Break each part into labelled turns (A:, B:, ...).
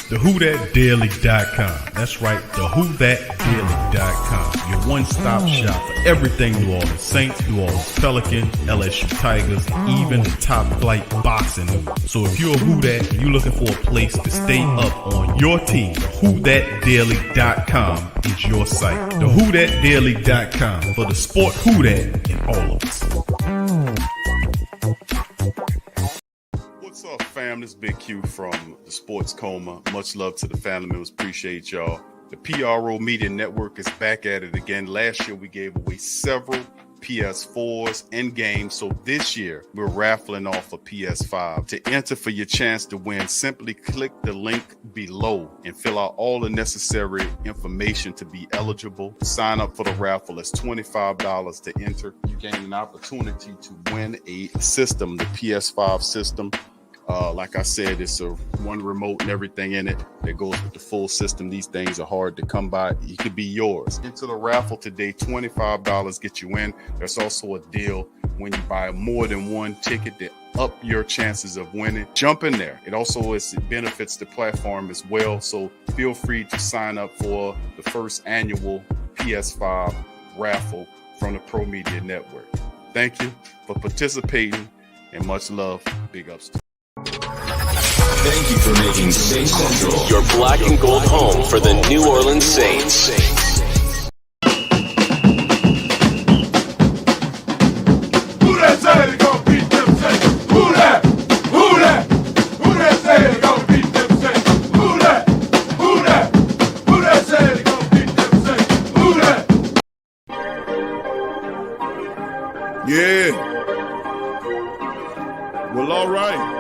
A: TheWhoThatDaily.com. That's right, TheWhoThatDaily.com. Your one-stop shop for everything New Orleans Saints, New Orleans Pelicans, LSU Tigers, even top flight boxing news. So if you're a Who That and you're looking for a place to stay up on your team, TheWhoThatDaily.com is your site. TheWhoThatDaily.com for the sport Who That in all of us.
B: What's up, fam? This is Big Q from the Sports Coma. Much love to the family members. Appreciate y'all. The PRO Media Network is back at it again. Last year, we gave away several PS4s and games. So this year, we're raffling off a PS5. To enter for your chance to win, simply click the link below and fill out all the necessary information to be eligible. Sign up for the raffle. It's $25 to enter. You gain an opportunity to win a system, the PS5 system. Like I said, it's a one remote and everything in it that goes with the full system. These things are hard to come by. It could be yours. Into the raffle today, $25 get you in. There's also a deal when you buy more than one ticket to up your chances of winning. Jump in there. It also benefits the platform as well. So feel free to sign up for the first annual PS5 raffle from the Pro Media Network. Thank you for participating and much love. Big ups to you.
C: Thank you for making Saints Central your black and gold home for the New Orleans Saints.
D: Who that say they gonna beat them Saints? Who that? Who that? Who that say they gonna beat them Saints? Who that? Who that? Who that say they gonna beat them Saints? Who that?
E: Yeah. Well, all right.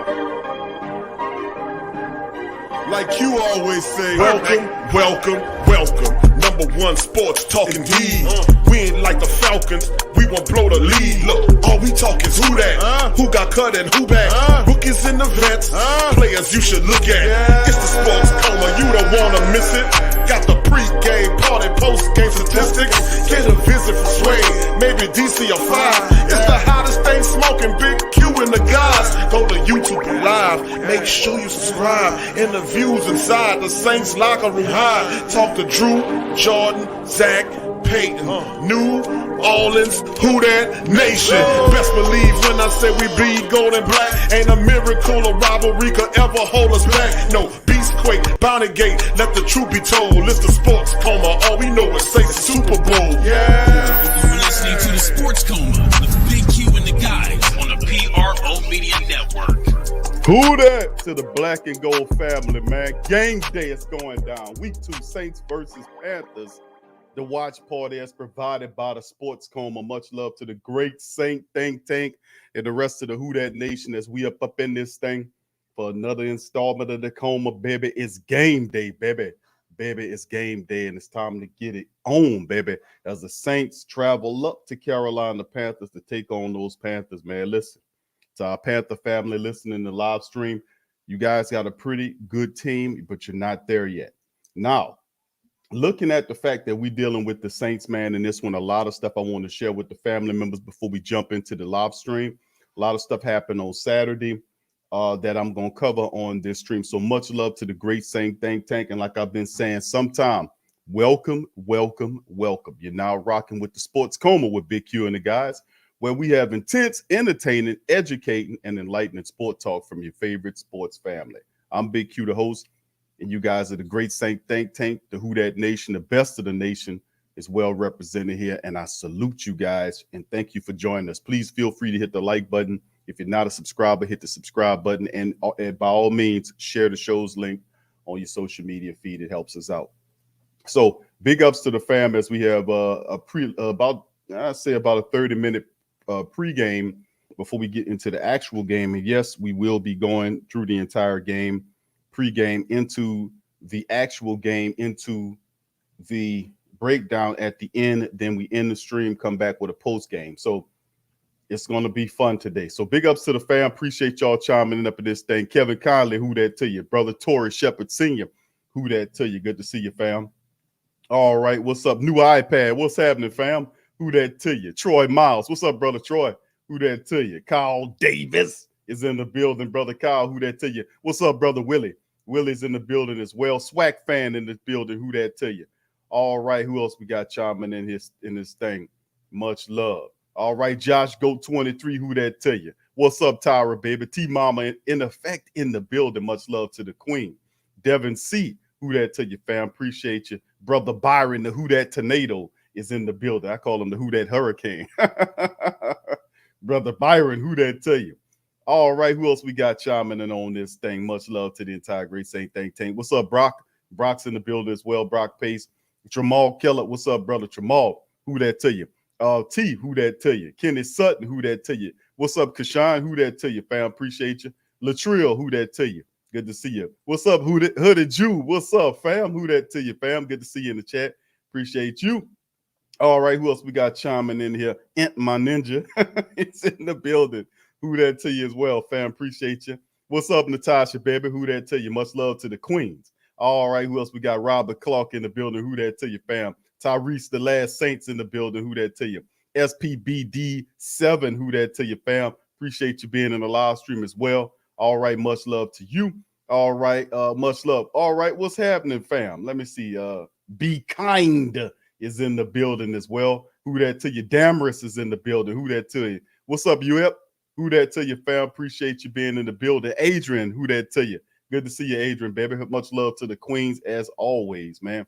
E: Like you always say, welcome, welcome, welcome. Number one sports talking league. We ain't like the Falcons, we won't blow the lead. Look, all we talk is who that, who got cut and who back. Rookies and the vets, players you should look at. It's the Sports Coma, you don't wanna miss it. Got the pre-game party, post-game statistics. Get a visit from Sway, maybe DC or 5. It's the hottest thing smoking, Big Q and the guys. Go to YouTube Live, make sure you subscribe. Interviews inside the Saints locker room high. Talk to Drew, Jordan, Zach, Payton, New Orleans, Who That Nation. Best believe when I say we bleed gold and black. Ain't a miracle or rivalry could ever hold us back. No, Beastquake, Bounty Gate, let the truth be told. It's the Sports Coma, all we know is say Super Bowl. Yeah.
C: You're listening to the Sports Coma with Big Q and the guys on the PRO Media Network.
B: Who that to the black and gold family, man. Game day is going down. Week 2, Saints versus Panthers. The watch party is provided by the Sports Coma. Much love to the great Saint think tank and the rest of the Who That Nation as we up in this thing for another installment of the Coma, baby. It's game day, baby. Baby, it's game day, and it's time to get it on, baby. As the Saints travel up to Carolina Panthers to take on those Panthers, man. Listen, to our Panther family listening to live stream, you guys got a pretty good team, but you're not there yet. Now, looking at the fact that we're dealing with the Saints, man, in this one, a lot of stuff I want to share with the family members before we jump into the live stream. A lot of stuff happened on Saturday that I'm going to cover on this stream. So much love to the great Saint think tank. And like I've been saying sometime, welcome, welcome, welcome. You're now rocking with the Sports Coma with Big Q and the guys, where we have intense, entertaining, educating, and enlightening sport talk from your favorite sports family. I'm Big Q, the host, and you guys are the great Saint think tank, the Who That Nation, the best of the nation is well represented here, and I salute you guys, and thank you for joining us. Please feel free to hit the like button. If you're not a subscriber, hit the subscribe button, and by all means, share the show's link on your social media feed. It helps us out. So big ups to the fam as we have about a 30-minute pregame before we get into the actual game. And yes, we will be going through the entire game, pregame, into the actual game, into the breakdown at the end. Then we end the stream, come back with a post game. So it's going to be fun today. So big ups to the fam. Appreciate y'all chiming in up in this thing. Kevin Conley, who that to you? Brother Torrey Shepard Sr., who that to you? Good to see you, fam. All right, what's up? New iPad. What's happening, fam? Who that to you? Troy Miles. What's up, brother Troy? Who that to you? Kyle Davis is in the building, brother Kyle. Who that to you? What's up, brother Willie? Willie's in the building as well. Swag fan in the building. Who that to you? All right. Who else we got chiming in this thing? Much love. All right. Josh Goat 23. Who that to you? What's up, Tyra, baby? T Mama in effect in the building. Much love to the queen. Devin C. Who that to you, fam? Appreciate you. Brother Byron, the Who That Tornado is in the building. I call him the Who That Hurricane. Brother Byron, who that to you? All right, who else we got chiming in on this thing? Much love to the entire Great Saint Think Tank. What's up, Brock? Brock's in the building as well. Brock Pace. Jamal Keller, what's up, brother? Jamal, who that to you? T, who that to you? Kenny Sutton, who that to you? What's up, Kashan? Who that to you, fam? Appreciate you. Latrell, who that to you? Good to see you. What's up, Hooded Jew? What's up, fam? Who that to you, fam? Good to see you in the chat. Appreciate you. All right, who else we got chiming in here? Ant, my ninja. It's in the building. Who that to you as well, fam? Appreciate you. What's up, Natasha, baby? Who that to you? Much love to the queens. All right, who else we got? Robert Clark in the building. Who that to you, fam? Tyrese, the last Saints in the building. Who that to you? SPBD7. Who that to you, fam? Appreciate you being in the live stream as well. All right, much love to you. All right, much love. All right, what's happening, fam? Let me see. Be Kind is in the building as well. Who that to you? Damaris is in the building. Who that to you? What's up, UEP? Who that to you, fam? Appreciate you being in the building. Adrian, who that to you? Good to see you, Adrian, baby. Much love to the queens as always, man.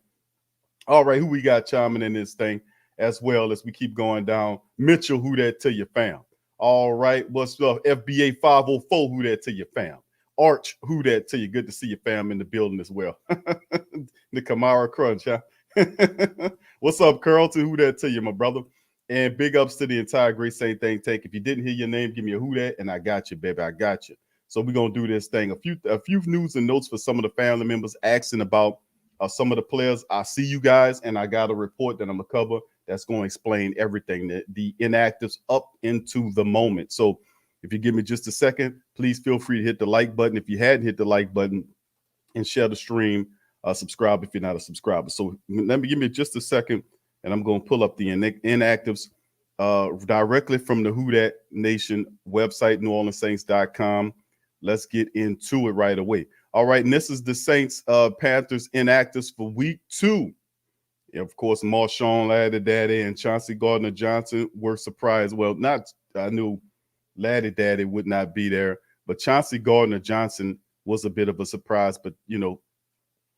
B: All right, who we got chiming in this thing as well as we keep going down? Mitchell, who that to you, fam? All right, what's up? FBA 504, who that to you, fam? Arch, who that to you? Good to see you, fam, in the building as well. The Kamara Crunch, huh? What's up, Carlton? Who that to you, my brother? And big ups to the entire Great Saint Think Tank. If you didn't hear your name, give me a who that, and I got you, baby. I got you. So we're gonna do this thing. A few news and notes for some of the family members asking about some of the players. I see you guys, and I got a report that I'm gonna cover that's going to explain everything, the inactives up into the moment. So if you give me just a second, please feel free to hit the like button. If you hadn't hit the like button, and share the stream, subscribe if you're not a subscriber. So give me just a second, and I'm going to pull up the inactives directly from the Who Dat Nation website, NewOrleansSaints.com. Let's get into it right away. All right, and this is the Saints Panthers inactives for week 2. Of course, Marshawn Laddie and Chauncey Gardner-Johnson were surprised. Well, I knew Laddie Daddy would not be there, but Chauncey Gardner-Johnson was a bit of a surprise. But, you know,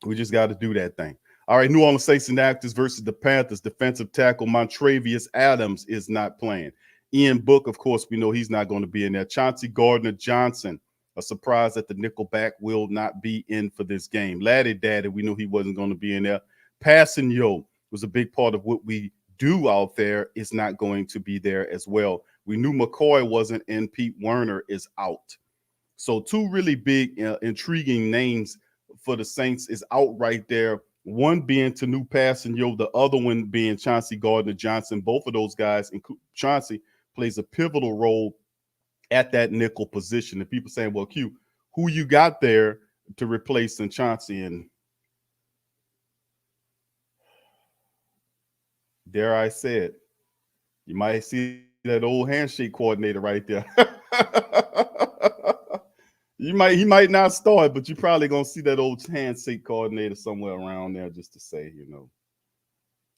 B: we just got to do that thing. All right, New Orleans Saints inactives versus the Panthers. Defensive tackle Montravius Adams is not playing. Ian Book, of course, we know he's not going to be in there. Chauncey Gardner-Johnson, a surprise that the nickelback will not be in for this game. Laddie Daddy, we knew he wasn't going to be in there. Passanio was a big part of what we do out there, is not going to be there as well. We knew McCoy wasn't in. Pete Werner is out. So 2 really big, intriguing names for the Saints is out right there. One being Tanu Passanio, the other one being Chauncey Gardner-Johnson. Both of those guys, Chauncey, plays a pivotal role at that nickel position. And people saying, well, Q, who you got there to replace Chauncey? And dare I say it, you might see that old handshake coordinator right there. He might not start, but you're probably gonna see that old handshake coordinator somewhere around there, just to say, you know.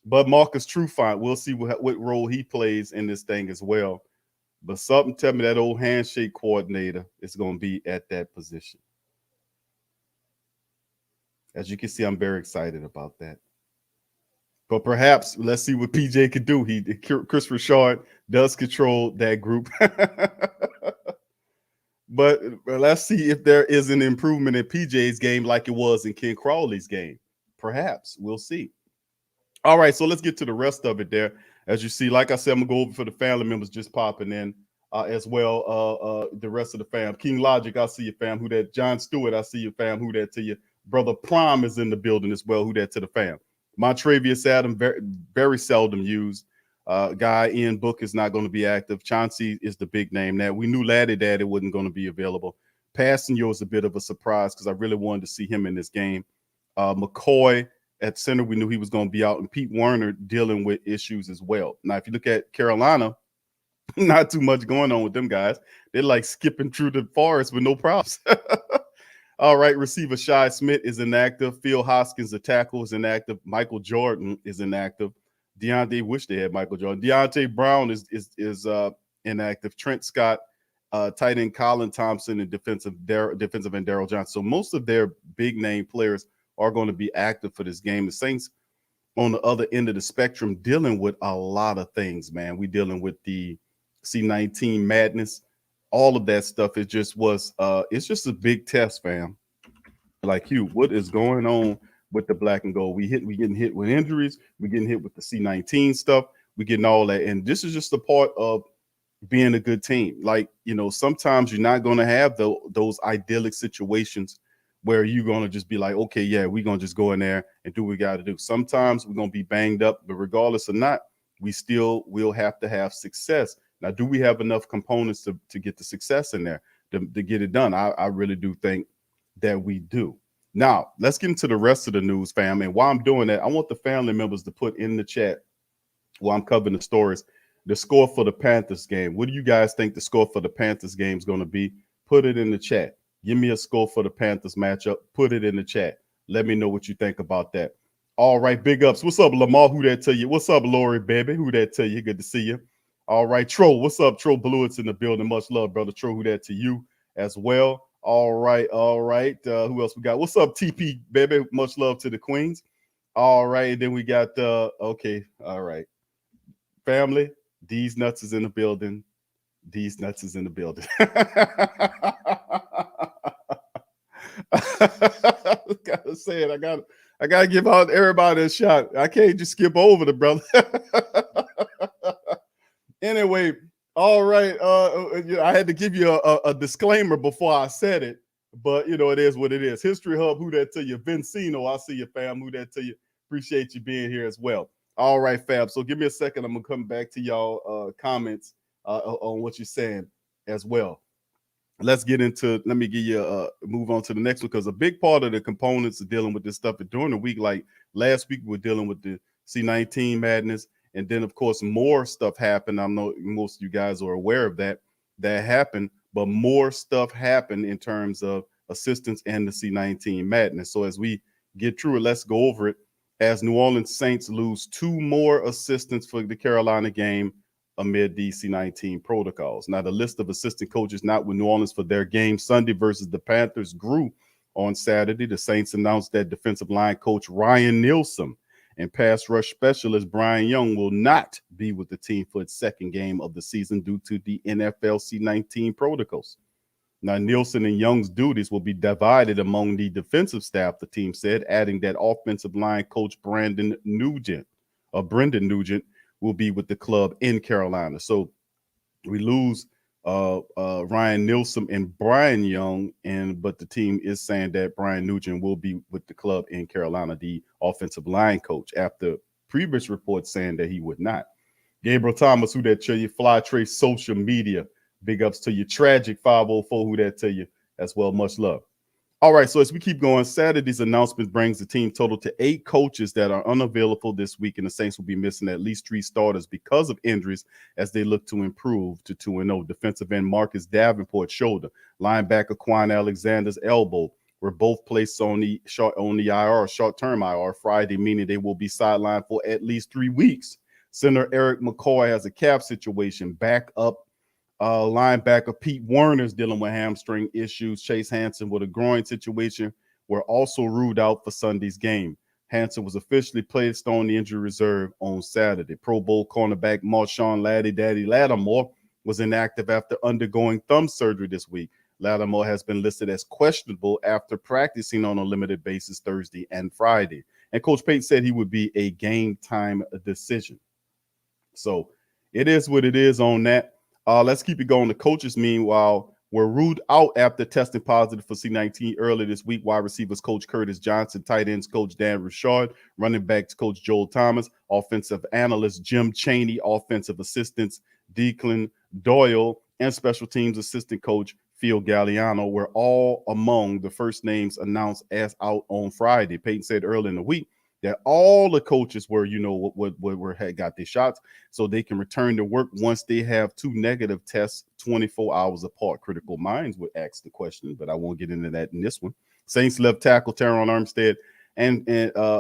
B: But Marcus Trufant, we'll see what role he plays in this thing as well. But something tell me that old handshake coordinator is gonna be at that position. As you can see, I'm very excited about that. But perhaps let's see what PJ could do. Chris Richard does control that group. But let's see if there is an improvement in PJ's game like it was in Ken Crawley's game. Perhaps. We'll see. All right, so let's get to the rest of it there. As you see, like I said, I'm going to go over for the family members just popping in as well. The rest of the fam. King Logic, I see you, fam. Who that? John Stewart, I see you, fam. Who that to you? Brother Prime is in the building as well. Who that to the fam? Montravius Adams, very, very seldom used. Guy Ian Book is not going to be active. Chauncey is the big name now. We knew Laddie Daddy wasn't going to be available. Passanio is a bit of a surprise because I really wanted to see him in this game. McCoy at center, we knew he was going to be out, and Pete Werner dealing with issues as well. Now, if you look at Carolina, not too much going on with them guys. They're like skipping through the forest with no props. All right, receiver Shi Smith is inactive. Phil Hoskins, the tackle, is inactive. Michael Jordan is inactive. Wish they had Michael Jordan. Deontay Brown is inactive. Trent Scott, tight end Colin Thompson, and defensive end Darryl Johnson. So most of their big name players are going to be active for this game. The Saints on the other end of the spectrum dealing with a lot of things, man. We dealing with the C-19 madness. All of that stuff. It's just a big test, fam. Like, Hugh, what is going on with the black and gold? We getting hit with injuries. We're getting hit with the C-19 stuff. We're getting all that. And this is just a part of being a good team. Like, sometimes you're not going to have those idyllic situations where you're going to just be like, okay, yeah, we're going to just go in there and do what we got to do. Sometimes we're going to be banged up, but regardless or not, we still will have to have success. Now, do we have enough components to get the success in there to get it done? I really do think that we do. Now, let's get into the rest of the news, fam. And while I'm doing that, I want the family members to put in the chat while I'm covering the stories, the score for the Panthers game. What do you guys think the score for the Panthers game is going to be? Put it in the chat. Give me a score for the Panthers matchup. Put it in the chat. Let me know what you think about that. All right, big ups. What's up, Lamar? Who that tell you? What's up, Lori, baby? Who that tell you? Good to see you. All right, Tro. What's up, Tro? Bluett's in the building. Much love, brother Tro. Who that to you as well? All right. Who else we got? What's up, TP, baby? Much love to the Queens. All right, then we got okay. All right, family. These nuts is in the building. These nuts is in the building. Gotta say it. I gotta give out everybody a shot. I can't just skip over the brother. Anyway, all right. I had to give you a disclaimer before I said it, but it is what it is. History Hub, who that to you? Vincino, I see you, fam. Who that to you? Appreciate you being here as well. All right, fam. So give me a second. I'm gonna come back to y'all comments on what you're saying as well. Let me give you move on to the next one, because a big part of the components of dealing with this stuff during the week, like last week, we're dealing with the C-19 madness. And then, of course, more stuff happened. I know most of you guys are aware of that happened, but more stuff happened in terms of assistance and the C-19 madness. So as we get through it, let's go over it. As New Orleans Saints lose 2 more assistants for the Carolina game amid the C-19 protocols. Now, the list of assistant coaches not with New Orleans for their game Sunday versus the Panthers grew on Saturday. The Saints announced that defensive line coach Ryan Nielsen and pass rush specialist Brian Young will not be with the team for its second game of the season due to the NFL C-19 protocols. Now, Nielsen and Young's duties will be divided among the defensive staff, the team said, adding that offensive line coach Brendan Nugent will be with the club in Carolina. So we lose Ryan Nielsen and Brian Young, but the team is saying that Brian Nugent will be with the club in Carolina, the offensive line coach, after previous reports saying that he would not. Gabriel Thomas, who that tell you? Fly Trace social media. Big ups to you. Tragic 504, who that tell you as well. Much love. All right, so as we keep going, Saturday's announcement brings the team total to 8 coaches that are unavailable this week, and the Saints will be missing at least 3 starters because of injuries as they look to improve to 2-0. Defensive end Marcus Davenport's shoulder, linebacker Quan Alexander's elbow were both placed on the short-term IR Friday, meaning they will be sidelined for at least 3 weeks. Center Eric McCoy has a calf situation. Backup linebacker Pete Werner's dealing with hamstring issues. Chase Hansen with a groin situation were also ruled out for Sunday's game. Hansen was officially placed on the injury reserve on Saturday. Pro Bowl cornerback Marshawn Laddie Daddy Lattimore was inactive after undergoing thumb surgery this week. Lattimore has been listed as questionable after practicing on a limited basis Thursday and Friday. And Coach Payton said he would be a game time decision. So it is what it is on that. Let's keep it going. The coaches, meanwhile, were ruled out after testing positive for C-19 earlier this week. Wide receivers coach Curtis Johnson, tight ends coach Dan Richard, running backs coach Joel Thomas, offensive analyst Jim Chaney, offensive assistants Declan Doyle, and special teams assistant coach Phil Galliano were all among the first names announced as out on Friday. Payton said earlier in the week that all the coaches were, had got their shots, so they can return to work once they have 2 negative tests 24 hours apart. Critical minds would ask the question, but I won't get into that in this one. Saints left tackle Terron Armstead and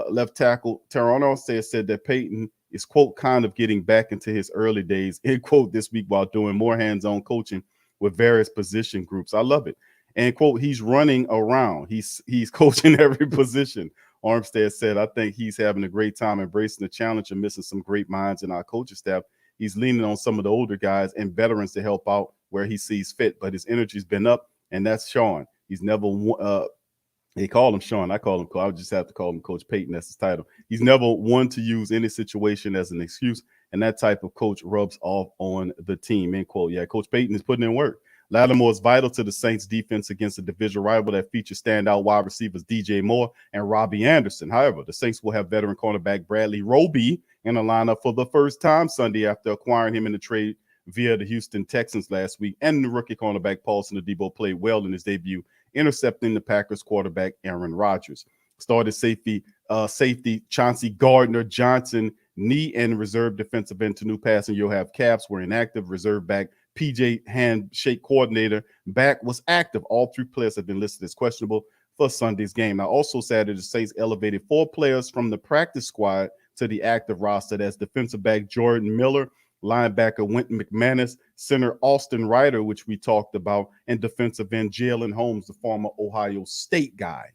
B: left tackle Terron Armstead said that Payton is, quote, kind of getting back into his early days, end quote, this week while doing more hands-on coaching with various position groups. I love it. And, quote, he's running around. He's coaching every position. Armstead said, I think he's having a great time embracing the challenge and missing some great minds in our coaching staff. He's leaning on some of the older guys and veterans to help out where he sees fit, but his energy's been up, and that's Sean. He's never they call him Sean. I call him, I would just have to call him Coach Payton. That's his title. He's never one to use any situation as an excuse, and that type of coach rubs off on the team, end quote. Yeah, Coach Payton is putting in work. Lattimore is vital to the Saints defense against a division rival that features standout wide receivers DJ Moore and Robbie Anderson. However, the Saints will have veteran cornerback Bradley Roby in the lineup for the first time Sunday after acquiring him in the trade via the Houston Texans last week. And the rookie cornerback Paulson Adebo played well in his debut, intercepting the Packers quarterback Aaron Rodgers. Started safety Chauncey Gardner-Johnson, knee and reserve defensive end to new passing. You'll have Caps were inactive. Reserve back PJ handshake coordinator back was active. All 3 players have been listed as questionable for Sunday's game. Now, also Saturday, the Saints elevated 4 players from the practice squad to the active roster. That's defensive back Jordan Miller, linebacker Wynton McManus, center Austin Ryder, which we talked about, and defensive end Jalen Holmes, the former Ohio State guy.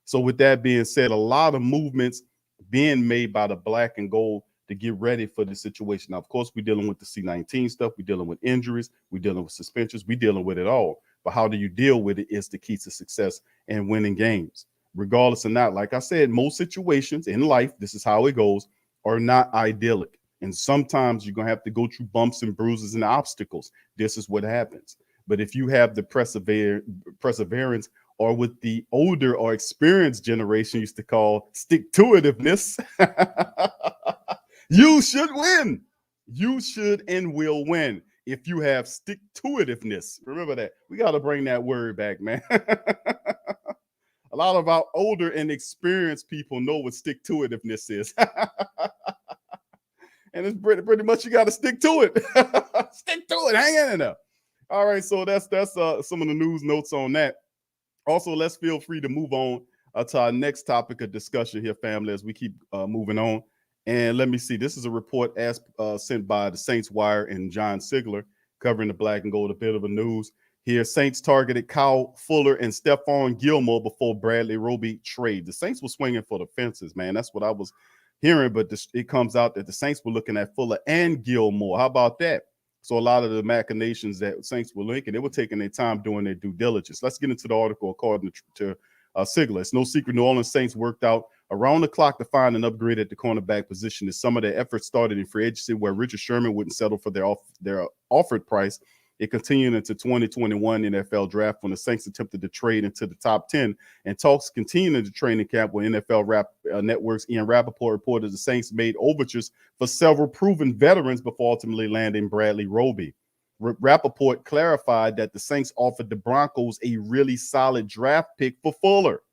B: So with that being said, a lot of movements being made by the black and gold to get ready for the situation. Now, of course, we're dealing with the C-19 stuff. We're dealing with injuries. We're dealing with suspensions. We're dealing with it all. But how do you deal with it is the key to success and winning games. Regardless or not, like I said, most situations in life, this is how it goes, are not idyllic. And sometimes you're going to have to go through bumps and bruises and obstacles. This is what happens. But if you have the perseverance, or with the older or experienced generation used to call stick-to-itiveness, you should win. You should and will win if you have stick-to-itiveness. Remember that. We got to bring that word back, man. A lot of our older and experienced people know what stick-to-itiveness is. And it's pretty much you got to stick to it. Stick to it. Hang in there. All right, so that's some of the news notes on that. Also, let's feel free to move on to our next topic of discussion here, family, as we keep moving on. And let me see. This is a report sent by the Saints Wire and John Sigler covering the black and gold. A bit of a news here. Saints targeted Kyle Fuller and Stephon Gilmore before Bradley Roby trade. The Saints were swinging for the fences, man. That's what I was hearing. But it comes out that the Saints were looking at Fuller and Gilmore. How about that? So a lot of the machinations that Saints were linking, they were taking their time doing their due diligence. Let's get into the article according to Sigler. It's no secret New Orleans Saints worked out around the clock to find an upgrade at the cornerback position. As some of their efforts started in free agency, where Richard Sherman wouldn't settle for their offered price. It continued into 2021 NFL draft when the Saints attempted to trade into the top 10, and talks continued in the training camp when NFL Network's Ian Rappaport reported the Saints made overtures for several proven veterans before ultimately landing Bradley Roby. Rappaport clarified that the Saints offered the Broncos a really solid draft pick for Fuller,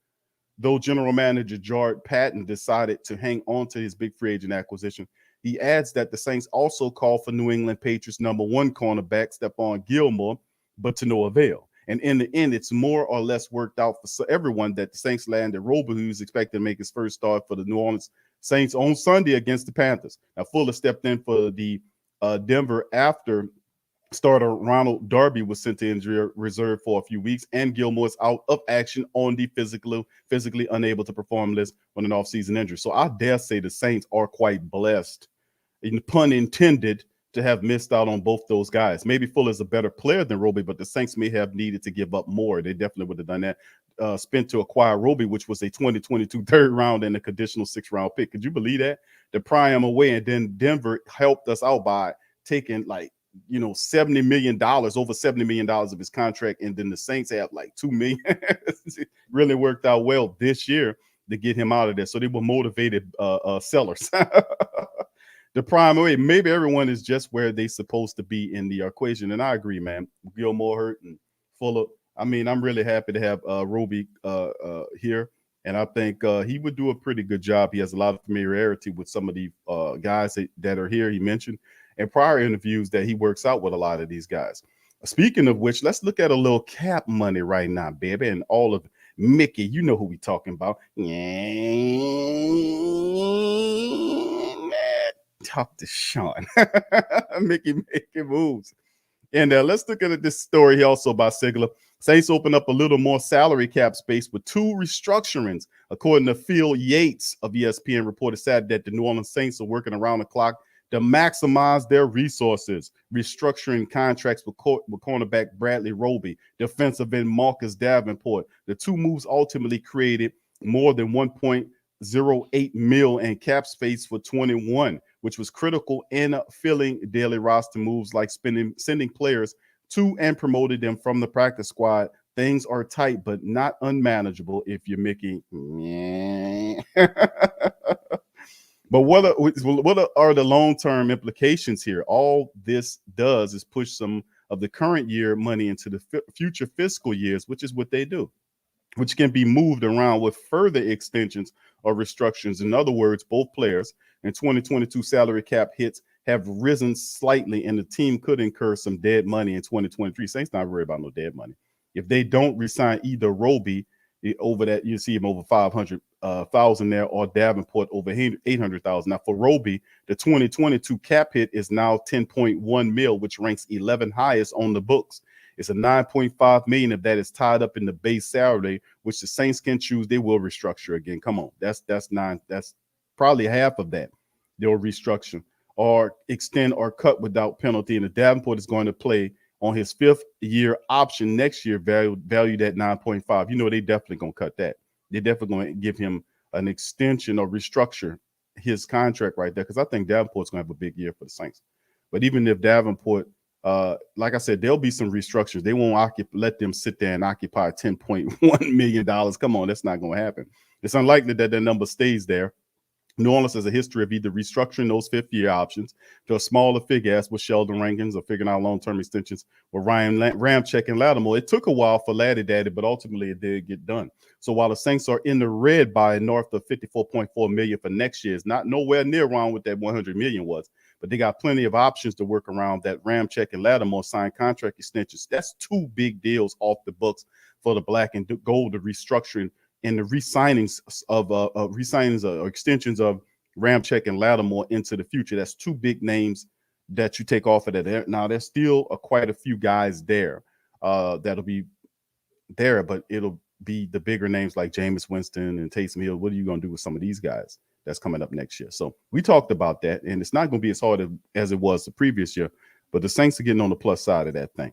B: though general manager Jared Patton decided to hang on to his big free agent acquisition. He adds that the Saints also called for New England Patriots #1 cornerback Stephon Gilmore, but to no avail. And in the end, it's more or less worked out for everyone that the Saints landed Roby, who's expected to make his first start for the New Orleans Saints on Sunday against the Panthers. Now, Fuller stepped in for the Denver after starter Ronald Darby was sent to injury reserve for a few weeks, and Gilmore's out of action on the physically unable to perform list on an offseason injury. So I dare say the Saints are quite blessed, pun intended, to have missed out on both those guys. Maybe Fuller's a better player than Roby, but the Saints may have needed to give up more. They definitely would have done that. Spent to acquire Roby, which was a 2022 third round and a conditional 6th-round pick. Could you believe that? To pry him away, and then Denver helped us out by taking $70 million, over $70 million of his contract, and then the Saints have like $2 million. Really worked out well this year to get him out of there. So they were motivated sellers. The primary, maybe everyone is just where they're supposed to be in the equation. And I agree, man. Gilmore hurt and Fuller. I mean, I'm really happy to have Roby here. And I think he would do a pretty good job. He has a lot of familiarity with some of the guys that are here. He mentioned in prior interviews that he works out with a lot of these guys. Speaking of which, let's look at a little cap money right now, baby. And all of Mickey, you know who we talking about. Talk to Sean. Mickey making moves. And let's look at this story here also by Sigler. Saints open up a little more salary cap space with 2 restructurings. According to Phil Yates of ESPN, reported Saturday that the New Orleans Saints are working around the clock to maximize their resources, restructuring contracts with cornerback Bradley Roby, defensive end Marcus Davenport. The 2 moves ultimately created more than $1.08 million in cap space for 21, which was critical in filling daily roster moves like sending players to and promoting them from the practice squad. Things are tight, but not unmanageable if you're Mickey. But what are the long-term implications here? All this does is push some of the current year money into the future fiscal years, which is what they do, which can be moved around with further extensions or restructurings. In other words, both players in 2022 salary cap hits have risen slightly, and the team could incur some dead money in 2023. Saints not worried about no dead money. If they don't resign either Roby over that, you see him over 500,000 there, or Davenport over 800,000. Now for Roby, the 2022 cap hit is now 10.1 mil, which ranks 11 highest on the books. It's a 9.5 million of that is tied up in the base salary, which the Saints can choose. They will restructure again. Come on, that's probably half of that. They'll restructure or extend or cut without penalty. And the Davenport is going to play on his 5th year option next year, valued at 9.5. You know, they definitely going to cut that. They're definitely going to give him an extension or restructure his contract right there, because I think Davenport's going to have a big year for the Saints. But even if Davenport, like I said, there'll be some restructures. They won't let them sit there and occupy $10.1 million. Come on, that's not going to happen. It's unlikely that that number stays there. New Orleans has a history of either restructuring those 5th-year options to a smaller figure, as with Sheldon Rankins, or figuring out long-term extensions with Ryan Ramczyk and Lattimore. It took a while for Laddie Daddy, but ultimately it did get done. So while the Saints are in the red by north of $54.4 million for next year, it's not nowhere near around what that $100 million was, but they got plenty of options to work around that. Ramczyk and Lattimore signed contract extensions. That's 2 big deals off the books for the black and gold, the restructuring and the re-signings or extensions of Ramczyk and Lattimore into the future. That's 2 big names that you take off of that. Now, there's still quite a few guys there that'll be there, but it'll be the bigger names like Jameis Winston and Taysom Hill. What are you going to do with some of these guys that's coming up next year? So we talked about that, and it's not going to be as hard as it was the previous year, but the Saints are getting on the plus side of that thing.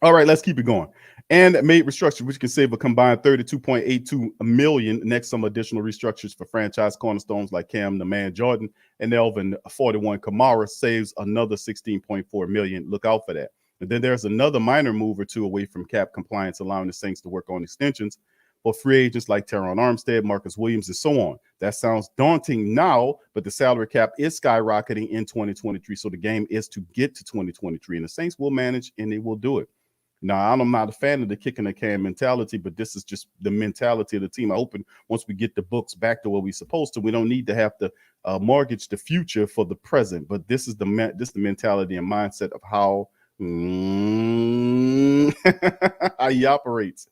B: All right, let's keep it going. And made restructure, which can save a combined $32.82 million. Next, some additional restructures for franchise cornerstones like Cam, the Man Jordan, and Elvin 41 Kamara saves another $16.4 million. Look out for that. And then there's another minor move or 2 away from cap compliance, allowing the Saints to work on extensions for free agents like Terron Armstead, Marcus Williams, and so on. That sounds daunting now, but the salary cap is skyrocketing in 2023. So the game is to get to 2023, and the Saints will manage and they will do it. Now, I'm not a fan of the kick in the can mentality, but this is just the mentality of the team. I hope once we get the books back to where we're supposed to, we don't need to have to mortgage the future for the present. But this is the mentality and mindset of how he operates.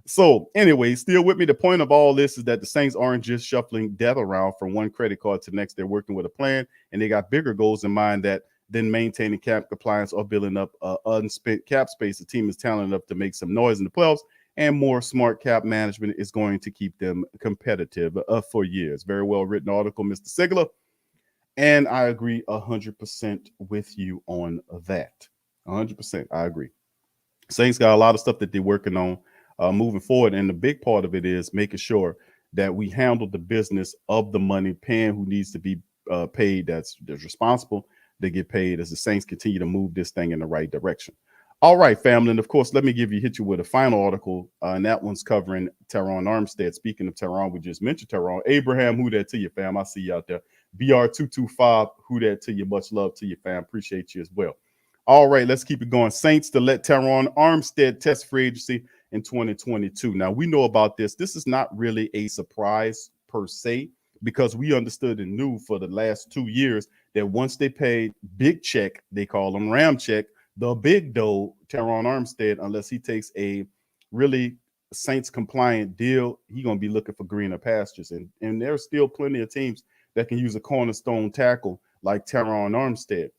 B: So anyway, still with me. The point of all this is that the Saints aren't just shuffling debt around from one credit card to the next. They're working with a plan, and they got bigger goals in mind than maintaining cap compliance or building up unspent cap space. The team is talented enough to make some noise in the playoffs, and more smart cap management is going to keep them competitive for years. Very well written article, Mr. Sigler. And I agree 100% with you on that. 100%. I agree. Saints got a lot of stuff that they're working on moving forward. And the big part of it is making sure that we handle the business of the money, paying who needs to be paid, that's responsible. They get paid as the Saints continue to move this thing in the right direction. All right, family. And of course, let me hit you with a final article. And that one's covering Terron Armstead. Speaking of Terron, we just mentioned Terron. Abraham, who that to you, fam? I see you out there. BR225, who that to you? Much love to you, fam. Appreciate you as well. All right, let's keep it going. Saints to let Terron Armstead test free agency in 2022. Now, we know about this. This is not really a surprise per se, because we understood and knew for the last 2 years that once they paid big check, they call him Ram check, the big dough, Terron Armstead, unless he takes a really Saints compliant deal, he's going to be looking for greener pastures. And there's still plenty of teams that can use a cornerstone tackle like Terron Armstead.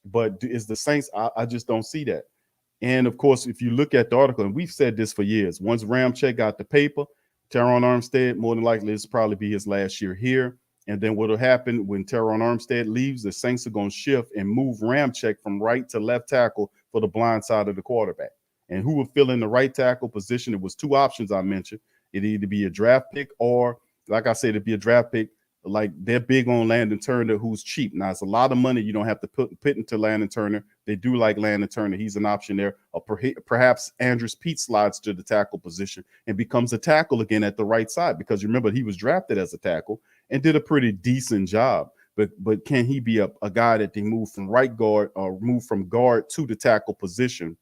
B: But is the Saints, I just don't see that. And of course, if you look at the article, and we've said this for years, once Ramczyk got the paper, Terron Armstead, more than likely, this will probably be his last year here. And then what will happen when Terron Armstead leaves, the Saints are going to shift and move Ramczyk from right to left tackle for the blind side of the quarterback. And who will fill in the right tackle position? It was two options I mentioned. It'd either be a draft pick or, like I said, it'd be a draft pick. Like, they're big on Landon Turner, who's cheap. Now, it's a lot of money you don't have to put into Landon Turner. They do like Landon Turner. He's an option there. Or perhaps Andrews Pete slides to the tackle position and becomes a tackle again at the right side, because remember, he was drafted as a tackle and did a pretty decent job. But can he be a guy that they move from right guard or move from guard to the tackle position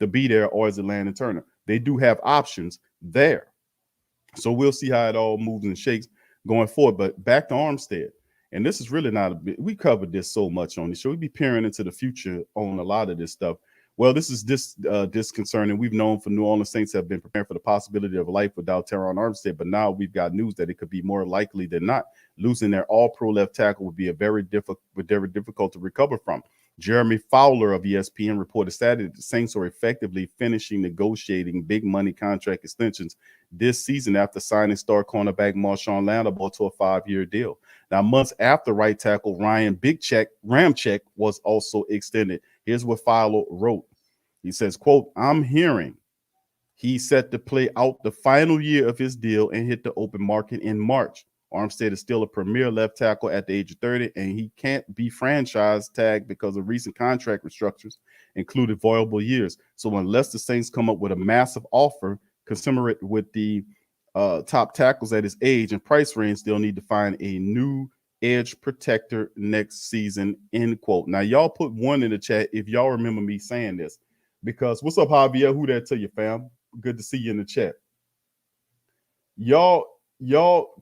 B: to be there, or is it Landon Turner? They do have options there. So we'll see how it all moves and shakes going forward. But back to Armstead, and this is really not a bit, we covered this so much on the show. We'd be peering into the future on a lot of this stuff. Well, this is disconcerting. We've known for New Orleans Saints have been preparing for the possibility of life without Terron Armstead, but now we've got news that it could be more likely than not. Losing their all-pro left tackle would be very difficult to recover from. Jeremy Fowler of ESPN reported Saturday that the Saints are effectively finishing negotiating big money contract extensions this season after signing star cornerback Marshawn Lattimore to a 5-year deal. Now, months after right tackle Ryan Ramczyk was also extended. Here's what Fowler wrote. He says, quote, "I'm hearing he's set to play out the final year of his deal and hit the open market in March. Armstead is still a premier left tackle at the age of 30, and he can't be franchise tagged because of recent contract restructures, including viable years. So unless the Saints come up with a massive offer, commensurate with the top tackles at his age and price range, they'll need to find a new edge protector next season," end quote. Now, y'all put one in the chat if y'all remember me saying this, because what's up, Javier? Who that to you, fam? Good to see you in the chat. Y'all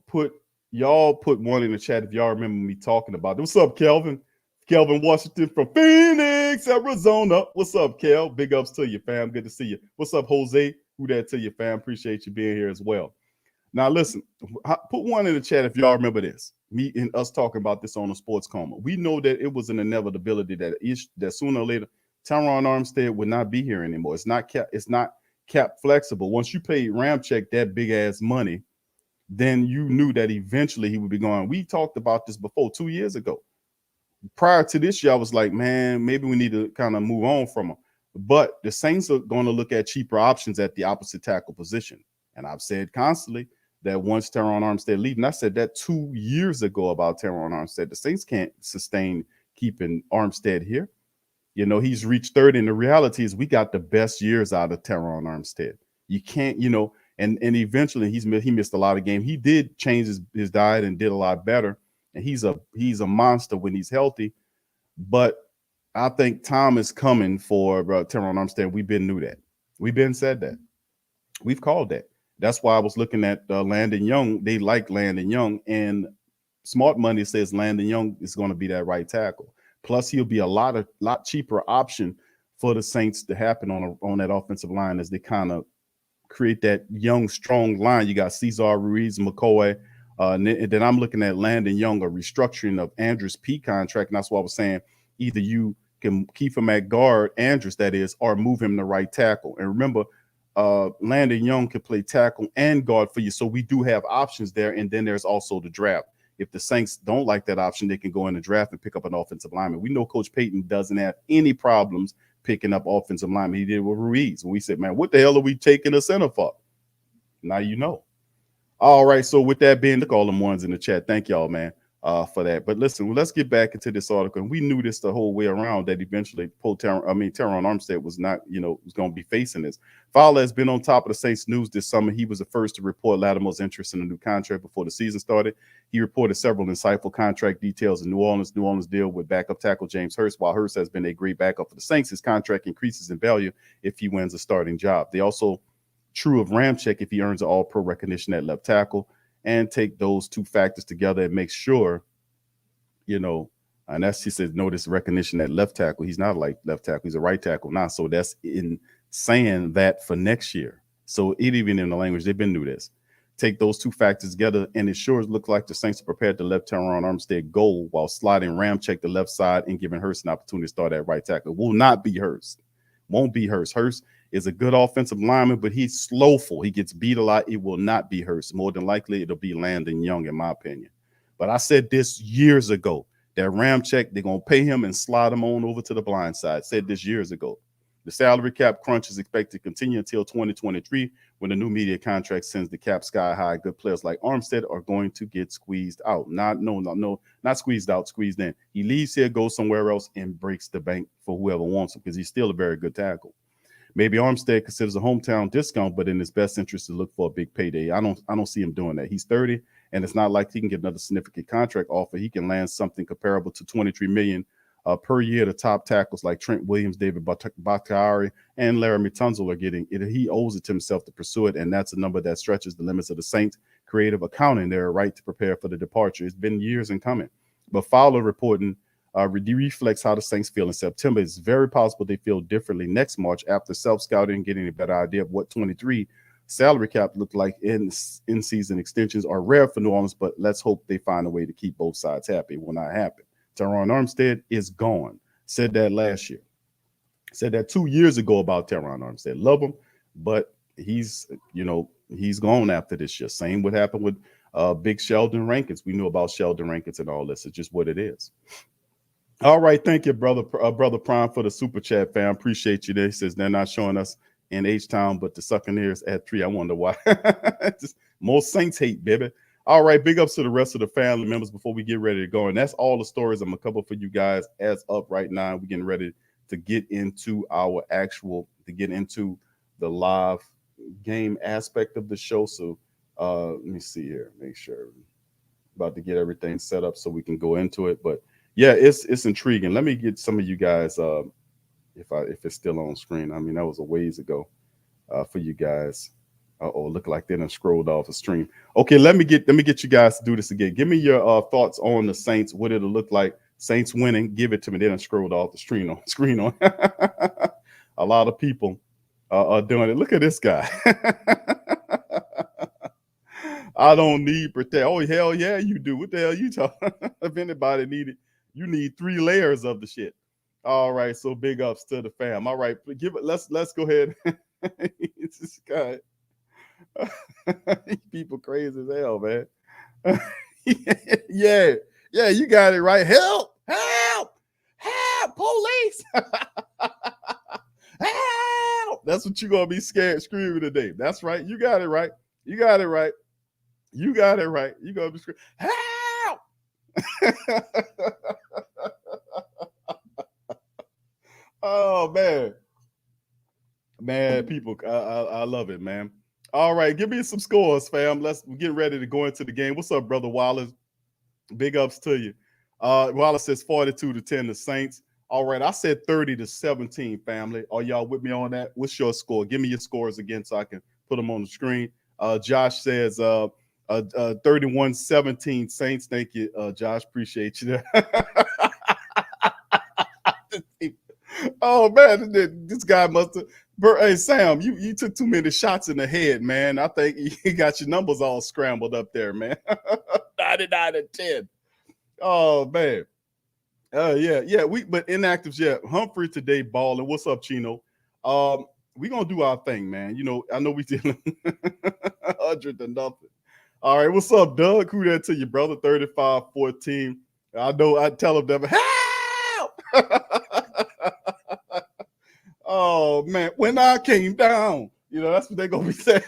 B: put one in the chat if y'all remember me talking about it. What's up, Kelvin? Kelvin Washington from Phoenix, Arizona. What's up, Kel? Big ups to you, fam. Good to see you. What's up, Jose? Who that to you, fam? Appreciate you being here as well. Now, listen, put one in the chat if y'all remember this. Me and us talking about this on the Sports Coma. We know that it was an inevitability that sooner or later Terron Armstead would not be here anymore. It's not cap flexible. Once you pay Ramczyk that big ass money, then you knew that eventually he would be gone. We talked about this before 2 years ago. Prior to this year, I was like, man, maybe we need to kind of move on from him. But the Saints are going to look at cheaper options at the opposite tackle position. And I've said constantly that once Terron Armstead leaves, and I said that 2 years ago about Terron Armstead, the Saints can't sustain keeping Armstead here. You know, he's reached 30, and the reality is we got the best years out of Terron Armstead. You can't, and eventually he missed a lot of games. He did change his diet and did a lot better, and he's a monster when he's healthy. But I think time is coming for Terron Armstead. We've said that. We've called that. That's why I was looking at Landon Young. They like Landon Young, and Smart Money says Landon Young is going to be that right tackle. Plus, he'll be a lot cheaper option for the Saints to happen on that offensive line as they kind of create that young, strong line. You got Cesar Ruiz, McCoy, and then I'm looking at Landon Young, a restructuring of Andrews P contract, and that's why I was saying either you can keep him at guard, Andrews that is, or move him to right tackle. And remember, Landon Young can play tackle and guard for you, so we do have options there. And then there's also the draft. If the Saints don't like that option, they can go in the draft and pick up an offensive lineman. We know Coach Payton doesn't have any problems picking up offensive linemen. He did with Ruiz. And we said, man, what the hell are we taking a center for? Now you know. All right, so with that being, look, all them ones in the chat. Thank y'all, man, for that. But listen, let's get back into this article. And we knew this the whole way around, that eventually Terron Armstead was not, was going to be facing this. Fowler has been on top of the Saints news this summer. He was the first to report Lattimore's interest in a new contract before the season started. He reported several insightful contract details in New Orleans. New Orleans deal with backup tackle James Hurst. While Hurst has been a great backup for the Saints, his contract increases in value if he wins a starting job. They also True of Ramczyk if he earns an all-pro recognition at left tackle, and take those two factors together and make sure, and that's, he said, notice recognition at left tackle. He's not like left tackle. He's a right tackle now. So that's in saying that for next year. So it even in the language, they've been through this. Take those two factors together, and it sure looks like the Saints are prepared to let Terron Armstead go while sliding Ramczyk the left side and giving Hurst an opportunity to start at right tackle. It will not be Hurst. Won't be Hurst. Hurst is a good offensive lineman, but he's slowful. He gets beat a lot. It will not be Hurst. More than likely, it'll be Landon Young, in my opinion. But I said this years ago, that Ramczyk, they're going to pay him and slide him on over to the blind side. Said this years ago. The salary cap crunch is expected to continue until 2023, when the new media contract sends the cap sky high. Good players like Armstead are going to get squeezed out. Not squeezed out, squeezed in. He leaves here, goes somewhere else, and breaks the bank for whoever wants him, because he's still a very good tackle. Maybe Armstead considers a hometown discount, but in his best interest to look for a big payday. I don't see him doing that. He's 30, and it's not like he can get another significant contract offer. He can land something comparable to $23 million per year. The top tackles like Trent Williams, David Bakhtiari, and Laramie Tunsil are getting it. He owes it to himself to pursue it, and that's a number that stretches the limits of the Saints' creative accounting. They're right to prepare for the departure. It's been years in coming. But Fowler reporting reflects how the Saints feel in September. It's very possible they feel differently next March after self-scouting and getting a better idea of what 23 salary cap look like. In-season extensions are rare for New Orleans, but let's hope they find a way to keep both sides happy. It will not happen. Terron Armstead is gone. Said that last year. Said that 2 years ago about Terron Armstead. Love him, but he's gone after this year. Same what happened with big Sheldon Rankins. We knew about Sheldon Rankins and all this. It's just what it is. All right, thank you, brother Prime, for the super chat, fam. Appreciate you there. He says they're not showing us in H-Town, but the Buccaneers at 3. I wonder why. Just more Saints hate, baby. All right, big ups to the rest of the family members before we get ready to go. And that's all the stories I'm going to cover for you guys as up right now. We're getting ready to get into the live game aspect of the show. So let me see here, make sure. About to get everything set up so we can go into it. But yeah, it's intriguing. Let me get some of you guys, if it's still on screen. I mean, that was a ways ago for you guys. Look like they done scrolled off the stream. Okay, let me get you guys to do this again. Give me your thoughts on the Saints, what it'll look like. Saints winning, give it to me. They done scrolled off the screen on. A lot of people are doing it. Look at this guy. I don't need protect. Oh, hell yeah, you do. What the hell you talking? If anybody needed, you need 3 layers of the shit. All right, so big ups to the fam. All right, let's go ahead. It's this guy. People crazy as hell, man. yeah, you got it right. Help, police. Help. That's what you're gonna be screaming today. That's right. You got it right. You're gonna be screaming. Help. Oh man, people, I love it, man. All right, give me some scores, fam. Let's get ready to go into the game. What's up, brother Wallace? Big ups to you. Wallace says 42-10 the Saints. All right, I said 30-17, family. Are y'all with me on that? What's your score? Give me your scores again so I can put them on the screen. Josh says 31-17 Saints. Thank you, Josh. Appreciate you there. Oh man, this guy must have. Hey Sam, you took too many shots in the head, man. I think you got your numbers all scrambled up there, man. 99-10. Oh man. Yeah. But inactives, yeah. Humphrey today balling. What's up, Chino? We gonna do our thing, man. I know we dealing 100-0. All right, what's up, Doug? Who that to you, brother? 35-14. I know I tell them that. Help! Oh man, when I came down, that's what they're gonna be saying.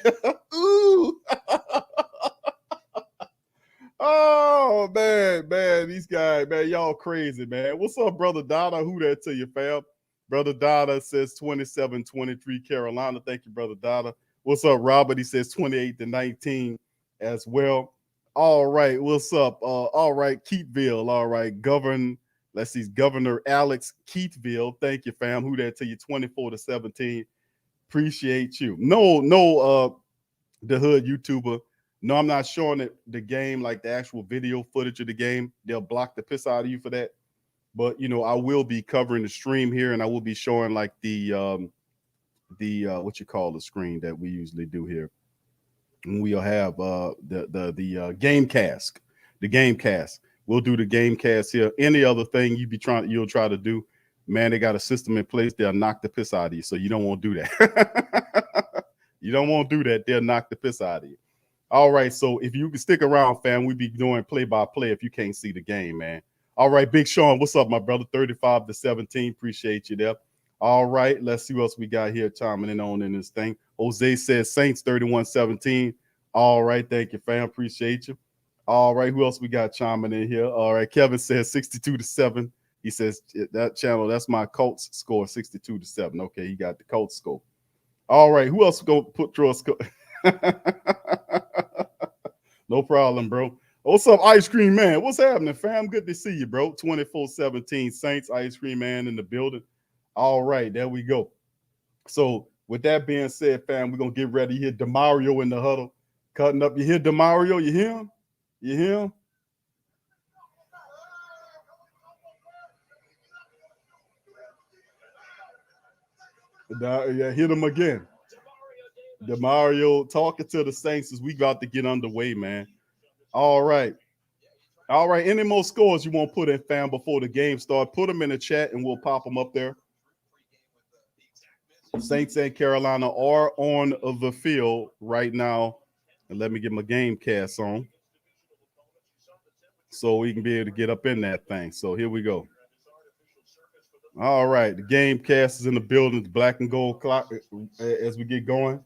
B: Ooh. Oh man, these guys, man, y'all crazy, man. What's up, brother Dada? Who that to you, fam? Brother Dada says 27-23 Carolina. Thank you, brother Dada. What's up, Robert? He says 28-19 as well. All right, what's up? All right, Keatville. All right, Governor Alex Keatville. Thank you, fam. Who that to you? 24-17. Appreciate you. No, the hood YouTuber. No, I'm not showing the game, like the actual video footage of the game. They'll block the piss out of you for that. But I will be covering the stream here, and I will be showing like the what you call the screen that we usually do here. And we'll have the game cast. The game cast. We'll do the game cast here. Any other thing you'll try to do, man, they got a system in place. They'll knock the piss out of you. So you don't want to do that. You don't want to do that. They'll knock the piss out of you. All right. So if you can stick around, fam, we be doing play-by-play if you can't see the game, man. All right, Big Sean, what's up, my brother? 35-17. Appreciate you there. All right, let's see what else we got here chiming in on in this thing. Jose says Saints 31-17. All right, thank you, fam. Appreciate you. All right, who else we got chiming in here? All right, Kevin says 62-7. He says that channel, that's my Colts score, 62-7. Okay, he got the Colts score. All right, who else gonna throw a score? No problem, bro. What's up, Ice Cream Man? What's happening, fam? Good to see you, bro. 24-17 Saints, Ice Cream Man in the building. All right, there we go. So with that being said, fam, we're going to get ready. You hear DeMario in the huddle cutting up. You hear DeMario? You hear him? You hear him? Yeah, hit him again. DeMario talking to the Saints as we got to get underway, man. All right. All right. Any more scores you want to put in, fam, before the game starts? Put them in the chat and we'll pop them up there. Saints and Carolina are on the field right now. And let me get my game cast on so we can be able to get up in that thing. So here we go. All right. The game cast is in the building. The black and gold clock as we get going.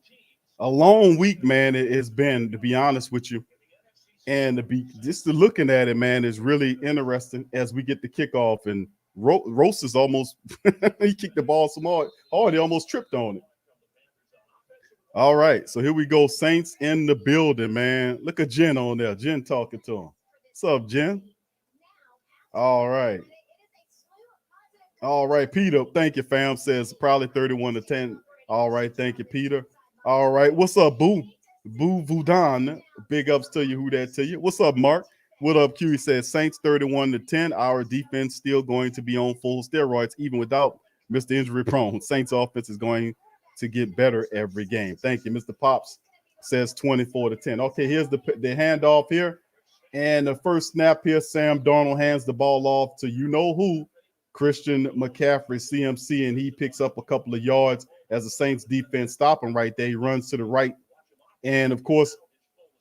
B: A long week, man, it has been, to be honest with you. And just looking at it, man, is really interesting as we get the kickoff. And Roast is almost he kicked the ball so hard he almost tripped on it. All right, so here we go. Saints in the building, man. Look at Jen on there. Jen talking to him. What's up, Jen? All right. All right, Peter. Thank you, fam. Says probably 31-10. All right, thank you, Peter. All right, what's up, Boo? Boo Vudan, big ups to you. Who that to you? What's up, Mark? What up, Q? He says Saints 31-10. Our defense still going to be on full steroids, even without Mr. Injury Prone. Saints offense is going to get better every game. Thank you. Mr. Pops says 24-10. Okay, here's the handoff here. And the first snap here, Sam Darnold hands the ball off to you-know-who, Christian McCaffrey, CMC, and he picks up a couple of yards as the Saints defense stop him right there. He runs to the right. And, of course,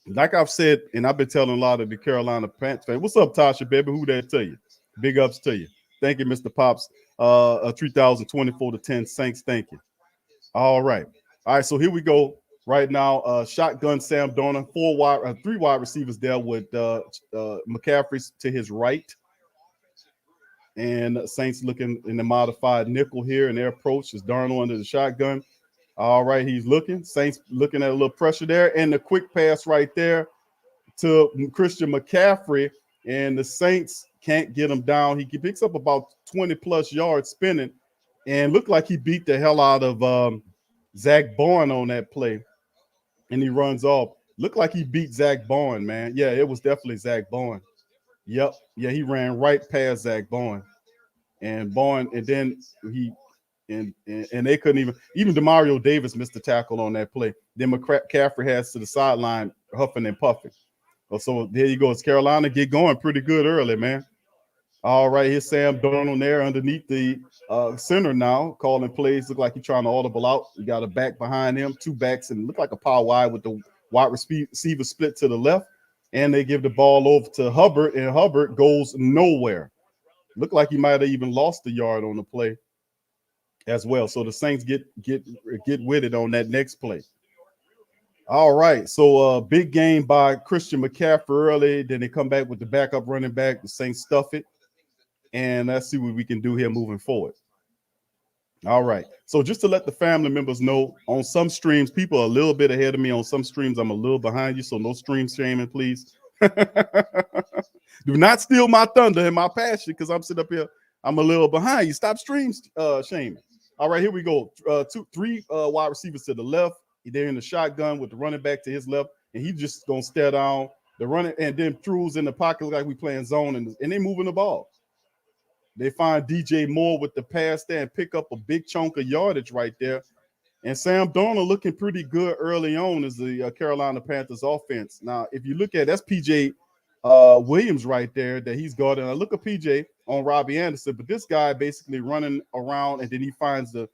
B: like I've said, and I've been telling a lot of the Carolina Panthers fans, what's up, Tasha, baby? Who that to you? Big ups to you. Thank you, Mr. Pops. 3,024-10 Saints. Thank you. All right. All right, so here we go. Right now, shotgun Sam Darnold, three wide receivers there with McCaffrey to his right. And Saints looking in the modified nickel here, and their approach is Darnold under the shotgun. All right, he's looking. Saints looking at a little pressure there. And the quick pass right there to Christian McCaffrey. And the Saints can't get him down. He picks up about 20-plus yards spinning. And looked like he beat the hell out of Zach Bourne on that play. And he runs off. Looked like he beat Zach Bourne, man. Yeah, it was definitely Zach Bourne. Yep. Yeah, he ran right past Zach Bourne. And Bourne, and then he – And they couldn't even DeMario Davis missed the tackle on that play. Then McCaffrey has to the sideline huffing and puffing. So there you go. It's Carolina get going pretty good early, man. All right, here's Sam Darnold there underneath the center now, calling plays. Look like he's trying to audible out. You got a back behind him, two backs, and look like a power wide with the wide receiver split to the left. And they give the ball over to Hubbard, and Hubbard goes nowhere. Looked like he might have even lost the yard on the play as well. So the Saints get with it on that next play. All right. So big game by Christian McCaffrey early. Then they come back with the backup running back. The Saints stuff it. And let's see what we can do here moving forward. All right. So just to let the family members know, on some streams, people are a little bit ahead of me. On some streams, I'm a little behind you. So no stream shaming, please. Do not steal my thunder and my passion because I'm sitting up here. I'm a little behind you. Stop stream shaming. All right, here we go. Three wide receivers to the left. They're in the shotgun with the running back to his left, and he's just gonna stare down the running, and then Drew's in the pocket like we playing zone, and they moving the ball. They find DJ Moore with the pass there and pick up a big chunk of yardage right there. And Sam Darnold looking pretty good early on as the Carolina Panthers offense. Now, if you look at that's PJ Williams right there that he's guarding. I look at PJ on Robbie Anderson, but this guy basically running around, and then he finds the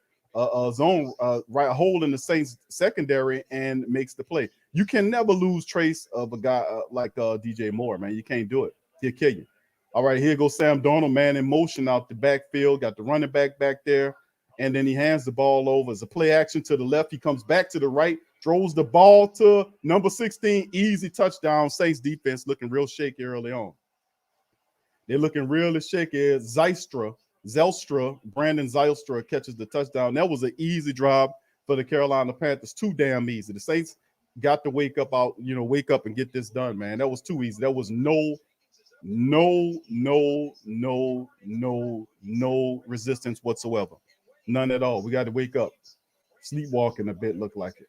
B: zone right hole in the Saints secondary and makes the play. You can never lose trace of a guy like DJ Moore, man. You can't do it. He'll kill you. All right, here goes Sam Darnold, man, in motion out the backfield. Got the running back there, and then he hands the ball over. It's a play action to the left. He comes back to the right, throws the ball to number 16. Easy touchdown. Saints defense looking real shaky early on. They're looking really shaky. Brandon Zylstra catches the touchdown. That was an easy drive for the Carolina Panthers. Too damn easy. The Saints got to wake up and get this done, man. That was too easy. That was no resistance whatsoever. None at all. We got to wake up. Sleepwalking a bit, look like it.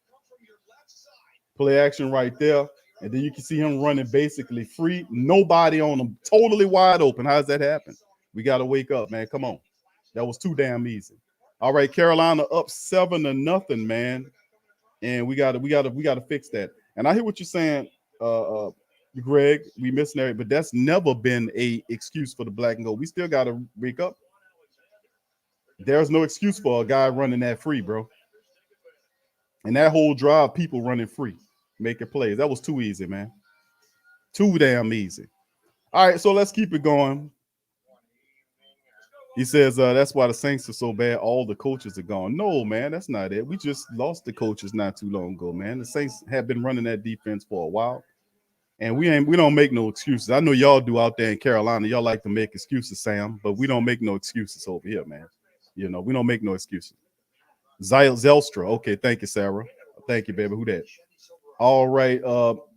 B: Play action right there. And then you can see him running basically free. Nobody on him. Totally wide open. How does that happen? We got to wake up, man. Come on. That was too damn easy. All right, Carolina up 7-0, man. And we gotta fix that. And I hear what you're saying, Greg. We missing it, but that's never been a excuse for the black and gold. We still gotta wake up. There's no excuse for a guy running that free, bro. And that whole drive, people running free, making plays. That was too easy, man. Too damn easy. All right, so let's keep it going. He says that's why the Saints are so bad. All the coaches are gone. No, man, that's not it. We just lost the coaches not too long ago, man. The Saints have been running that defense for a while, and we don't make no excuses. I know y'all do out there in Carolina. Y'all like to make excuses, Sam, but we don't make no excuses over here, man. You know, we don't make no excuses. Zelstra. Okay, thank you, Sarah. Thank you, baby. Who that? All right.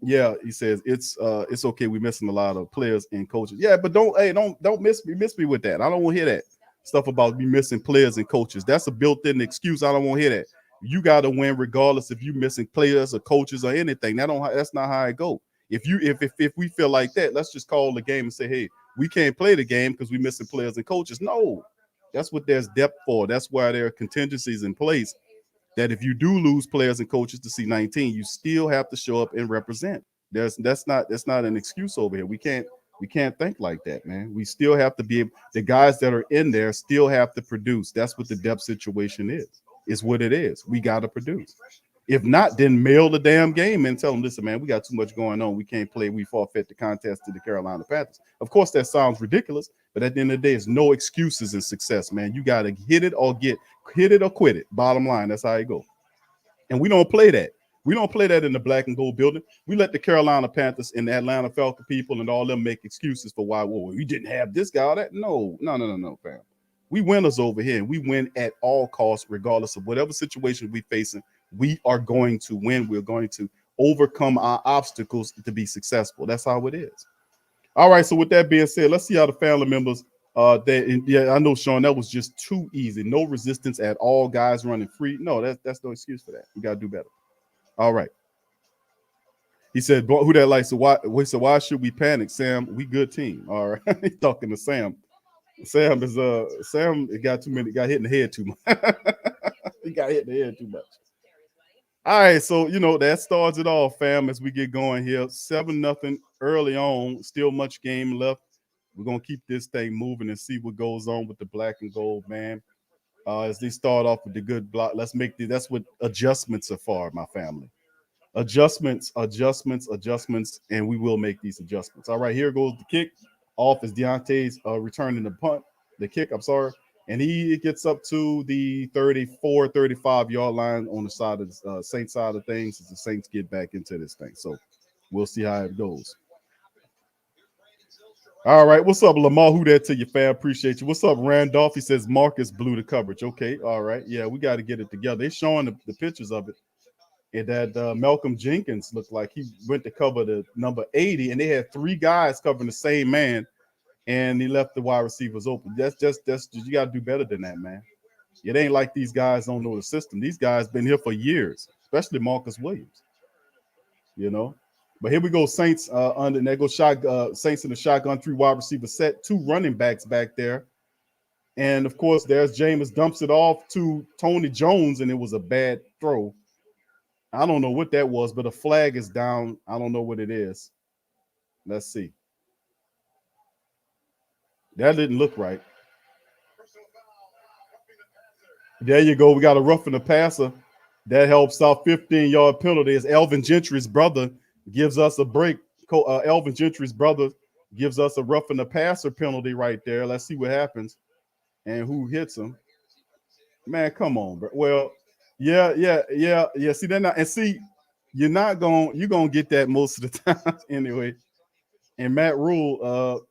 B: Yeah, he says it's okay. We're missing a lot of players and coaches. Yeah, but don't miss me with that. I don't want to hear that stuff about me missing players and coaches. That's a built-in excuse. I don't want to hear that. You got to win regardless if you missing players or coaches or anything. That's not how it go. If we feel like that, let's just call the game and say, hey, we can't play the game because we missing players and coaches. No, that's what there's depth for. That's why there are contingencies in place. That if you do lose players and coaches to C-19, you still have to show up and represent. That's not an excuse over here. We can't think like that, man. We still have to be able, the guys that are in there still have to produce. That's what the depth situation is. It's what it is. We got to produce. If not, then mail the damn game and tell them, listen, man, we got too much going on. We can't play. We forfeit the contest to the Carolina Panthers. Of course, that sounds ridiculous, but at the end of the day, it's no excuses in success, man. You got to hit it or quit it. Bottom line, that's how it goes. And we don't play that. We don't play that in the black and gold building. We let the Carolina Panthers and the Atlanta Falcon people and all them make excuses for why, well, we didn't have this guy or that. No, fam. We winners over here, and we win at all costs, regardless of whatever situation we're facing. We are going to win. We're going to overcome our obstacles to be successful. That's how it is. All right, so with that being said, let's see how the family members I know, Sean, that was just too easy. No resistance at all, guys running free. No, that's no excuse for that. You got to do better. All right. He said, who that likes? So why should we panic, Sam? We good team. All right. He's talking to Sam. Sam got hit in the head too much. He got hit in the head too much. All right, so that starts it all, fam, as we get going here. 7-0 early on, still much game left. We're gonna keep this thing moving and see what goes on with the black and gold, man. As they start off with the good block, that's what adjustments are for, my family. Adjustments, and we will make these adjustments. All right, here goes the kick. Off is Deontay's returning the kick, I'm sorry. And he gets up to the 34, 35-yard line on the side of the Saints side of things as the Saints get back into this thing. So we'll see how it goes. All right, what's up, Lamar? Who that to you, fam? Appreciate you. What's up, Randolph? He says Marcus blew the coverage. Okay, all right. Yeah, we got to get it together. They're showing the pictures of it. And that Malcolm Jenkins looked like he went to cover the number 80, and they had three guys covering the same man, and he left the wide receivers open. That's you got to do better than that, man. It ain't like these guys don't know the system. These guys been here for years, especially Marcus Williams. You know. But here we go, Saints under. There goes Saints in the shotgun, 3 wide receiver set, 2 running backs back there. And, of course, there's Jameis, dumps it off to Tony Jones, and it was a bad throw. I don't know what that was, but a flag is down. I don't know what it is. Let's see. That didn't look right. There you go. We got a roughing the passer. That helps out. 15-yard penalty as Elvin Gentry's brother gives us a break. Elvin Gentry's brother gives us a roughing the passer penalty right there. Let's see what happens and who hits him. Man, come on, bro. Well, yeah. See, they're not, and see, you're gonna get that most of the time anyway. And Matt Rule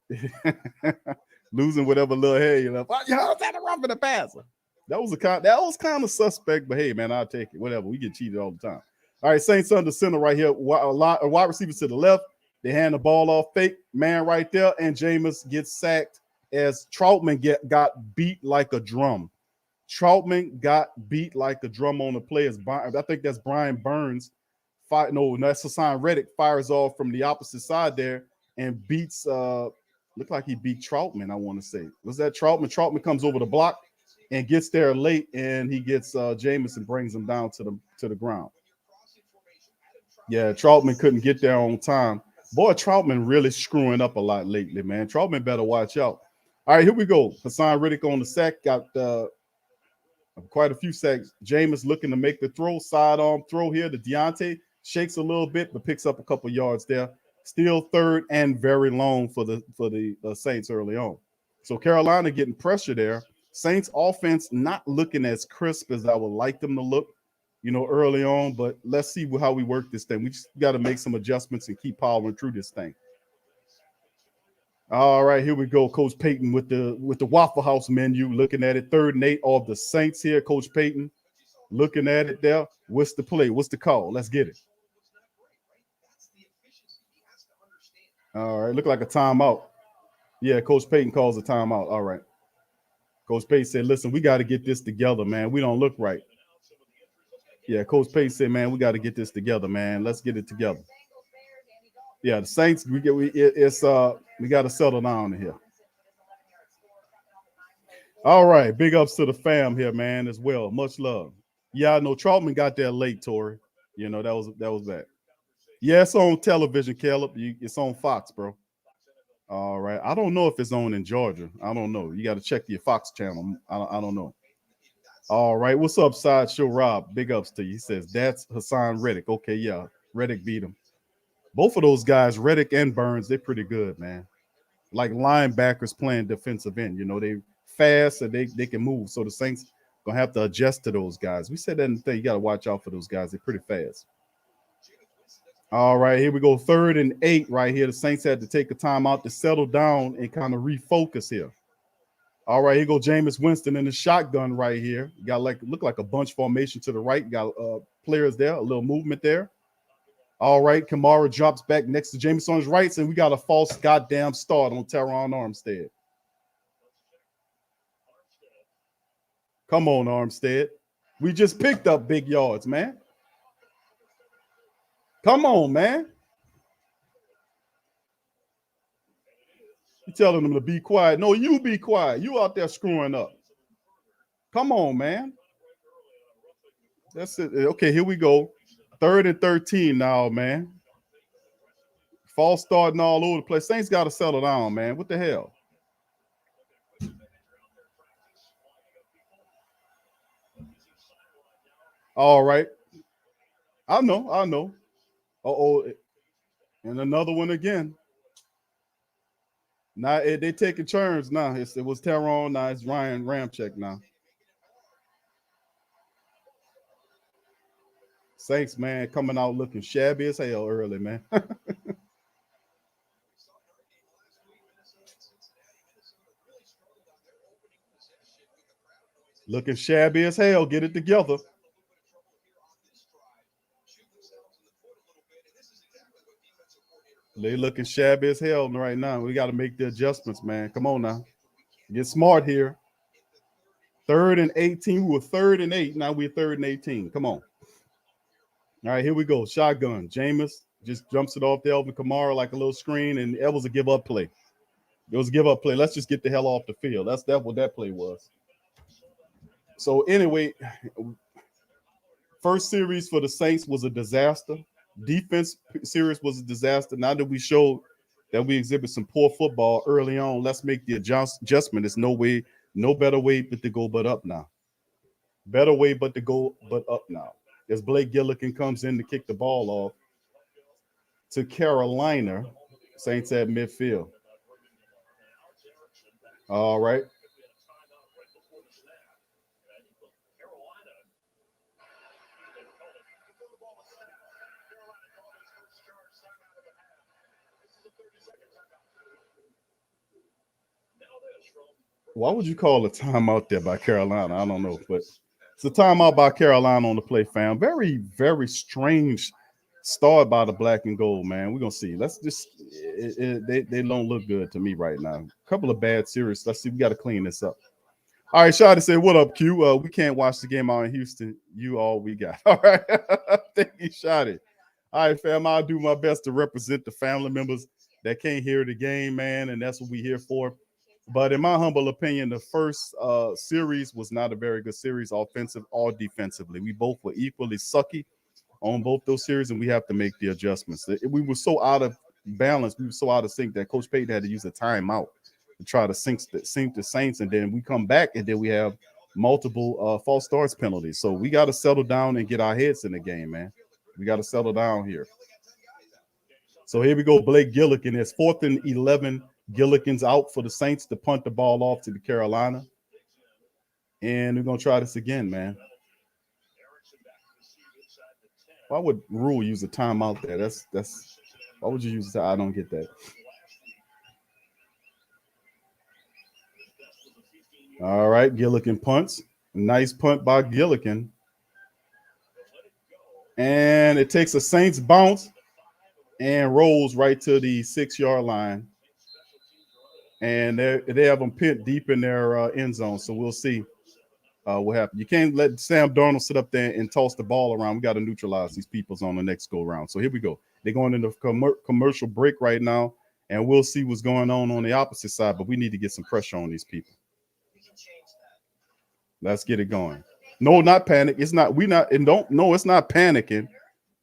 B: losing whatever little hair you left. How's that a roughing the passer? That was kind of suspect, but hey, man, I'll take it. Whatever. We get cheated all the time. All right, Saints under center right here. A wide receiver to the left. They hand the ball off. Fake man right there, and Jameis gets sacked as Troutman got beat like a drum. Troutman got beat like a drum on the play. I think that's Brian Burns. That's Hassan Reddick fires off from the opposite side there and beats. Looked like he beat Troutman. I want to say, was that Troutman? Troutman comes over the block and gets there late, and he gets Jameis and brings him down to the ground. Yeah, Troutman couldn't get there on time. Boy, Troutman really screwing up a lot lately, man. Troutman better watch out. All right, here we go. Hassan Reddick on the sack. Got quite a few sacks. Jameis looking to make the throw. Sidearm throw here to Deontay. Shakes a little bit, but picks up a couple yards there. Still third and very long for the Saints early on. So Carolina getting pressure there. Saints offense not looking as crisp as I would like them to look, early on. But let's see how we work this thing. We just got to make some adjustments and keep powering through this thing. All right, here we go. Coach Payton with the Waffle House menu, looking at it. 3rd and 8 of the Saints here. Coach Payton looking at it there. What's the play? What's the call? Let's get it. All right, look like a timeout. Yeah, Coach Payton calls a timeout. All right. Coach Payton said, listen, we got to get this together, man. We don't look right. Yeah, Coach Payton said, man, we got to get this together, man. Let's get it together. Yeah, the Saints, we got to settle down in here. All right, big ups to the fam here, man, as well. Much love. Yeah, I know Troutman got there late, Tori. That was bad. Yeah, it's on television, Caleb. It's on Fox, bro. All right. I don't know if it's on in Georgia. I don't know. You got to check your Fox channel. I don't know. All right. What's up, Sideshow Rob? Big ups to you. He says, that's Hassan Reddick. Okay, yeah. Reddick beat him. Both of those guys, Reddick and Burns, they're pretty good, man. Like linebackers playing defensive end. They fast and they can move. So the Saints going to have to adjust to those guys. We said that in the thing. You got to watch out for those guys. They're pretty fast. All right, here we go. 3rd and 8 right here. The Saints had to take a timeout to settle down and kind of refocus here. All right, here go Jameis Winston in the shotgun right here. Got look like a bunch formation to the right. Got players there, a little movement there. All right, Kamara drops back next to Jameis on his right, and we got a false goddamn start on Terron Armstead. Come on, Armstead. We just picked up big yards, man. Come on, man. You're telling them to be quiet. No, you be quiet. You out there screwing up. Come on, man. That's it. Okay, here we go. 3rd and 13 now, man. False starting all over the place. Saints got to settle down, man. What the hell? All right. I know. Uh-oh. And another one again. Now they taking turns now. It was Terron. Now it's Ryan Ramczyk now. Saints, man, coming out looking shabby as hell early, man. Looking shabby as hell. Get it together. They looking shabby as hell right now. We got to make the adjustments, man. Come on now. Get smart here. 3rd and 18. We were 3rd and 8. Now we're 3rd and 18. Come on. All right, here we go. Shotgun. Jameis just jumps it off to Elvin Kamara like a little screen, and it was a give-up play. It was a give-up play. Let's just get the hell off the field. That's what that play was. So anyway, first series for the Saints was a disaster. Defense series was a disaster. Now that we showed that we exhibit some poor football early on, let's make the adjustment. There's no better way but to go but up now. Better way but to go but up now. As Blake Gillikin comes in to kick the ball off to Carolina, Saints at midfield. All right. Why would you call a timeout there by Carolina? I don't know, but it's a timeout by Carolina on the play, fam. Very, very strange start by the black and gold, man. We're going to see. Let's just they don't look good to me right now. A couple of bad series. Let's see. We got to clean this up. All right, Shotty said, what up, Q? We can't watch the game out in Houston. You all we got. All right. Thank you, Shotty. All right, fam. I'll do my best to represent the family members that can't hear the game, man, and that's what we're here for. But in my humble opinion, the first series was not a very good series, offensive or defensively. We both were equally sucky on both those series, and we have to make the adjustments. We were so out of balance, we were so out of sync that Coach Payton had to use a timeout to try to sync the Saints, and then we come back, and then we have multiple false starts penalties. So we got to settle down and get our heads in the game, man. We got to settle down here. So here we go. Blake Gillikin. It's 4th and 11. Gillikin's out for the Saints to punt the ball off to the Carolina. And we're going to try this again, man. Why would Rule use a timeout there? That's why would you use that? I don't get that. All right, Gillikin punts. Nice punt by Gillikin. And it takes a Saints bounce and rolls right to the 6-yard line. And they have them pinned deep in their end zone. So we'll see what happens. You can't let Sam Darnold sit up there and toss the ball around. We got to neutralize these peoples on the next go round. So here we go. They're going into commercial break right now, and we'll see what's going on the opposite side. But we need to get some pressure on these people. Let's get it going. No, not panic. It's not. It's not panicking.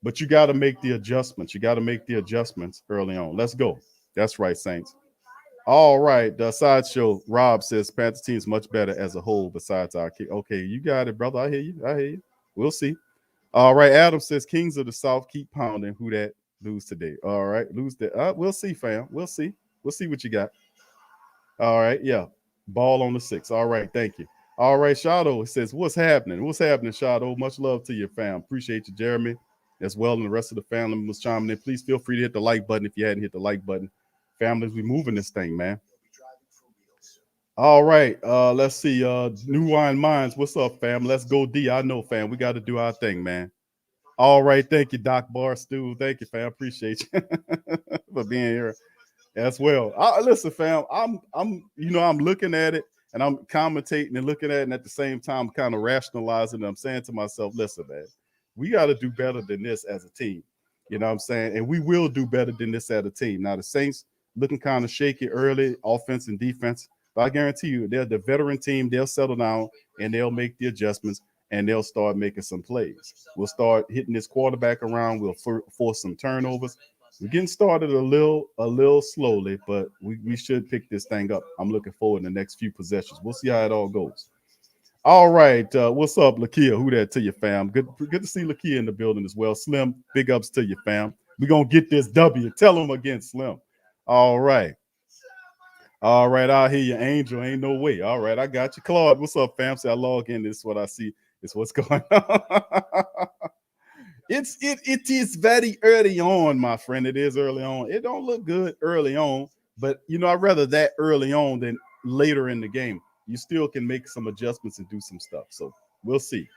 B: But you got to make the adjustments. You got to make the adjustments early on. Let's go. That's right, Saints. All right. The sideshow, Rob says Panthers team is much better as a whole besides our kick. Okay, you got it, brother. I hear you. We'll see. All right. Adam says Kings of the South keep pounding. Who that lose today? All right. Lose that. We'll see, fam. We'll see. We'll see what you got. All right. Yeah. Ball on the 6. All right. Thank you. All right. Shadow says, what's happening? What's happening, Shadow? Much love to your fam. Appreciate you, Jeremy, as well, and the rest of the family members chiming in. Please feel free to hit the like button if you hadn't hit the like button. Families, we moving this thing, man. All right. Let's see. New Wine Minds. What's up, fam? Let's go, D. I know, fam. We got to do our thing, man. All right. Thank you, Doc Barstool. Thank you, fam. Appreciate you for being here as well. Listen, fam, I'm looking at it and I'm commentating and looking at it, and at the same time kind of rationalizing it. I'm saying to myself, listen, man, we got to do better than this as a team. You know what I'm saying? And we will do better than this as a team. Now, the Saints looking kind of shaky early, offense and defense. But I guarantee you, they're the veteran team. They'll settle down and they'll make the adjustments and they'll start making some plays. We'll start hitting this quarterback around. We'll force some turnovers. We're getting started a little slowly, but we should pick this thing up. I'm looking forward in the next few possessions. We'll see how it all goes. All right. What's up, Lakia? Who that to you, fam? Good to see Lakia in the building as well. Slim, big ups to you, fam. We're going to get this W. Tell them again, Slim. All right. All right. I'll hear you, Angel. Ain't no way. All right. I got you. Claude, what's up, fam? So I log in. This is what I see. It's what's going on. It is very early on, my friend. It is early on. It don't look good early on, but, I'd rather that early on than later in the game. You still can make some adjustments and do some stuff. So we'll see.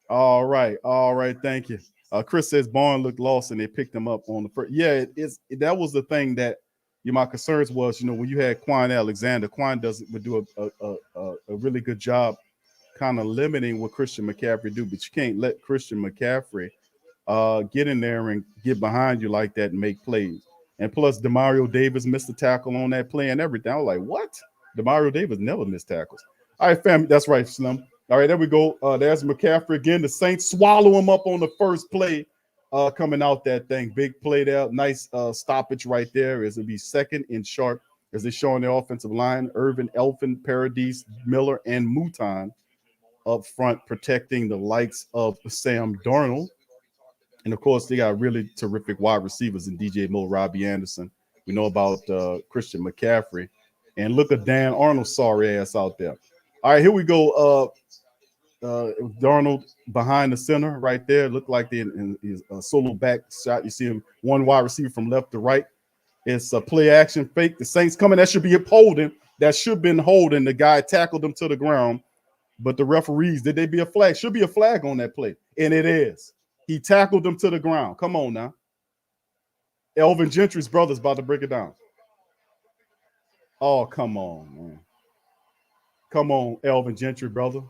B: All right. Thank you. Chris says Barn looked lost and they picked him up on the first. Yeah, that was the thing that my concerns was, when you had Quan Alexander, would do a really good job kind of limiting what Christian McCaffrey do, but you can't let Christian McCaffrey get in there and get behind you like that and make plays. And plus, Demario Davis missed a tackle on that play and everything. I was like, what? Demario Davis never missed tackles. All right, fam, that's right, Slim. All right, there we go. There's McCaffrey again. The Saints swallow him up on the first play coming out that thing. Big play there. Nice stoppage right there. As it'll be second and short as they show on the offensive line. Irvin, Elfin, Paradis, Miller, and Mouton up front protecting the likes of Sam Darnold. And, of course, they got really terrific wide receivers in DJ Moore, Robbie Anderson. We know about Christian McCaffrey. And look at Dan Arnold's sorry ass out there. All right, here we go. Darnold behind the center right there. Looked like in his solo back shot. You see him one wide receiver from left to right. It's a play action fake. The Saints coming. That should be a holding. That should have been holding. The guy tackled him to the ground. But the referees, did they be a flag? Should be a flag on that play. And it is. He tackled him to the ground. Come on now. Elvin Gentry's brother's about to break it down. Oh, come on, man. Come on, Elvin Gentry, brother.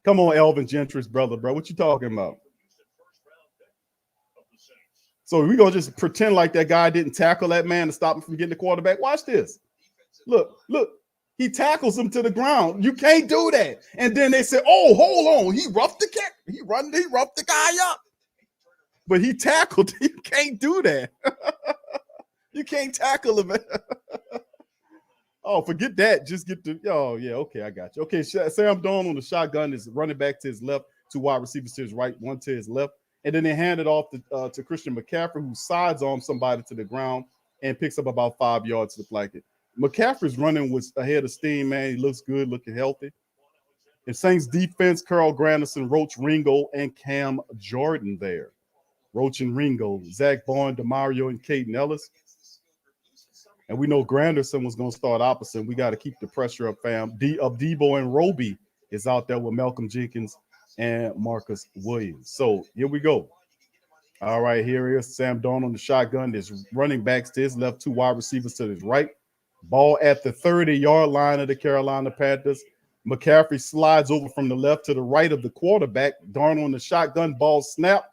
B: Come on, Elvin Gentry's brother, bro. What you talking about? So we're going to just pretend like that guy didn't tackle that man to stop him from getting the quarterback. Watch this. Look. He tackles him to the ground. You can't do that. And then they say, oh, hold on. He roughed the kick. He roughed the guy up. But he tackled. You can't do that. You can't tackle him. Oh, forget that. Just get the, oh, yeah, okay, I got you. Okay, Sam Darnold on the shotgun is running back to his left, two wide receivers to his right, one to his left. And then they hand it off to Christian McCaffrey, who sides on somebody to the ground and picks up about 5 yards to the blanket. McCaffrey's running was ahead of steam, man. He looks good, looking healthy. And Saints defense, Carl Granderson, Roach Ringo, and Cam Jordan there. Roach and Ringo, Zach Bourne, DeMario, and Caden Ellis. And we know Granderson was going to start opposite. We got to keep the pressure up, fam. Debo and Roby is out there with Malcolm Jenkins and Marcus Williams. So here we go. All right, here is Sam Darnold on the shotgun. There's running backs to his left, two wide receivers to his right. Ball at the 30-yard line of the Carolina Panthers. McCaffrey slides over from the left to the right of the quarterback. Darnold on the shotgun, ball snap.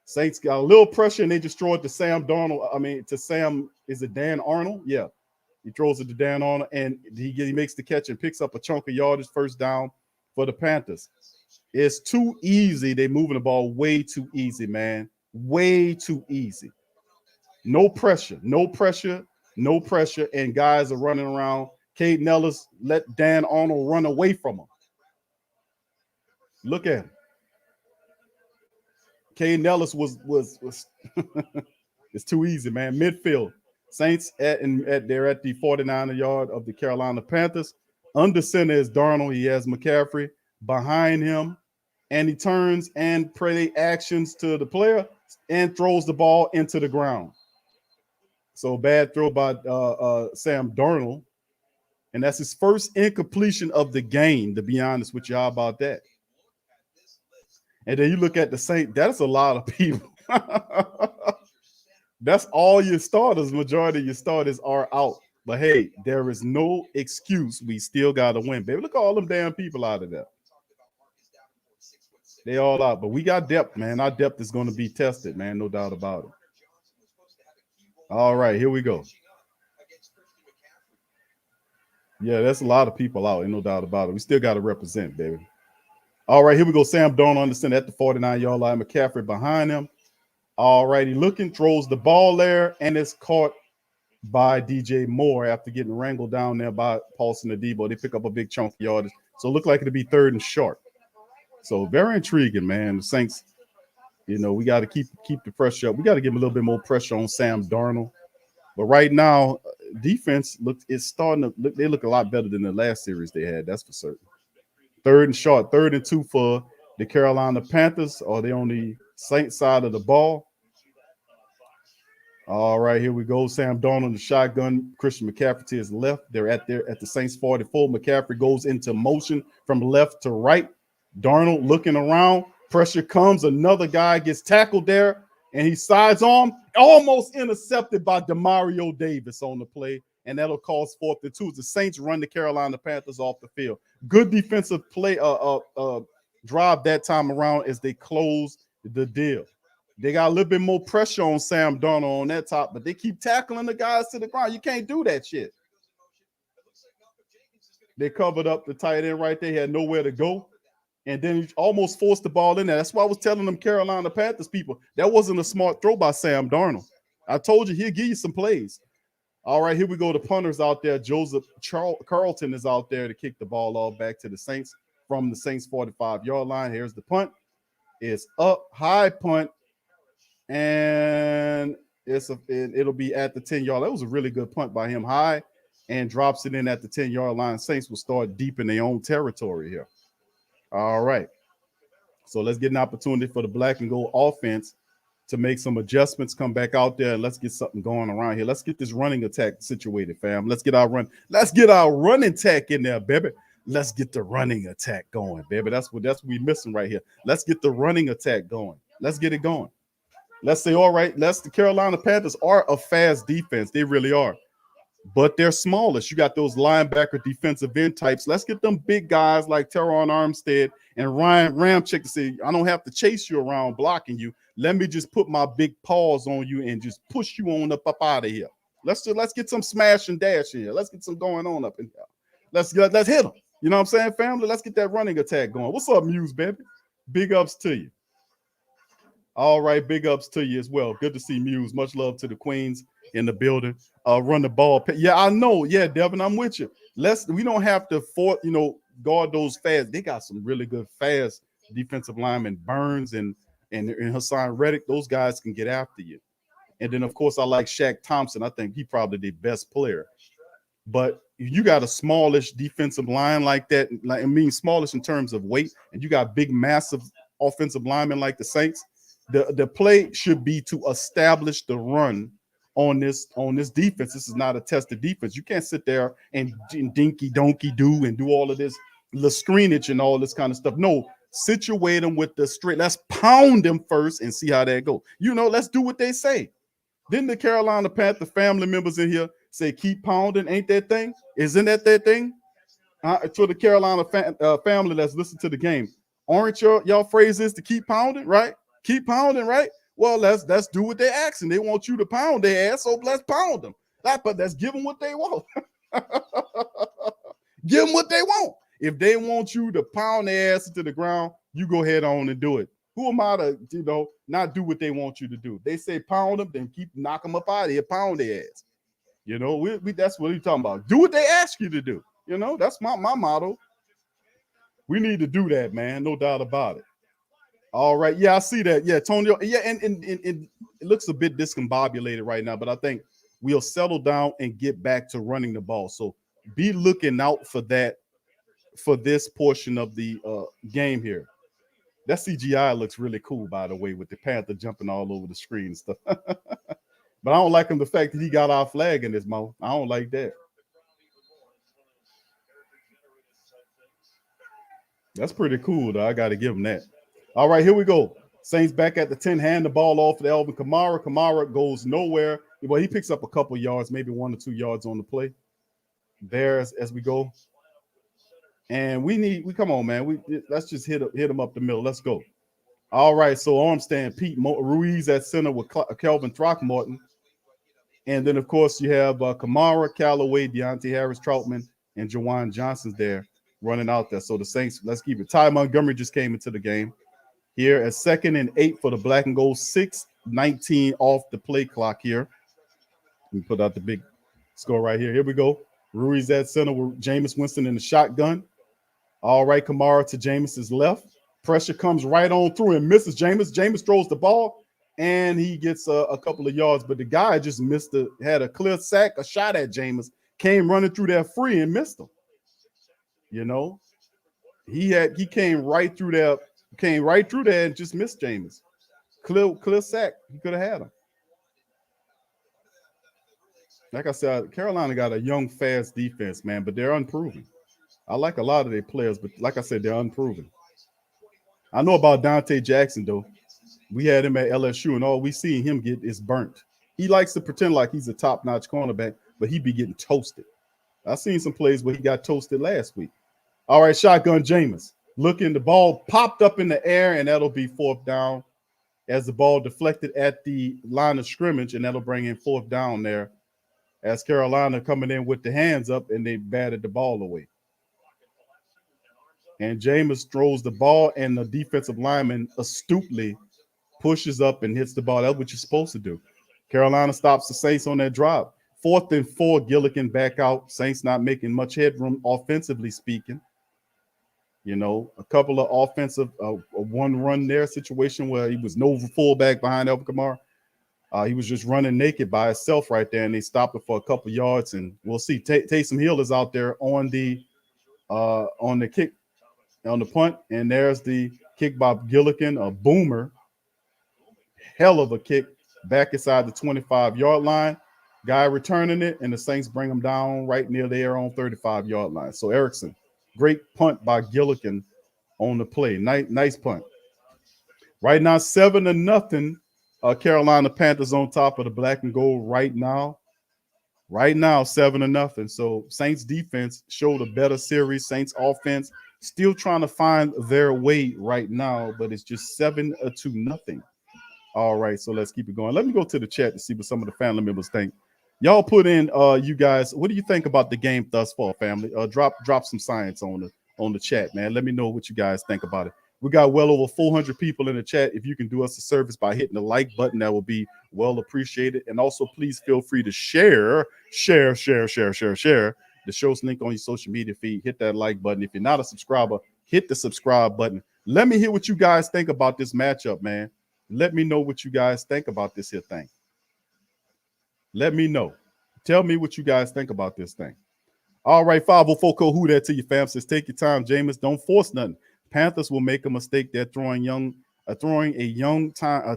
B: Saints got a little pressure, and they just throw it to Sam Darnold. To Sam, is it Dan Arnold? Yeah. He throws it to Dan Arnold, and he makes the catch and picks up a chunk of yardage, first down for the Panthers. It's too easy. They're moving the ball way too easy, man. Way too easy. No pressure, and guys are running around. Caden Ellis let Dan Arnold run away from him. Look at him. Caden Ellis was it's too easy, man. Midfield. Saints they're at the 49-yard of the Carolina Panthers. Under center is Darnold. He has McCaffrey behind him, and he turns and play actions to the player and throws the ball into the ground. So bad throw by Sam Darnold, and that's his first incompletion of the game, to be honest with you. How about that? And then you look at the Saints, that's a lot of people. That's all your starters. Majority of your starters are out. But, hey, there is no excuse. We still got to win, baby. Look at all them damn people out of there. They all out. But we got depth, man. Our depth is going to be tested, man. No doubt about it. All right, here we go. Yeah, that's a lot of people out. Ain't no doubt about it. We still got to represent, baby. All right, here we go. Sam Darnold on the center at the 49-yard line. McCaffrey behind him. All right, he looking, throws the ball there, and it's caught by DJ Moore after getting wrangled down there by Paulson and Debo. They pick up a big chunk of yardage. So it looked like it'd be third and short. So very intriguing, man. The Saints, we got to keep the pressure up. We got to give them a little bit more pressure on Sam Darnold. But right now, defense they look a lot better than the last series they had. That's for certain. Third and short, 3rd and 2 for the Carolina Panthers. Are they on the Saints side of the ball? All right, here we go. Sam Darnold on the shotgun. Christian McCaffrey to his left. They're at the Saints 44. McCaffrey goes into motion from left to right. Darnold looking around. Pressure comes. Another guy gets tackled there, and he sides on. Almost intercepted by DeMario Davis on the play. and that'll cause 4th and 2. The Saints run the Carolina Panthers off the field. Good defensive play, drive that time around as they close the deal. They got a little bit more pressure on Sam Darnold on that top, but they keep tackling the guys to the ground. You can't do that shit. They covered up the tight end right there. He had nowhere to go. And then he almost forced the ball in there. That's why I was telling them Carolina Panthers people, that wasn't a smart throw by Sam Darnold. I told you he'll give you some plays. All right, here we go. The punters out there. Joseph Carlton is out there to kick the ball off back to the Saints from the Saints 45-yard line. Here's the punt. It's up, high punt, and it'll be at the 10-yard. That was a really good punt by him, high, and drops it in at the 10-yard line. Saints will start deep in their own territory here. All right. So let's get an opportunity for the black and gold offense to make some adjustments, come back out there, and let's get something going around here. Let's get this running attack situated, fam. Let's get our running attack in there, baby. Let's get the running attack going, baby. That's what we're missing right here. Let's get the running attack going. Let's get it going. Let's say, all right, the Carolina Panthers are a fast defense. They really are. But they're smallish. You got those linebacker defensive end types. Let's get them big guys like Terron Armstead and Ryan Ramczyk to say, I don't have to chase you around blocking you. Let me just put my big paws on you and just push you on up out of here. Let's get some smash and dash in here. Let's get some going on up in here. Let's hit them. You know what I'm saying, family? Let's get that running attack going. What's up, Muse, baby? Big ups to you. All right, big ups to you as well. Good to see Muse. Much love to the Queens in the building. Run the ball. Yeah, I know. Yeah, Devin, I'm with you. We don't have to guard those fast. They got some really good fast defensive linemen, Burns and Hassan Reddick. Those guys can get after you. And then, of course, I like Shaq Thompson. I think he's probably the best player. But you got a smallish defensive line like that, smallish in terms of weight, and you got big, massive offensive linemen like the Saints. The play should be to establish the run on this defense. This is not a tested defense. You can't sit there and dinky donkey do and do all of this the screenage and all this kind of stuff. No, situate them with the straight. Let's pound them first and see how that goes. Let's do what they say. Didn't the Carolina Panther family members in here say keep pounding? Ain't that thing? Isn't that thing? For the Carolina family that's listening to the game, aren't y'all phrases to keep pounding, right? Keep pounding, right? Well, let's do what they're asking. They want you to pound their ass, so let's pound them. But let's give them what they want. Give them what they want. If they want you to pound their ass into the ground, you go ahead on and do it. Who am I to, not do what they want you to do? They say pound them, then keep knock them up out of here, pound their ass. That's what we're talking about. Do what they ask you to do. That's my motto. We need to do that, man. No doubt about it. All right. Yeah, I see that. Yeah, Tony. Yeah, and it looks a bit discombobulated right now, but I think we'll settle down and get back to running the ball. So be looking out for that for this portion of the game here. That CGI looks really cool, by the way, with the Panther jumping all over the screen and stuff. But I don't like the fact that he got our flag in his mouth. I don't like that. That's pretty cool, though. I got to give him that. All right, here we go. Saints back at the 10, hand the ball off to Alvin Kamara. Kamara goes nowhere. Well, he picks up a couple yards, maybe 1 or 2 yards on the play. There as we go. And we come on, man. Let's just hit him up the middle. Let's go. All right, so Armstead, Pete Ruiz at center with Kelvin Throckmorton. And then, of course, you have Kamara, Callaway, Deontay Harris, Troutman, and Jawan Johnson's there running out there. So the Saints, let's keep it. Ty Montgomery just came into the game. Here at 2nd and 8 for the black and gold, 6:19 off the play clock here. We put out the big score right here. Here we go. Ruiz at center with Jameis Winston in the shotgun. All right, Kamara to Jameis's left. Pressure comes right on through and misses Jameis. Jameis throws the ball, and he gets a couple of yards. But the guy just had a clear sack, a shot at Jameis, came running through there free and missed him. He came right through there and just missed Jameis. Clear sack. He could have had him. Like I said, Carolina got a young, fast defense, man, but they're unproven. I like a lot of their players, but like I said, they're unproven. I know about Dante Jackson, though. We had him at LSU, and all we see him get is burnt. He likes to pretend like he's a top-notch cornerback, but he be getting toasted. I've seen some plays where he got toasted last week. All right, shotgun Jameis. Looking, the ball popped up in the air, and that'll be 4th down as the ball deflected at the line of scrimmage, and that'll bring in 4th down there as Carolina coming in with the hands up, and they batted the ball away. And Jameis throws the ball, and the defensive lineman astutely pushes up and hits the ball. That's what you're supposed to do. Carolina stops the Saints on that drop. 4th and 4, Gillikin back out. Saints not making much headroom offensively speaking. You know, a couple of offensive, one run there situation where he was no fullback behind Alvin Kamara. He was just running naked by himself right there, and they stopped it for a couple yards. And we'll see. Taysom Hill is out there on the kick, on the punt, and there's the kick by Gillikin, a boomer. Hell of a kick back inside the 25-yard line. Guy returning it, and the Saints bring him down right near their own 35-yard line. So Erickson, great punt by Gillikin on the play. Nice punt. Right now, 7-0. Carolina Panthers on top of the black and gold right now. Right now, 7-0. So Saints defense showed a better series. Saints offense still trying to find their way right now, but it's just 7-0. All right, so let's keep it going. Let me go to the chat to see what some of the family members think. Y'all put in, you guys, what do you think about the game thus far, family? Drop some science on the chat, man. Let me know what you guys think about it. We got well over 400 people in the chat. If you can do us a service by hitting the like button, that will be well appreciated. And also, please feel free to share the show's link on your social media feed. Hit that like button. If you're not a subscriber, hit the subscribe button. Let me hear what you guys think about this matchup, man. Let me know what you guys think about this here thing. Let me know. Tell me what you guys think about this thing. All right, 504 code who that to you, fam. Says take your time, Jameis. Don't force nothing. Panthers will make a mistake. They're throwing a young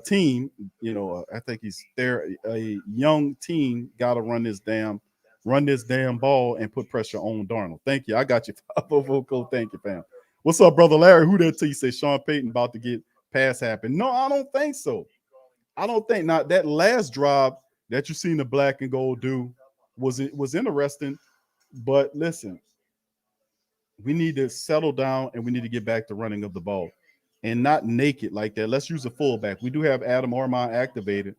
B: team. You know, I think he's there. A young team got to run this damn ball and put pressure on Darnold. Thank you. I got you. 504 code. Thank you, fam. What's up, brother Larry? Who that to you? Say Sean Payton about to get pass happen. No, I don't think so. I don't think not. That last drive that you seen the black and gold do was interesting, but listen, we need to settle down and we need to get back to running of the ball and not naked like that. Let's use a fullback. We do have Adam Armstead activated.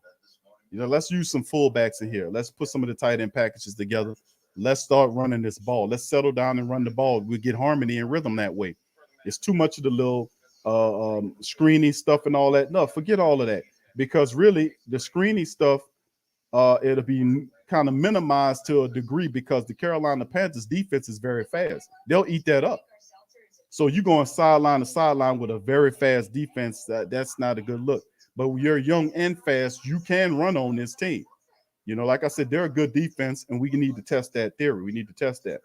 B: You know, let's use some fullbacks in here. Let's put some of the tight end packages together. Let's start running this ball. Let's settle down and run the ball. We get harmony and rhythm that way. It's too much of the little screening stuff and all that. No, forget all of that, because really the screening stuff, it'll be kind of minimized to a degree because the Carolina Panthers defense is very fast. They'll eat that up. So you going sideline to sideline with a very fast defense, that's not a good look. But when you're young and fast, you can run on this team. You know, like I said, they're a good defense, and we need to test that theory. We need to test that.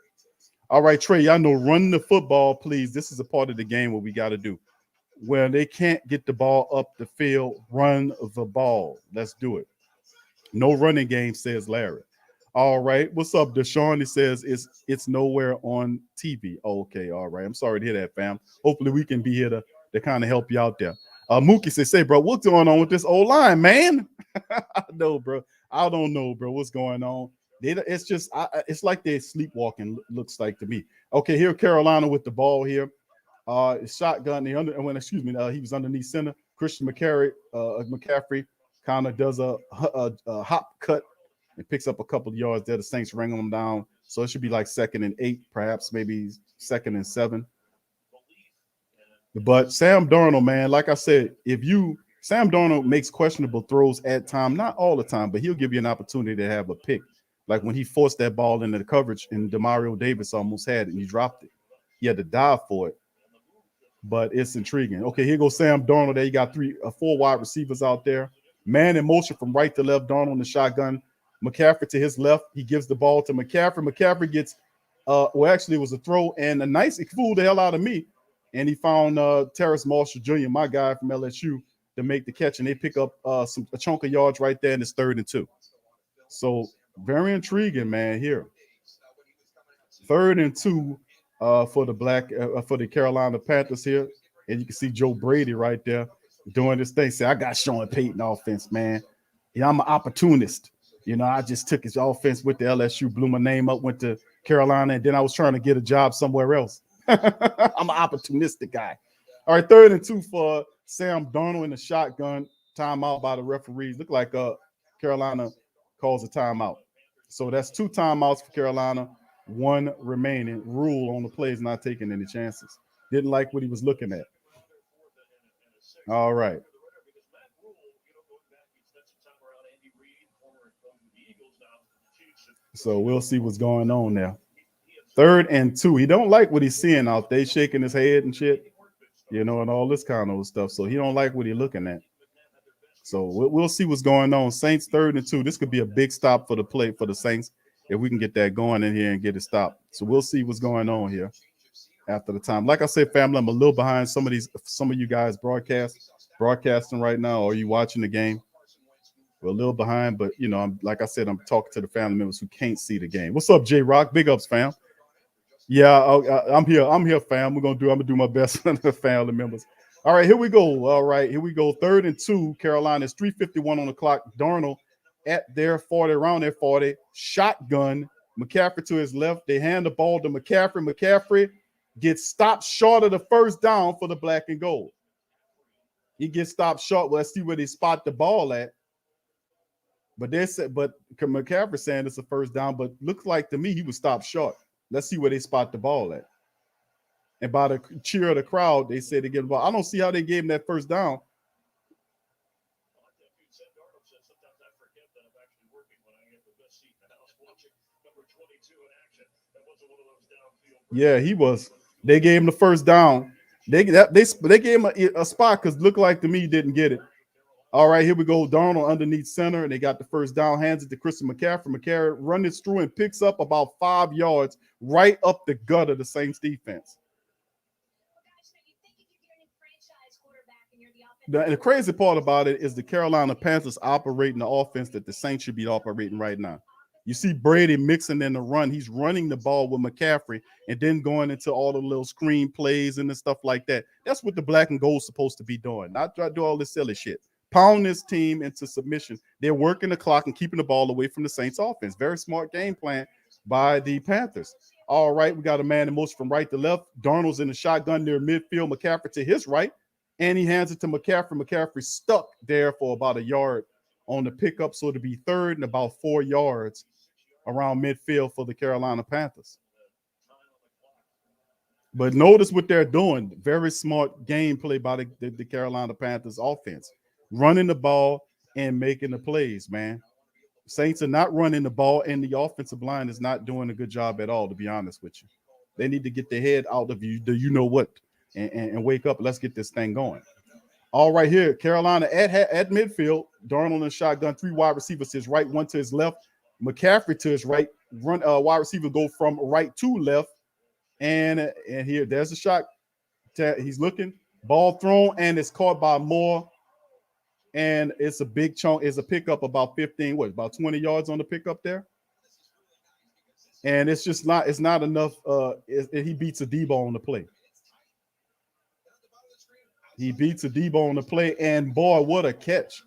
B: All right, Trey, y'all know run the football, please. This is a part of the game what we got to do. Where they can't get the ball up the field, run the ball. Let's do it. No running game, says Larry. All right. What's up, Deshaun? He says it's nowhere on TV. Okay. All right. I'm sorry to hear that, fam. Hopefully we can be here to kind of help you out there. Mookie says, say, bro, what's going on with this old line, man? No, bro. I don't know, bro. What's going on? It's just, it's like they're sleepwalking, looks like to me. Okay. Here, Carolina with the ball here. Shotgun. He was underneath center. Christian McCaffrey kind of does a hop cut and picks up a couple of yards there. The Saints ring them down. So it should be like 2nd and 8, perhaps maybe 2nd and 7. But Sam Darnold, man, like I said, Sam Darnold makes questionable throws at time, not all the time, but he'll give you an opportunity to have a pick. Like when he forced that ball into the coverage and Demario Davis almost had it and he dropped it. He had to dive for it. But it's intriguing. Okay, here goes Sam Darnold. There you got 4 wide receivers out there. Man in motion from right to left. Darnold in the shotgun. McCaffrey to his left. He gives the ball to McCaffrey. McCaffrey gets, actually it was a throw and a nice, it fooled the hell out of me. And he found Terrace Marshall Jr., my guy from LSU, to make the catch. And they pick up a chunk of yards right there, and it's 3rd and 2. So very intriguing, man, here. 3rd and 2 for the Carolina Panthers here. And you can see Joe Brady right there doing this thing. Say, I got Sean Payton offense, man. Yeah, I'm an opportunist. You know, I just took his offense with the LSU, blew my name up, went to Carolina, and then I was trying to get a job somewhere else. I'm an opportunistic guy. All right, 3rd and 2 for Sam Darnold in the shotgun. Timeout by the referees. Look like Carolina calls a timeout. So that's 2 timeouts for Carolina, 1 remaining. Rule on the plays, not taking any chances. Didn't like what he was looking at. All right. So we'll see what's going on there. 3rd and 2. He don't like what he's seeing out there, shaking his head and shit, you know, and all this kind of stuff. So he don't like what he's looking at. So we'll see what's going on. Saints 3rd and 2. This could be a big stop for the play for the Saints if we can get that going in here and get it stopped. So we'll see what's going on here after the time. Like I said, family, I'm a little behind some of you guys broadcasting right now, or you watching the game. We're a little behind, but you know, I'm talking to the family members who can't see the game. What's up, J-Rock? Big ups, fam. Yeah, I'm here, fam. I'm gonna do my best for the family members. All right, here we go. All right, here we go. 3rd and 2. Carolina is 3:51 on the clock. Darnold at their 40, around their 40. Shotgun. McCaffrey to his left. They hand the ball to McCaffrey. McCaffrey gets stopped short of the first down for the black and gold. He gets stopped short. Well, let's see where they spot the ball at. But McCaffrey saying it's a first down, but looks like to me he was stopped short. Let's see where they spot the ball at. And by the cheer of the crowd, they said they get the ball. I don't see how they gave him that first down. Yeah, he was. They gave him the first down. They gave him a spot because looked like to me he didn't get it. All right, here we go. Darnold underneath center, and they got the first down. Hands it to Christian McCaffrey. McCaffrey runs through and picks up about 5 yards right up the gut of the Saints defense. The crazy part about it is the Carolina Panthers operating the offense that the Saints should be operating right now. You see Brady mixing in the run. He's running the ball with McCaffrey and then going into all the little screen plays and the stuff like that. That's what the black and gold is supposed to be doing, not try to do all this silly shit. Pound this team into submission. They're working the clock and keeping the ball away from the Saints offense. Very smart game plan by the Panthers. All right, we got a man in motion from right to left. Darnold's in the shotgun near midfield. McCaffrey to his right, and he hands it to McCaffrey. McCaffrey stuck there for about a yard on the pickup, so to be 3rd and about 4 yards around midfield for the Carolina Panthers. But notice what they're doing. Very smart gameplay by the Carolina Panthers offense. Running the ball and making the plays, man. Saints are not running the ball, and the offensive line is not doing a good job at all, to be honest with you. They need to get their head out of you know what and wake up. Let's get this thing going. All right, here, Carolina at midfield. Darnold in the shotgun, 3 wide receivers to his right, 1 to his left. McCaffrey to his right. Wide receiver go from right to left. And here, there's a shot. He's looking. Ball thrown, and it's caught by Moore. And it's a big chunk. It's a pickup about 20 yards on the pickup there. And it's just not enough. He beats a Debo on the play. He beats a Debo on the play, and boy, what a catch.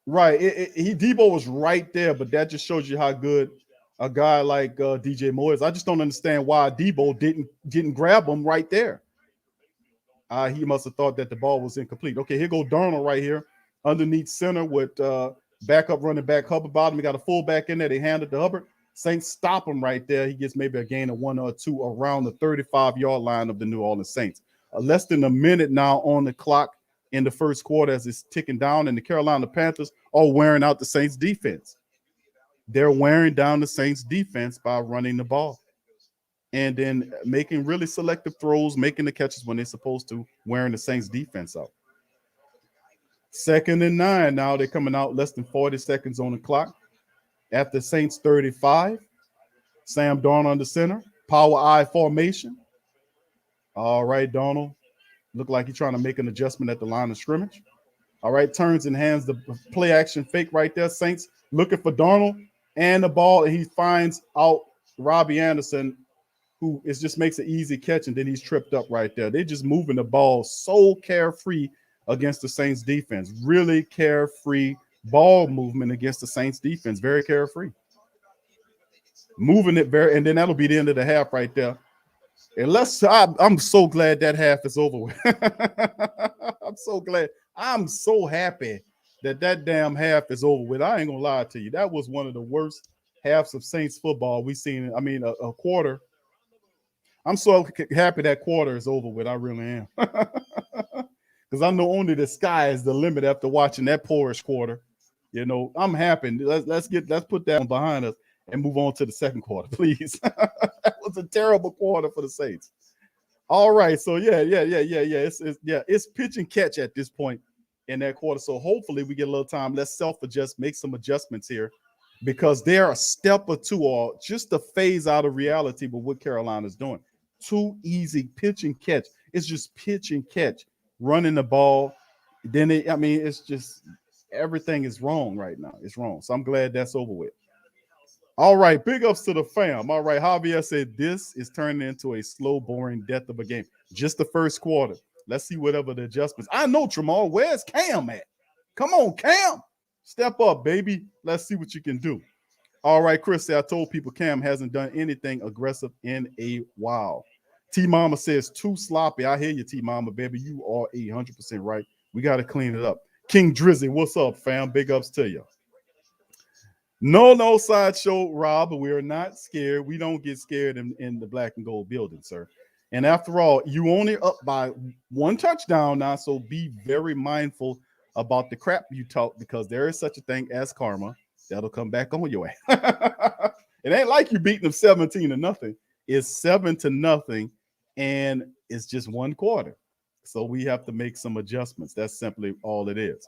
B: Right. Debo was right there, but that just shows you how good a guy like DJ Moore is. I just don't understand why Debo didn't grab him right there. He must have thought that the ball was incomplete. Okay, here go Darnold right here underneath center with backup running back Hubbard bottom. He got a fullback in there. They handed to Hubbard. Saints stop him right there. He gets maybe a gain of 1 or 2 around the 35-yard line of the New Orleans Saints. Less than a minute now on the clock in the first quarter as it's ticking down, and the Carolina Panthers are wearing out the Saints defense. They're wearing down the Saints defense by running the ball and then making really selective throws, making the catches when they're supposed to, wearing the Saints defense out. 2nd and 9 now. They're coming out less than 40 seconds on the clock. At the Saints 35, Sam Darnold under center, power I formation. All right, Darnold. Look like he's trying to make an adjustment at the line of scrimmage. All right, turns and hands the play action fake right there. Saints looking for Darnold and the ball, and he finds out Robbie Anderson, who just makes an easy catch, and then he's tripped up right there. They're just moving the ball so carefree against the Saints defense. Really carefree ball movement against the Saints defense. Very carefree. Moving it and then that'll be the end of the half right there. And I'm so glad that half is over with. I'm so glad. I'm so happy that damn half is over with. I ain't gonna lie to you. That was one of the worst halves of Saints football we've seen. I mean, a quarter. I'm so happy that quarter is over with. I really am. Because I know only the sky is the limit after watching that porridge quarter. You know, I'm happy. Let's put that one behind us and move on to the second quarter, please. That was a terrible quarter for the Saints. All right, so yeah. It's pitch and catch at this point in that quarter. So hopefully we get a little time. Let's self-adjust, make some adjustments here, because they're a step or two or just a phase out of reality with what Carolina's doing. Too easy pitch and catch. It's just pitch and catch, running the ball. Then it's just everything is wrong right now. It's wrong. So I'm glad that's over with. All right, big ups to the fam. All right, Javier said this is turning into a slow, boring death of a game. Just the first quarter. Let's see whatever the adjustments. I know, Tramal. Where's Cam at? Come on, Cam. Step up, baby. Let's see what you can do. All right, Chris said, I told people Cam hasn't done anything aggressive in a while. T-Mama says, too sloppy. I hear you, T-Mama, baby. You are 100% right. We got to clean it up. King Drizzy, what's up, fam? Big ups to you. No sideshow, Rob. We are not scared. We don't get scared in the black and gold building, sir. And after all, you only up by one touchdown now, so be very mindful about the crap you talk, because there is such a thing as karma that'll come back on your ass. It ain't like you beating them 17-0. It's 7-0, and it's just one quarter. So we have to make some adjustments. That's simply all it is.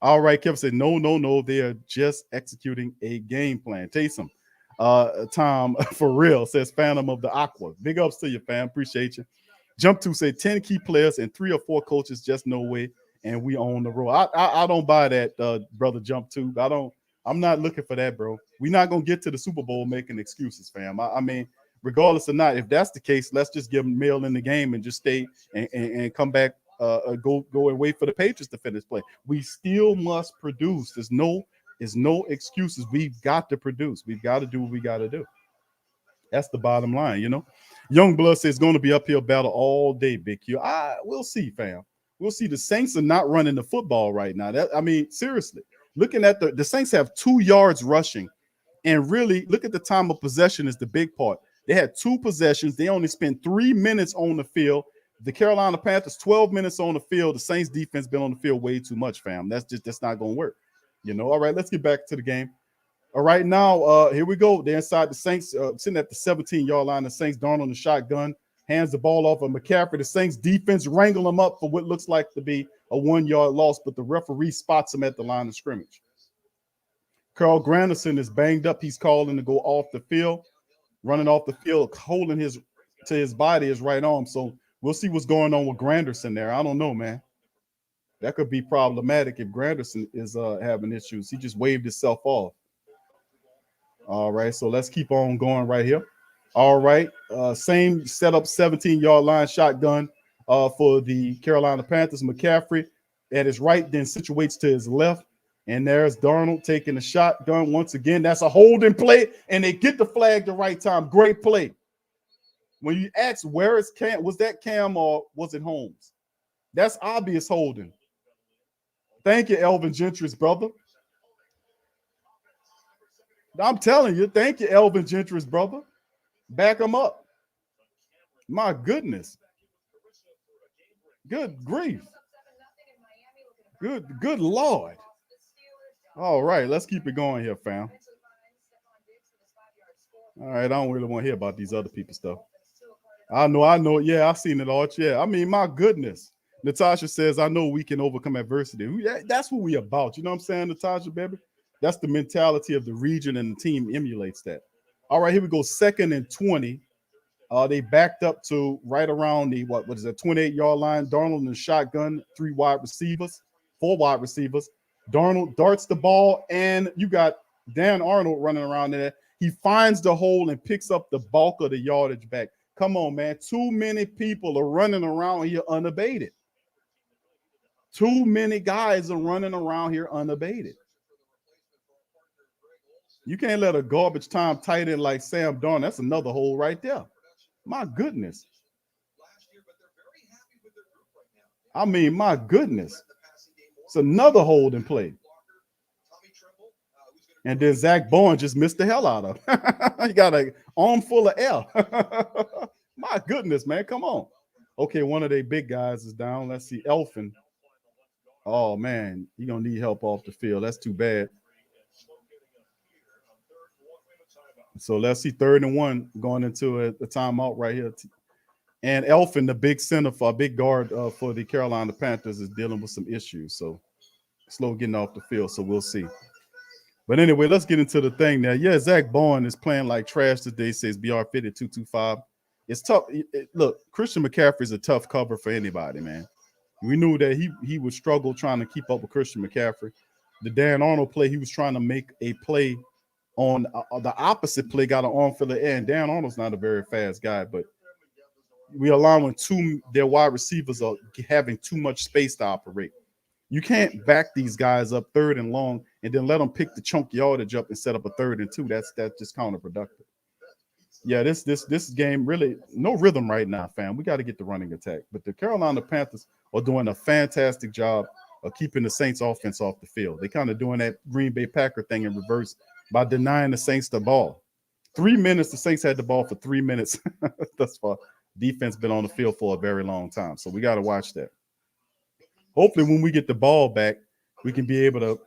B: All right, Kevin said, no. They are just executing a game plan. Taysom, Tom, for real, says Phantom of the Aqua. Big ups to you, fam. Appreciate you. Jump to say 10 key players and 3 or 4 coaches, just no way. And we own the road. I don't buy that, brother Jump to. I'm not looking for that, bro. We're not going to get to the Super Bowl making excuses, fam. I mean, regardless or not, if that's the case, let's just give them mail in the game and just stay and come back. Go and wait for the Patriots to finish play. We still must produce. There's no excuses. We've got to produce. We've got to do what we got to do. That's the bottom line, you know. Youngblood says it's going to be uphill battle all day, Big Q. We'll see, fam. We'll see. The Saints are not running the football right now. Seriously, looking at the Saints have 2 yards rushing, and really look at the time of possession is the big part. They had 2 possessions. They only spent 3 minutes on the field. The Carolina Panthers, 12 minutes on the field. The Saints defense been on the field way too much, fam. That's not going to work. You know, all right, let's get back to the game. All right, now, here we go. They're inside the Saints, sitting at the 17-yard line. The Saints, Darnold, the shotgun, hands the ball off of McCaffrey. The Saints defense wrangle them up for what looks like to be a 1-yard loss, but the referee spots him at the line of scrimmage. Carl Granderson is banged up. He's calling to go off the field, running off the field, holding to his body, his right arm. So we'll see what's going on with Granderson there. I don't know, man. That could be problematic if Granderson is having issues. He just waved himself off. All right, so let's keep on going right here. All right, same setup, 17-yard line shotgun for the Carolina Panthers. McCaffrey at his right, then situates to his left. And there's Darnold taking the shotgun once again. That's a holding play, and they get the flag the right time. Great play. When you ask where is Cam, was that Cam or was it Holmes? That's obvious holding. Thank you, Elvin Gentry's brother. I'm telling you, thank you, Elvin Gentry's brother. Back him up. My goodness. Good grief. Good Lord. All right, let's keep it going here, fam. All right, I don't really want to hear about these other people's stuff. I know. Yeah, I've seen it all. Yeah, I mean, my goodness. Natasha says, I know we can overcome adversity. That's what we about. You know what I'm saying, Natasha, baby? That's the mentality of the region, and the team emulates that. All right, here we go. 2nd and 20. They backed up to right around the, what is that, 28-yard line. Darnold in the shotgun, 4 wide receivers. Darnold darts the ball, and you got Dan Arnold running around there. He finds the hole and picks up the bulk of the yardage back. Come on, man. Too many people are running around here unabated. Too many guys are running around here unabated. You can't let a garbage time tight end like Sam Darnold. That's another hole right there. My goodness. I mean, my goodness. It's another holding play. And then Zach Bowen just missed the hell out of him. He got an arm full of air. My goodness, man. Come on. Okay, one of their big guys is down. Let's see. Elfin. Oh, man. You're going to need help off the field. That's too bad. So let's see. 3rd and 1 going into a timeout right here. And Elfin, the big center for a big guard for the Carolina Panthers, is dealing with some issues. So slow getting off the field. So we'll see. But anyway, let's get into the thing now. Yeah, Zach Bowen is playing like trash today, says BR fitted 225. It's tough. Look, Christian McCaffrey is a tough cover for anybody, man. We knew that he would struggle trying to keep up with Christian McCaffrey. The Dan Arnold play, he was trying to make a play on the opposite play, got an arm for the air. And Dan Arnold's not a very fast guy, but we're allowing their wide receivers are having too much space to operate. You can't back these guys up 3rd and long and then let them pick the chunk yardage up and set up a 3rd and 2. That's just counterproductive. Yeah, this game really no rhythm right now, fam. We got to get the running attack. But the Carolina Panthers are doing a fantastic job of keeping the Saints offense off the field. They're kind of doing that Green Bay Packer thing in reverse by denying the Saints the ball. 3 minutes, the Saints had the ball for 3 minutes. Thus far, defense been on the field for a very long time. So we got to watch that. Hopefully, when we get the ball back, we can be able to,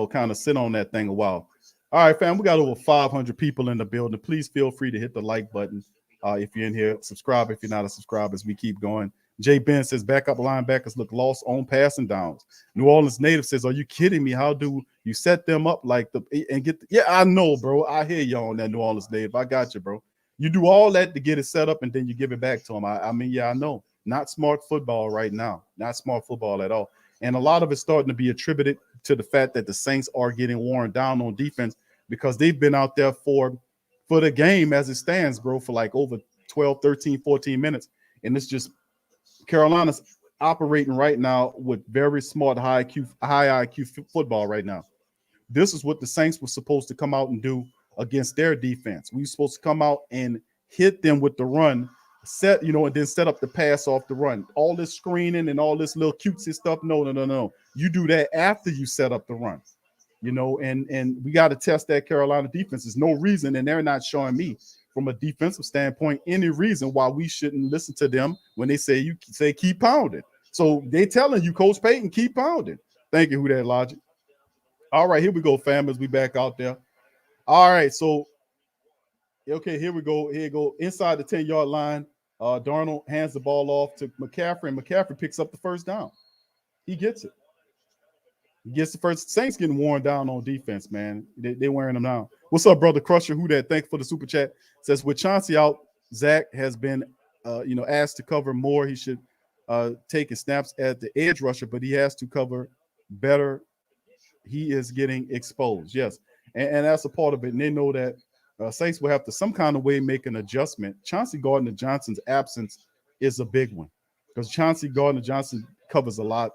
B: kind of sit on that thing a while. All right, fam, we got over 500 people in the building. Please feel free to hit the like button if you're in here. Subscribe if you're not a subscriber as we keep going. Jay Ben says backup linebackers look lost on passing downs. New Orleans native says, are you kidding me? How do you set them up yeah, I know, bro. I hear you on that, New Orleans native. I got you, bro. You do all that to get it set up and then you give it back to them. I mean, yeah, I know. Not smart football right now. Not smart football at all. And a lot of it's starting to be attributed to the fact that the Saints are getting worn down on defense because they've been out there for the game as it stands, bro, for like over 12, 13, 14 minutes. And it's just Carolina's operating right now with very smart, high IQ football right now. This is what the Saints were supposed to come out and do against their defense. We were supposed to come out and hit them with the run, and then set up the pass off the run. All this screening and all this little cutesy stuff. No. You do that after you set up the run, and we got to test that Carolina defense. There's no reason, and they're not showing me from a defensive standpoint any reason why we shouldn't listen to them when they say keep pounding. So they telling you, Coach Payton, keep pounding. Thank you, Who That Logic. All right, here we go, fam, as we back out there. All right, so okay, here we go. Here you go. Inside the 10-yard line, Darnold hands the ball off to McCaffrey, and McCaffrey picks up the first down. He gets it. He gets the first. Saints getting worn down on defense, man. They're wearing them down. What's up, brother Crusher? Who that? Thank you for the super chat. Says with Chauncey out, Zach has been, asked to cover more. He should take his snaps at the edge rusher, but he has to cover better. He is getting exposed. Yes, and that's a part of it. And they know that Saints will have to some kind of way make an adjustment. Chauncey Gardner-Johnson's absence is a big one because Chauncey Gardner-Johnson covers a lot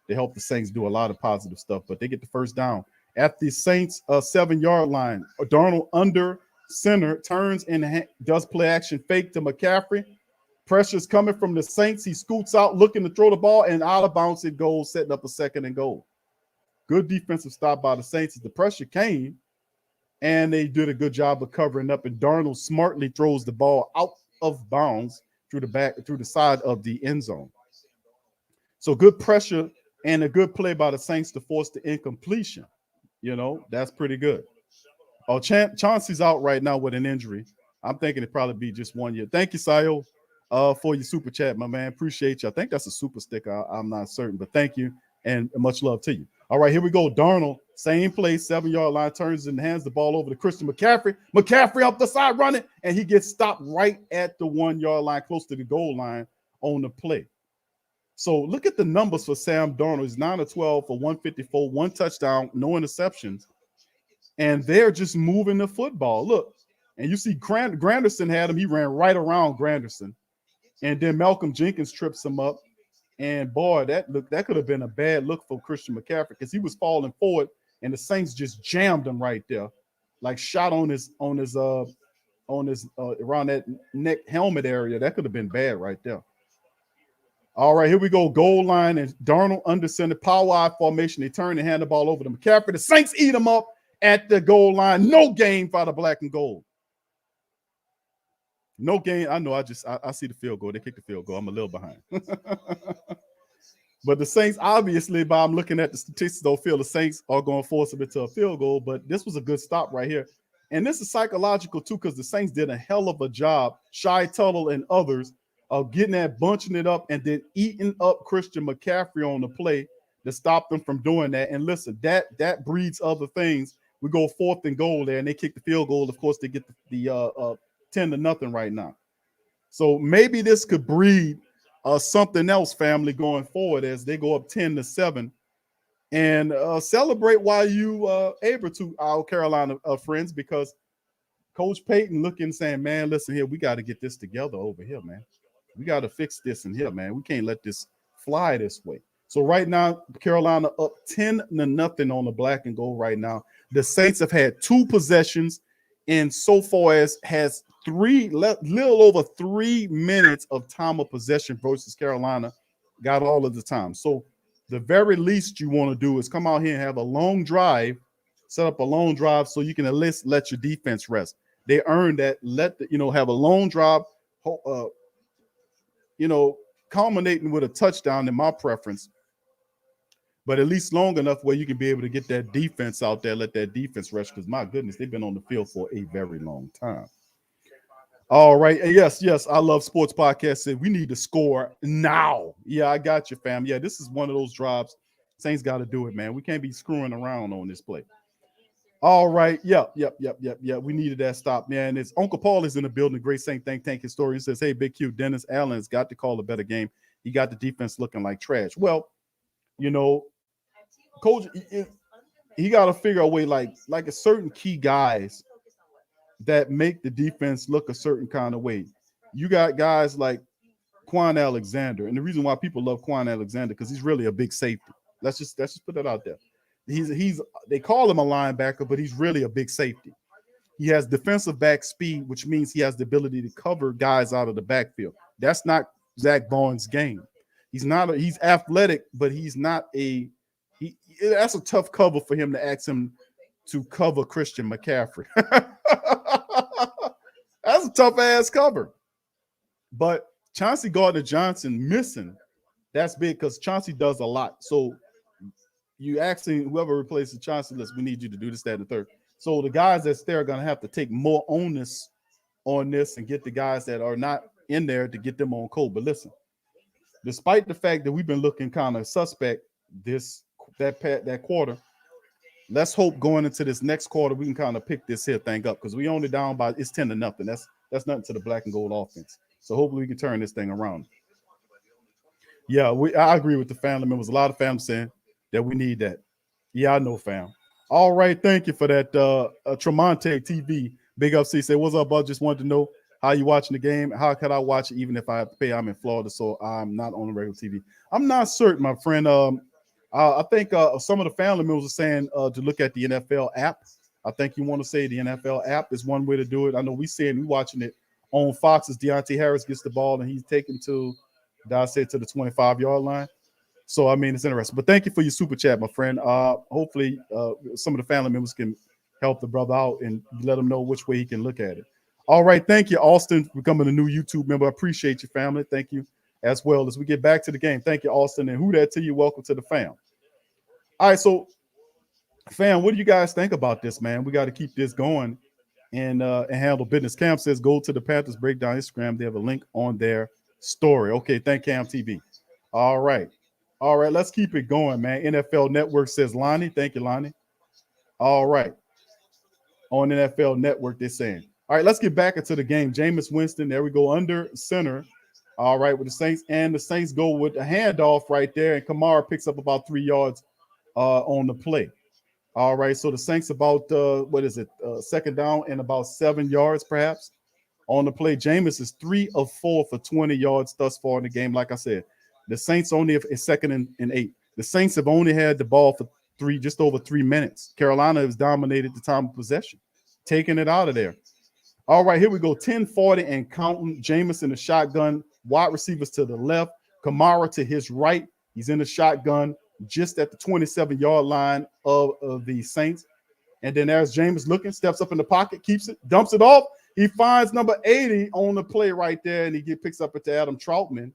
B: to help the Saints do a lot of positive stuff, but they get the first down at the Saints 7-yard line. Darnold under center turns and does play action fake to McCaffrey. Pressure's coming from the Saints. He scoots out looking to throw the ball, and out of bounds it goes, setting up a 2nd and goal. Good defensive stop by the Saints as the pressure came, and they did a good job of covering up, and Darnold smartly throws the ball out of bounds through the side of the end zone. So good pressure and a good play by the Saints to force the incompletion. That's pretty good. Oh, Chauncey's out right now with an injury. I'm thinking it'd probably be just 1 year. Thank you, Sayo, for your super chat, my man. Appreciate you. I think that's a super sticker. I'm not certain, but thank you and much love to you. All right, here we go. Darnold, same play, 7-yard line, turns and hands the ball over to Christian McCaffrey. McCaffrey up the side running, and he gets stopped right at the 1-yard line, close to the goal line on the play. So look at the numbers for Sam Darnold. He's 9 of 12 for 154, 1 touchdown, no interceptions. And they're just moving the football. Look, and you see Granderson had him. He ran right around Granderson. And then Malcolm Jenkins trips him up. And boy, that could have been a bad look for Christian McCaffrey because he was falling forward and the Saints just jammed him right there. like shot on his around that neck helmet area. That could have been bad right there. All right, here we go. Goal line and Darnold under center, power I formation. They turn and hand the ball over to McCaffrey. The Saints eat him up at the goal line. No gain for the black and gold. No gain. I know. I see the field goal. They kicked the field goal. I'm a little behind. But the Saints, obviously, by I'm looking at the statistics, don't feel the Saints are going to force them into a field goal. But this was a good stop right here. And this is psychological, too, because the Saints did a hell of a job, Shy Tuttle and others, of getting that, bunching it up, and then eating up Christian McCaffrey on the play to stop them from doing that. And listen, that breeds other things. We go 4th and goal there, and they kick the field goal. Of course, they get the 10-0 right now. So maybe this could breed something else, family, going forward as they go up 10-7. And celebrate while you able to, our Carolina friends, because Coach Payton looking saying, man, listen here, we got to get this together over here, man. We got to fix this in here, man. We can't let this fly this way. So right now, Carolina up 10-0 on the black and gold right now. The Saints have had 2 possessions and so far as has little over 3 minutes of time of possession versus Carolina got all of the time. So the very least you want to do is come out here and have a long drive, set up a long drive so you can at least let your defense rest. They earned that. Have a long drive, culminating with a touchdown in my preference, but at least long enough where you can be able to get that defense out there, let that defense rest, because my goodness, they've been on the field for a very long time. All right. Yes, I love sports podcasts. Said we need to score now. Yeah, I got you, fam. Yeah, this is one of those drives. Saints got to do it, man. We can't be screwing around on this play. All right. Yep. We needed that stop, man. It's Uncle Paul is in the building. Great Saint Think Tank historian says, hey, Big Q, Dennis Allen's got to call a better game. He got the defense looking like trash. Well, Coach, he got to figure a way like a certain key guys that make the defense look a certain kind of way. You got guys like Quan Alexander, and the reason why people love Quan Alexander because he's really a big safety. Let's just put that out there. They call him a linebacker, but he's really a big safety. He has defensive back speed, which means he has the ability to cover guys out of the backfield. That's not Zach Barnes' game. He's athletic, but he's not that's a tough cover for him to ask him to cover Christian McCaffrey. That's a tough ass cover. But Chauncey Gardner-Johnson missing, that's big because Chauncey does a lot. So you asking whoever replaces Chauncey, listen, we need you to do this, that, and the third. So the guys that's there are going to have to take more onus on this and get the guys that are not in there to get them on code. But listen, despite the fact that we've been looking kind of suspect that quarter, let's hope going into this next quarter we can kind of pick this here thing up because we only down by it's 10-0. That's nothing to the black and gold offense. So hopefully we can turn this thing around. Yeah, I agree with the family members. A lot of families saying that we need that. Yeah, I know, fam. All right, thank you for that. Tremonte TV, Big Up C say, what's up, bud? Just wanted to know how you watching the game. How could I watch it even if I have to pay? I'm in Florida, so I'm not on the regular TV. I'm not certain, my friend. I think some of the family members are saying to look at the NFL app. I think you want to say the NFL app is one way to do it. I know we watching it on Fox as Deontay Harris gets the ball and he's taken to the 25-yard line. So, I mean, it's interesting. But thank you for your super chat, my friend. Hopefully, some of the family members can help the brother out and let him know which way he can look at it. All right. Thank you, Austin, for becoming a new YouTube member. I appreciate you, family. Thank you as well as we get back to the game. Thank you, Austin. And who that to you? Welcome to the fam. All right. So, fam, what do you guys think about this, man? We got to keep this going and handle business. Cam says, go to the Panthers Breakdown Instagram. They have a link on their story. Okay. Thank Cam TV. All right. All right, let's keep it going, man. NFL Network says Lonnie. Thank you, Lonnie. All right. On NFL Network, they're saying. All right, let's get back into the game. Jameis Winston, there we go, under center. All right, with the Saints. And the Saints go with a handoff right there, and Kamara picks up about 3 yards on the play. All right, so the Saints about, second down and about 7 yards perhaps on the play. Jameis is 3 of 4 for 20 yards thus far in the game, like I said. The Saints only have a 2nd and 8. The Saints have only had the ball for just over 3 minutes. Carolina has dominated the time of possession. taking it out of there. All right, here we go. 10-40 and counting. Jameis in the shotgun. Wide receivers to the left. Kamara to his right. He's in the shotgun just at the 27-yard line of the Saints. And then there's Jameis looking, steps up in the pocket, keeps it, dumps it off. He finds number 80 on the play right there, and he picks up it to Adam Troutman.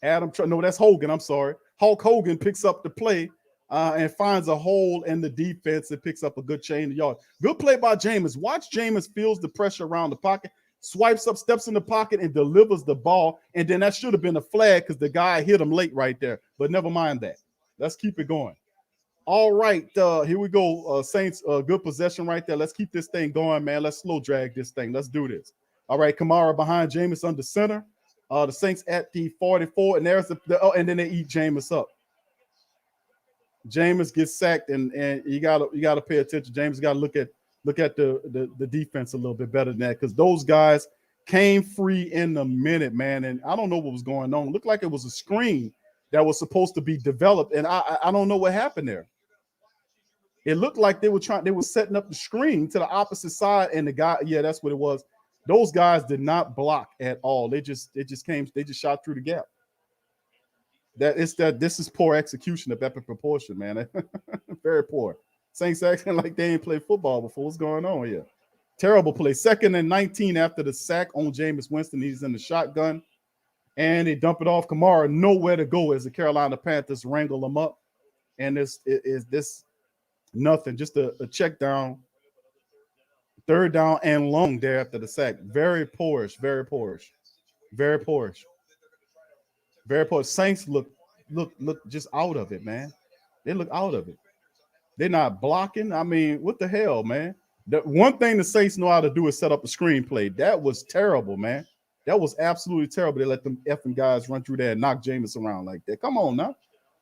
B: No, that's Hogan. I'm sorry. Hulk Hogan picks up the play and finds a hole in the defense and picks up a good chain of yards. Good play by Jameis. Watch Jameis feels the pressure around the pocket, swipes up, steps in the pocket, and delivers the ball. And then that should have been a flag because the guy hit him late right there. But never mind that. Let's keep it going. All right, here we go. Saints, good possession right there. Let's keep this thing going, man. Let's slow drag this thing. Let's do this. All right, Kamara behind Jameis under center. The Saints at the 44, and there's and then they eat Jameis up. Jameis gets sacked, and you gotta pay attention. Jameis got to look at the defense a little bit better than that, because those guys came free in a minute, man. And I don't know what was going on. It looked like it was a screen that was supposed to be developed, and I don't know what happened there. It looked like they were setting up the screen to the opposite side, and the guy, yeah, that's what it was. Those guys did not block at all. They just shot through the gap. This is poor execution of epic proportion, man. Very poor. Saints acting like they ain't played football before. What's going on here? Terrible play. 2nd and 19 after the sack on Jameis Winston. He's in the shotgun, and they dump it off. Kamara nowhere to go as the Carolina Panthers wrangle him up. And this nothing, just a check down. 3rd down and long there after the sack. Very poorish, very poorish, very poorish, very poor. Saints look just out of it, man. They look out of it. They're not blocking. I mean, what the hell, man? The one thing the Saints know how to do is set up a screenplay. That was terrible, man. That was absolutely terrible. They let them effing guys run through there and knock Jameis around like that. Come on now.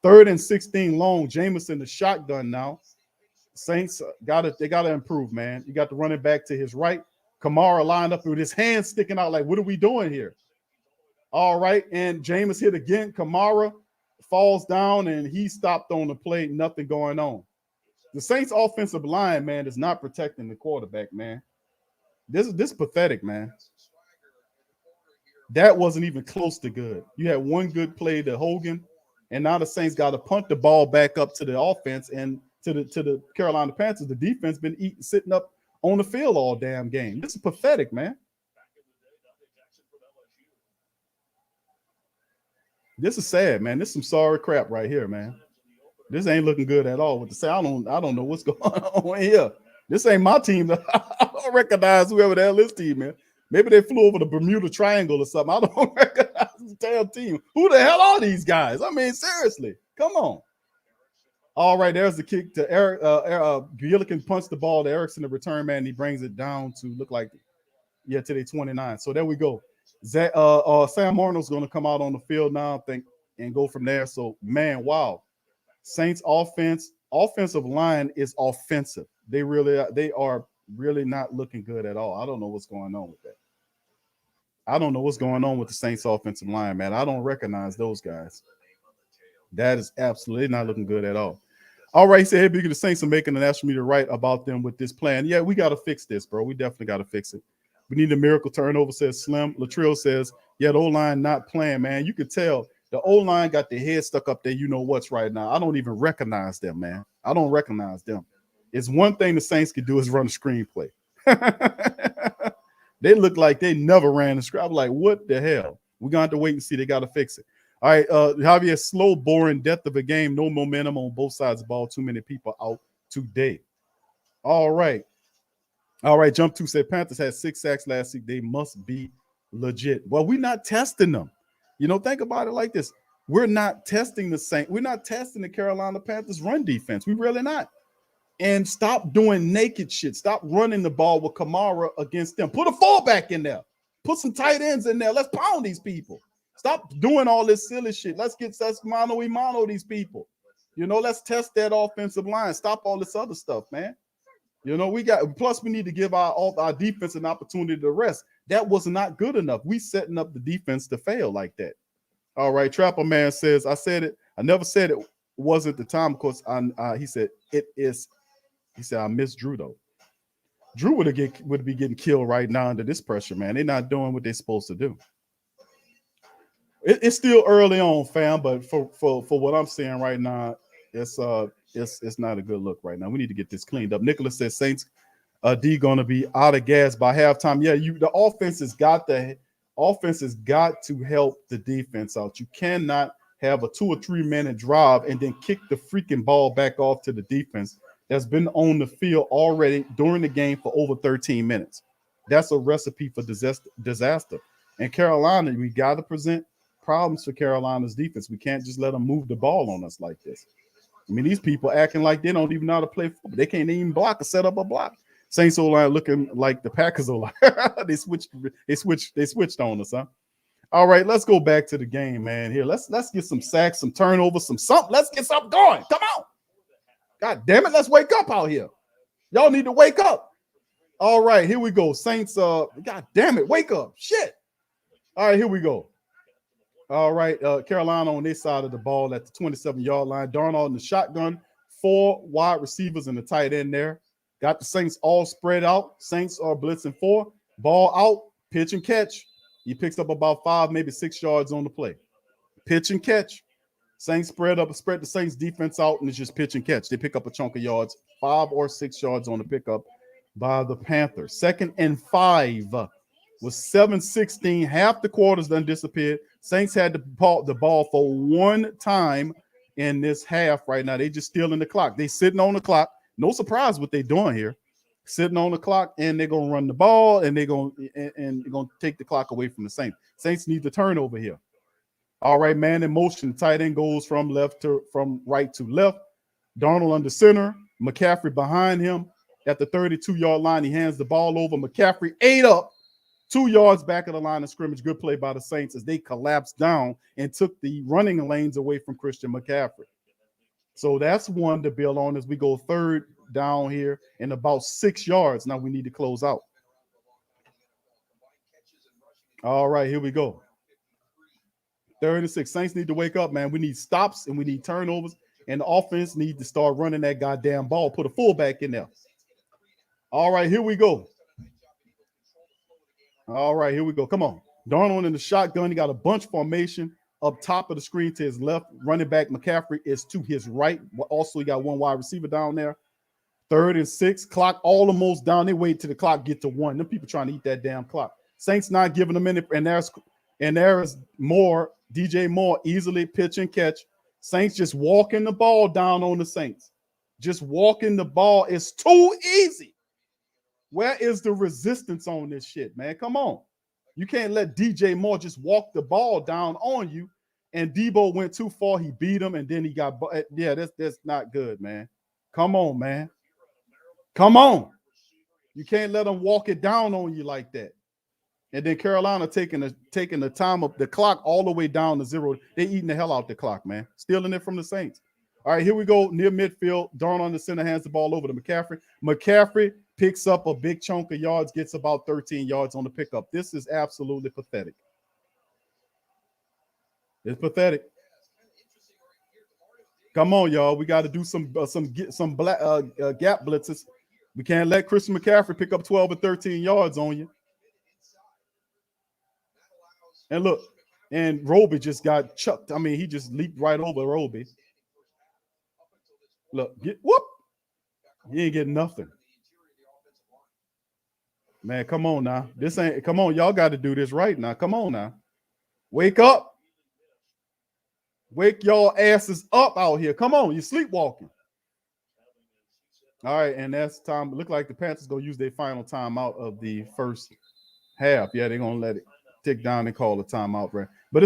B: 3rd and 16 long. Jameis in the shotgun now. Saints they gotta improve, man. You got the running back to his right. Kamara lined up with his hands sticking out like, what are we doing here? All right, and Jameis hit again. Kamara falls down, and he stopped on the play. Nothing going on. The Saints offensive line, man, is not protecting the quarterback, man. This is pathetic, man. That wasn't even close to good. You had one good play to Hogan, and now the Saints got to punt the ball back up to the offense and to the Carolina Panthers. The defense been sitting up on the field all damn game. This is pathetic, man. This is sad, man. This is some sorry crap right here, man. This ain't looking good at all. What to say? I don't know what's going on here. This ain't my team. I don't recognize whoever the hell this team is. Maybe they flew over the Bermuda Triangle or something. I don't recognize this damn team. Who the hell are these guys? I mean, seriously, come on. All right, there's the kick to Eric. Gillikin punts the ball to Erickson, the return man. He brings it down to look like, to the 29. So there we go. Sam Arnold's going to come out on the field now, I think, and go from there. So, man, wow. Saints offensive line is offensive. They are really not looking good at all. I don't know what's going on with that. I don't know what's going on with the Saints offensive line, man. I don't recognize those guys. That is absolutely not looking good at all. All right, he said, hey, Biggie, the Saints are making an national media right about them with this plan. Yeah, we got to fix this, bro. We definitely got to fix it. We need a miracle turnover, says Slim. Latrell says, yeah, the O-line not playing, man. You could tell the O-line got their head stuck up there. You know what's right now. I don't even recognize them, man. I don't recognize them. It's one thing the Saints could do is run a screenplay. They look like they never ran a screen. I'm like, what the hell? We're going to have to wait and see. They got to fix it. All right, Javier, slow, boring death of a game. No momentum on both sides of the ball. Too many people out today. All right. Jump 2 said Panthers had 6 sacks last week. They must be legit. Well, we're not testing them. Think about it like this. We're not testing the Saints. We're not testing the Carolina Panthers run defense. We really not. And stop doing naked shit. Stop running the ball with Kamara against them. Put a fullback in there. Put some tight ends in there. Let's pound these people. Stop doing all this silly shit. Let's get mano these people. Let's test that offensive line. Stop all this other stuff, man. We need to give our defense an opportunity to rest. That was not good enough. We setting up the defense to fail like that. All right, Trapper Man says, I said it. I never said it wasn't the time. Of course, he said it is. He said, I miss Drew though. Drew would be getting killed right now under this pressure, man. They're not doing what they're supposed to do. It's still early on, fam, but for what I'm seeing right now, it's not a good look right now. We need to get this cleaned up. Nicholas says Saints D gonna be out of gas by halftime. Yeah, the offense has got to help the defense out. You cannot have a 2 or 3 minute drive and then kick the freaking ball back off to the defense that's been on the field already during the game for over 13 minutes. That's a recipe for disaster. And Carolina, we got to present problems for Carolina's defense. We can't just let them move the ball on us like this. I mean, these people acting like they don't even know how to play football. They can't even block or set up a block. Saints O-line looking like the Packers O-line. They switched on us, huh? All right, let's go back to the game, man. Here, let's get some sacks, some turnovers, some something. Let's get something going. Come on. God damn it, let's wake up out here. Y'all need to wake up. All right, here we go. Saints, God damn it, wake up. Shit. All right, here we go. All right, Carolina on this side of the ball at the 27-yard line. Darnold in the shotgun, 4 wide receivers and the tight end there. Got the Saints all spread out. Saints are blitzing 4. Ball out, pitch and catch. He picks up about 5, maybe 6 yards on the play. Pitch and catch. Saints spread the Saints defense out, and it's just pitch and catch. They pick up a chunk of yards, 5 or 6 yards on the pickup by the Panthers. 2nd and 5 was 7-16. Half the quarters done disappeared. Saints had the ball for one time in this half right now. They just stealing the clock. They sitting on the clock. No surprise what they're doing here. Sitting on the clock, and they're going to run the ball, and they're going to take the clock away from the Saints. Saints need the turnover here. All right, man in motion. Tight end goes from right to left. Darnold under center. McCaffrey behind him at the 32-yard line. He hands the ball over. McCaffrey 8 up, 2 yards back of the line of scrimmage. Good play by the Saints as they collapsed down and took the running lanes away from Christian McCaffrey. So that's one to build on as we go 3rd down here in about 6 yards. Now we need to close out. All right, here we go. 3rd and 6. Saints need to wake up, man. We need stops and we need turnovers, and the offense needs to start running that goddamn ball. Put a fullback in there. All right, here we go. All right, here we go. Come on. Darnold in the shotgun. He got a bunch formation up top of the screen to his left. Running back McCaffrey is to his right. Also, he got one wide receiver down there. 3rd and 6. Clock almost down. They wait till the clock get to 1. Them people trying to eat that damn clock. Saints not giving them any. And there's more. DJ Moore easily pitch and catch. Saints just walking the ball down on the Saints. Just walking the ball is too easy. Where is the resistance on this shit, man? Come on. You can't let DJ Moore just walk the ball down on you. And Debo went too far. He beat him, and then he got – yeah, that's not good, man. Come on, man. Come on. You can't let them walk it down on you like that. And then Carolina taking the time of the clock all the way down to 0. They eating the hell out the clock, man. Stealing it from the Saints. All right, here we go. Near midfield. Darnold on the center hands the ball over to McCaffrey. McCaffrey picks up a big chunk of yards, gets about 13 yards on the pickup. This is absolutely pathetic. It's pathetic. Come on, y'all. We got to do some gap blitzes. We can't let Christian McCaffrey pick up 12 or 13 yards on you. And look, and Roby just got chucked. I mean, he just leaped right over Roby. Look, whoop. He ain't getting nothing. Man, come on now. Come on. Y'all got to do this right now. Come on now. Wake up. Wake y'all asses up out here. Come on. You're sleepwalking. All right. And that's time. Look like the Panthers going to use their final timeout of the first half. Yeah, they're going to let it tick down and call a timeout, right? But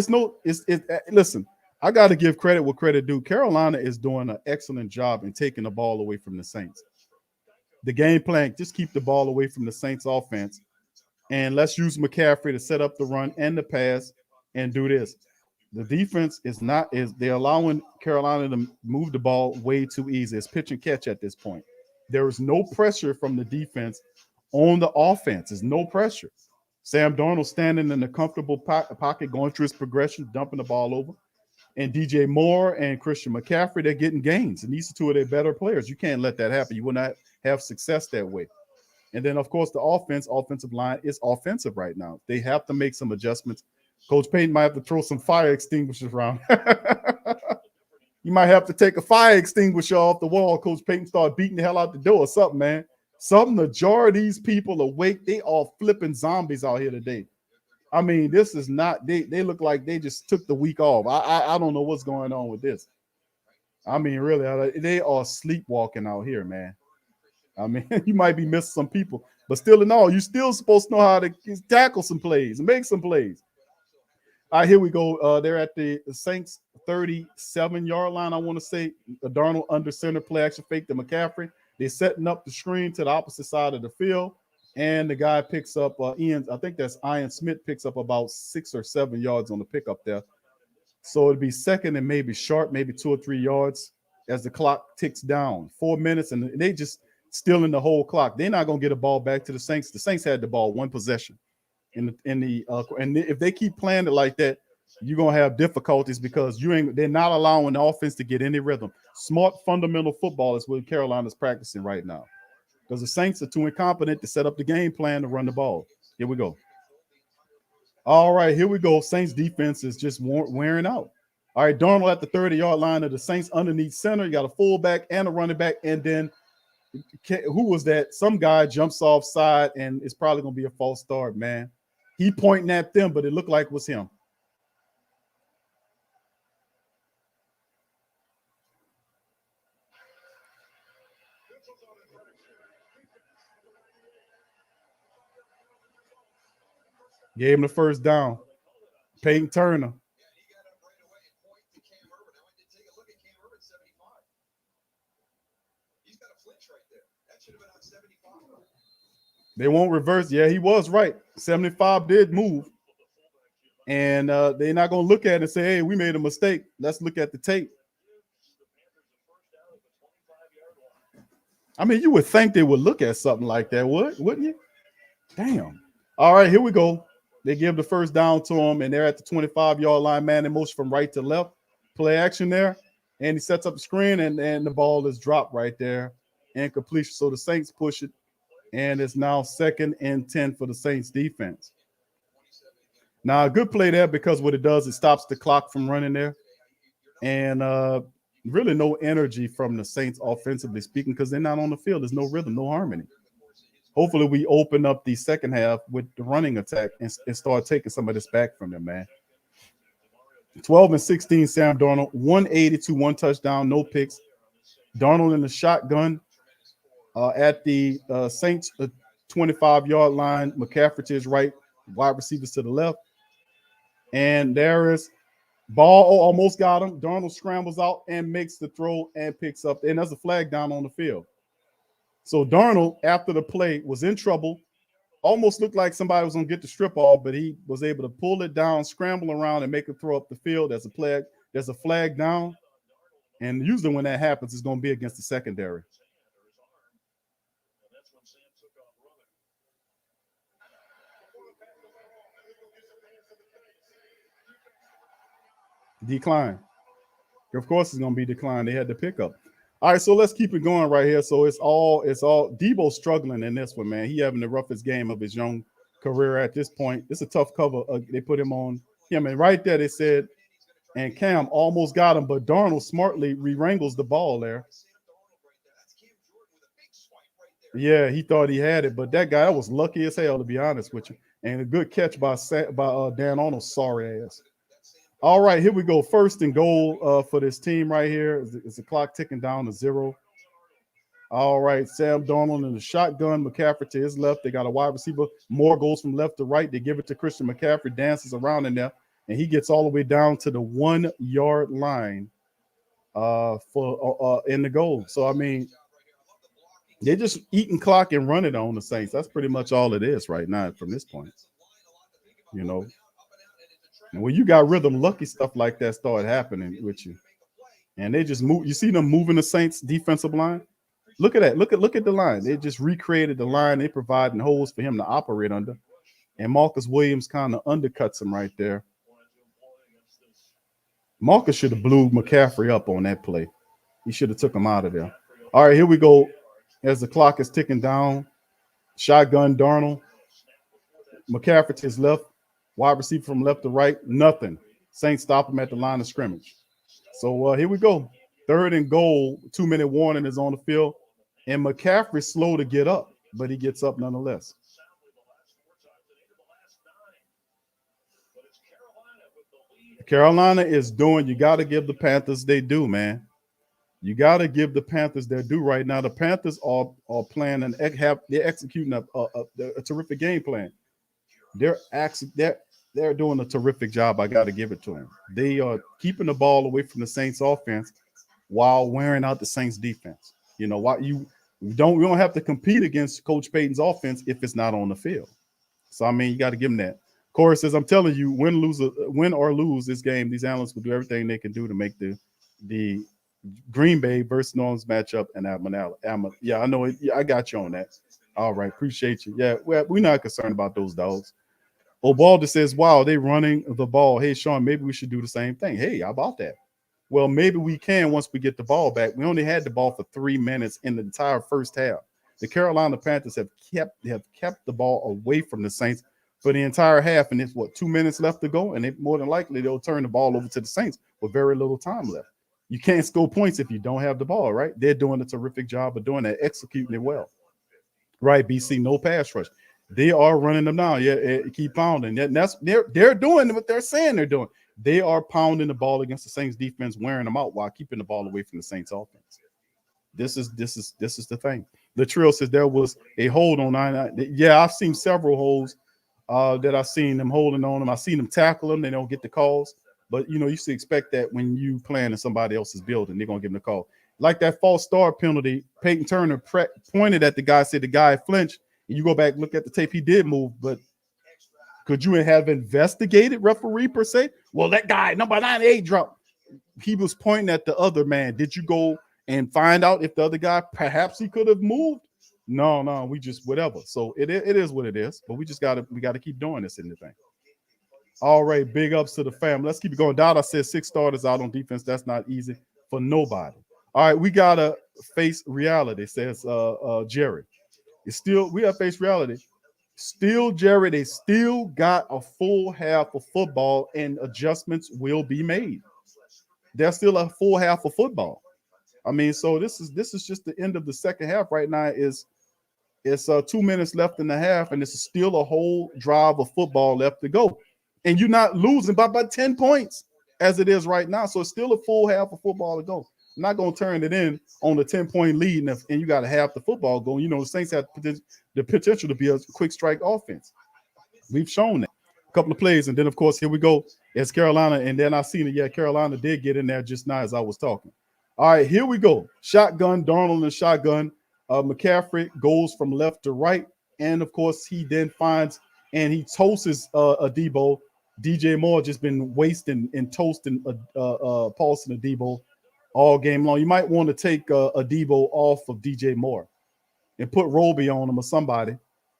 B: listen, I got to give credit where credit due. Carolina is doing an excellent job in taking the ball away from the Saints. The game plan, just keep the ball away from the Saints offense. And let's use McCaffrey to set up the run and the pass and do this. The defense they're allowing Carolina to move the ball way too easy. It's pitch and catch at this point. There is no pressure from the defense on the offense. There's no pressure. Sam Darnold standing in a comfortable pocket, going through his progression, dumping the ball over. And DJ Moore and Christian McCaffrey, they're getting gains. And these are two of their better players. You can't let that happen. You will not have success that way. And then, of course, the offensive line is offensive right now. They have to make some adjustments. Coach Payton might have to throw some fire extinguishers around. You might have to take a fire extinguisher off the wall. Coach Payton start beating the hell out the door or something, man. Something to jar these people awake. They are flipping zombies out here today. I mean, this is not, they look like they just took the week off. I don't know what's going on with this. I mean, really, they are sleepwalking out here, man. I mean, you might be missing some people, but still in all, you're still supposed to know how to tackle some plays and make some plays. All right, here we go. They're at the Saints 37-yard line, I want to say. Darnold under center, play action fake to McCaffrey. They're setting up the screen to the opposite side of the field, and the guy picks up Ian. I think that's Ian Smith picks up about 6 or 7 yards on the pickup there. So it'd be second and maybe short, maybe 2 or 3 yards as the clock ticks down. 4 minutes, and they just stealing the whole clock. They're not gonna get a ball back to the Saints. The Saints had the ball one possession. And if they keep playing it like that, you're gonna have difficulties because they're not allowing the offense to get any rhythm. Smart fundamental football is what Carolina's practicing right now. Because the Saints are too incompetent to set up the game plan to run the ball. Here we go. All right, here we go. Saints defense is just wearing out. All right, Darnold at the 30-yard line of the Saints underneath center. You got a fullback and a running back, and then who was that? Some guy jumps off side, and it's probably gonna be a false start, man. He pointing at them, but it looked like it was him. Gave him the first down. Peyton Turner. They won't reverse. Yeah, he was right. 75 did move. And they're not going to look at it and say, hey, we made a mistake. Let's look at the tape. I mean, you would think they would look at something like that, wouldn't you? Damn. All right, here we go. They give the first down to him, and they're at the 25-yard line, man in motion from right to left. Play action there. And he sets up the screen, and the ball is dropped right there. And completion. So the Saints push it. And it's now 2nd and 10 for the Saints defense. Now, a good play there because what it does, it stops the clock from running there. And really no energy from the Saints offensively speaking because they're not on the field. There's no rhythm, no harmony. Hopefully we open up the second half with the running attack and start taking some of this back from them, man. 12-16, Sam Darnold. 182, 1 touchdown, no picks. Darnold in the shotgun. At the Saints 25-yard line, McCaffrey to his right, wide receivers to the left. And there is ball, almost got him. Darnold scrambles out and makes the throw and picks up. And there's a flag down on the field. So Darnold, after the play, was in trouble. Almost looked like somebody was going to get the strip off, but he was able to pull it down, scramble around, and make a throw up the field. There's a flag down. And usually when that happens, it's going to be against the secondary. Decline. Of course, it's going to be declined. They had to pick up. All right, so let's keep it going right here. So it's all Debo struggling in this one, man. He having the roughest game of his young career at this point. It's a tough cover. They put him on him, and right there they said, and Cam almost got him, but Darnold smartly re-wrangles the ball there. Yeah, he thought he had it, but that guy was lucky as hell, to be honest with you. And a good catch by Dan Arnold's sorry ass. All right, here we go. 1st and goal for this team right here. It's the clock ticking down to 0. All right, Sam Darnold in the shotgun. McCaffrey to his left. They got a wide receiver. More goes from left to right. They give it to Christian McCaffrey. Dances around in there, and he gets all the way down to the 1-yard line for in the goal. So, I mean, they're just eating clock and running on the Saints. That's pretty much all it is right now from this point. You know. And when you got rhythm, lucky stuff like that start happening with you. And they just move. You see them moving the Saints defensive line? Look at that. Look at the line. They just recreated the line. They providing holes for him to operate under. And Marcus Williams kind of undercuts him right there. Marcus should have blew McCaffrey up on that play. He should have took him out of there. All right, here we go. As the clock is ticking down. Shotgun Darnold. McCaffrey to his left. Wide receiver from left to right. Nothing. Saints stop him at the line of scrimmage. So here we go. 3rd and goal. 2-minute warning is on the field. And McCaffrey's slow to get up, but he gets up nonetheless. Carolina is doing, you got to give the Panthers they do, man. You got to give the Panthers their due right now. The Panthers are playing and they're executing a terrific game plan. They're doing a terrific job. I got to give it to them. They are keeping the ball away from the Saints offense while wearing out the Saints defense. You know why we don't have to compete against Coach Payton's offense if it's not on the field. So I mean, you got to give them that. Corey says, I'm telling you, win or lose this game, these analysts will do everything they can do to make the Green Bay versus New Orleans matchup and yeah, I know it. Yeah, I got you on that. All right, appreciate you. Yeah, we're not concerned about those dogs. Obalda says, wow, they running the ball. Hey, Sean, maybe we should do the same thing. Hey, how about that? Well, maybe we can once we get the ball back. We only had the ball for 3 minutes in the entire first half. The Carolina Panthers have kept the ball away from the Saints for the entire half, and it's 2 minutes left to go, and more than likely they'll turn the ball over to the Saints with very little time left. You can't score points if you don't have the ball, right? They're doing a terrific job of doing that, executing it well. Right, BC, no pass rush. They are running them down. Yeah, keep pounding. They're doing what they're saying they're doing. They are pounding the ball against the Saints defense, wearing them out while keeping the ball away from the Saints offense. This is the thing. Latrell says there was a hold on 9. Yeah, I've seen several holds that I've seen them holding on them. I've seen them tackle them. They don't get the calls. But, you know, you should expect that when you playing in somebody else's building, they're going to give them the call. Like that false start penalty, Peyton Turner pointed at the guy, said the guy flinched. And you go back, look at the tape, he did move. But could you have investigated, referee, per se? Well, that guy, number 98, dropped. He was pointing at the other man. Did you go and find out if the other guy, perhaps he could have moved? No, we just whatever. So it is what it is. But we got to keep doing this in the thing. All right, big ups to the family. Let's keep it going. Dada says 6 starters out on defense. That's not easy for nobody. All right, we gotta face reality, says Jerry. We have faced reality. Still, Jerry, they still got a full half of football and adjustments will be made. There's still a full half of football. I mean, so this is just the end of the second half right now. It's 2 minutes left in the half, and it's still a whole drive of football left to go. And you're not losing by about 10 points as it is right now. So it's still a full half of football to go. I'm not going to turn it in on the 10-point lead, and you got to have the football going. You know, the Saints have the potential to be a quick strike offense. We've shown that. A couple of plays, and then, of course, here we go. It's Carolina, and then I seen it. Yeah, Carolina did get in there just now as I was talking. All right, here we go. Shotgun, Darnold and shotgun. McCaffrey goes from left to right, and, of course, he then finds and he toasts Adebo. DJ Moore just been wasting and toasting Paulson Adebo all game long. You might want to take Adebo off of DJ Moore and put Roby on him or somebody.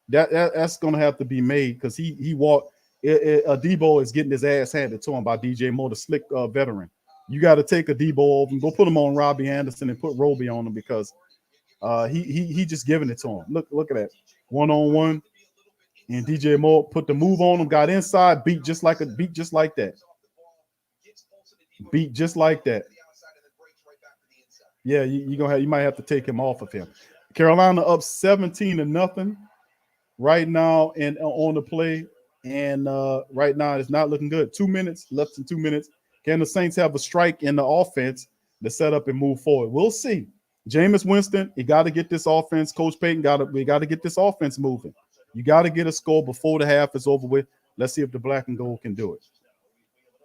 B: That's going to have to be made because he walked. Adebo is getting his ass handed to him by DJ Moore, the slick veteran. You got to take Adebo over and go put him on Robbie Anderson and put Roby on him because he just giving it to him. Look at that 1-on-1. And DJ Moore put the move on him, got inside, beat just like that. Beat just like that. Yeah, you might have to take him off of him. Carolina up 17-0 right now and on the play. And right now it's not looking good. 2 minutes, less than 2 minutes. Can the Saints have a strike in the offense to set up and move forward? We'll see. Jameis Winston, you got to get this offense. Coach Payton we got to get this offense moving. You got to get a score before the half is over with. Let's see if the black and gold can do it.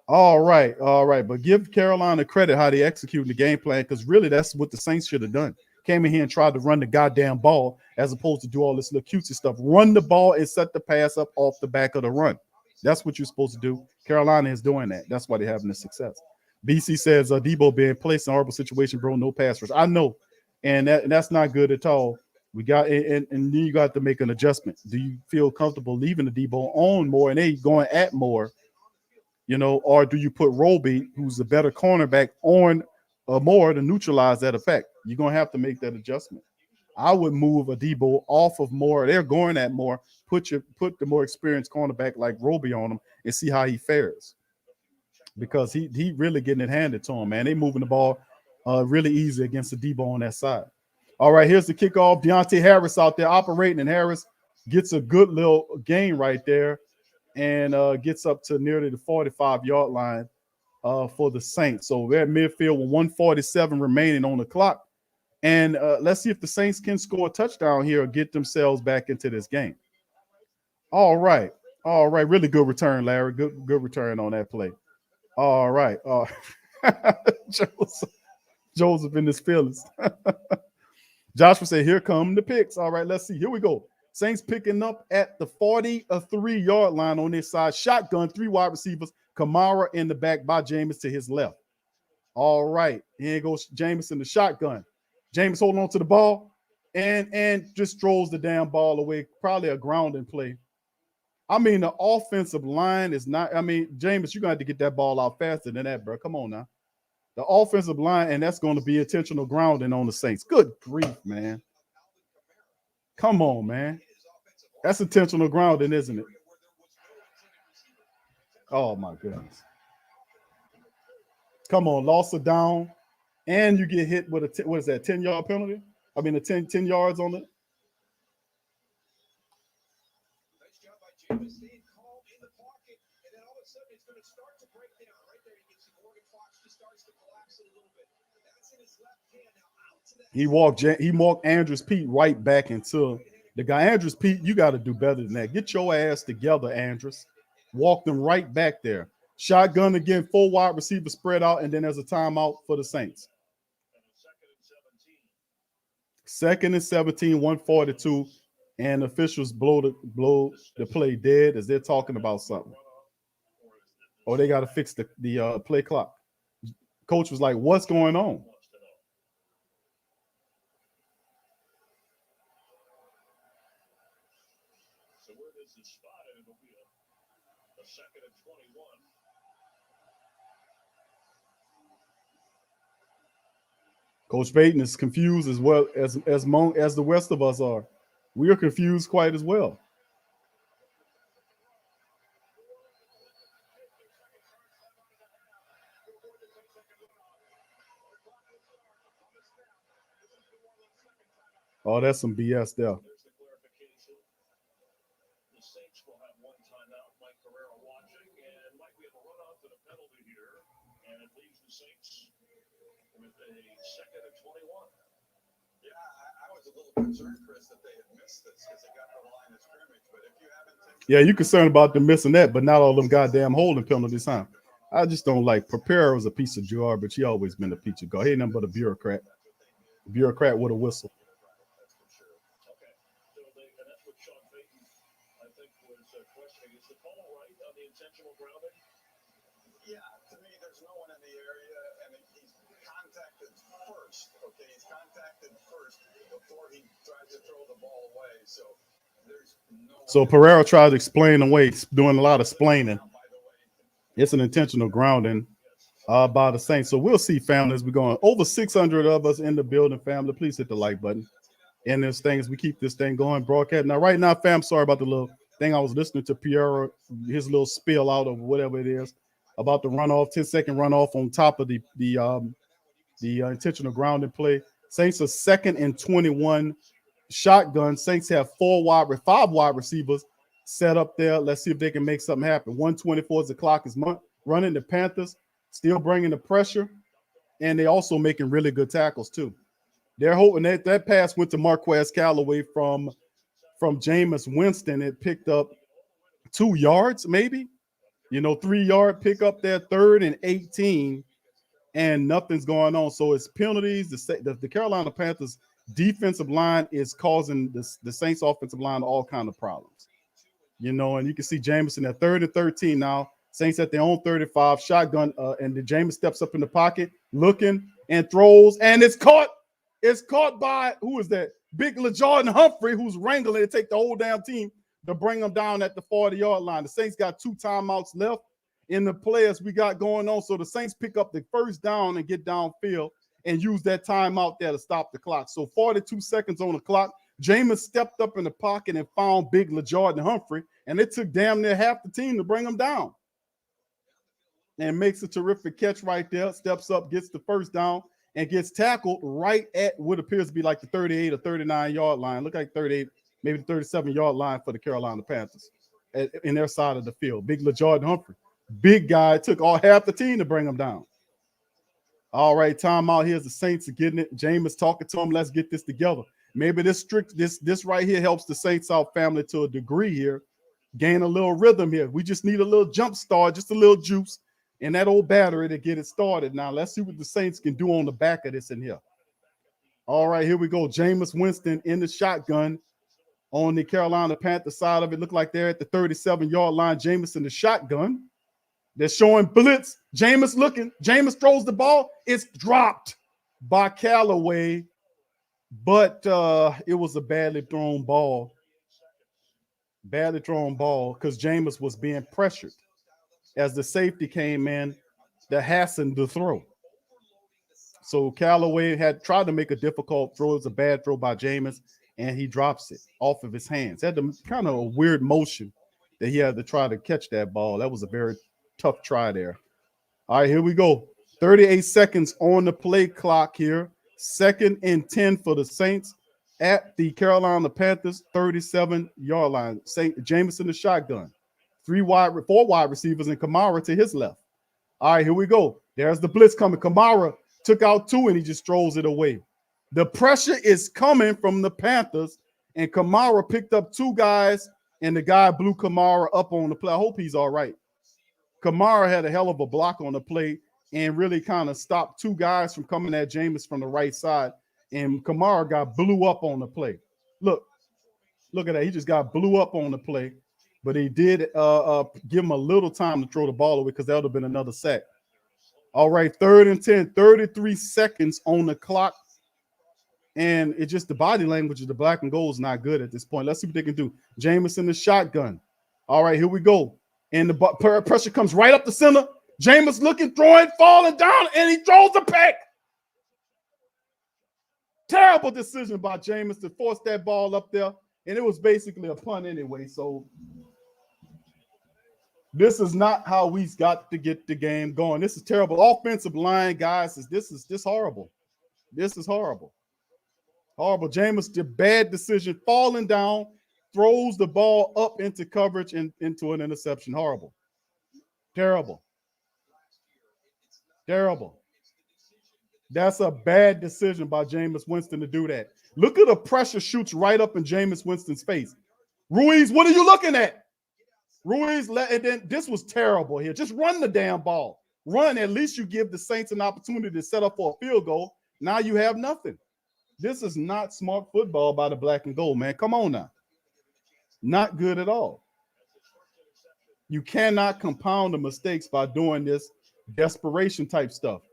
B: All right. But give Carolina credit how they executed the game plan because really that's what the Saints should have done. Came in here and tried to run the goddamn ball as opposed to do all this little cutesy stuff. Run the ball and set the pass up off the back of the run. That's what you're supposed to do. Carolina is doing that. That's why they're having the success. BC says Debo being placed in a horrible situation, bro. No pass rush. I know, and that's not good at all. We got and then you got to make an adjustment. Do you feel comfortable leaving the Debo on more and going at more, or do you put Roby, who's a better cornerback, on more to neutralize that effect? You're gonna have to make that adjustment. I would move a Debo off of more. They're going at more. Put the more experienced cornerback like Roby on him and see how he fares. Because he really getting it handed to him, man. They moving the ball really easy against the Debo on that side. All right, here's the kickoff. Deontay Harris out there operating, and Harris gets a good little gain right there and gets up to nearly the 45-yard line for the Saints. So they're at midfield with 1:47 remaining on the clock. And let's see if the Saints can score a touchdown here or get themselves back into this game. All right. Really good return, Larry. Good return on that play. All right. Joseph in his feelings. Joshua said, here come the picks. All right, let's see. Here we go. Saints picking up at the 43-yard line on this side. Shotgun, 3 wide receivers. Kamara in the back by Jameis to his left. All right. Here goes Jameis in the shotgun. Jameis holding on to the ball and just throws the damn ball away. Probably a grounding play. I mean, the offensive line is not – I mean, Jameis, you're going to have to get that ball out faster than that, bro. Come on now. The offensive line, and that's going to be intentional grounding on the Saints. Good grief, man. Come on, man. That's intentional grounding, isn't it? Oh, my goodness. Come on, loss of down, and you get hit with a 10-yard penalty? I mean, 10 yards on it. He walked Andrews Pete right back into the guy. Andrews Pete, you got to do better than that. Get your ass together, Andrews. Walk them right back there. Shotgun again, 4 wide receivers spread out, and then there's a timeout for the Saints. 2nd and 17, 1:42, and officials blow the play dead as they're talking about something. Oh, they got to fix the play clock. Coach was like, what's going on? Coach Payton is confused as well as the rest of us are. We are confused quite as well. Oh, that's some BS there. Yeah, you're concerned about them missing that, but not all them goddamn holding penalties, huh? I just don't like. Prepare was a piece of garbage. He always been a piece of garbage. He ain't nothing but a bureaucrat. Bureaucrat with a whistle.
F: Yeah, to me, there's no one in the area, and he's contacted first. Okay, he's contacted first before he tries to throw the ball away. So there's no. So
B: Pereira tried to explain away, doing a lot of splaining. It's an intentional grounding by the Saints. So we'll see, family, as we're going. Over 600 of us in the building, family. Please hit the like button. And there's things we keep this thing going, broadcast. Now, right now, fam, sorry about the little thing. I was listening to Pereira, his little spill out of whatever it is about the runoff, 10-second runoff on top of the intentional grounding play. Saints are 2nd and 21 shotgun. Saints have 5 wide receivers set up there. Let's see if they can make something happen. 1:24 as the clock is running. The Panthers still bringing the pressure, and they also making really good tackles too. They're hoping that pass went to Marquez Callaway from Jameis Winston. It picked up 2 yards, maybe. 3-yard pickup there, 3rd and 18, and nothing's going on. So it's penalties. The Carolina Panthers defensive line is causing the Saints offensive line all kind of problems. And you can see Jameson at 3rd and 13 now. Saints at their own 35, shotgun, and the Jameis steps up in the pocket, looking and throws, and it's caught. It's caught by, who is that? Big LaJordan Humphrey, who's wrangling to take the whole damn team to bring them down at the 40-yard line. The Saints got 2 timeouts left in the players we got going on. So the Saints pick up the first down and get downfield. and used that timeout there to stop the clock. So 42 seconds on the clock. Jameis stepped up in the pocket and found big LaJordan Humphrey, and it took damn near half the team to bring him down. And makes a terrific catch right there, steps up, gets the first down, and gets tackled right at what appears to be like the 38 or 39-yard line. Look like 38, maybe the 37-yard line for the Carolina Panthers in their side of the field. Big LaJordan Humphrey. Big guy. It took all half the team to bring him down. All right, timeout. Here's the Saints are getting it. Jameis talking to him. Let's get this together. Maybe this right here helps the Saints out family to a degree here. Gain a little rhythm here. We just need a little jump start, just a little juice in that old battery to get it started. Now, let's see what the Saints can do on the back of this in here. All right, here we go. Jameis Winston in the shotgun on the Carolina Panthers side of it. Look like they're at the 37-yard line. Jameis in the shotgun. They're showing blitz. Jameis looking. Jameis throws the ball. It's dropped by Callaway, but it was a badly thrown ball. Badly thrown ball because Jameis was being pressured as the safety came in to hasten the throw. So Callaway had tried to make a difficult throw. It was a bad throw by Jameis, and he drops it off of his hands. Had kind of a weird motion that he had to try to catch that ball. That was a very tough try there. All right, here we go. 38 seconds on the play clock here. 2nd and 10 for the Saints at the Carolina Panthers 37-yard line. Jameis in the shotgun. 4 wide receivers and Kamara to his left. All right, here we go. There's the blitz coming. Kamara took out 2 and he just throws it away. The pressure is coming from the Panthers, and Kamara picked up 2 guys, and the guy blew Kamara up on the play. I hope he's all right. Kamara had a hell of a block on the play and really kind of stopped 2 guys from coming at Jameis from the right side, and Kamara got blew up on the play. Look at that. He just got blew up on the play, but he did give him a little time to throw the ball away because that would have been another sack. All right, 3rd and 10, 33 seconds on the clock. And it's just the body language of the black and gold is not good at this point. Let's see what they can do. Jameis in the shotgun. All right, here we go. And the pressure comes right up the center. Jameis looking, throwing, falling down, and he throws a pick. Terrible decision by Jameis to force that ball up there. And it was basically a punt anyway. So this is not how we've got to get the game going. This is terrible. Offensive line, guys, this is horrible. This is horrible. Horrible. Jameis did bad decision, falling down, throws the ball up into coverage and into an interception. Horrible. Terrible. Terrible. That's a bad decision by Jameis Winston to do that. Look at the pressure shoots right up in Jameis Winston's face. Ruiz, what are you looking at? Ruiz, and then this was terrible here. Just run the damn ball. Run. At least you give the Saints an opportunity to set up for a field goal. Now you have nothing. This is not smart football by the black and gold, man. Come on now. Not good at all. You cannot compound the mistakes by doing this desperation type stuff.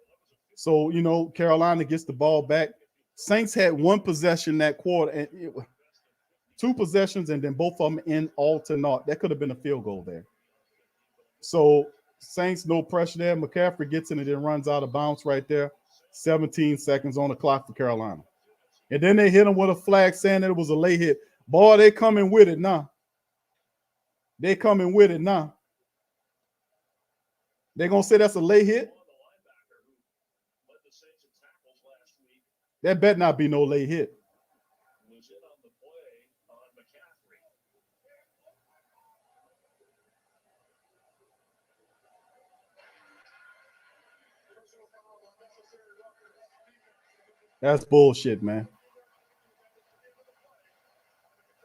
B: So, Carolina gets the ball back. Saints had 1 possession that quarter, and 2 possessions, and then both of them in alternate. That could have been a field goal there. So, Saints, no pressure there. McCaffrey gets in and then runs out of bounds right there. 17 seconds on the clock for Carolina. And then they hit him with a flag saying that it was a late hit. Boy, they coming with it now. They coming with it now. They're going to say that's a late hit? That better not be no late hit. That's bullshit, man.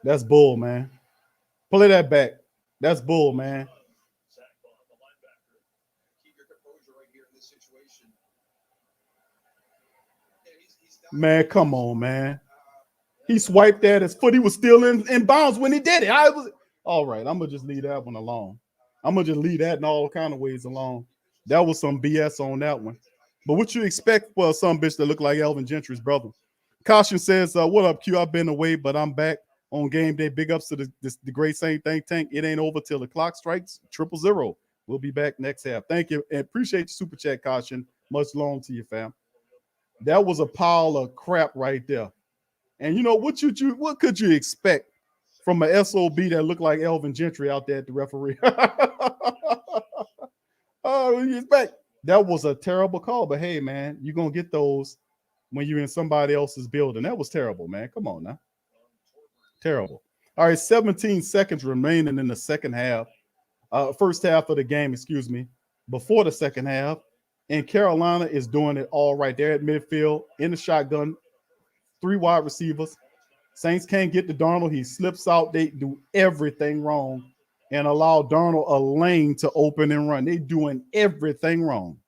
B: That's bull, man. Play that back. That's bull, man. Man, come on, man. He swiped at his foot. He was still in bounds when he did it. All right, I'm going to just leave that one alone. I'm going to just leave that in all kind of ways alone. That was some BS on that one. But what you expect for some bitch that look like Elvin Gentry's brother? Caution says, what up, Q? I've been away, but I'm back on game day. Big ups to the great Saint Think Tank. It ain't over till the clock strikes 000. We'll be back next half. Thank you. And appreciate the super chat, Caution. Much long to you, fam. That was a pile of crap right there. And you know what could you expect from an SOB that looked like Elvin Gentry out there at the referee? Oh, what do you expect? That was a terrible call, but hey, man, you're gonna get those when you're in somebody else's building. That was terrible, man. Come on now. Terrible. All right, 17 seconds remaining in the second half. First half of the game, excuse me, before the second half. And Carolina is doing it all right there at midfield in the shotgun. 3 wide receivers. Saints can't get to Darnold. He slips out. They do everything wrong and allow Darnold a lane to open and run. They're doing everything wrong.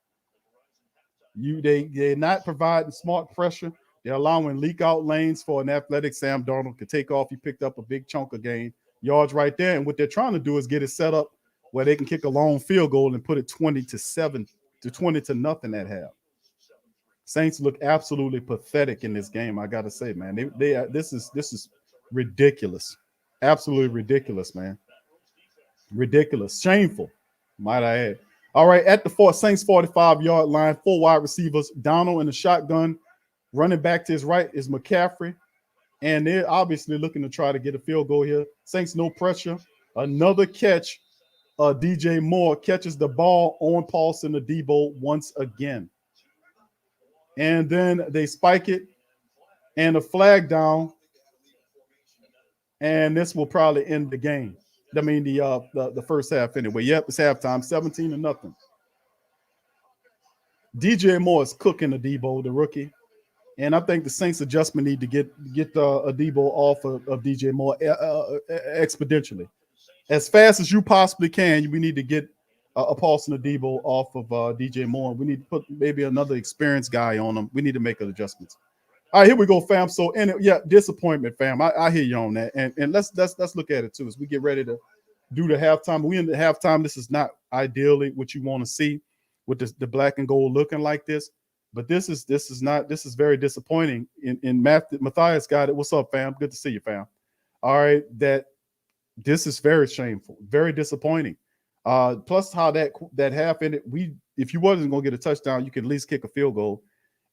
B: They're not providing smart pressure. They're allowing leak out lanes for an athletic Sam Darnold to take off. He picked up a big chunk of gain yards right there. And what they're trying to do is get it set up where they can kick a long field goal and put it 20-7 to 20-0 at half. Saints look absolutely pathetic in this game. I got to say, man, this is ridiculous. Absolutely ridiculous, man. Ridiculous. Shameful, might I add. All right, at the Saints 45-yard line, 4 wide receivers. Donald in the shotgun. Running back to his right is McCaffrey. And they're obviously looking to try to get a field goal here. Saints no pressure. Another catch. DJ Moore catches the ball on Paulson to Debo once again. And then they spike it and a flag down. And this will probably end the game. I mean, the first half anyway. Yep, it's halftime, 17-0. DJ Moore is cooking the Debo, the rookie. And I think the Saints adjustment need to get a Debo off of DJ Moore exponentially. As fast as you possibly can, we need to get a Paulson Debo off of DJ Moore. We need to put maybe another experienced guy on him. We need to make adjustments. All right, here we go, fam. So, disappointment, fam. I hear you on that. And let's look at it, too, as we get ready to do the halftime. We in the halftime. This is not ideally what you want to see with the black and gold looking like this. But this is very disappointing. In Matthias got it. What's up, fam? Good to see you, fam. All right, this is very shameful, very disappointing. Plus how that half ended. If you wasn't going to get a touchdown, you could at least kick a field goal,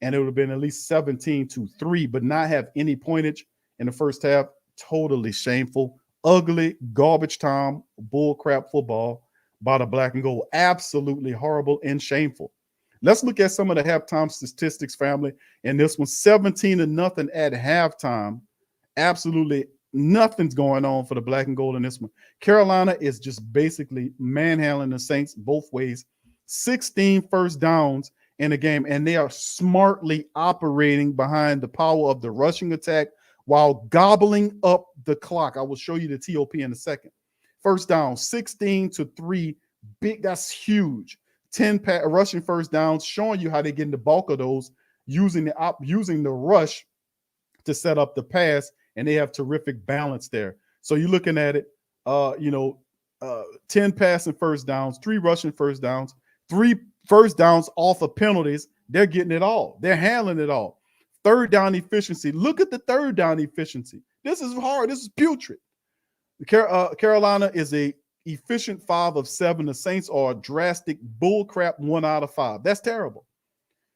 B: and it would have been at least 17-3, but not have any pointage in the first half. Totally shameful, ugly, garbage time, bull crap football by the black and gold. Absolutely horrible and shameful. Let's look at some of the halftime statistics, family. And this one, 17-0 at halftime. Absolutely nothing's going on for the black and gold in this one. Carolina is just basically manhandling the Saints both ways. 16 first downs in the game, and they are smartly operating behind the power of the rushing attack while gobbling up the clock. I will show you the TOP in a second. First down, 16-3. Big, that's huge. 10 rushing first downs, showing you how they're getting the bulk of those using the rush to set up the pass, and they have terrific balance there. So you're looking at it, 10 passing first downs, 3 rushing first downs, 3 first downs off of penalties. They're getting it all. They're handling it all. Third down efficiency. Look at the third down efficiency. This is hard. This is putrid. Carolina is a efficient 5 of 7. The Saints are a drastic bullcrap 1 out of 5. That's terrible.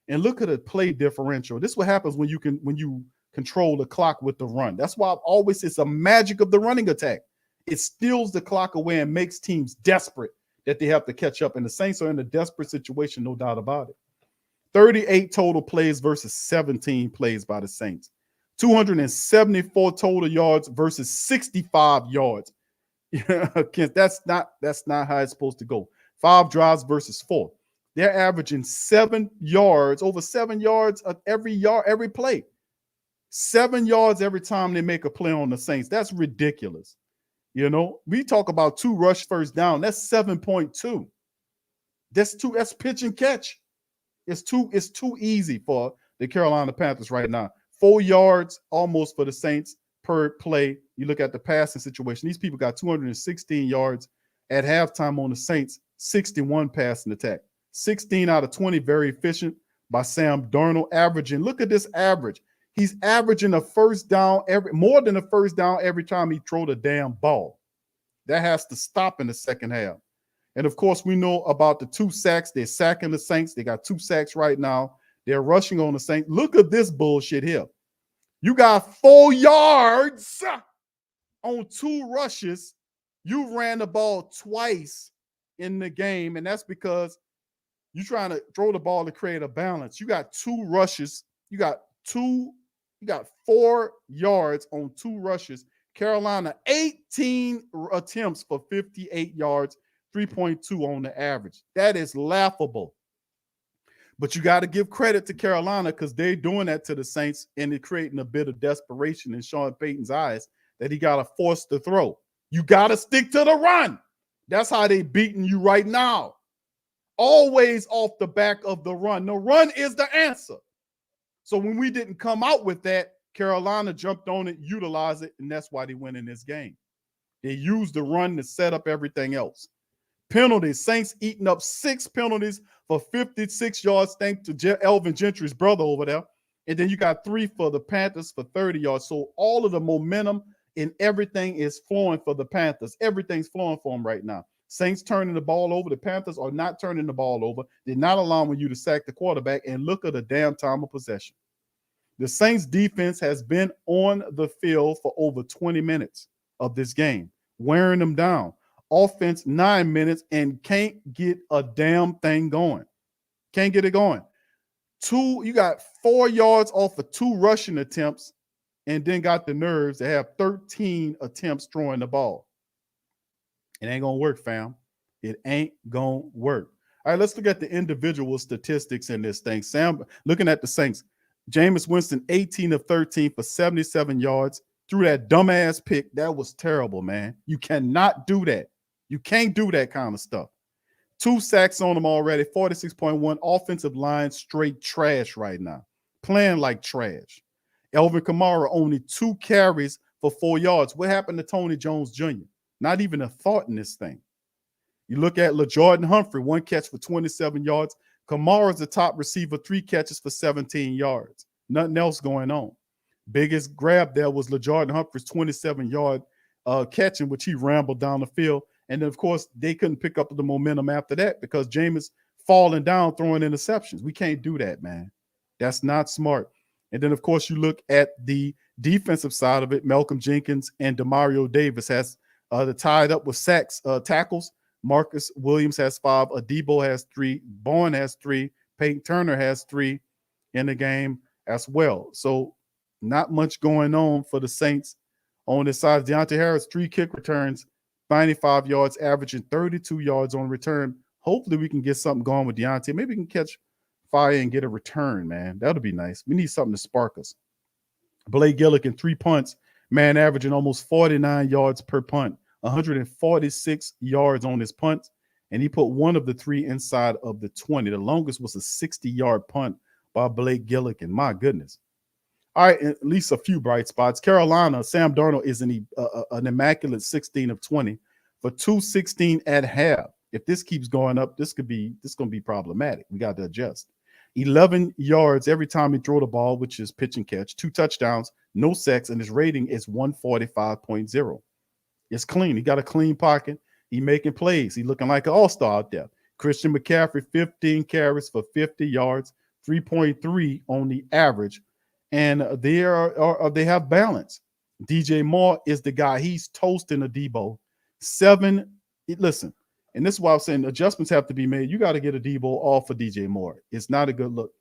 B: And look at the play differential. This is what happens when you control the clock with the run. That's why it's a magic of the running attack. It steals the clock away and makes teams desperate that they have to catch up. And the Saints are in a desperate situation, no doubt about it. 38 total plays versus 17 plays by the Saints. 274 total yards versus 65 yards. That's not how it's supposed to go. 5 drives versus 4. They're averaging 7 yards, over 7 yards of every play. 7 yards every time they make a play on the Saints. That's ridiculous. We talk about 2 rush first down. That's 7.2. That's pitch and catch. It's too easy for the Carolina Panthers right now. 4 yards almost for the Saints per play. You look at the passing situation. These people got 216 yards at halftime on the Saints, 61 passing attack. 16 out of 20, very efficient by Sam Darnold, averaging. Look at this average. He's averaging more than a first down every time he throws the damn ball. That has to stop in the second half. And of course, we know about the 2 sacks. They're sacking the Saints. They got 2 sacks right now. They're rushing on the Saints. Look at this bullshit here. You got 4 yards on 2 rushes. You ran the ball twice in the game, and that's because you're trying to throw the ball to create a balance. You got 2 rushes. You got 4 yards on 2 rushes. Carolina, 18 attempts for 58 yards, 3.2 on the average. That is laughable. But you got to give credit to Carolina because they're doing that to the Saints, and it's creating a bit of desperation in Sean Payton's eyes that he got to force the throw. You got to stick to the run. That's how they beating you right now. Always off the back of the run. The run is the answer. So when we didn't come out with that, Carolina jumped on it, utilized it, and that's why they win in this game. They used the run to set up everything else. Penalties. Saints eating up 6 penalties for 56 yards, thanks to Elvin Gentry's brother over there. And then you got 3 for the Panthers for 30 yards. So all of the momentum and everything is flowing for the Panthers. Everything's flowing for them right now. Saints turning the ball over. The Panthers are not turning the ball over. They're not allowing you to sack the quarterback. And look at the damn time of possession. The Saints defense has been on the field for over 20 minutes of this game, wearing them down. Offense 9 minutes and can't get a damn thing going. Can't get it going. You got 4 yards off of 2 rushing attempts and then got the nerves to have 13 attempts throwing the ball. It ain't going to work, fam. It ain't going to work. All right, let's look at the individual statistics in this thing. Sam, looking at the Saints, Jameis Winston, 18 of 13 for 77 yards. Threw that dumbass pick. That was terrible, man. You cannot do that. You can't do that kind of stuff. 2 sacks on him already, 46.1. Offensive line straight trash right now. Playing like trash. Elvin Kamara only 2 carries for 4 yards. What happened to Tony Jones Jr.? Not even a thought in this thing. You look at LaJordan Humphrey, 1 catch for 27 yards. Kamara's the top receiver, 3 catches for 17 yards. Nothing else going on. Biggest grab there was LaJordan Humphrey's 27-yard catch in which he rambled down the field. And then, of course, they couldn't pick up the momentum after that because Jameis falling down, throwing interceptions. We can't do that, man. That's not smart. And then, of course, you look at the defensive side of it. Malcolm Jenkins and Demario Davis has tied up with sacks, tackles. Marcus Williams has 5. Adebo has 3. Bourne has 3. Peyton Turner has 3 in the game as well. So not much going on for the Saints on this side. Deontay Harris, 3 kick returns, 95 yards, averaging 32 yards on return. Hopefully we can get something going with Deontay. Maybe we can catch fire and get a return, man. That'll be nice. We need something to spark us. Blake Gillikin, 3 punts, man, averaging almost 49 yards per punt, 146 yards on his punt, and he put 1 of the 3 inside of the 20. The longest was a 60-yard punt by Blake Gillikin. My goodness. All right, at least a few bright spots. Carolina, Sam Darnold is an immaculate 16 of 20 for 216 at half. If this keeps going up, this going to be problematic. We got to adjust. 11 yards every time he throw the ball, which is pitch and catch. 2 touchdowns, no sacks, and his rating is 145.0. It's clean. He got a clean pocket. He making plays. He looking like an all-star out there. Christian McCaffrey, 15 carries for 50 yards, 3.3 on the average. And they have balance. DJ Moore is the guy. He's toasting Adebo. 7. Listen, and this is why I'm saying adjustments have to be made. You got to get Adebo off of DJ Moore. It's not a good look.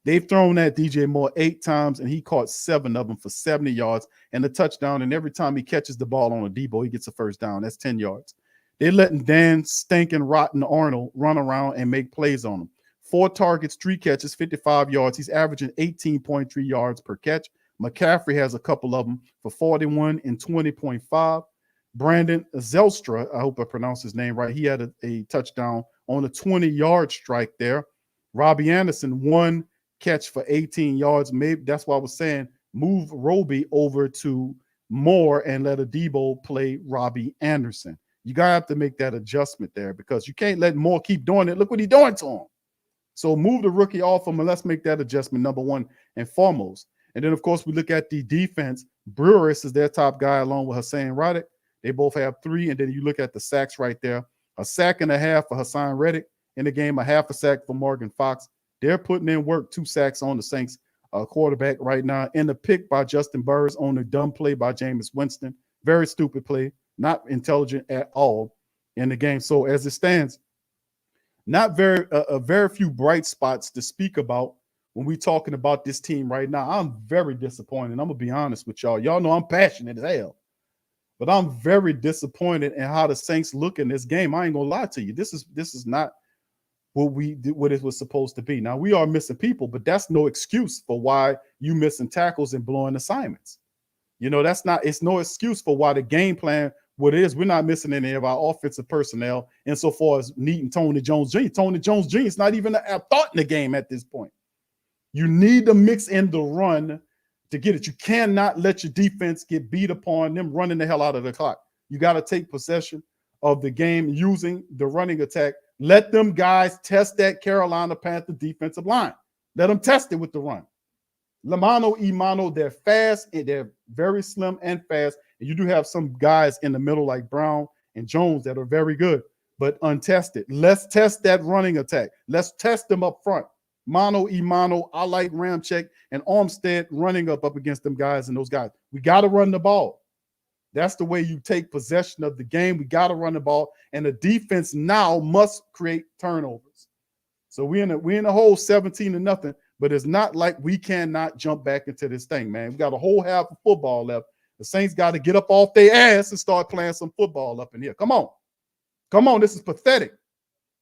B: They've thrown at DJ Moore 8 times, and he caught 7 of them for 70 yards and a touchdown. And every time he catches the ball on Adebo, he gets a first down. That's 10 yards. They're letting Dan Stinking Rotten Arnold run around and make plays on him. 4 targets, 3 catches, 55 yards. He's averaging 18.3 yards per catch. McCaffrey has a couple of them for 41 and 20.5. Brandon Zelstra, I hope I pronounced his name right. He had a touchdown on a 20-yard strike there. Robbie Anderson, 1 catch for 18 yards. Maybe that's why I was saying move Roby over to Moore and let Adebo play Robbie Anderson. You got to have to make that adjustment there because you can't let Moore keep doing it. Look what he's doing to him. So move the rookie off him and let's make that adjustment, number 1 and foremost. And then, of course, we look at the defense. Breweris is their top guy along with Hassan Reddick. They both have 3. And then you look at the sacks right there. A sack and a half for Hassan Reddick in the game, a half a sack for Morgan Fox. They're putting in work. 2 sacks on the Saints quarterback right now. And the pick by Justin Burris on the dumb play by Jameis Winston. Very stupid play. Not intelligent at all in the game. So as it stands, not very few bright spots to speak about when we're talking about this team right now. I'm very disappointed. I'm going to be honest with y'all. Y'all know I'm passionate as hell. But I'm very disappointed in how the Saints look in this game. I ain't going to lie to you. This is not what it was supposed to be. Now, we are missing people, but that's no excuse for why you missing tackles and blowing assignments. You know, it's no excuse for why the game plan, what it is, we're not missing any of our offensive personnel insofar as needing Tony Jones Jr. Tony Jones Jr. is not even a thought in the game at this point. You need to mix in the run to get it. You cannot let your defense get beat upon them running the hell out of the clock. You got to take possession of the game using the running attack. Let them guys test that Carolina Panthers defensive line. Let them test it with the run. Lamano, Imano, they're fast and they're very slim and fast. And you do have some guys in the middle like Brown and Jones that are very good, but untested. Let's test that running attack. Let's test them up front. Mano, Imano, I like Ramczyk and Armstead running up against them guys and those guys. We got to run the ball. That's the way you take possession of the game. We got to run the ball, and the defense now must create turnovers. So we're in a hole 17-0, but it's not like we cannot jump back into this thing, man. We got a whole half of football left. The Saints got to get up off their ass and start playing some football up in here. Come on. Come on. This is pathetic.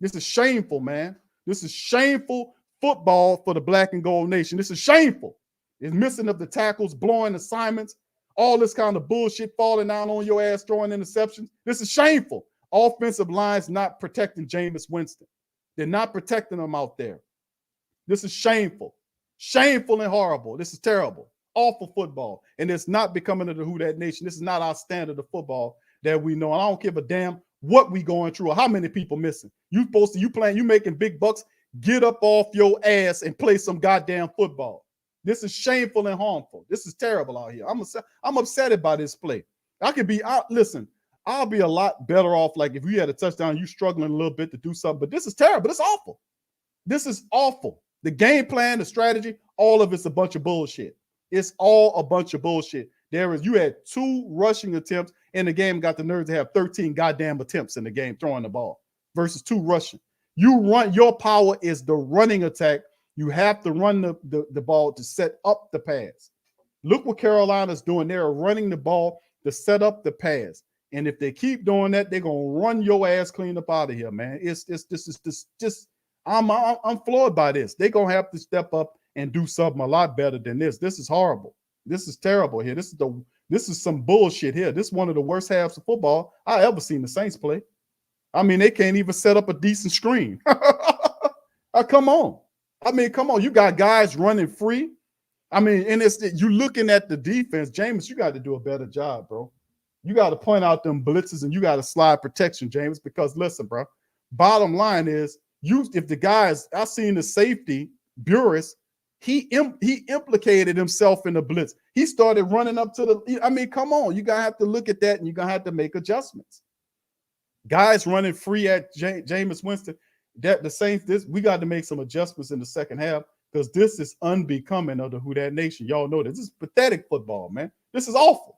B: This is shameful, man. This is shameful football for the Black and Gold Nation. This is shameful. It's missing of the tackles, blowing assignments, all this kind of bullshit falling down on your ass, throwing interceptions. This is shameful. Offensive line's not protecting Jameis Winston. They're not protecting him out there. This is shameful. Shameful and horrible. This is terrible. Awful football. And it's not becoming of the Who Dat Nation. This is not our standard of football that we know. And I don't give a damn what we going through or how many people missing. You making big bucks, get up off your ass and play some goddamn football. This is shameful and harmful. This is terrible out here. I'm upset by this play. Listen, I'll be a lot better off like if you had a touchdown, you struggling a little bit to do something, but this is terrible. It's awful. This is awful. The game plan, the strategy, all of it's a bunch of bullshit. It's all a bunch of bullshit. You had 2 rushing attempts in the game, got the nerve to have 13 goddamn attempts in the game throwing the ball versus 2 rushing. Your power is the running attack. You have to run the ball to set up the pass. Look what Carolina's doing. They're running the ball to set up the pass. And if they keep doing that, they're gonna run your ass clean up out of here, man. I'm floored by this. They're gonna have to step up and do something a lot better than this. This is horrible. This is terrible here. This is some bullshit here. This is one of the worst halves of football I ever seen the Saints play. I mean, they can't even set up a decent screen. Come on. Come on. You got guys running free. And you looking at the defense, Jameis, you got to do a better job, bro. You got to point out them blitzes and you got to slide protection, Jameis, because listen, bro, bottom line is if the guys, I seen the safety, Burris, he implicated himself in the blitz. He started running up to come on. You're going to have to look at that and you're going to have to make adjustments. Guys running free at Jameis Winston, the Saints, we got to make some adjustments in the second half because this is unbecoming of the Who Dat Nation. Y'all know this is pathetic football, man. This is awful.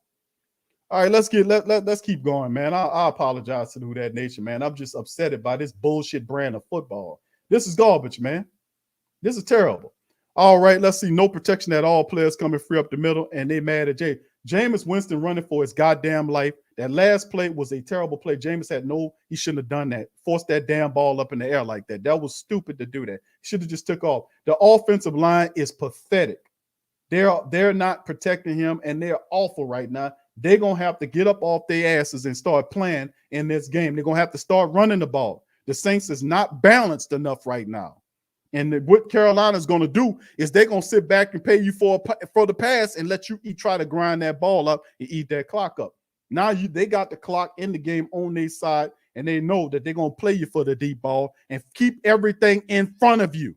B: All right, let's keep going, man. I apologize to the Who Dat Nation, man. I'm just upset by this bullshit brand of football. This is garbage, man. This is terrible. All right, let's see. No protection at all. Players coming free up the middle, and they mad at Jameis Winston running for his goddamn life. That last play was a terrible play. Jameis he shouldn't have done that. Forced that damn ball up in the air like that. That was stupid to do that. He should have just took off. The offensive line is pathetic. They're not protecting him, and they're awful right now. They're going to have to get up off their asses and start playing in this game. They're going to have to start running the ball. The Saints is not balanced enough right now. And what Carolina's going to do is they're going to sit back and pay you for the pass and let you try to grind that ball up and eat that clock up. Now they got the clock in the game on their side, and they know that they're going to play you for the deep ball and keep everything in front of you.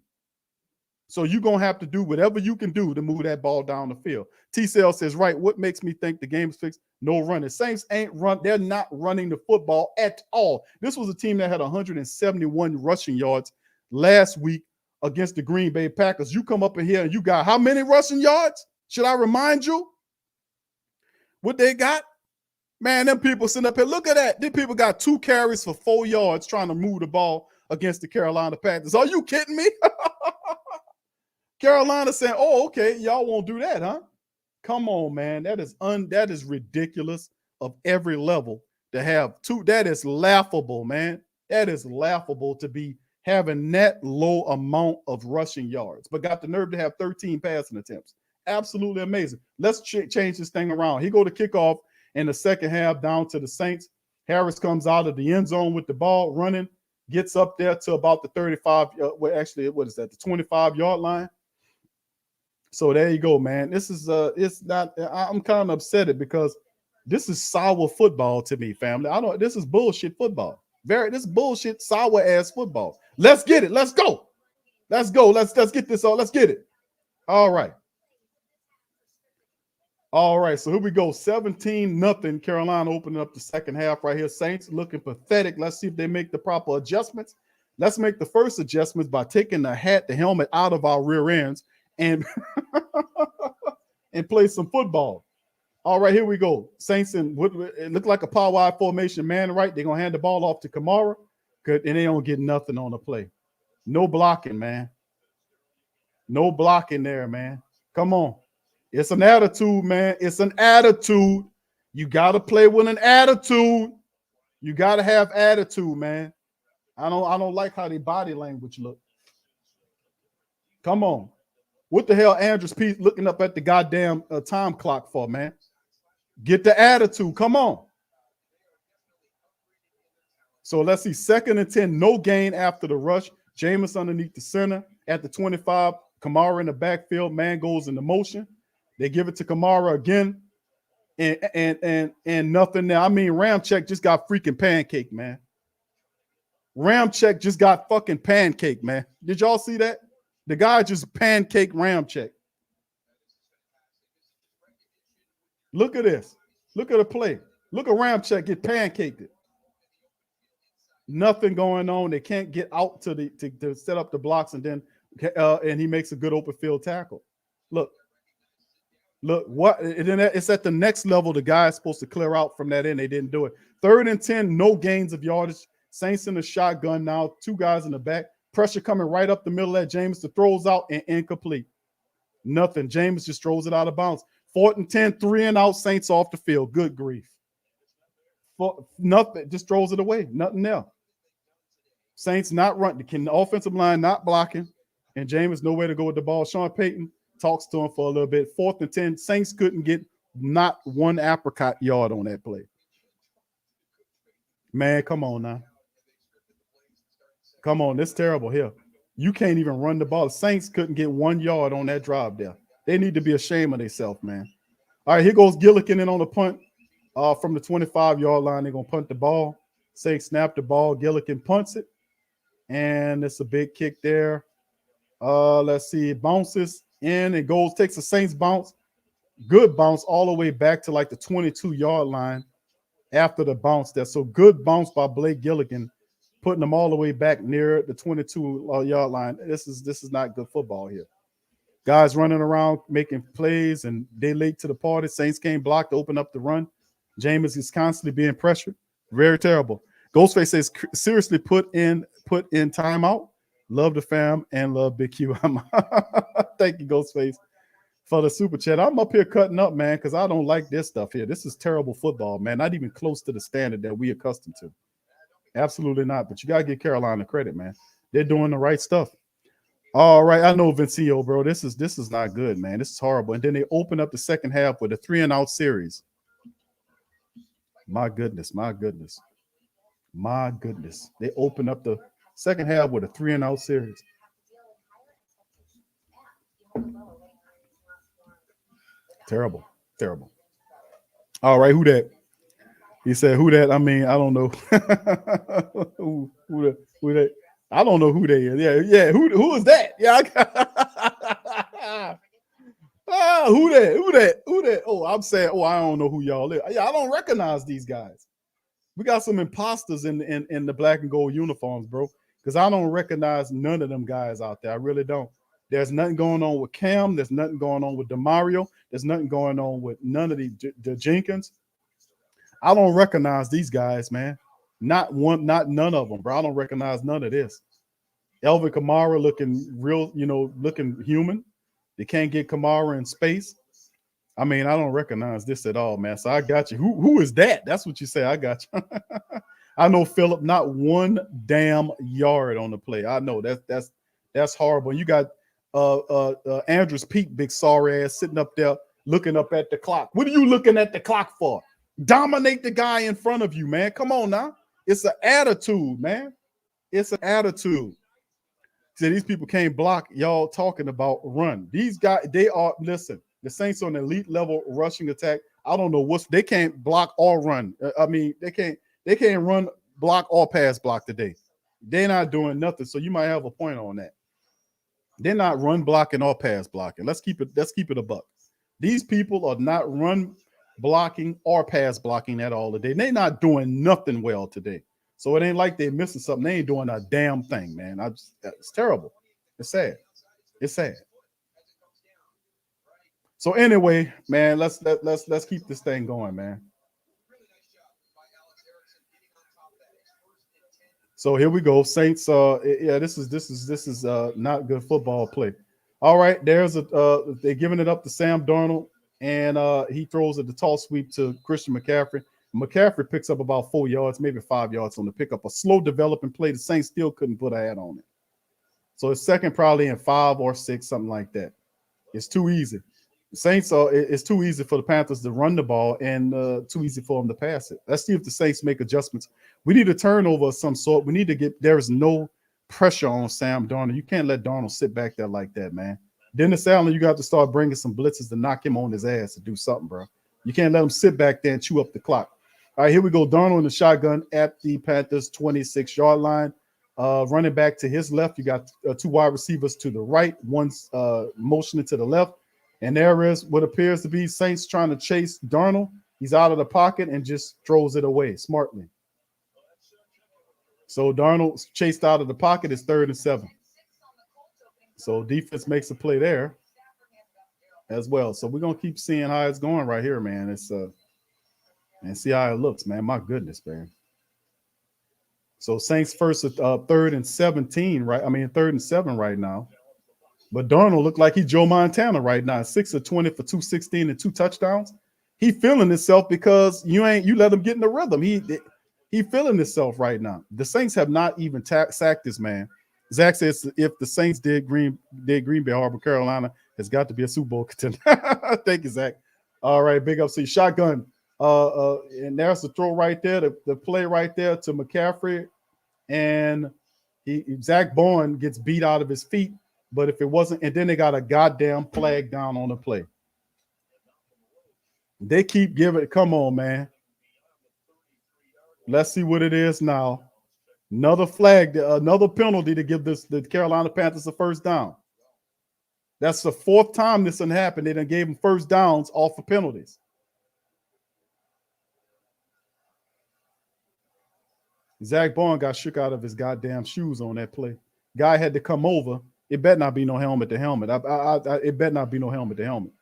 B: So you're going to have to do whatever you can do to move that ball down the field. T-Cell says, right, what makes me think the game is fixed? No running. Saints they're not running the football at all. This was a team that had 171 rushing yards last week against the Green Bay Packers. You come up in here and you got how many rushing yards? Should I remind you what they got? Man, them people sitting up here. Look at that. These people got 2 carries for 4 yards trying to move the ball against the Carolina Panthers. Are you kidding me? Carolina saying, oh, okay, y'all won't do that, huh? Come on, man. That is ridiculous of every level to have 2. That is laughable, man. That is laughable to be having that low amount of rushing yards, but got the nerve to have 13 passing attempts. Absolutely amazing. Let's change this thing around. He go to kickoff in the second half down to the Saints. Harris comes out of the end zone with the ball running, gets up there to about the 35. Well, actually, what is that? The 25-yard line. So there you go, man. This is it's not. I'm kind of upset because this is sour football to me, family. This is bullshit football. This bullshit sour ass football. Let's get it. Let's go. Let's go. Let's get this on. Let's get it. All right. All right, so here we go. 17-0. Carolina opening up the second half right here. Saints looking pathetic. Let's see if they make the proper adjustments. Let's make the first adjustments by taking the helmet out of our rear ends and and play some football. All right, here we go. Saints and it looked like a power wide formation, man. Right, they're gonna hand the ball off to Kamara, and they don't get nothing on the play. No blocking, man. No blocking there, man. Come on. It's an attitude, man. It's an attitude. You got to play with an attitude. You got to have attitude, man. I don't like how their body language look. Come on. What the hell Andrews Pete looking up at the goddamn time clock for, man? Get the attitude. Come on. So let's see. 2nd and 10. No gain after the rush. Jameis underneath the center at the 25. Kamara in the backfield. Man goes into motion. They give it to Kamara again, and nothing there. I mean, Ramczyk just got freaking pancake, man. Ramczyk just got fucking pancake, man. Did y'all see that? The guy just pancake Ramczyk. Look at this. Look at the play. Look at Ramczyk get pancaked. Nothing going on. They can't get out to set up the blocks, and then and he makes a good open field tackle. Look, what? It's at the next level. The guy is supposed to clear out from that end. They didn't do it. 3rd and 10, no gains of yardage. Saints in the shotgun now. 2 guys in the back. Pressure coming right up the middle of that. Jameis throws out and incomplete. Nothing. Jameis just throws it out of bounds. 4th and 10, 3 and out. Saints off the field. Good grief. Nothing. Just throws it away. Nothing there. Saints not running. The offensive line not blocking. And Jameis nowhere to go with the ball. Sean Payton talks to him for a little bit. 4th and 10. Saints couldn't get not one apricot yard on that play. Man, come on now. Come on, this terrible here. You can't even run the ball. The Saints couldn't get 1 yard on that drive there. They need to be ashamed of themselves, man. All right, here goes Gillikin in on the punt from the 25-yard line. They're going to punt the ball. Saints snap the ball. Gillikin punts it. And it's a big kick there. Let's see. It bounces in and goes, takes a Saints bounce. Good bounce all the way back to like the 22-yard line after the bounce there. So good bounce by Blake Gillikin, putting them all the way back near the 22-yard line. This is not good football here. Guys running around making plays, and they late to the party. Saints can't block to open up the run. Jameis is constantly being pressured. Very terrible. Ghostface says, seriously, put in timeout. Love the fam and love Big Q. Thank you, Ghostface, for the super chat. I'm up here cutting up, man, because I don't like this stuff here. This is terrible football, man. Not even close to the standard that we accustomed to. Absolutely not. But you got to give Carolina credit, man. They're doing the right stuff. All right. I know, Vincio, bro. This is not good, man. This is horrible. And then they open up the second half with a 3-and-out series. My goodness. My goodness. My goodness. They open up the second half with a 3-and-out series. Terrible. Terrible. All right. Who that? He said, who that? I mean, I don't know. who that? I don't know who they is. Yeah. Who is that? Yeah. Who that? Oh, I'm saying, I don't know who y'all is. Yeah, I don't recognize these guys. We got some imposters in the black and gold uniforms, bro. because I don't recognize none of them guys out there. I really don't. There's nothing going on with Cam. There's nothing going on with DeMario. There's nothing going on with none of the Jenkins. I don't recognize these guys, man. Not none of them, bro. I don't recognize none of this. Elvin Kamara looking real, looking human. They can't get Kamara in space. I mean, I don't recognize this at all, man. So I got you. Who is that? That's what you say. I got you. I know Phillip, not one damn yard on the play. I know that's horrible. You got Andrews Peak, big sorry ass, sitting up there looking up at the clock. What are you looking at the clock for? Dominate the guy in front of you, man. Come on now. It's an attitude, man. It's an attitude. See, these people can't block. Y'all talking about run. These guys, listen, the Saints on elite level rushing attack. I don't know they can't block or run. They can't run, block, or pass block today. They're not doing nothing. So you might have a point on that. They're not run blocking or pass blocking. Let's keep it a buck. These people are not run blocking or pass blocking at all today. They're not doing nothing well today. So it ain't like they're missing something. They ain't doing a damn thing, man. It's terrible. It's sad. It's sad. So anyway, man, let's keep this thing going, man. So here we go, Saints. This is not good football play. All right, there's they're giving it up to Sam Darnold, and he throws the toss sweep to Christian McCaffrey. McCaffrey picks up about 4 yards, maybe 5 yards on the pickup. A slow developing play. The Saints still couldn't put a hat on it. So it's second probably in 5 or 6, something like that. It's too easy. The Saints it's too easy for the Panthers to run the ball and too easy for them to pass it. Let's see if the Saints make adjustments. We need a turnover of some sort. We need to there is no pressure on Sam Darnold. You can't let Darnold sit back there like that, man. Dennis Allen, you got to start bringing some blitzes to knock him on his ass to do something, bro. You can't let him sit back there and chew up the clock. All right, here we go. Darnold in the shotgun at the Panthers 26-yard line. Running back to his left, you got 2 wide receivers to the right, one's motioning to the left. And there is what appears to be Saints trying to chase Darnold. He's out of the pocket and just throws it away smartly. So Darnold chased out of the pocket. It's 3rd and 7. So defense makes a play there as well. So we're going to keep seeing how it's going right here, man. It's and see how it looks, man. My goodness, man. So Saints first 3rd and 17, right? 3rd and 7 right now. But Darnold looked like he's Joe Montana right now. 6 of 20 for 216 and 2 touchdowns. He feeling himself because you let him get in the rhythm. He feeling himself right now. The Saints have not even sacked this man. Zach says if the Saints did Green Bay Harbor, Carolina has got to be a Super Bowl contender. Thank you, Zach. All right, big up. See shotgun. And there's the throw right there, the play right there to McCaffrey, and Zach Bourne gets beat out of his feet. But if it wasn't, and then they got a goddamn flag down on the play. They keep giving it. Come on, man. Let's see what it is now. Another flag, another penalty to give the Carolina Panthers a first down. That's the 4th time this done happened. They done gave them first downs off of penalties. Zach Bourne got shook out of his goddamn shoes on that play. Guy had to come over. It better not be no helmet to helmet. It better not be no helmet to helmet.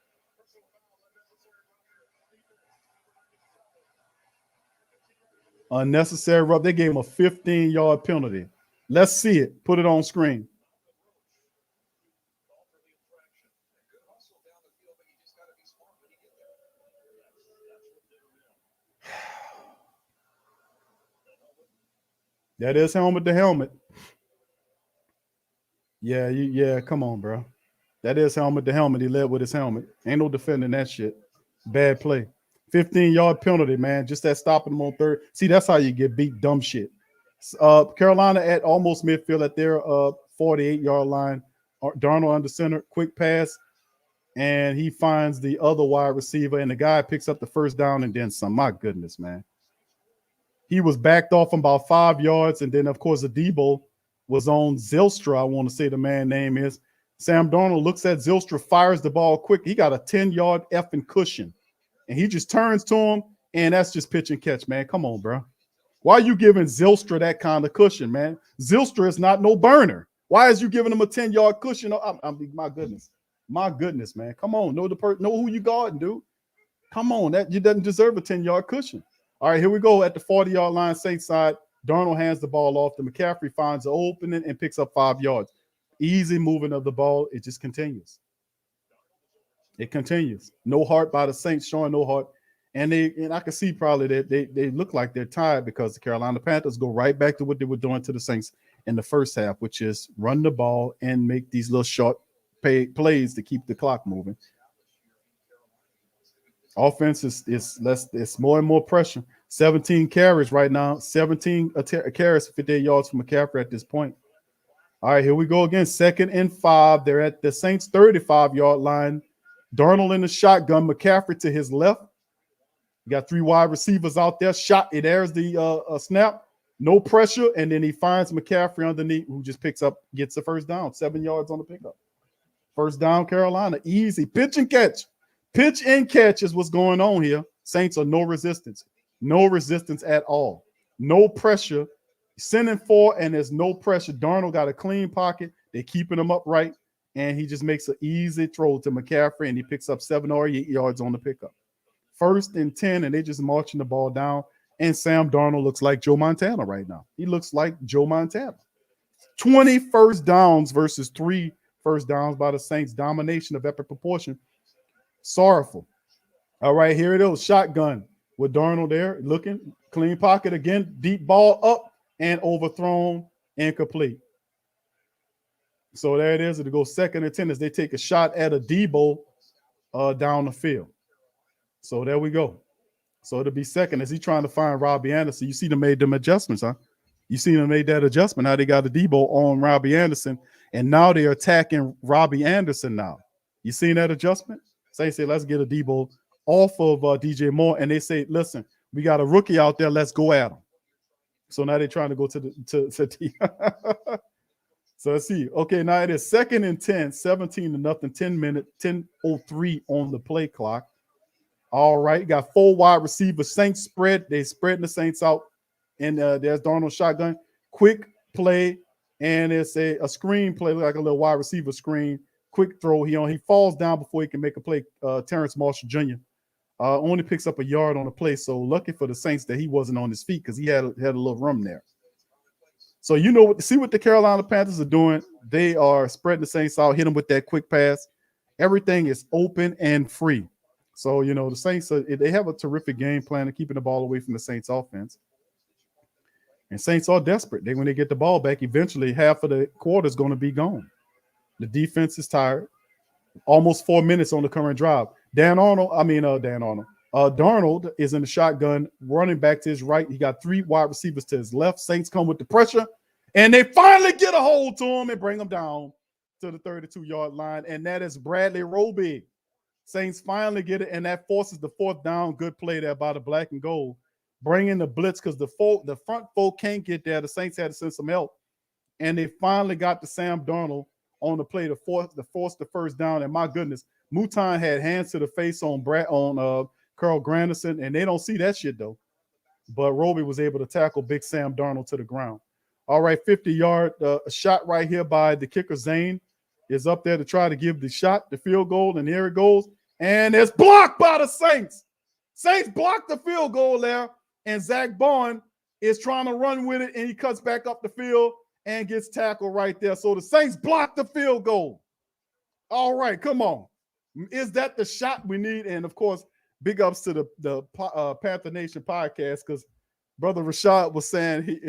B: Unnecessary rub. They gave him a 15-yard penalty. Let's see it. Put it on screen. That is helmet to helmet. Yeah, come on, bro. That is helmet to helmet. He led with his helmet. Ain't no defending that shit. Bad play. 15-yard penalty, man. Just that stopping him on 3rd. See, that's how you get beat. Dumb shit. Carolina at almost midfield at their 48-yard line. Darnold under center. Quick pass. And he finds the other wide receiver. And the guy picks up the first down and then some. My goodness, man. He was backed off from about 5 yards. And then, of course, the Debo was on Zylstra, I want to say the man name is. Sam Darnold looks at Zylstra, fires the ball quick. He got a 10-yard effing cushion. And he just turns to him, and that's just pitch and catch, man. Come on, bro. Why are you giving Zylstra that kind of cushion, man? Zylstra is not no burner. Why is you giving him a 10-yard cushion? My goodness, man. Come on, know who you guarding, dude. Come on, that you doesn't deserve a 10-yard cushion. All right, here we go at the 40-yard line, Saints side. Darnold hands the ball off to McCaffrey, finds the opening and picks up 5 yards. Easy moving of the ball. It just continues. It continues. No heart by the Saints, showing no heart. And I can see probably that they look like they're tired because the Carolina Panthers go right back to what they were doing to the Saints in the first half, which is run the ball and make these little short plays to keep the clock moving. Offense is less. It's more and more pressure. 17 carries right now. 17 carries, 58 yards from McCaffrey at this point. All right, here we go again. 2nd and 5. They're at the Saints 35-yard line. Darnold in the shotgun. McCaffrey to his left. You got 3 wide receivers out there. There's the snap. No pressure, and then he finds McCaffrey underneath, who just gets the first down. 7 yards on the pickup. First down, Carolina. Easy. Pitch and catch. Pitch and catch is what's going on here. Saints are no resistance. No resistance at all. No pressure. Sending 4, and there's no pressure. Darnold got a clean pocket. They're keeping him upright, and he just makes an easy throw to McCaffrey, and he picks up 7 or 8 yards on the pickup. 1st and 10, and they just marching the ball down, and Sam Darnold looks like Joe Montana right now. He looks like Joe Montana. 20 first downs versus 3 first downs by the Saints. Domination of epic proportion. Sorrowful. All right, here it is. Shotgun with Darnold there, looking. Clean pocket again. Deep ball up and overthrown, incomplete. So there it is. It'll go 2nd and 10 as they take a shot at a Debo down the field. So there we go. So it'll be 2nd as he's trying to find Robbie Anderson. You see them made them adjustments, huh? You see them made that adjustment. Now they got a Debo on Robbie Anderson, and now they're attacking Robbie Anderson now. You seen that adjustment? They say, let's get a Debo off of DJ Moore, and they say, listen, we got a rookie out there. Let's go at him. So now they're trying to go to So let's see. Okay, now it is 2nd and 10, 17-0, 10 minutes, 10:03 on the play clock. All right, got 4 wide receivers. Saints spread. They spreading the Saints out, and there's Darnold shotgun. Quick play, and it's a screen play, like a little wide receiver screen. Quick throw. He falls down before he can make a play. Terrence Marshall Jr. Only picks up a yard on the play. So lucky for the Saints that he wasn't on his feet because he had a little room there. So see what the Carolina Panthers are doing. They are spreading the Saints out, hit them with that quick pass. Everything is open and free. So the Saints they have a terrific game plan of keeping the ball away from the Saints offense. And Saints are desperate. When they get the ball back, eventually half of the quarter is going to be gone. The defense is tired. Almost 4 minutes on the current drive. Darnold is in the shotgun, running back to his right. He got 3 wide receivers to his left. Saints come with the pressure, and they finally get a hold to him and bring him down to the 32-yard line, and that is Bradley Roby. Saints finally get it, and that forces the 4th down. Good play there by the black and gold. Bringing the blitz because the front folk can't get there. The Saints had to send some help, and they finally got to Sam Darnold on the play to force the first down. And my goodness, Mouton had hands to the face on Carl Granderson, and they don't see that shit though. But Roby was able to tackle Big Sam Darnold to the ground. All right, 50-yard shot right here by the kicker. Zane is up there to try to give the field goal, and here it goes. And it's blocked by the Saints. Saints blocked the field goal there, and Zach Bond is trying to run with it, and he cuts back up the field and gets tackled right there. So the Saints blocked the field goal. All right, come on. Is that the shot we need? And, of course, big ups to the Panther Nation podcast because Brother Rashad was saying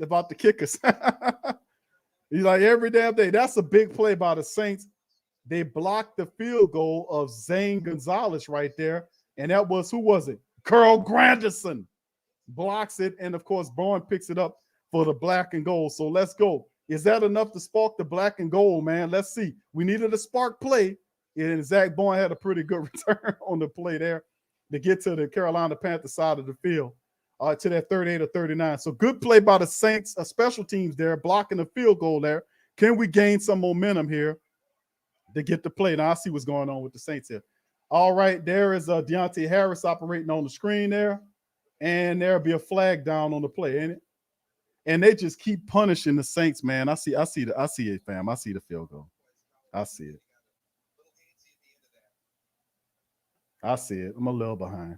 B: about the kickers. He's like, every damn day. That's a big play by the Saints. They blocked the field goal of Zane Gonzalez right there. And that was, who was it? Carl Granderson blocks it. And, of course, Bourne picks it up for the black and gold. So let's go. Is that enough to spark the black and gold, man? Let's see. We needed a spark play, and Zach Bourne had a pretty good return on the play there to get to the Carolina Panthers side of the field, to that 38 or 39. So good play by the Saints, special teams there, blocking the field goal there. Can we gain some momentum here to get the play? Now I see what's going on with the Saints here. All right, there is Deontay Harris operating on the screen there. and there'll be a flag down on the play, ain't it? And they just keep punishing the Saints, man. I see it, fam. I see the field goal. I see it. I see it. I'm a little behind.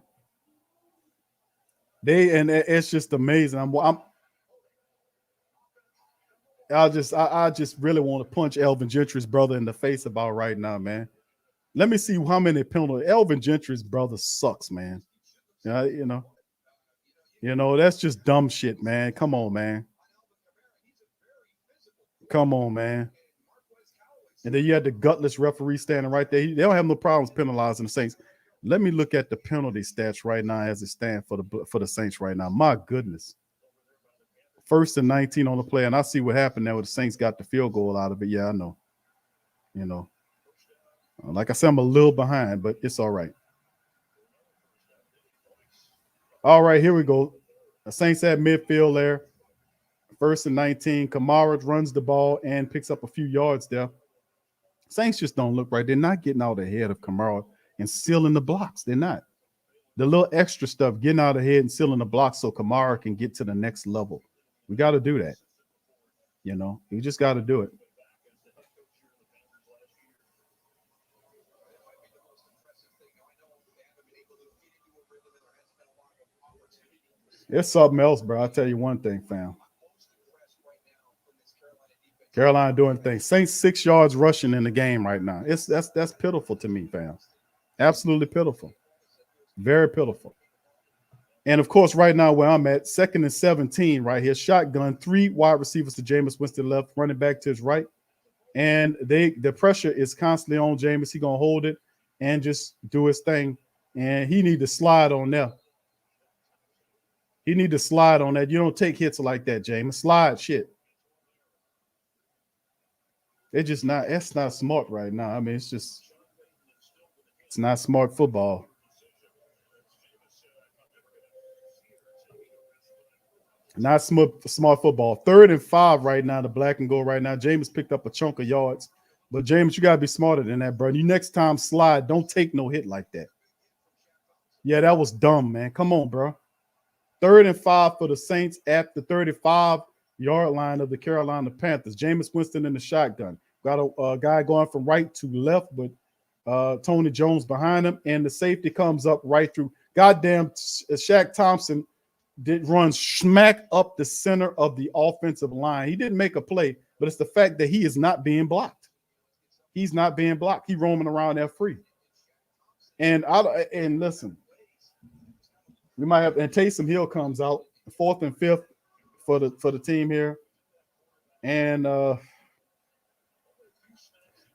B: It's just amazing. I just really want to punch Elvin Gentry's brother in the face about right now, man. Let me see how many penalties. Elvin Gentry's brother sucks, man. Yeah, you know, that's just dumb shit, man. Come on, man. Come on, man. And then you had the gutless referee standing right there. They don't have no problems penalizing the Saints. Let me look at the penalty stats right now as it stands for the Saints right now. My goodness. 1st and 19 on the play, and I see what happened there where the Saints got the field goal out of it. Yeah, I know. You know. Like I said, I'm a little behind, but it's all right. All right, here we go. The Saints at midfield there. 1st and 19. Kamara runs the ball and picks up a few yards there. Saints just don't look right. They're not getting out ahead of Kamara and sealing the blocks. They're not. The little extra stuff, getting out ahead and sealing the blocks so Kamara can get to the next level. We got to do that. You know, you just got to do it. It's something else, bro. I'll tell you one thing, fam. Carolina doing things. Saints 6 yards rushing in the game right now. That's pitiful to me, fam. Absolutely pitiful. Very pitiful. And of course, right now where I'm at, 2nd and 17 right here. Shotgun, 3 wide receivers to Jameis Winston left, running back to his right. And the pressure is constantly on Jameis. He's gonna hold it and just do his thing. And he need to slide on there. He need to slide on that. You don't take hits like that, Jameis. Slide shit. That's not smart right now. I mean, it's not smart football. Not smart football. 3rd and 5 right now, the black and gold right now. Jameis picked up a chunk of yards. But, Jameis, you got to be smarter than that, bro. You next time slide, don't take no hit like that. Yeah, that was dumb, man. Come on, bro. 3rd and 5 for the Saints at the 35-yard line of the Carolina Panthers. Jameis Winston in the shotgun. Got a guy going from right to left, but Tony Jones behind him. And the safety comes up right through. Goddamn, Shaq Thompson did run smack up the center of the offensive line. He didn't make a play, but it's the fact that he is not being blocked. He's not being blocked. He's roaming around there free. And listen, we might have, and Taysom Hill comes out 4th and 5th for the team here. And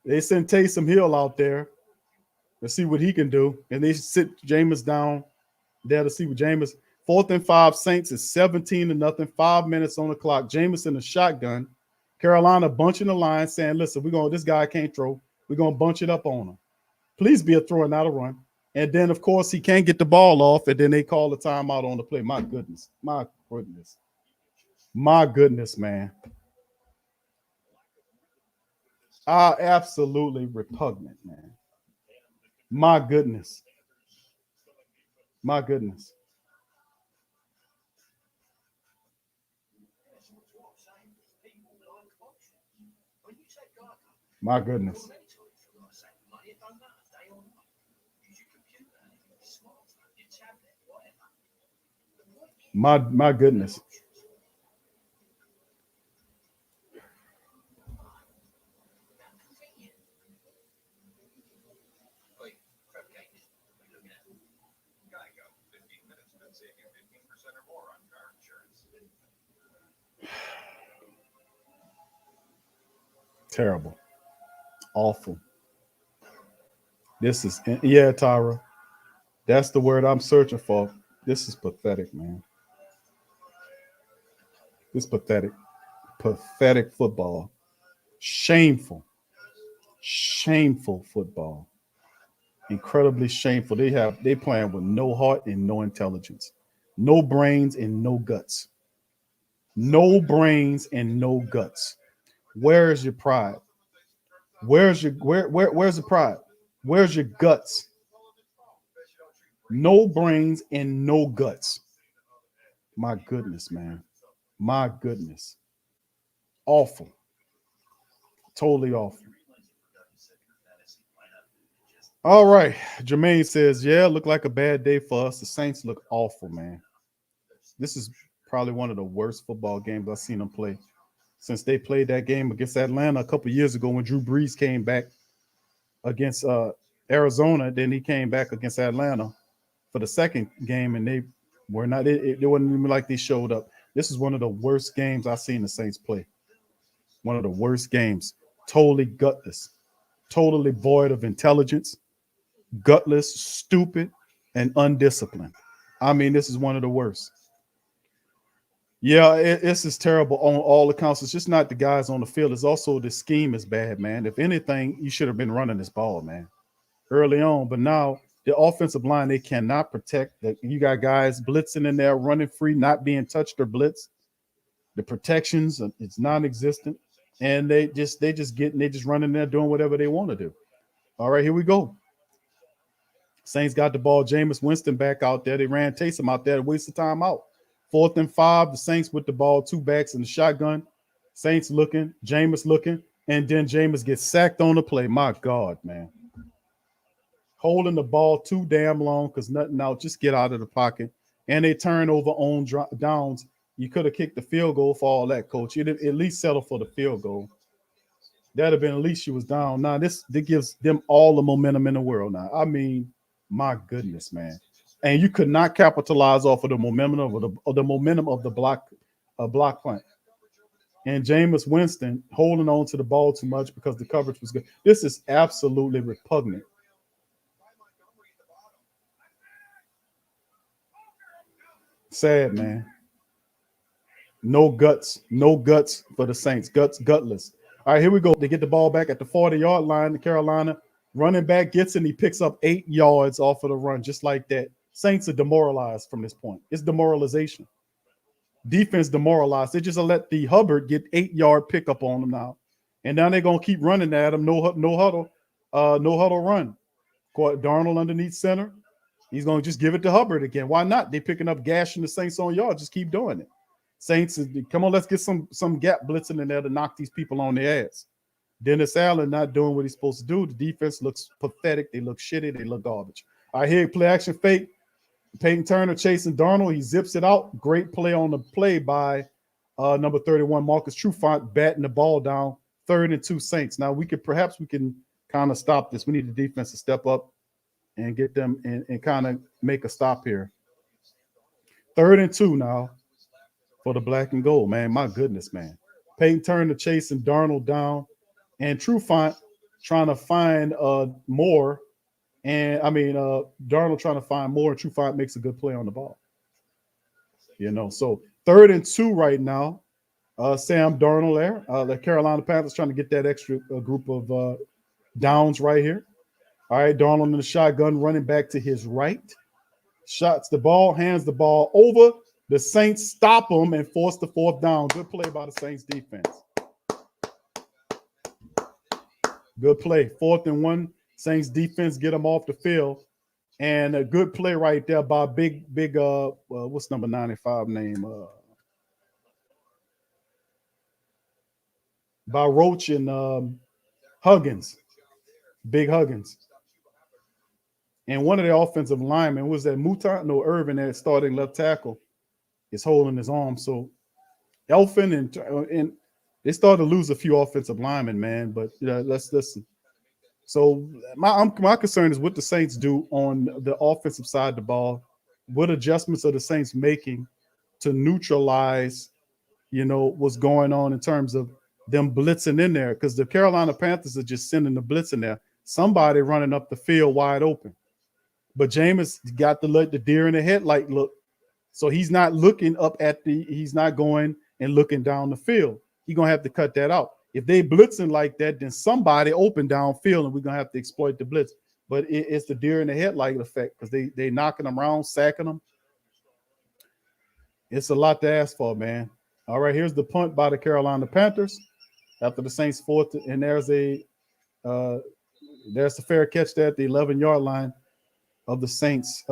B: they send Taysom Hill out there to see what he can do. And they sit Jameis down there to see what Jameis. 4th and 5, Saints is 17-0, 5 minutes on the clock. Jameis in the shotgun. Carolina bunching the line, saying, listen, this guy can't throw. We're going to bunch it up on him. Please be a throw and not a run. And then, of course, he can't get the ball off, and then they call the timeout on the play. My goodness. My goodness. My goodness, man. Absolutely repugnant, man. My goodness. My goodness. My goodness. My goodness. Terrible. Awful. This is, yeah, Tyra. That's the word I'm searching for. This is pathetic, man. This is pathetic. Pathetic football. Shameful. Shameful football. Incredibly shameful. They playing with no heart and no intelligence. No brains and no guts. No brains and no guts. Where is your pride? Where's the pride? Where's your guts? No brains and no guts. My goodness, man. My goodness. Awful. Totally awful. All right. Jermaine says, yeah, look like a bad day for us. The Saints look awful, man. This is probably one of the worst football games I've seen them play since they played that game against Atlanta a couple years ago when Drew Brees came back against Arizona. Then he came back against Atlanta for the second game, and they were not. It wasn't even like they showed up. This is one of the worst games I've seen the Saints play. One of the worst games. Totally gutless. Totally void of intelligence. Gutless, stupid, and undisciplined. I mean, this is one of the worst. Yeah, this is terrible on all accounts. It's just not the guys on the field. It's also the scheme is bad, man. If anything, you should have been running this ball, man, early on. But now the offensive line, they cannot protect. You got guys blitzing in there, running free, not being touched or blitzed. The protections, it's non-existent. And they just running there doing whatever they want to do. All right, here we go. Saints got the ball. Jameis Winston back out there. They ran Taysom out there to waste the time out. 4th and 5. The Saints with the ball, 2 backs in the shotgun. Saints looking, Jameis looking, and then Jameis gets sacked on the play. My God, man. Holding the ball too damn long because nothing out. Just get out of the pocket. And they turn over on downs. You could have kicked the field goal for all that, coach. You'd at least settle for the field goal. That'd have been at least you was down. Now, this gives them all the momentum in the world now. I mean, my goodness, man. And you could not capitalize off of the momentum of the block punt. And Jameis Winston holding on to the ball too much because the coverage was good. This is absolutely repugnant. Sad, man. No guts for the Saints. Gutless. All right, here we go. They get the ball back at the 40-yard line. The Carolina running back gets in. He picks up 8 yards off of the run, just like that. Saints are demoralized from this point. It's demoralization. Defense demoralized. They just let the Hubbard get 8-yard pickup on them now. And now they're going to keep running at him. No huddle run. Darnold underneath center. He's going to just give it to Hubbard again. Why not? They're picking up gashing the Saints on yards. Just keep doing it. Saints, come on, let's get some gap blitzing in there to knock these people on their ass. Dennis Allen not doing what he's supposed to do. The defense looks pathetic. They look shitty. They look garbage. All right, here, play action fake. Peyton Turner chasing Darnold. He zips it out. Great play on the play by number 31, Marcus Trufant, batting the ball down. 3rd and 2 Saints. Now, we can kind of stop this. We need the defense to step up and get them and kind of make a stop here. 3rd and 2 now for the black and gold, man. My goodness, man. Peyton Turner chasing Darnold down. And Trufant trying to find more. And Darnold trying to find more, and Trufant makes a good play on the ball. So 3rd and 2 right now. Sam Darnold there. The Carolina Panthers trying to get that extra group of downs right here. All right, Darnold in the shotgun, running back to his right. Shots the ball, hands the ball over. The Saints stop him and force the 4th down. Good play by the Saints defense. Good play. 4th and 1. Saints defense get them off the field. And a good play right there by big, what's number 95 name? By Roach and Huggins. Big Huggins. And one of the offensive linemen was that Irvin, that starting left tackle, is holding his arm. So Elfin and they started to lose a few offensive linemen, man. But let's listen. So my concern is what the Saints do on the offensive side of the ball. What adjustments are the Saints making to neutralize, what's going on in terms of them blitzing in there? Because the Carolina Panthers are just sending the blitz in there. Somebody running up the field wide open. But Jameis got the deer in the headlight look. So he's not looking he's not going and looking down the field. He's going to have to cut that out. If they blitzing like that, then somebody open downfield and we're going to have to exploit the blitz. But it's the deer in the headlight effect because they knocking them around, sacking them. It's a lot to ask for, man. All right, here's the punt by the Carolina Panthers after the Saints 4th. And there's the fair catch there at the 11-yard line. of the Saints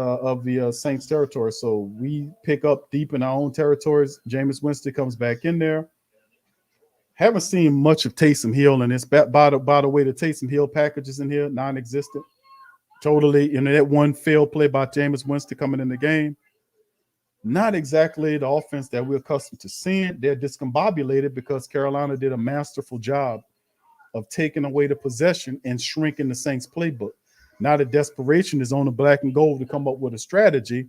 B: Saints territory. So we pick up deep in our own territories. Jameis Winston comes back in there. Haven't seen much of Taysom Hill in this. By the way, the Taysom Hill packages in here non-existent. Totally, that one failed play by Jameis Winston coming in the game. Not exactly the offense that we're accustomed to seeing. They're discombobulated because Carolina did a masterful job of taking away the possession and shrinking the Saints playbook. Now the desperation is on the black and gold to come up with a strategy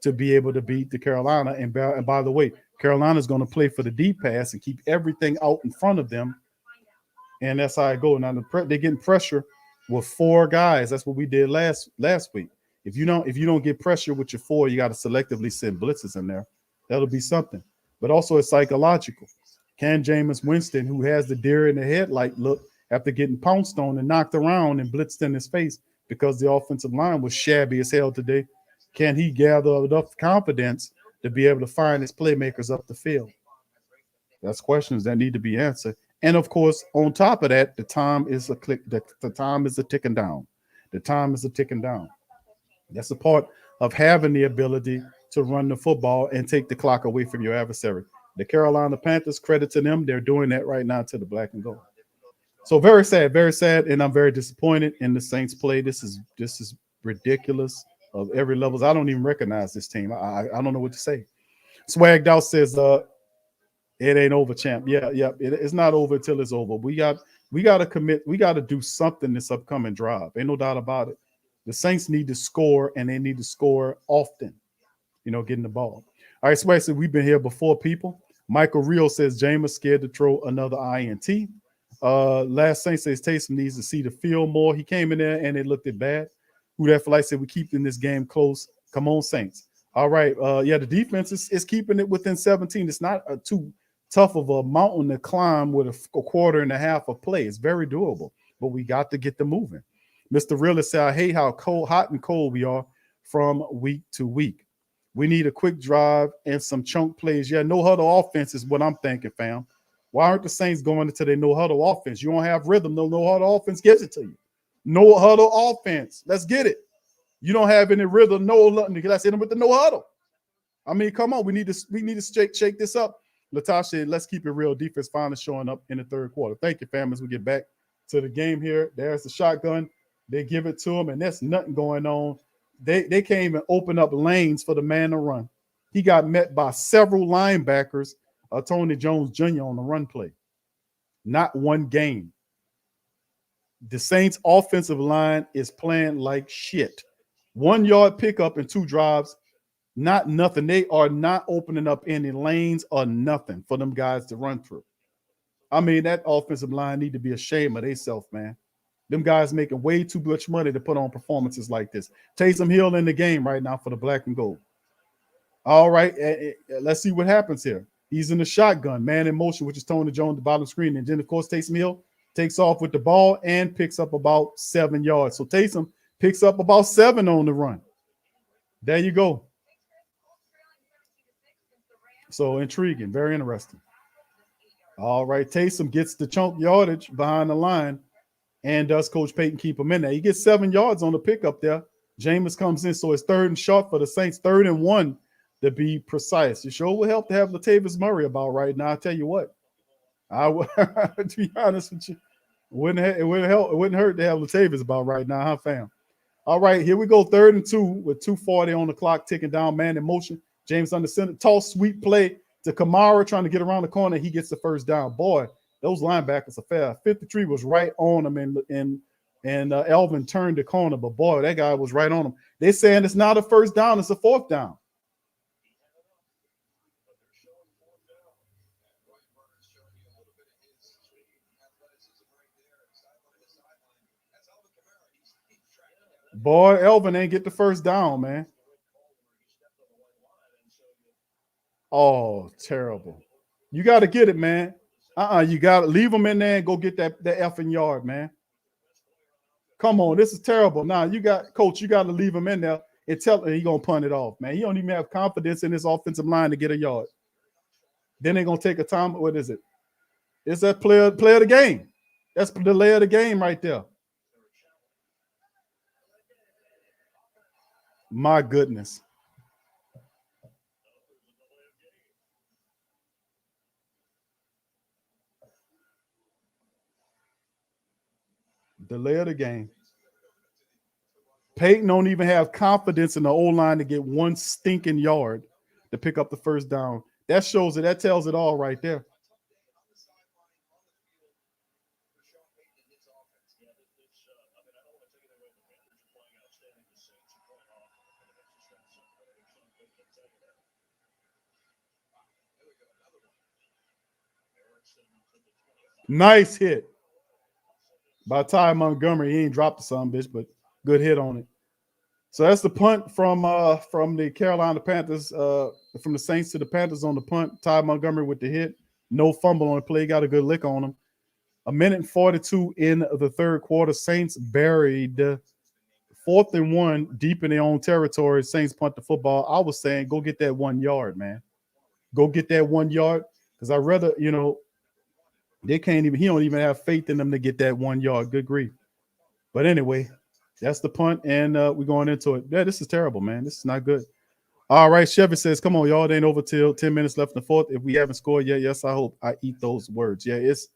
B: to be able to beat the Carolina. And by the way, Carolina's going to play for the deep pass and keep everything out in front of them. And that's how I go. Now they're getting pressure with 4 guys. That's what we did last week. If you don't get pressure with your 4, you got to selectively send blitzes in there. That'll be something. But also it's psychological. Can Jameis Winston, who has the deer in the headlight look after getting pounced on and knocked around and blitzed in his face because the offensive line was shabby as hell today, can he gather enough confidence to be able to find his playmakers up the field? That's questions that need to be answered. And of course, on top of that, the time is ticking down. The time is ticking down. That's a part of having the ability to run the football and take the clock away from your adversary. The Carolina Panthers, credit to them, they're doing that right now to the black and gold. So very sad, and I'm very disappointed in the Saints play. This is ridiculous of every levels. I don't even recognize this team. I don't know what to say. Swagged Out says, it ain't over, champ. Yeah, it's not over until it's over. We got to commit. We got to do something this upcoming drive. Ain't no doubt about it. The Saints need to score, and they need to score often, getting the ball. All right, Swag said, we've been here before, people. Michael Real says, Jameis scared to throw another INT. Last Saint says, Taysom needs to see the field more. He came in there, and it looked bad. Who that for life said, we keeping this game close. Come on, Saints. All right. The defense is keeping it within 17. It's not too tough of a mountain to climb with a quarter and a half of play. It's very doable, but we got to get them moving. Mr. Realist said, I hate how hot and cold we are from week to week. We need a quick drive and some chunk plays. Yeah, no huddle offense is what I'm thinking, fam. Why aren't the Saints going into their no huddle offense? You don't have rhythm. No huddle offense gives it to you. No huddle offense. Let's get it. You don't have any rhythm. Let's hit them with the no huddle. I mean, come on. We need to shake this up. Latasha, let's keep it real. Defense finally showing up in the third quarter. Thank you, fam, as we get back to the game here. There's the shotgun. They give it to him, and there's nothing going on. They came and opened up lanes for the man to run. He got met by several linebackers, Tony Jones Jr. on the run play. Not one game. The Saints' offensive line is playing like shit. 1 yard pickup and 2 drives, not nothing. They are not opening up any lanes or nothing for them guys to run through. I mean, that offensive line need to be ashamed of themselves, man. Them guys making way too much money to put on performances like this. Taysom Hill in the game right now for the black and gold. All right, let's see what happens here. He's in the shotgun, man in motion, which is Tony Jones, the bottom screen. And then, of course, Taysom Hill takes off with the ball and picks up about 7 yards. So Taysom picks up about 7 on the run. There you go. So intriguing, very interesting. All right, Taysom gets the chunk yardage behind the line, and does Coach Payton keep him in there? He gets 7 yards on the pickup there. Jameis comes in, so it's 3rd and short for the Saints, 3rd and 1 to be precise. It sure would help to have Latavius Murray about right now. I'll tell you what. I would, to be honest with you, it wouldn't hurt to have Latavius about right now, huh, fam? All right, here we go, 3rd and 2 with 2:40 on the clock, ticking down, man in motion. James under center, toss, sweep play to Kamara, trying to get around the corner. He gets the first down. Boy, those linebackers are fair. 53 was right on him, and Elvin turned the corner, but boy, that guy was right on him. They're saying it's not a first down, it's a 4th down. Boy, Elvin ain't get the first down, man. Oh, terrible. You got to get it, man. You got to leave him in there and go get that effing yard, man. Come on, this is terrible. Now, Coach, you got to leave him in there and tell him he's going to punt it off, man. He don't even have confidence in his offensive line to get a yard. Then they're going to take a time. What is it? It's that player of the game. That's the delay of the game right there. My goodness. Delay of the game. Peyton don't even have confidence in the O-line to get one stinking yard to pick up the first down. That shows it. That tells it all right there. Nice hit by Ty Montgomery. He ain't dropped the son bitch, but good hit on it. So that's the punt from the Carolina Panthers, from the Saints to the Panthers on the punt. Ty Montgomery with the hit. No fumble on the play. Got a good lick on him. 1:42 in the third quarter. Saints buried 4th and 1 deep in their own territory. Saints punt the football. I was saying, go get that 1 yard, man. Go get that 1 yard. Because I'd rather, they can't even, he don't even have faith in them to get that 1 yard. Good grief. But anyway, that's the punt, and we're going into it. Yeah, this is terrible, man. This is not good. All right, Chevy says, come on, y'all. It ain't over till 10 minutes left in the fourth. If we haven't scored yet, yes, I hope I eat those words. Yeah, it's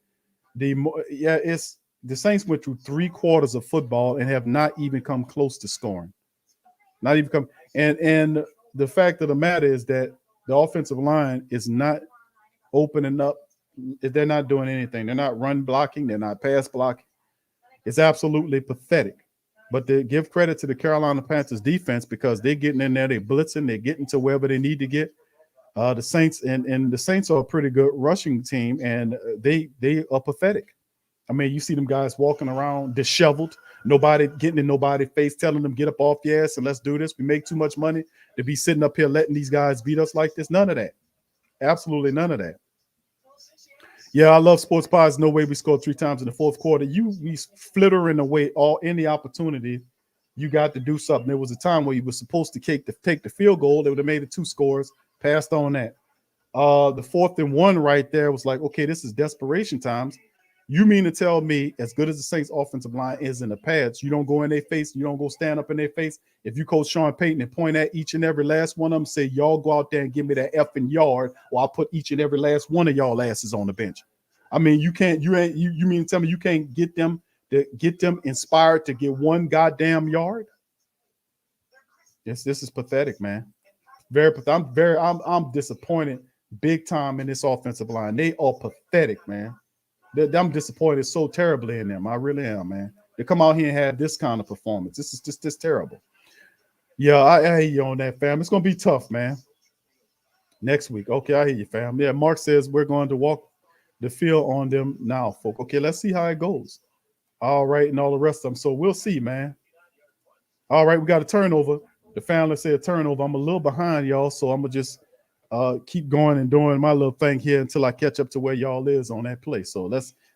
B: the Saints went through 3 quarters of football and have not even come close to scoring. Not even come. And the fact of the matter is that the offensive line is not opening up. They're not doing anything. They're not run blocking. They're not pass blocking. It's absolutely pathetic. But they give credit to the Carolina Panthers defense because they're getting in there, they're blitzing, they're getting to wherever they need to get. The Saints and the Saints are a pretty good rushing team, and they are pathetic. I mean, you see them guys walking around disheveled, nobody getting in nobody's face, telling them get up off your ass and let's do this. We make too much money to be sitting up here letting these guys beat us like this. None of that. Absolutely none of that. Yeah, I love sports pies. No way we scored 3 times in the fourth quarter. We flittering away any opportunity. You got to do something. There was a time where you were supposed to take the field goal. They would have made it 2 scores. Passed on that. The 4th and 1 right there was like, okay, this is desperation times. You mean to tell me, as good as the Saints offensive line is in the pads, you don't go in their face, you don't go stand up in their face. If you coach Sean Payton and point at each and every last one of them, say, y'all go out there and give me that effing yard, or I'll put each and every last one of y'all asses on the bench. I mean, you mean to tell me you can't get them inspired to get 1 goddamn yard? This is pathetic, man. I'm disappointed big time in this offensive line. They are pathetic, man. I'm disappointed so terribly in them. I really am, man. They come out here and have this kind of performance. This is just terrible. Yeah, I hear you on that, fam. It's gonna be tough, man. Next week. Okay, I hear you, fam. Yeah, Mark says we're going to walk the field on them now, folk. Okay, let's see how it goes. All right, and all the rest of them. So we'll see, man. All right, we got a turnover. The family said turnover. I'm a little behind, y'all, so I'm gonna just keep going and doing my little thing here until I catch up to where y'all is on that play. So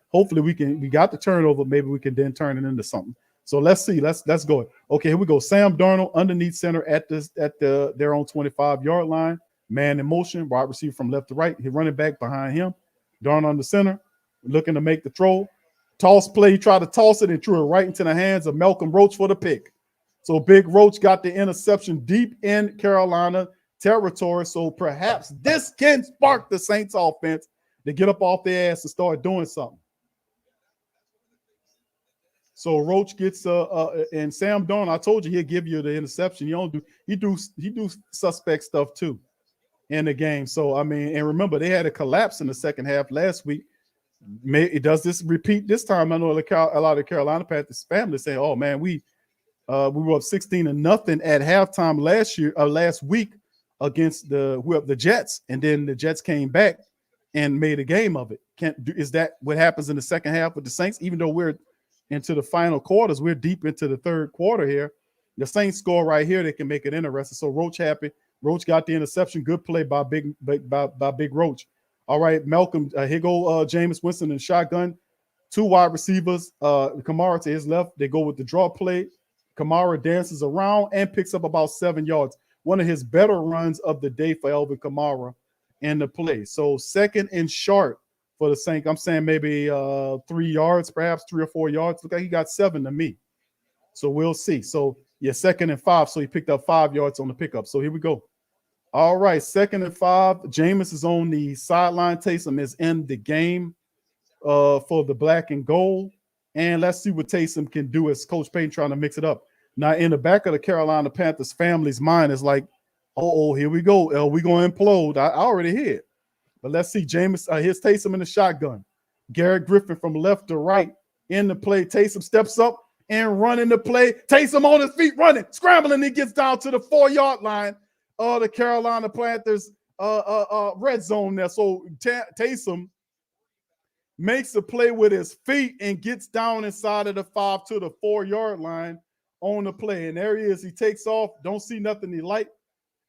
B: hopefully we got the turnover. Maybe we can then turn it into something. So let's see. Let's go. Okay, here we go. Sam Darnold underneath center at their own 25-yard line. Man in motion, wide receiver from left to right. He running back behind him. Darnold on the center, looking to make the throw. Toss play, tried to toss it and threw it right into the hands of Malcolm Roach for the pick. So Big Roach got the interception deep in Carolina territory. So perhaps this can spark the Saints offense to get up off their ass and start doing something. So Roach gets and Sam Darnold, I told you he'll give you the interception. He do suspect stuff too in the game. So I mean, and remember they had a collapse in the second half last week. Does this repeat this time? I know a lot of Carolina Panthers family saying, "Oh man, we were up 16-0 at halftime last week against the Jets, and then the Jets came back and made a game of it." Is that what happens in the second half with the Saints? Even though we're into the final quarters, we're deep into the third quarter here. The Saints score right here; they can make it interesting. So Roach happy. Roach got the interception. Good play by Big Roach. All right, Malcolm, here go Jameis Winston in shotgun. 2 wide receivers, Kamara to his left. They go with the draw play. Kamara dances around and picks up about 7 yards. One of his better runs of the day for Alvin Kamara in the play. So 2nd and short for the Saints. I'm saying maybe 3 yards, perhaps 3 or 4 yards. Look like he got 7 to me. So we'll see. So Yeah, 2nd and 5. So he picked up 5 yards on the pickup. So here we go. All right, 2nd and 5. Jameis is on the sideline. Taysom is in the game for the black and gold. And let's see what Taysom can do as Coach Payton trying to mix it up. Now, in the back of the Carolina Panthers family's mind is like, oh, here we go. We're going to implode. I already hear it. But let's see. Jameis, here's Taysom in the shotgun. Garrett Griffin from left to right in the play. Taysom steps up and running the play. Taysom on his feet, running, scrambling. He gets down to the 4-yard line of the Carolina Panthers red zone there. So Taysom makes a play with his feet and gets down inside of the 5 to the 4-yard line on the play. And there he is. He takes off, don't see nothing he like,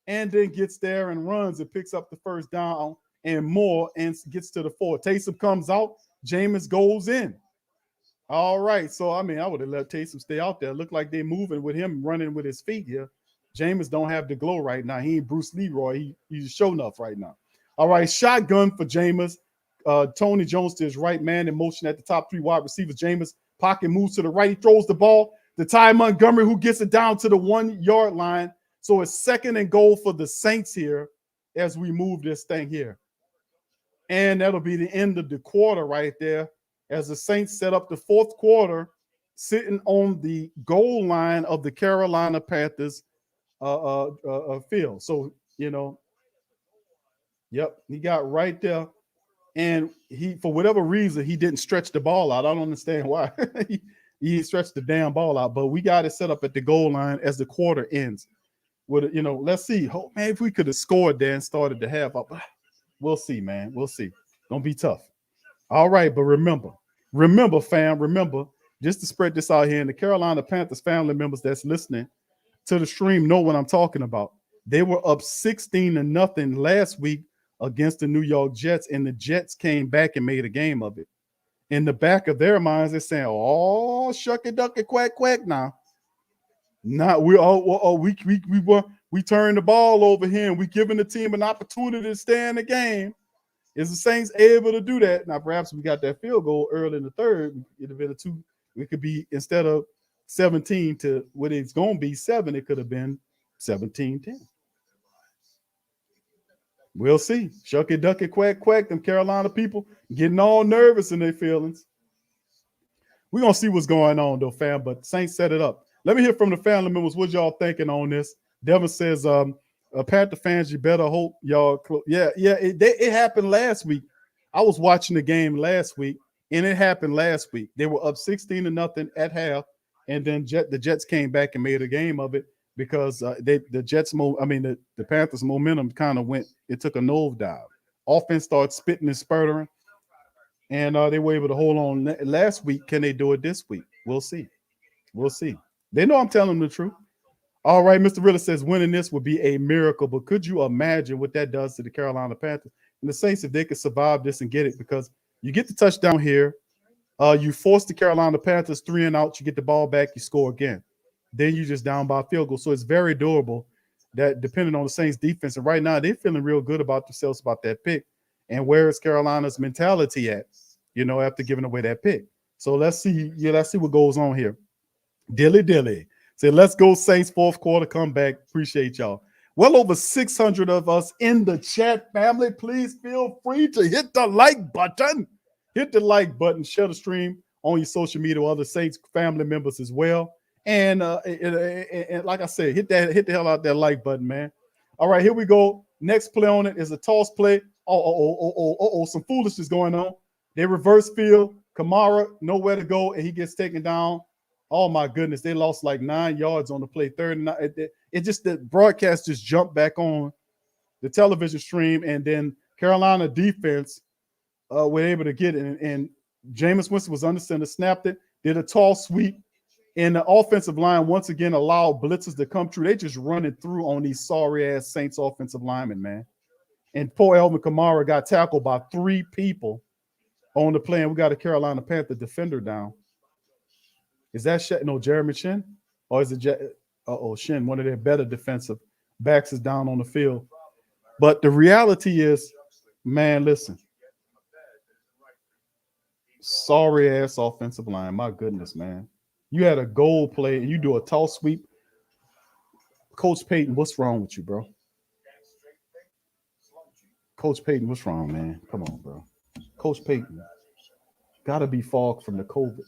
B: and then gets there and runs and picks up the first down and more and gets to the 4. Taysom comes out. Jameis goes in. All right. So, I mean, I would have let Taysom stay out there. Look like they're moving with him running with his feet here. Jameis don't have the glow right now. He ain't Bruce Leroy. He's show enough right now. All right. Shotgun for Jameis. Tony Jones to his right, man in motion at the top 3 wide receivers. Jameis pocket moves to the right. He throws the ball to Ty Montgomery, who gets it down to the 1-yard line. So it's 2nd and goal for the Saints here as we move this thing here. And that'll be the end of the quarter right there as the Saints set up the 4th quarter sitting on the goal line of the Carolina Panthers field. So, you know, yep, he got right there. And he, for whatever reason, he didn't stretch the ball out. I don't understand why. he stretched the damn ball out. But we got it set up at the goal line as the quarter ends. With, you know, let's see. Oh, man, if we could have scored there and started the half up. We'll see, man. We'll see. Gonna be tough. All right, but remember, fam, just to spread this out here, and the Carolina Panthers family members that's listening to the stream know what I'm talking about. They were up 16-0 last week against the New York Jets, and the Jets came back and made a game of it. In the back of their minds, they're saying, "Oh, shucky ducky quack quack now." Not we turned the ball over here and we giving the team an opportunity to stay in the game. Is the Saints able to do that? Now, perhaps we got that field goal early in the third. It'd have been a 2. It could be, instead of 17 to what it's going to be 7, it could have been 17-10. We'll see. Shucky ducky quack quack. Them Carolina people getting all nervous in their feelings. We're going to see what's going on, though, fam. But Saints set it up. Let me hear from the family members. What y'all thinking on this? Devin says, Panther fans, you better hope y'all. It happened last week. I was watching the game last week, and it happened last week. They were up 16-0 at half, and then the Jets came back and made a game of it because the Panthers' momentum kind of went. It took a nosedive. Offense started spitting and spurtering, and they were able to hold on last week. Can they do it this week? We'll see. We'll see. They know I'm telling them the truth. All right, Mr. Rilla says winning this would be a miracle, but could you imagine what that does to the Carolina Panthers and the Saints if they could survive this and get it? Because you get the touchdown here, you force the Carolina Panthers 3 and out, you get the ball back, you score again. Then you just down by a field goal. So it's very durable, that depending on the Saints defense. And right now they're feeling real good about themselves about that pick. And where is Carolina's mentality at, after giving away that pick? So let's see what goes on here. Dilly. Say, let's go Saints, 4th quarter comeback. Appreciate y'all. Well over 600 of us in the chat, family. Please feel free to hit the like button. Hit the like button. Share the stream on your social media with other Saints family members as well. And like I said, hit the hell out that like button, man. All right, here we go. Next play on it is a toss play. Some foolishness going on. They reverse field. Kamara, nowhere to go, and he gets taken down. Oh, my goodness. They lost like 9 yards on the play. 3rd and 9. The broadcast just jumped back on the television stream, and then Carolina defense were able to get it. And Jameis Winston was under center, snapped it, did a tall sweep, and the offensive line once again allowed blitzes to come through. They just running through on these sorry-ass Saints offensive linemen, man. And poor Alvin Kamara got tackled by 3 people on the play, and we got a Carolina Panther defender down. Is that Jeremy Shin? Or is it Shin, one of their better defensive backs, is down on the field? But the reality is, man, listen. Sorry-ass offensive line. My goodness, man. You had a goal play, and you do a toss sweep Coach Payton, what's wrong with you, bro? Coach Payton, what's wrong, man? Come on, bro. Coach Payton, got to be fogged from the COVID.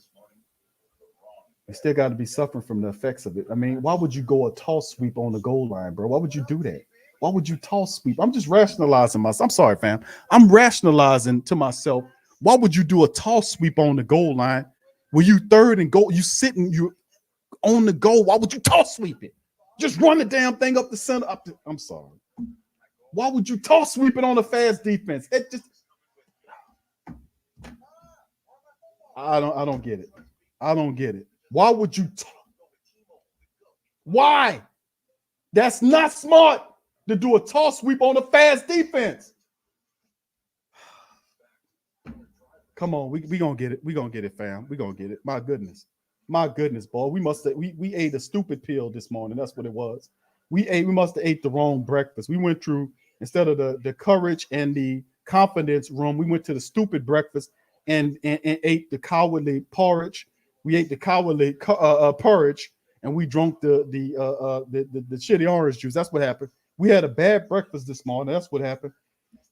B: You still got to be suffering from the effects of it. I mean, why would you go a toss sweep on the goal line, bro? Why would you do that? Why would you toss sweep? I'm just rationalizing myself. I'm sorry, fam. I'm rationalizing to myself. Why would you do a toss sweep on the goal line? When you third and goal, you sitting, you on the goal. Why would you toss sweep it? Just run the damn thing up the center. I'm sorry. Why would you toss sweep it on a fast defense? It just, I don't get it. I don't get it. Why would you? Why? That's not smart to do a toss sweep on a fast defense. Come on, we gonna get it. We gonna get it, fam. We gonna get it. My goodness, boy. We ate a stupid pill this morning. That's what it was. We must have ate the wrong breakfast. We went through, instead of the courage and the confidence room, we went to the stupid breakfast and ate the cowardly porridge. We ate the cowardly porridge, and we drank the shitty orange juice. That's what happened. We had a bad breakfast this morning. That's what happened.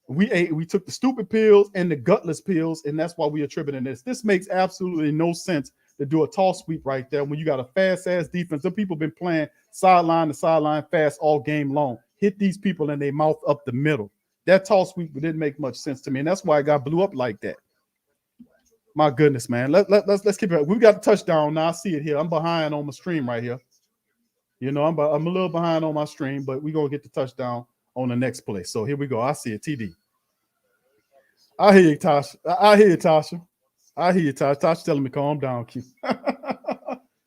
B: We took the stupid pills and the gutless pills, and that's why we attributing this. This makes absolutely no sense to do a toss sweep right there when you got a fast-ass defense. Some people been playing sideline to sideline fast all game long. Hit these people in their mouth up the middle. That toss sweep didn't make much sense to me, and that's why it got blew up like that. My goodness, man. Let's keep it. We got the touchdown now. I see it here. I'm behind on my stream right here. You know, I'm a little behind on my stream, but we're gonna get the touchdown on the next play. So here we go. I see it. TD. I hear you, Tasha. I hear you, Tasha. I hear you, Tasha. Tasha telling me calm down, Q.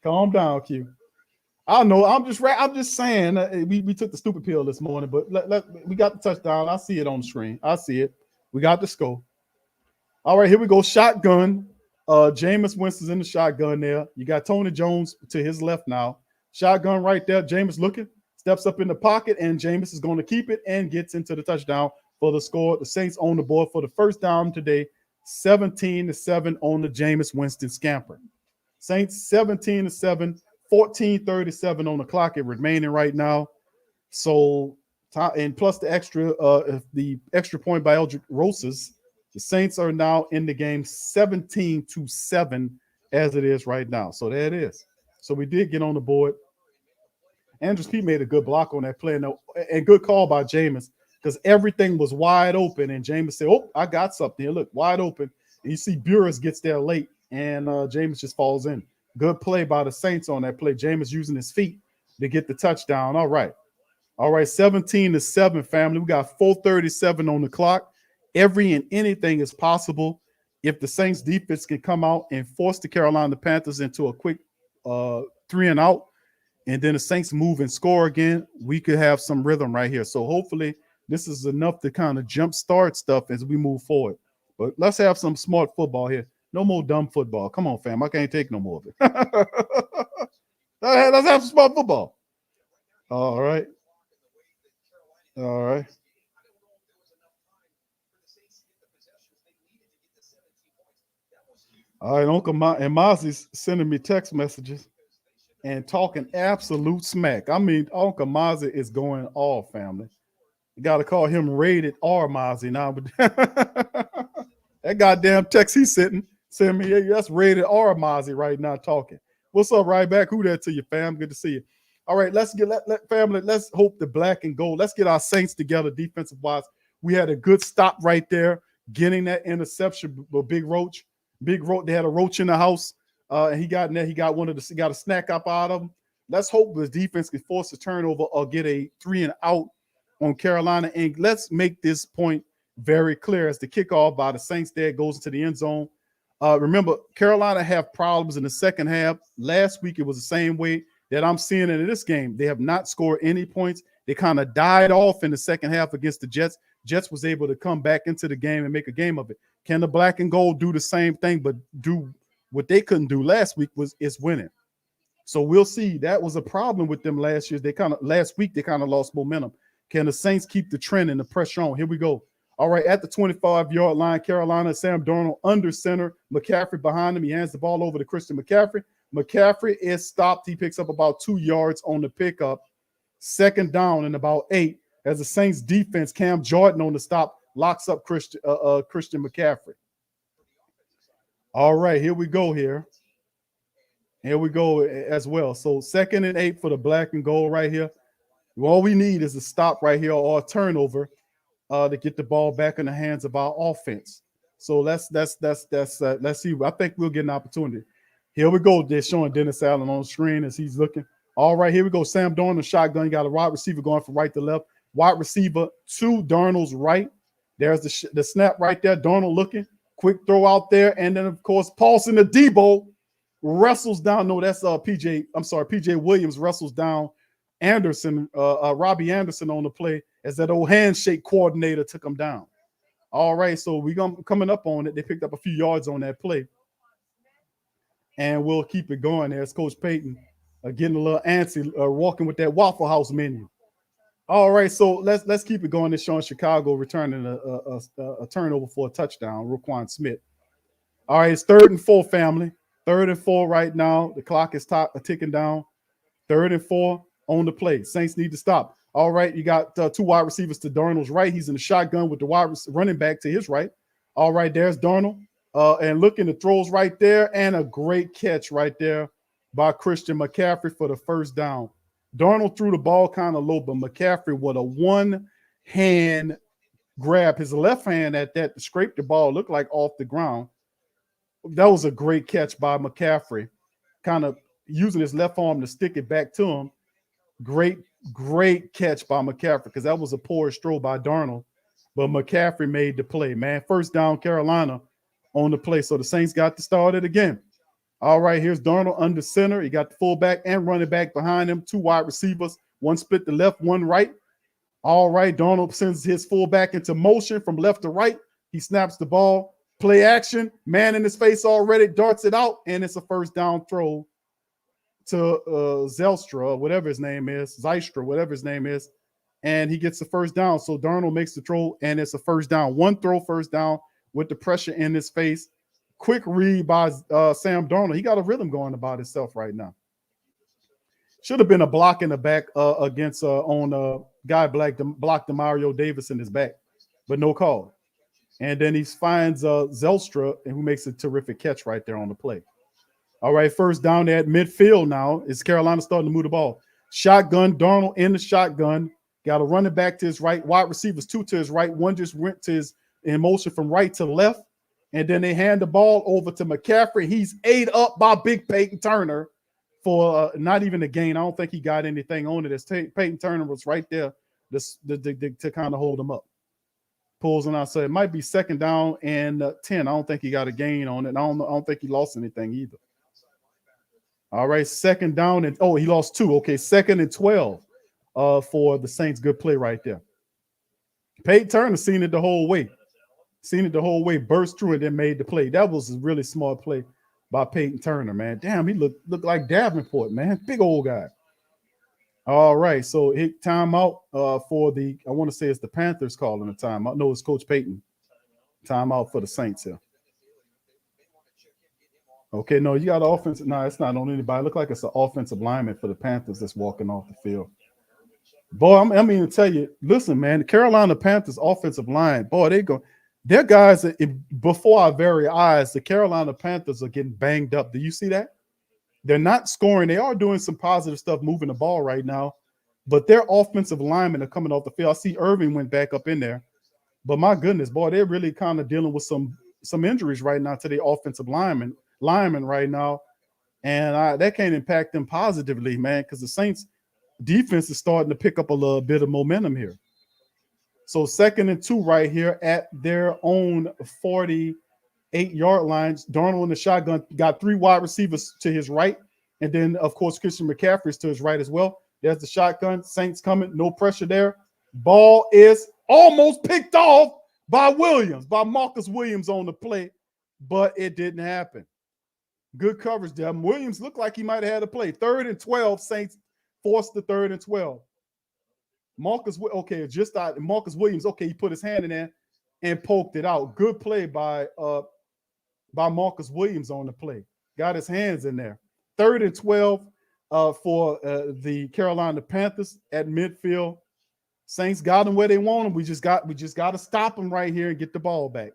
B: Calm down, Q. I know. I'm just saying. We took the stupid pill this morning, but we got the touchdown. I see it on the screen. I see it. We got the score. All right, here we go. Shotgun. Jameis Winston's in the shotgun there. You got Tony Jones to his left now. Shotgun right there. Jameis looking. Steps up in the pocket, and Jameis is going to keep it and gets into the touchdown for the score. The Saints on the board for the first down today. 17-7 on the Jameis Winston scamper. Saints 17-7, 14:37 on the clock. It remaining right now. So, and plus the extra point by Eldrick Rosas, the Saints are now in the game 17-7 as it is right now. So there it is. So we did get on the board. Andrews Pete made a good block on that play, and good call by Jameis, because everything was wide open, and Jameis said, "Oh, I got something here. Look, wide open." And you see Burris gets there late, and Jameis just falls in. Good play by the Saints on that play. Jameis using his feet to get the touchdown. All right, 17-7, family. We got 4:37 on the clock. Every and anything is possible if the Saints defense can come out and force the Carolina Panthers into a quick 3 and out. And then the Saints move and score again, we could have some rhythm right here. So hopefully this is enough to kind of jumpstart stuff as we move forward. But let's have some smart football here. No more dumb football. Come on, fam. I can't take no more of it. Let's have some smart football. All right. All right. All right, Uncle Mazi's sending me text messages and talking absolute smack. I mean, Uncle Mazi is going off, family. You got to call him Rated R Mazi now. But that goddamn text he's sending me, that's Rated R Mazi right now talking. What's up, right back? Who that to you, fam? Good to see you. All right, family, let's hope the black and gold. Let's get our Saints together defensive-wise. We had a good stop right there, getting that interception with Big Roach. They had a roach in the house. And he got in there. He got got a snack up out of him. Let's hope the defense can force a turnover or get a 3 and out on Carolina. And let's make this point very clear as the kickoff by the Saints there goes into the end zone. Remember, Carolina have problems in the second half. Last week, it was the same way that I'm seeing it in this game. They have not scored any points. They kind of died off in the second half against the Jets. Jets was able to come back into the game and make a game of it. Can the black and gold do the same thing, but do what they couldn't do last week is winning. So we'll see. That was a problem with them last year. Last week they kind of lost momentum. Can the Saints keep the trend and the pressure on? Here we go. All right, at the 25-yard line, Carolina, Sam Darnold under center, McCaffrey behind him. He hands the ball over to Christian McCaffrey. McCaffrey is stopped. He picks up about 2 yards on the pickup. Second down and about 8 as the Saints defense, Cam Jordan on the stop, locks up Christian McCaffrey. All right, here we go here. Here we go as well. So 2nd and 8 for the black and gold right here. All we need is a stop right here or a turnover to get the ball back in the hands of our offense. So let's see. I think we'll get an opportunity. Here we go. They're showing Dennis Allen on the screen as he's looking. All right, here we go. Sam Darnold, shotgun. You got a wide receiver going from right to left. Wide receiver to Darnold's right. There's the snap right there. Darnold looking. Quick throw out there. And then, of course, Paulson to Debo wrestles down. No, that's PJ Williams wrestles down Anderson, Robbie Anderson on the play as that old handshake coordinator took him down. All right, so we're coming up on it. They picked up a few yards on that play. And we'll keep it going as Coach Payton getting a little antsy, walking with that Waffle House menu. All right, so let's keep it going. It's showing Chicago returning a turnover for a touchdown, Roquan Smith. All right, it's 3rd and 4, family. 3rd and 4 right now. The clock is ticking down. 3rd and 4 on the play. Saints need to stop. All right, you got 2 wide receivers to Darnold's right. He's in the shotgun with the running back to his right. All right, there's Darnold. And looking, the throws right there, and a great catch right there by Christian McCaffrey for the first down. Darnold threw the ball kind of low, but McCaffrey with a one-hand grab, his left hand at that, scraped the ball, looked like off the ground. That was a great catch by McCaffrey, kind of using his left arm to stick it back to him. Great catch by McCaffrey because that was a poor throw by Darnold, but McCaffrey made the play, man. First down, Carolina on the play. So the Saints got to start it again. All right, here's Darnold under center. He got the fullback and running back behind him, 2 wide receivers, one split to left, one right. All right, Darnold sends his fullback into motion from left to right. He snaps the ball, play action, man in his face already, darts it out, and it's a first down throw to Zylstra, whatever his name is, whatever his name is, and he gets the first down. So Darnold makes the throw, and it's a first down. One throw, first down with the pressure in his face. Quick read by Sam Darnold. He got a rhythm going about himself right now. Should have been a block in the back against guy blocked Demario Davis in his back, but no call. And then he finds Zylstra, and who makes a terrific catch right there on the play. All right, first down at midfield now. Is Carolina starting to move the ball? Shotgun, Darnold in the shotgun. Got a running back to his right, wide receivers 2 to his right. One just went to his in motion from right to left. And then they hand the ball over to McCaffrey. He's ate up by Big Peyton Turner for not even a gain. I don't think he got anything on it. As Peyton Turner was right there to kind of hold him up. Pulls on outside. It might be 2nd down and 10. I don't think he got a gain on it. I don't think he lost anything either. All right, 2nd down and he lost 2. Okay, 2nd and 12 for the Saints. Good play right there. Peyton Turner seen it the whole way. Burst through it and made the play. That was a really smart play by Peyton Turner, man. Damn, he looked like Davenport, man. Big old guy. All right, so hit timeout for I want to say it's the Panthers calling a timeout. No, it's Coach Payton. Timeout for the Saints here. Okay, no, you got an offensive. No, it's not on anybody. It look like it's an offensive lineman for the Panthers that's walking off the field. Boy, I mean to tell you, listen, man, the Carolina Panthers offensive line, boy, their guys, before our very eyes, the Carolina Panthers are getting banged up. Do you see that? They're not scoring. They are doing some positive stuff, moving the ball right now, but their offensive linemen are coming off the field. I see Irving went back up in there, but my goodness, boy, they're really kind of dealing with some injuries right now to the offensive linemen right now, and that can't impact them positively, man, because the Saints defense is starting to pick up a little bit of momentum here. So 2nd and 2 right here at their own 48-yard lines. Darnold in the shotgun got 3 wide receivers to his right, and then of course Christian McCaffrey's to his right as well. There's the shotgun. Saints coming, no pressure there. Ball is almost picked off by Marcus Williams on the play, but it didn't happen. Good coverage there. Williams looked like he might have had a play. 3rd and 12. Saints forced the 3rd and 12. Marcus Williams, he put his hand in there and poked it out. Good play by Marcus Williams on the play. Got his hands in there. 3rd and 12 for the Carolina Panthers at midfield. Saints got them where they want them. We just got to stop them right here and get the ball back.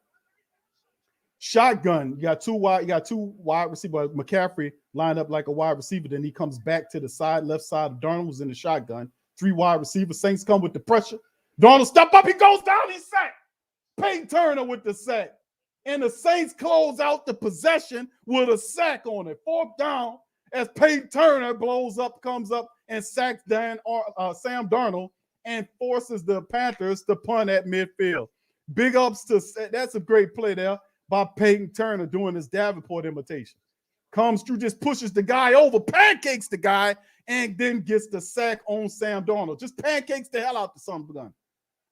B: Shotgun. You got two wide receiver. McCaffrey lined up like a wide receiver. Then he comes back to the side, left side of Darnold was in the shotgun. 3 wide receivers. Saints come with the pressure. Darnold step up. He goes down. He's sacked. Payton-Turner with the sack. And the Saints close out the possession with a sack on it. 4th down as Payton-Turner comes up and sacks Sam Darnold and forces the Panthers to punt at midfield. Big ups to that's a great play there by Payton-Turner doing his Davenport imitation. Comes through, just pushes the guy over, pancakes the guy, and then gets the sack on Sam Darnold. Just pancakes the hell out the son of a gun.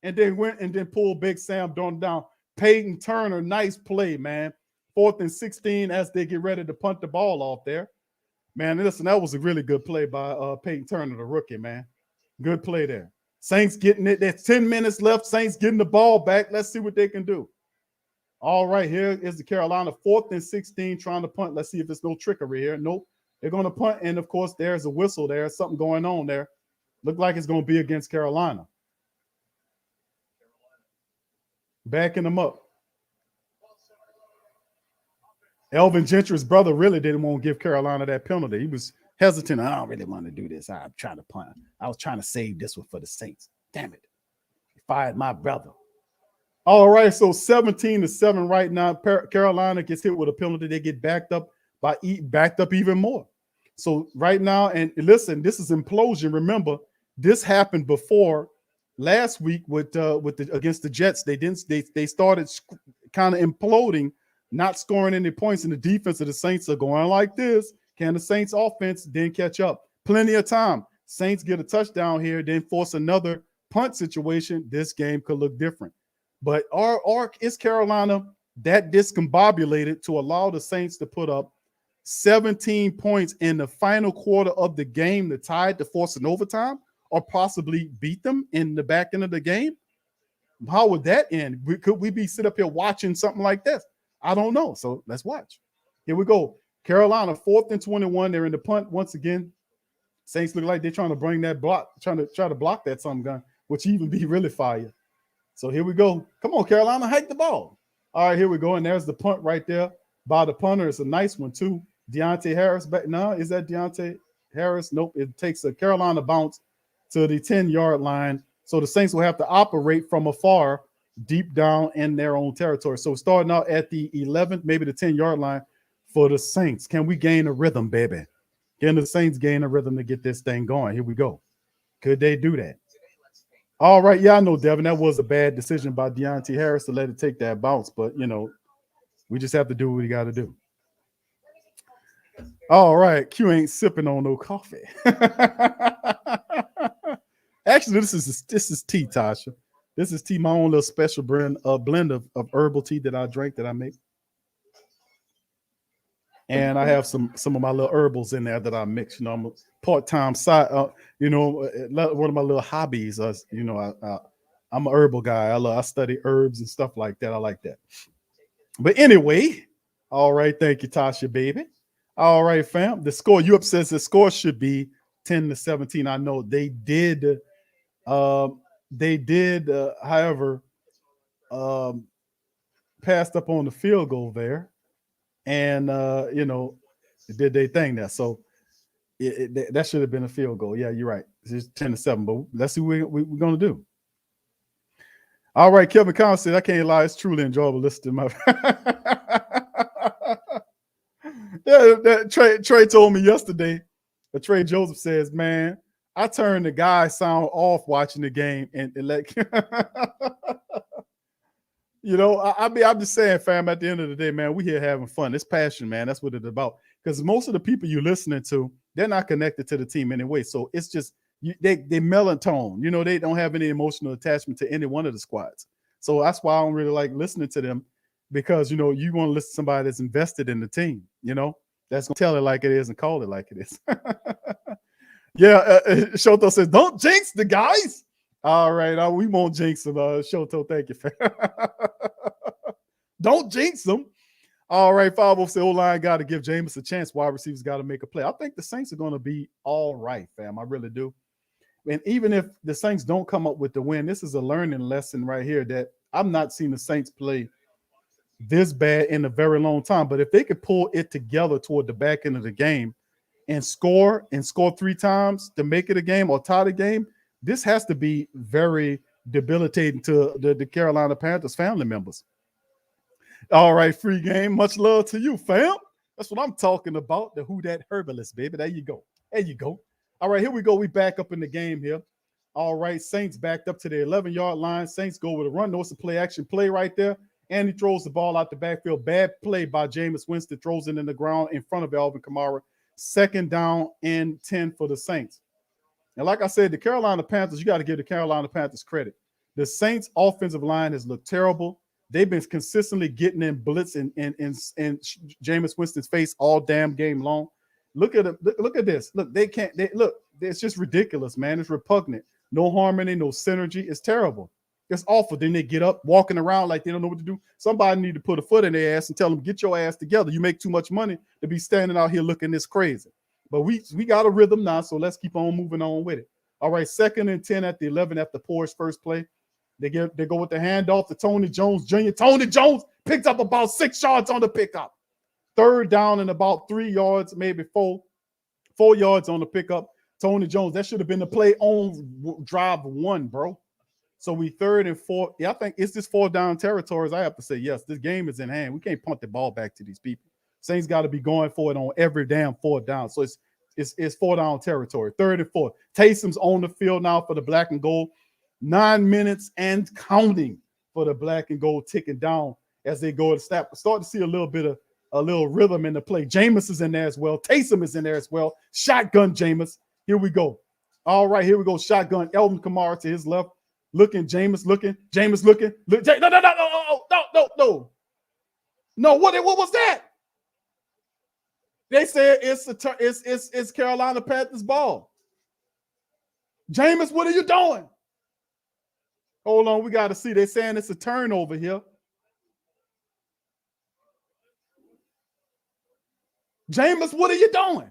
B: And then went and then pulled big Sam Darnold down. Payton-Turner, nice play, man. 4th and 16 as they get ready to punt the ball off there. Man, listen, that was a really good play by Payton-Turner, the rookie, man. Good play there. Saints getting it. There's 10 minutes left. Saints getting the ball back. Let's see what they can do. All right, here is the Carolina 4th and 16 trying to punt. Let's see if there's no trickery here. Nope. They're going to punt, and, of course, there's a whistle there. Something going on there. Look like it's going to be against Carolina. Backing them up. Elvin Gentry's brother really didn't want to give Carolina that penalty. He was hesitant. I don't really want to do this. I'm trying to punt. I was trying to save this one for the Saints. Damn it. He fired my brother. All right, so 17-7 right now. Carolina gets hit with a penalty. They get backed up even more. So right now, and listen, this is implosion. Remember, this happened before last week against the Jets. They started kind of imploding, not scoring any points, and the defense of the Saints are going like this. Can the Saints offense then catch up? Plenty of time. Saints get a touchdown here, then force another punt situation. This game could look different. But is Carolina that discombobulated to allow the Saints to put up 17 points in the final quarter of the game to tie it to force an overtime or possibly beat them in the back end of the game? How would that end? Could we be sit up here watching something like this? I don't know. So let's watch. Here we go. Carolina 4th and 21. They're in the punt once again. Saints look like they're trying to bring that block, trying to block that some gun, which even be really fire. So here we go. Come on, Carolina, hike the ball. All right, here we go. And there's the punt right there by the punter. It's a nice one, too. Deontay Harris back. No, is that Deontay Harris? Nope. It takes a Carolina bounce to the 10-yard line. So the Saints will have to operate from afar deep down in their own territory. So starting out at the 11th, maybe the 10-yard line for the Saints. Can we gain a rhythm, baby? Can the Saints gain a rhythm to get this thing going? Here we go. Could they do that? All right. Yeah, I know, Devin. That was a bad decision by Deontay Harris to let it take that bounce. But, we just have to do what we got to do. All right. Q ain't sipping on no coffee. Actually, this is tea, Tasha. This is tea, my own little special blend of herbal tea that I drink that I make. And I have some of my little herbals in there that I mix. I'm a part-time side. One of my little hobbies. I'm an herbal guy. I study herbs and stuff like that. I like that. But anyway, all right. Thank you, Tasha, baby. All right, fam. The score, you says the score should be 10-17. I know they did. However, passed up on the field goal there. And, did their thing there. So that should have been a field goal. Yeah, you're right. It's 10-7, but let's see what we're going to do. All right, Kevin Collins said, I can't lie. It's truly enjoyable listening to my Trey told me yesterday, but Trey Joseph says, man, I turned the guy sound off watching the game and like I'm just saying, fam, at the end of the day, man, we here having fun. It's passion, man. That's what it's about. Because most of the people you're listening to, they're not connected to the team anyway. So it's just they melatonin. They don't have any emotional attachment to any one of the squads. So that's why I don't really like listening to them, because, you want to listen to somebody that's invested in the team, that's going to tell it like it is and call it like it is. Yeah, Shoto says, don't jinx the guys. All right, we won't jinx them. Shoto, thank you. Don't jinx them. All right, Fabo said O-line got to give Jameis a chance. Wide receivers got to make a play. I think the Saints are going to be all right, fam. I really do. And even if the Saints don't come up with the win, this is a learning lesson right here that I've not seen the Saints play this bad in a very long time. But if they could pull it together toward the back end of the game and score 3 times to make it a game or tie the game, this has to be very debilitating to the Carolina Panthers family members. All right, free game. Much love to you, fam. That's what I'm talking about. The who that herbalist, baby. There you go. There you go. All right, here we go. We back up in the game here. All right, Saints backed up to the 11-yard line. Saints go with a run. No, it's a play action play right there. And he throws the ball out the backfield. Bad play by Jameis Winston. Throws it in the ground in front of Alvin Kamara. 2nd down and 10 for the Saints. And like I said, the Carolina Panthers, you got to give the Carolina Panthers credit. The Saints' offensive line has looked terrible. They've been consistently getting in blitz in Jameis Winston's face all damn game long. Look at it. Look at this. Look, they can't. Look, it's just ridiculous, man. It's repugnant. No harmony, no synergy. It's terrible. It's awful. Then they get up walking around like they don't know what to do. Somebody need to put a foot in their ass and tell them, get your ass together. You make too much money to be standing out here looking this crazy. But we got a rhythm now, so let's keep on moving on with it. All right, 2nd and 10 at the 11 after Poor's first play. They go with the handoff to Tony Jones Jr. Tony Jones picked up about 6 yards on the pickup. 3rd down and about 3 yards, maybe 4 yards on the pickup. Tony Jones, that should have been the play on drive 1, bro. So we 3rd and 4. Yeah, I think it's this 4th down territories. I have to say, yes, this game is in hand. We can't punt the ball back to these people. Saints got to be going for it on every damn 4th down. So it's 4th down territory. 3rd and 4. Taysom's on the field now for the black and gold. 9 minutes and counting for the black and gold, ticking down as they go to snap. Start to see a little rhythm in the play. Jameis is in there as well. Taysom is in there as well. Shotgun Jameis. Here we go. All right, here we go. Shotgun. Alvin Kamara to his left. Looking. Jameis looking. Look, no. No, what was that? They said it's Carolina Panthers ball. Jameis, what are you doing? Hold on, we got to see. They're saying it's a turnover here. Jameis, what are you doing?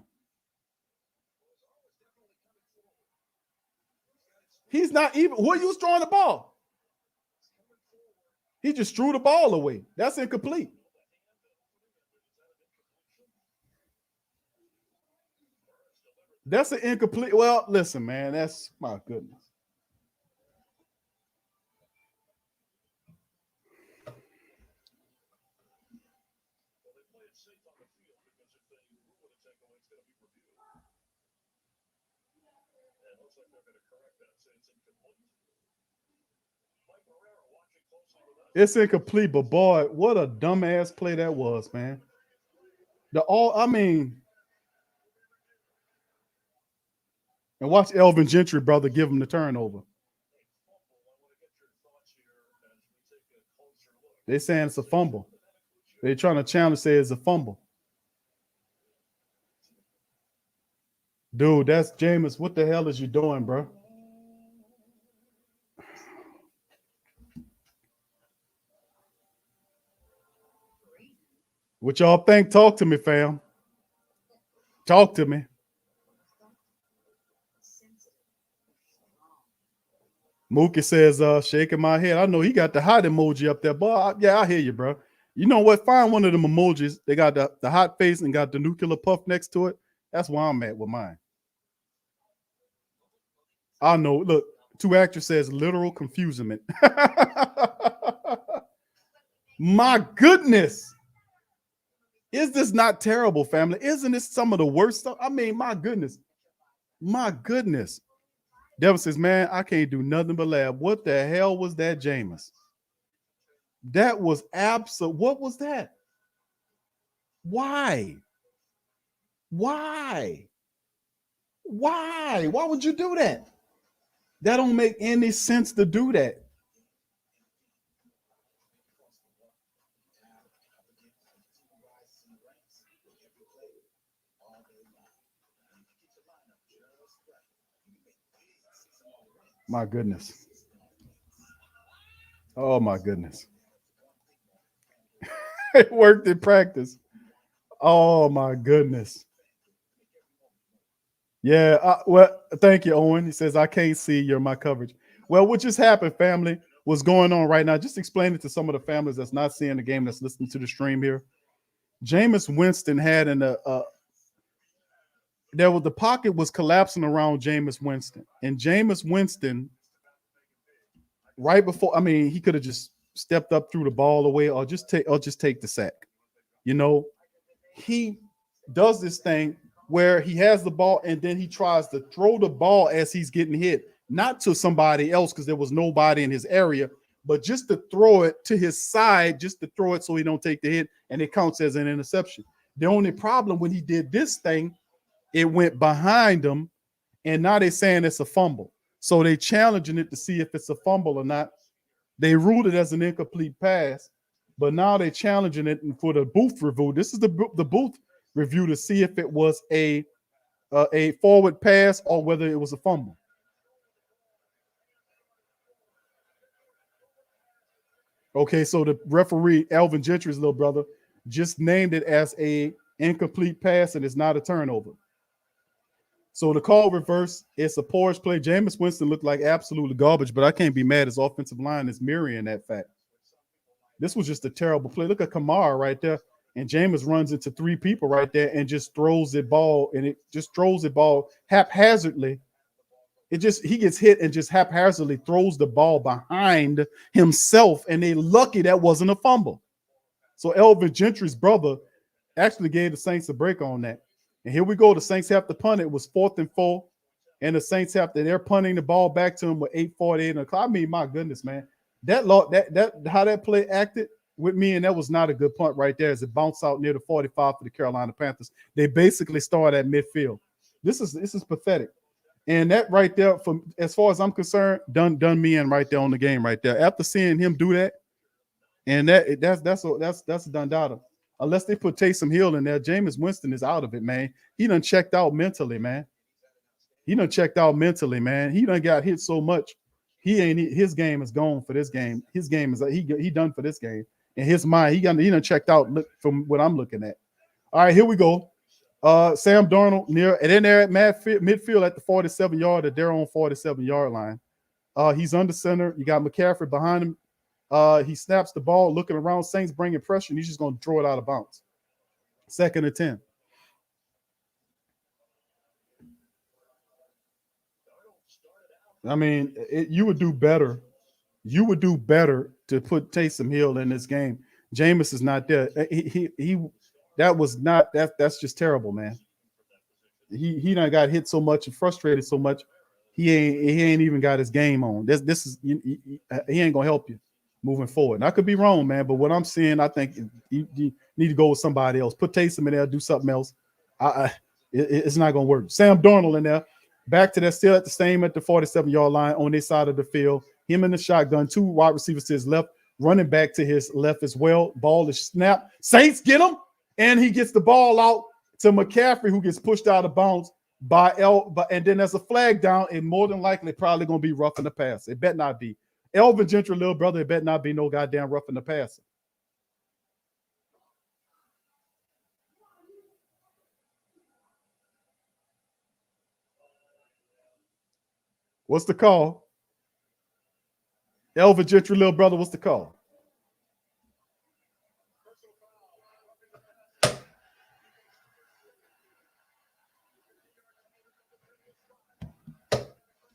B: He's not even. Where you was throwing the ball? He just threw the ball away. That's incomplete. That's an incomplete. Well, listen, man. That's my goodness. It's incomplete, but boy, what a dumbass play that was, man. And watch Elvin Gentry, brother, give him the turnover. They're saying it's a fumble. They're trying to challenge, say it's a fumble. Dude, that's Jameis. What the hell is you doing, bro? What y'all think? Talk to me, fam. Talk to me. Mookie says, shaking my head. I know he got the hot emoji up there, but yeah, I hear you, bro. You know what? Find one of them emojis. They got the hot face and got the nuclear puff next to it. That's where I'm at with mine. I know. Look, 2Actor says literal confusement. My goodness. Is this not terrible, family? Isn't this some of the worst stuff? I mean, my goodness. My goodness. Devin says, man, I can't do nothing but laugh. What the hell was that, Jameis? That was absolute. What was that? Why? Why? Why? Why would you do that? That don't make any sense to do that. My goodness. Oh, my goodness. It worked in practice. Oh my goodness. Yeah. Well, thank you, Owen. He says, I can't see you're my coverage. Well, what just happened, family? What's going on right now? Just explain it to some of the families that's not seeing the game, that's listening to the stream here. Jameis Winston had the pocket was collapsing around Jameis Winston, and Jameis Winston, right before, I mean, he could have just stepped up, threw the ball away, or just take the sack. You know, he does this thing where he has the ball and then he tries to throw the ball as he's getting hit, not to somebody else because there was nobody in his area, but just to throw it to his side, just to throw it so he don't take the hit, and it counts as an interception. The only problem when he did this thing, it went behind him, and now they're saying it's a fumble. So they're challenging it to see if it's a fumble or not. They ruled it as an incomplete pass, but now they're challenging it for the booth review. This is the booth review to see if it was a forward pass or whether it was a fumble. Okay, so the referee, Alvin Gentry's little brother, just named it as a incomplete pass, and it's not a turnover. So the call reverse, it's a porous play. Jameis Winston looked like absolutely garbage, but I can't be mad. His offensive line is mirroring that fact. This was just a terrible play. Look at Kamara right there, and Jameis runs into three people right there and just throws the ball, and it just throws the ball haphazardly. He gets hit and just haphazardly throws the ball behind himself, and they lucky that wasn't a fumble. So Elvin Gentry's brother actually gave the Saints a break on that. And here we go. The Saints have to punt. It was 4th and 4, and the Saints they're punting the ball back to him with 8:48 in the clock. I mean, my goodness, man, that how that play acted with me, and that was not a good punt right there as it bounced out near the 45 for the Carolina Panthers. They basically started at midfield. This is pathetic. And that right there, from as far as I'm concerned, done me in right there on the game right there. After seeing him do that, and that's a done data. Unless they put Taysom Hill in there, Jameis Winston is out of it, man. He done checked out mentally, man. He done got hit so much. His game is gone for this game. His game is he done for this game. In his mind, he done checked out from what I'm looking at. All right, here we go. Sam Darnold they're at midfield at the 47-yard, they're on 47-yard line. He's under center. You got McCaffrey behind him. He snaps the ball, looking around. Saints bringing pressure, and he's just going to throw it out of bounds. 2nd and 10. I mean, you would do better. You would do better to put Taysom Hill in this game. Jameis is not there. That's just terrible, man. He done got hit so much and frustrated so much. He ain't even got his game on. He ain't gonna help you moving forward. And I could be wrong, man, but what I'm seeing, I think you need to go with somebody else. Put Taysom in there, do something else. It's not gonna work. Sam Darnold in there, back to that, still at the 47-yard line on this side of the field. Him in the shotgun, 2 wide receivers to his left, running back to his left as well. Ball is snapped. Saints get him, and he gets the ball out to McCaffrey, who gets pushed out of bounds and then there's a flag down, and more than likely probably gonna be roughing the pass. It better not be. Elvin Gentry, little brother, it better not be no goddamn roughing the passer. What's the call? Elvin Gentry, little brother, what's the call?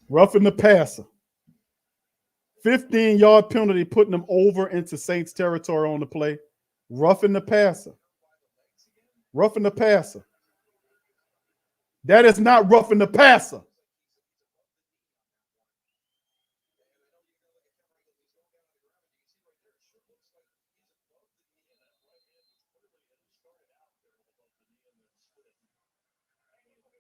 B: Roughing the passer. 15-yard penalty, putting them over into Saints territory on the play. Roughing the passer. Roughing the passer. That is not roughing the passer.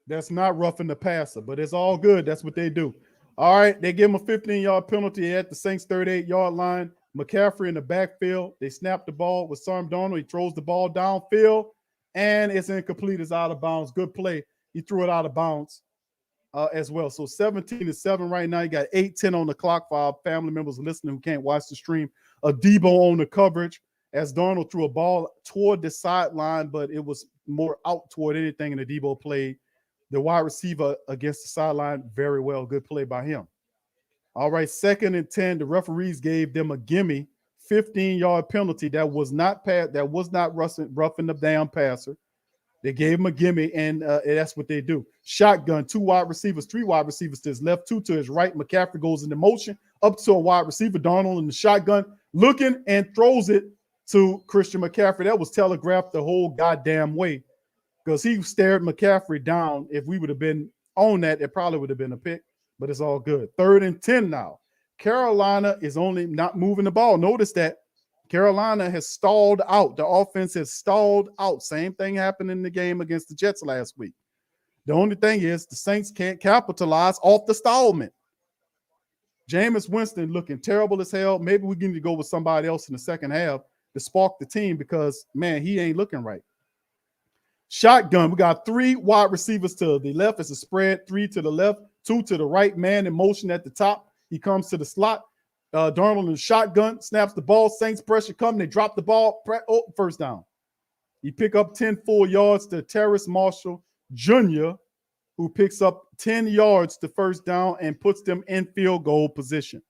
B: That's not roughing the passer, but it's all good. That's what they do. All right, they give him a 15-yard penalty at the Saints 38-yard line. McCaffrey in the backfield. They snap the ball with Sam Darnold. He throws the ball downfield, and it's incomplete. It's out of bounds. Good play. He threw it out of bounds as well. So 17-7 right now. You got 8:10 on the clock for our family members listening who can't watch the stream. Debo on the coverage, as Darnold threw a ball toward the sideline, but it was more out toward anything, and the Debo played the wide receiver against the sideline very well. Good play by him. All right, 2nd and 10. The referees gave them a gimme 15-yard penalty that was not roughing the down passer. They gave him a gimme, and that's what they do. Shotgun, 2 wide receivers, 3 wide receivers to his left, 2 to his right. McCaffrey goes into motion up to a wide receiver. Darnold in the shotgun looking and throws it to Christian McCaffrey. That was telegraphed the whole goddamn way because he stared McCaffrey down. If we would have been on that, it probably would have been a pick, but it's all good. 3rd and 10 now. Carolina is only not moving the ball. Notice that Carolina has stalled out. The offense has stalled out. Same thing happened in the game against the Jets last week. The only thing is the Saints can't capitalize off the stallment. Jameis Winston looking terrible as hell. Maybe we need to go with somebody else in the second half to spark the team because, man, he ain't looking right. Shotgun, we got 3 wide receivers to the left. It's a spread, 3 to the left, 2 to the right. Man in motion at the top. He comes to the slot. Darnold in the shotgun, snaps the ball. Saints pressure coming. They drop the ball. First down. He pick up 10 full yards to Terrace Marshall Jr., who picks up 10 yards to first down and puts them in field goal position.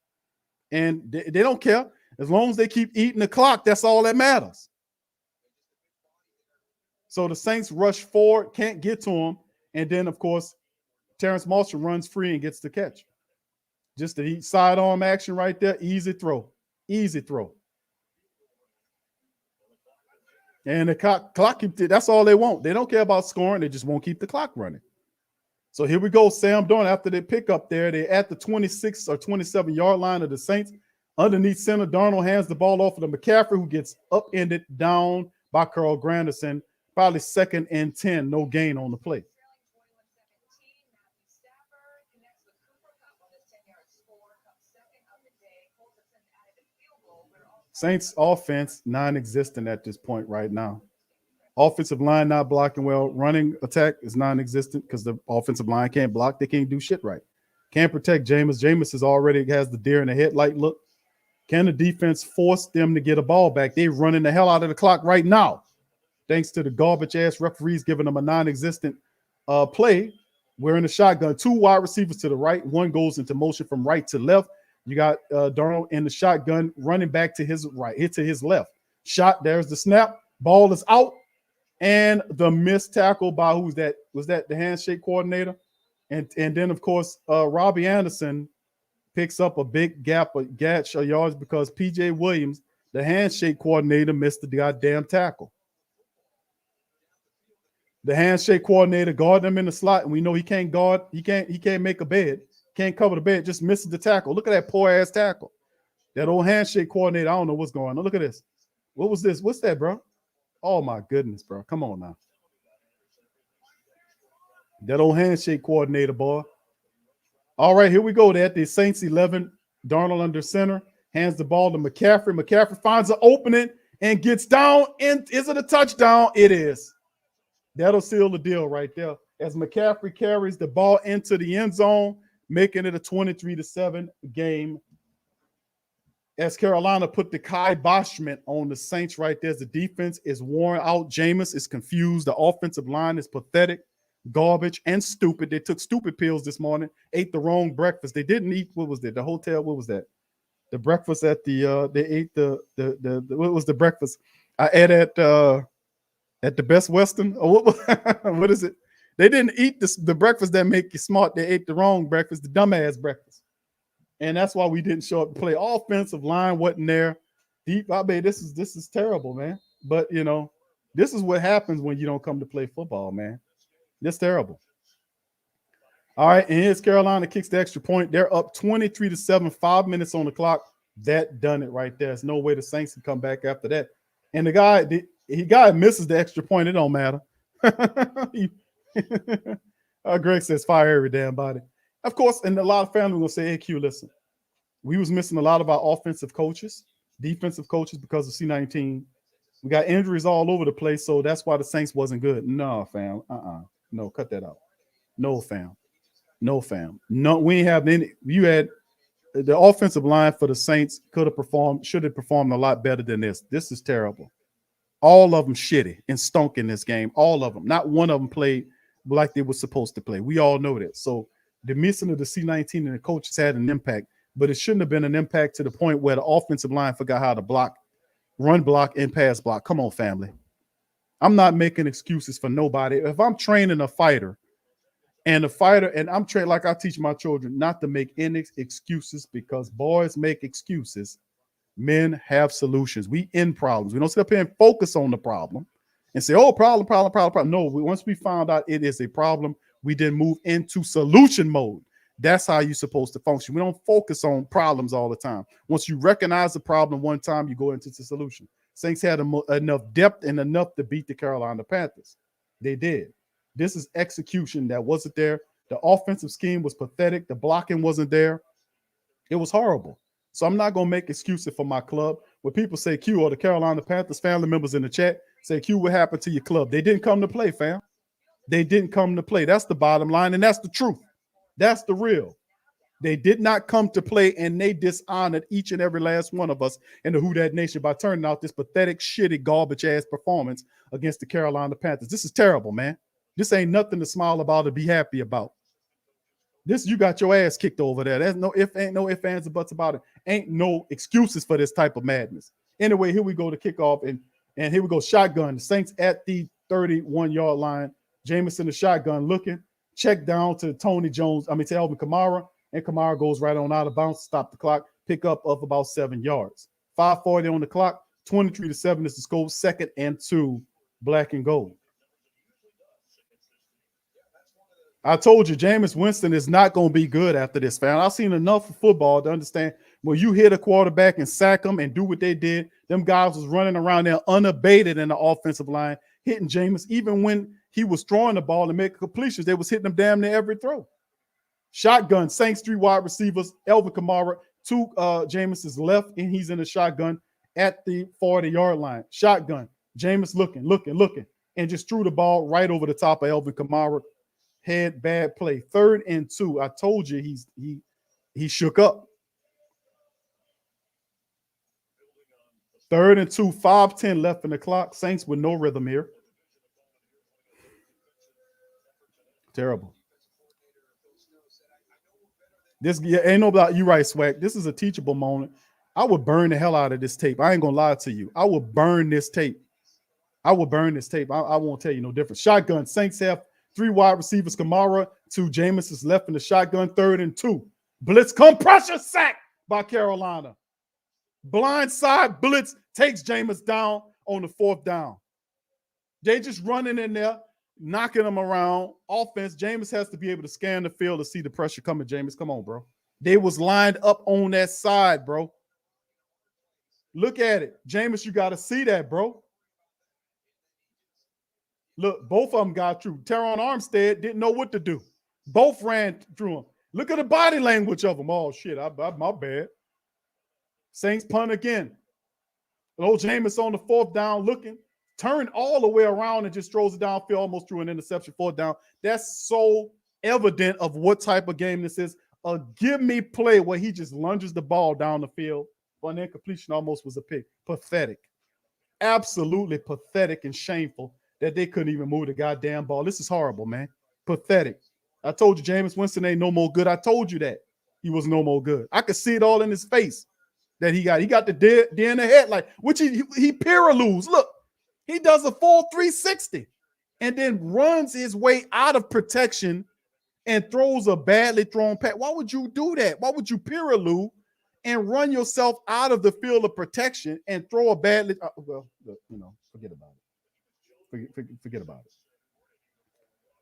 B: And they don't care. As long as they keep eating the clock, that's all that matters. So the Saints rush forward, can't get to him. And then, of course, Terrace Marshall runs free and gets the catch. Just the sidearm action right there. Easy throw. Easy throw. And the clock, that's all they want. They don't care about scoring. They just won't keep the clock running. So here we go. Sam Darnold, after they pick up there, they're at the 26 or 27-yard line of the Saints. Underneath center, Darnold hands the ball off to McCaffrey, who gets upended down by Carl Granderson. Probably 2nd and 10. No gain on the play. Saints offense non-existent at this point right now. Offensive line not blocking well. Running attack is non-existent because the offensive line can't block. They can't do shit right. Can't protect Jameis. Jameis is already has the deer in the headlight look. Can the defense force them to get a ball back? They're running the hell out of the clock right now. Thanks to the garbage-ass referees giving them a non-existent play. We're in the shotgun. 2 wide receivers to the right. 1 goes into motion from right to left. You got Darnold in the shotgun running back to his right, hit to his left. Shot, there's the snap. Ball is out. And the missed tackle by who's that? Was that the handshake coordinator? And then, of course, Robbie Anderson picks up a big gap of yards because P.J. Williams, the handshake coordinator, missed the goddamn tackle. The handshake coordinator guarded him in the slot, and we know he can't guard. He can't make a bed. Can't cover the bed, just misses the tackle. Look at that poor ass tackle. That old handshake coordinator, I don't know what's going on. Look at this. What was this? What's that, bro? Oh my goodness, bro. Come on now. That old handshake coordinator, boy. All right, here we go. They're at the Saints 11. Darnold under center. Hands the ball to McCaffrey. McCaffrey finds an opening and gets down. And is it a touchdown? It is. That'll seal the deal right there. As McCaffrey carries the ball into the end zone, making it a 23-7 game. As Carolina put the kiboshment on the Saints right there. The defense is worn out. Jameis is confused. The offensive line is pathetic, garbage, and stupid. They took stupid pills this morning, ate the wrong breakfast. They didn't eat, what was that? The hotel, what was that? The breakfast at the, they ate the what was the breakfast? I ate at the Best Western. Or what is it? They didn't eat the breakfast that make you smart. They ate the wrong breakfast, the dumbass breakfast. And that's why we didn't show up to play. Offensive line wasn't there. Deep, I mean, this is terrible, man. But, you know, this is what happens when you don't come to play football, man. It's terrible. All right, and here's Carolina kicks the extra point. They're up 23-7, 5 minutes on the clock. That done it right there. There's no way the Saints can come back after that. And the guy misses the extra point. It don't matter. Greg says fire every damn body. Of course, and a lot of family will say, hey, Q, listen, we was missing a lot of our offensive coaches, defensive coaches because of C-19. We got injuries all over the place, so that's why the Saints wasn't good. No, fam. No, cut that out. No, fam. No, we ain't have any. You had the offensive line for the Saints should have performed a lot better than this. This is terrible. All of them shitty and stunk in this game. All of them. Not one of them played like they were supposed to play. We all know that. So the missing of the C-19 and the coaches had an impact, but it shouldn't have been an impact to the point where the offensive line forgot how to block, run block, and pass block. Come on, family. I'm not making excuses for nobody. If I'm training a fighter, and I'm trained like I teach my children not to make any excuses, because boys make excuses. Men have solutions. We end problems. We don't sit up here and focus on the problem and say, oh, problem. No, once we found out it is a problem, we then move into solution mode. That's how you're supposed to function. We don't focus on problems all the time. Once you recognize the problem one time, you go into the solution. Saints had enough depth and enough to beat the Carolina Panthers. They did. This is execution that wasn't there. The offensive scheme was pathetic. The blocking wasn't there. It was horrible. So I'm not going to make excuses for my club. When people say, Q, or the Carolina Panthers family members in the chat say, Q, what happened to your club? They didn't come to play, fam. They didn't come to play. That's the bottom line, and that's the truth. That's the real. They did not come to play, and they dishonored each and every last one of us in the Who Dat Nation by turning out this pathetic, shitty, garbage-ass performance against the Carolina Panthers. This is terrible, man. This ain't nothing to smile about or be happy about. This, you got your ass kicked over there. There's no ain't no ifs, ands, or buts about it. Ain't no excuses for this type of madness. Anyway, here we go to kickoff, and here we go, shotgun. The Saints at the 31-yard line. Jameis in the shotgun looking. Check down to to Alvin Kamara, and Kamara goes right on out of bounds, stop the clock, pick up of about 7 yards. 5:40 on the clock, 23-7 is the score, 2nd and 2, black and gold. I told you, Jameis Winston is not going to be good after this, fam. I've seen enough of football to understand when you hit a quarterback and sack them and do what they did, them guys was running around there unabated in the offensive line, hitting Jameis. Even when he was throwing the ball and making completions, they was hitting them damn near every throw. Shotgun, Saints 3 wide receivers, Alvin Kamara, 2 Jameis' left, and he's in the shotgun at the 40-yard line. Shotgun, Jameis looking, and just threw the ball right over the top of Alvin Kamara. Head, bad play. 3rd and 2. I told you he shook up. 3rd and 2, 5:10 left in the clock. Saints with no rhythm here. Terrible. This ain't no about you, right, Swag. This is a teachable moment. I would burn the hell out of this tape. I ain't gonna lie to you. I would burn this tape. I won't tell you no difference. Shotgun. Saints have 3 wide receivers. Kamara to Jameis' left in the shotgun. 3rd and 2. Blitz compression sack by Carolina. Blindside blitz takes Jameis down on the 4th down. They just running in there, knocking them around. Offense, Jameis has to be able to scan the field to see the pressure coming. Jameis, come on, bro. They was lined up on that side, bro. Look at it. Jameis, you got to see that, bro. Look, both of them got through. Terron Armstead didn't know what to do. Both ran through him. Look at the body language of them. Oh, shit, my bad. Saints punt again. Old Jameis on the 4th down looking. Turned all the way around and just throws it downfield, almost threw an interception, 4th down. That's so evident of what type of game this is. A give-me play where he just lunges the ball down the field for an incompletion, almost was a pick. Pathetic. Absolutely pathetic and shameful that they couldn't even move the goddamn ball. This is horrible, man. Pathetic. I told you Jameis Winston ain't no more good. I told you that. He was no more good. I could see it all in his face that he got the deer in the head, like, which he paraloos. Look, he does a full 360 and then runs his way out of protection and throws a badly thrown pass. Why would you do that? Why would you paraloo and run yourself out of the field of protection and throw a badly forget about it. Forget about it.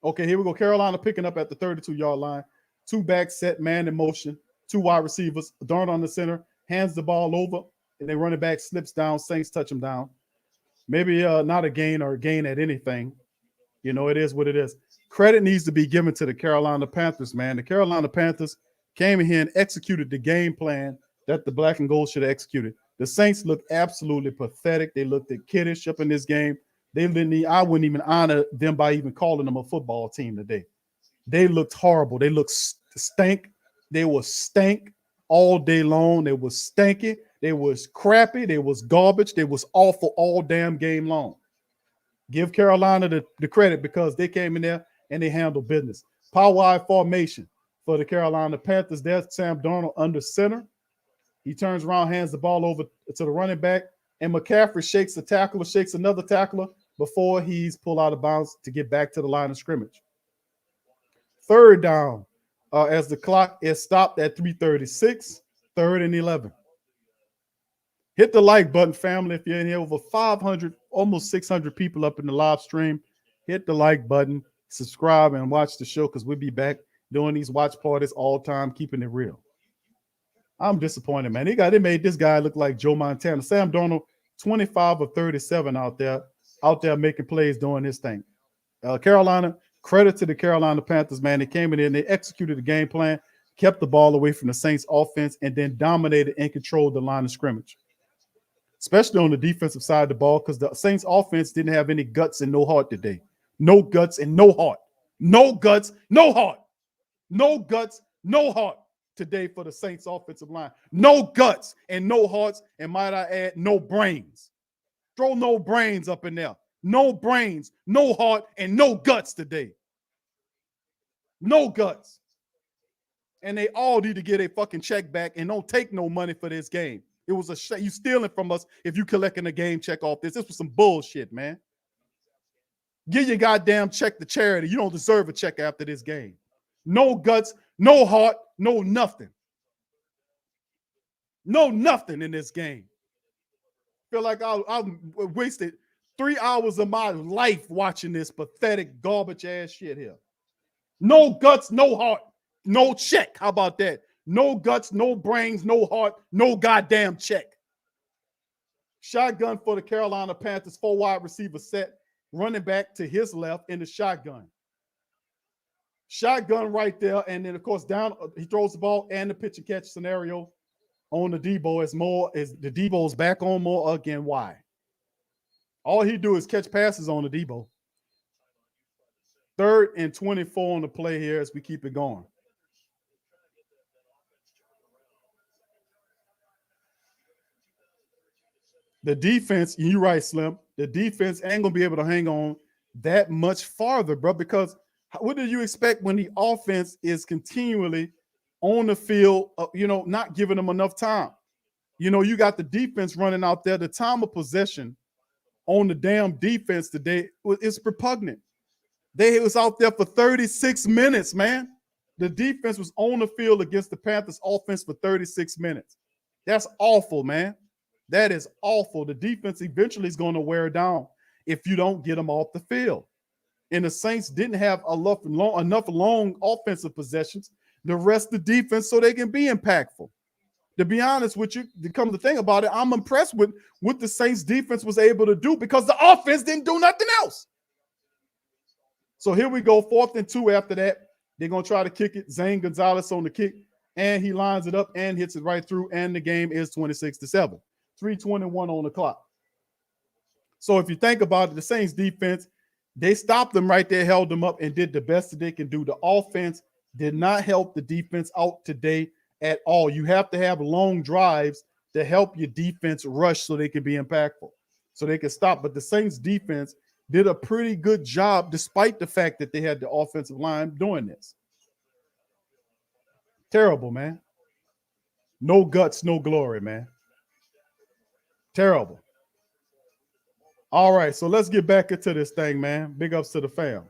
B: Okay, here we go. Carolina picking up at the 32-yard line. 2 back set, man in motion. 2 wide receivers. Darn on the center. Hands the ball over. And they running back slips down. Saints touch him down. Maybe not a gain or a gain at anything. You know, it is what it is. Credit needs to be given to the Carolina Panthers, man. The Carolina Panthers came in here and executed the game plan that the black and gold should have executed. The Saints looked absolutely pathetic. They looked kiddish up in this game. I wouldn't even honor them by even calling them a football team today. They looked horrible. They looked stank. They were stank all day long. They was stinky. They was crappy. They was garbage. They was awful all damn game long. Give Carolina the credit because they came in there and they handled business. Power wide formation for the Carolina Panthers. There's Sam Darnold under center. He turns around, hands the ball over to the running back, and McCaffrey shakes a tackler, shakes another tackler before he's pulled out of bounds to get back to the line of scrimmage. Third down, as the clock is stopped at 3:36, 3rd and 11. Hit the like button, family. If you're in here, over 500, almost 600 people up in the live stream, hit the like button, subscribe, and watch the show because we'll be back doing these watch parties all time, keeping it real. I'm disappointed, man. They made this guy look like Joe Montana. Sam Darnold, 25 of 37 out there making plays doing his thing. Carolina, credit to the Carolina Panthers, man. They came in there and they executed the game plan, kept the ball away from the Saints offense, and then dominated and controlled the line of scrimmage, especially on the defensive side of the ball because the Saints offense didn't have any guts and no heart today. No guts and no heart. No guts, no heart. No guts, no heart today for the Saints offensive line. No guts and no hearts, and might I add, no brains. Throw no brains up in there. No brains, no heart, and no guts today. No guts. And they all need to get a fucking check back and don't take no money for this game. It was you stealing from us if you collecting a game check off this. This was some bullshit, man. Give your goddamn check to charity. You don't deserve a check after this game. No guts, no heart, no nothing. No nothing in this game. Feel like I wasted 3 hours of my life watching this pathetic garbage ass shit here. No guts, no heart, no check. How about that? No guts, no brains, no heart, no goddamn check. Shotgun for the Carolina Panthers, 4 wide receiver set, running back to his left in the shotgun. Shotgun right there, and then of course down he throws the ball and the pitch and catch scenario on the Debo as the Debo's back on more again. Why? All he do is catch passes on the Debo. 3rd and 24 on the play here as we keep it going. The defense, you're right, Slim. The defense ain't gonna be able to hang on that much farther, bro, because what do you expect when the offense is continually on the field, not giving them enough time? You got the defense running out there. The time of possession on the damn defense today is repugnant. They was out there for 36 minutes, man. The defense was on the field against the Panthers offense for 36 minutes. That's awful, man. That is awful. The defense eventually is going to wear down if you don't get them off the field. And the Saints didn't have enough long offensive possessions, the rest of the defense, so they can be impactful. To be honest with you, to come to think about it, I'm impressed with what the Saints defense was able to do because the offense didn't do nothing else. So here we go, 4th and 2 after that. They're going to try to kick it. Zane Gonzalez on the kick, and he lines it up and hits it right through, and the game is 26-7. 3:21 on the clock. So if you think about it, the Saints defense, they stopped them right there, held them up, and did the best that they can do. The offense did not help the defense out today at all. You have to have long drives to help your defense rush so they can be impactful, so they can stop. But the Saints defense did a pretty good job despite the fact that they had the offensive line doing this. Terrible, man. No guts, no glory, man. Terrible. All right, so let's get back into this thing, man. Big ups to the fam.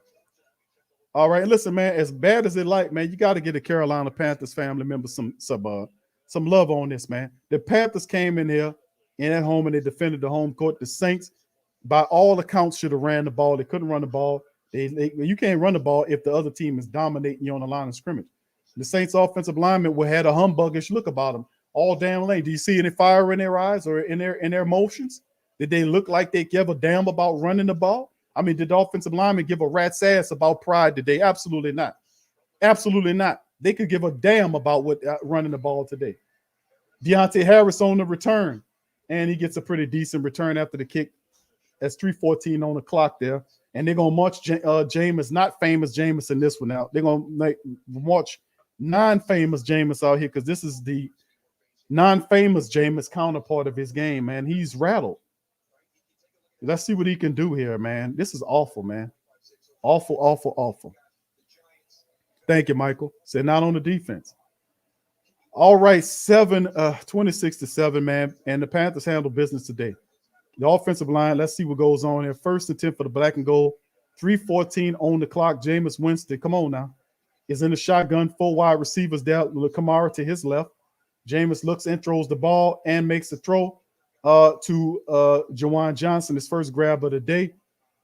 B: All right, listen, man, as bad as it like, man, you got to get the Carolina Panthers family members some love on this, man. The Panthers came in here and at home and they defended the home court. The Saints, by all accounts, should have ran the ball. They couldn't run the ball. You can't run the ball if the other team is dominating you on the line of scrimmage. The Saints offensive linemen had a humbuggish look about them all damn late. Do you see any fire in their eyes or in their motions? Did they look like they give a damn about running the ball? I mean, did the offensive linemen give a rat's ass about pride today? Absolutely not. Absolutely not. They could give a damn about what running the ball today. Deontay Harris on the return, and he gets a pretty decent return after the kick. That's 3:14 on the clock there. And they're going to march Jameis, not famous Jameis in this one out. They're going to march non-famous Jameis out here because this is the non-famous Jameis counterpart of his game, man. He's rattled. Let's see what he can do here, man. This is awful, man. Awful, awful, awful. Thank you, Michael. Said not on the defense. All right, 26-7, man. And the Panthers handle business today. The offensive line, let's see what goes on here. 1st and 10 for the black and gold. 3:14 on the clock. Jameis Winston, come on now, is in the shotgun. 4 wide receivers there. Kamara to his left. Jameis looks and throws the ball and makes the throw to Jawan Johnson, his first grab of the day.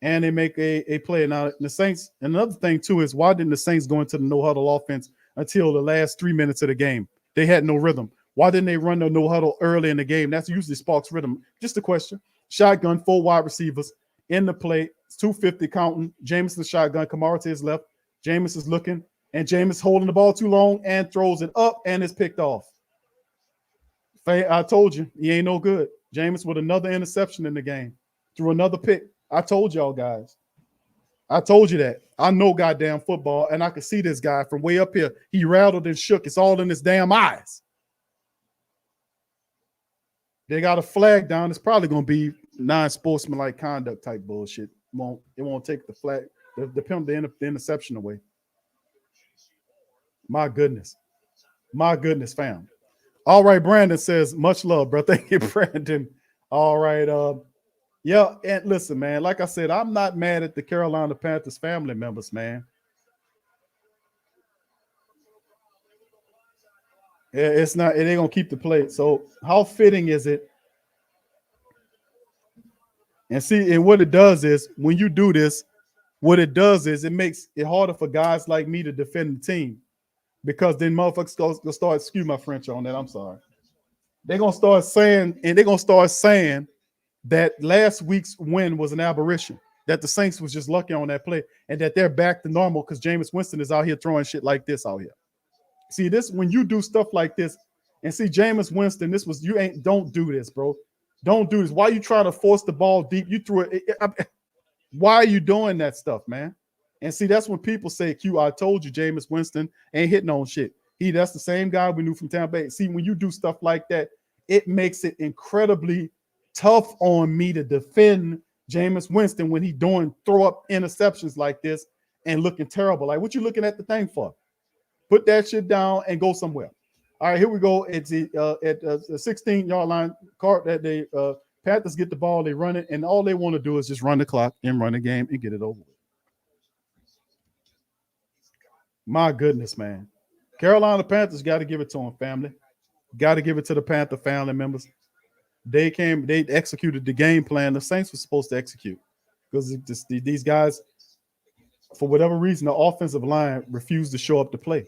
B: And they make a play. Now, the Saints, another thing, too, is why didn't the Saints go into the no-huddle offense until the last 3 minutes of the game? They had no rhythm. Why didn't they run the no-huddle early in the game? That's usually sparks rhythm. Just a question. Shotgun, 4 wide receivers in the play. It's 250 counting. Jameis the shotgun. Kamara to his left. Jameis is looking, and Jameis holding the ball too long and throws it up, and it's picked off. I told you, he ain't no good. Jameis with another interception in the game. Threw another pick. I told y'all guys. I told you that. I know goddamn football, and I could see this guy from way up here. He rattled and shook. It's all in his damn eyes. They got a flag down. It's probably going to be non-sportsmanlike conduct type bullshit. It won't take the flag, the interception away. My goodness. My goodness, fam. All right, Brandon says, much love, bro. Thank you, Brandon. All right. Yeah, and listen, man, like I said, I'm not mad at the Carolina Panthers family members, man. It's not, they're going to keep the play. So how fitting is it? And see, and what it does is when you do this, what it does is it makes it harder for guys like me to defend the team, because then motherfuckers gonna start, excuse my French on that, I'm sorry. They're going to start saying, that last week's win was an aberration, that the Saints was just lucky on that play, and that they're back to normal because Jameis Winston is out here throwing shit like this out here. See, this, when you do stuff like this, and see, Jameis Winston, don't do this, bro. Don't do this. Why you trying to force the ball deep? You threw it. Why are you doing that stuff, man? And see, that's when people say, Q, I told you Jameis Winston ain't hitting on shit. That's the same guy we knew from Tampa Bay. See, when you do stuff like that, it makes it incredibly tough on me to defend Jameis Winston when he throw up interceptions like this and looking terrible. Like, what you looking at the thing for? Put that shit down and go somewhere. All right, here we go. It's at the 16-yard line. The Panthers get the ball, they run it, and all they want to do is just run the clock and run the game and get it over with. My goodness, man. Carolina Panthers got to give it to them, family. Got to give it to the Panther family members. They executed the game plan the Saints were supposed to execute, because these guys, for whatever reason, the offensive line refused to show up to play.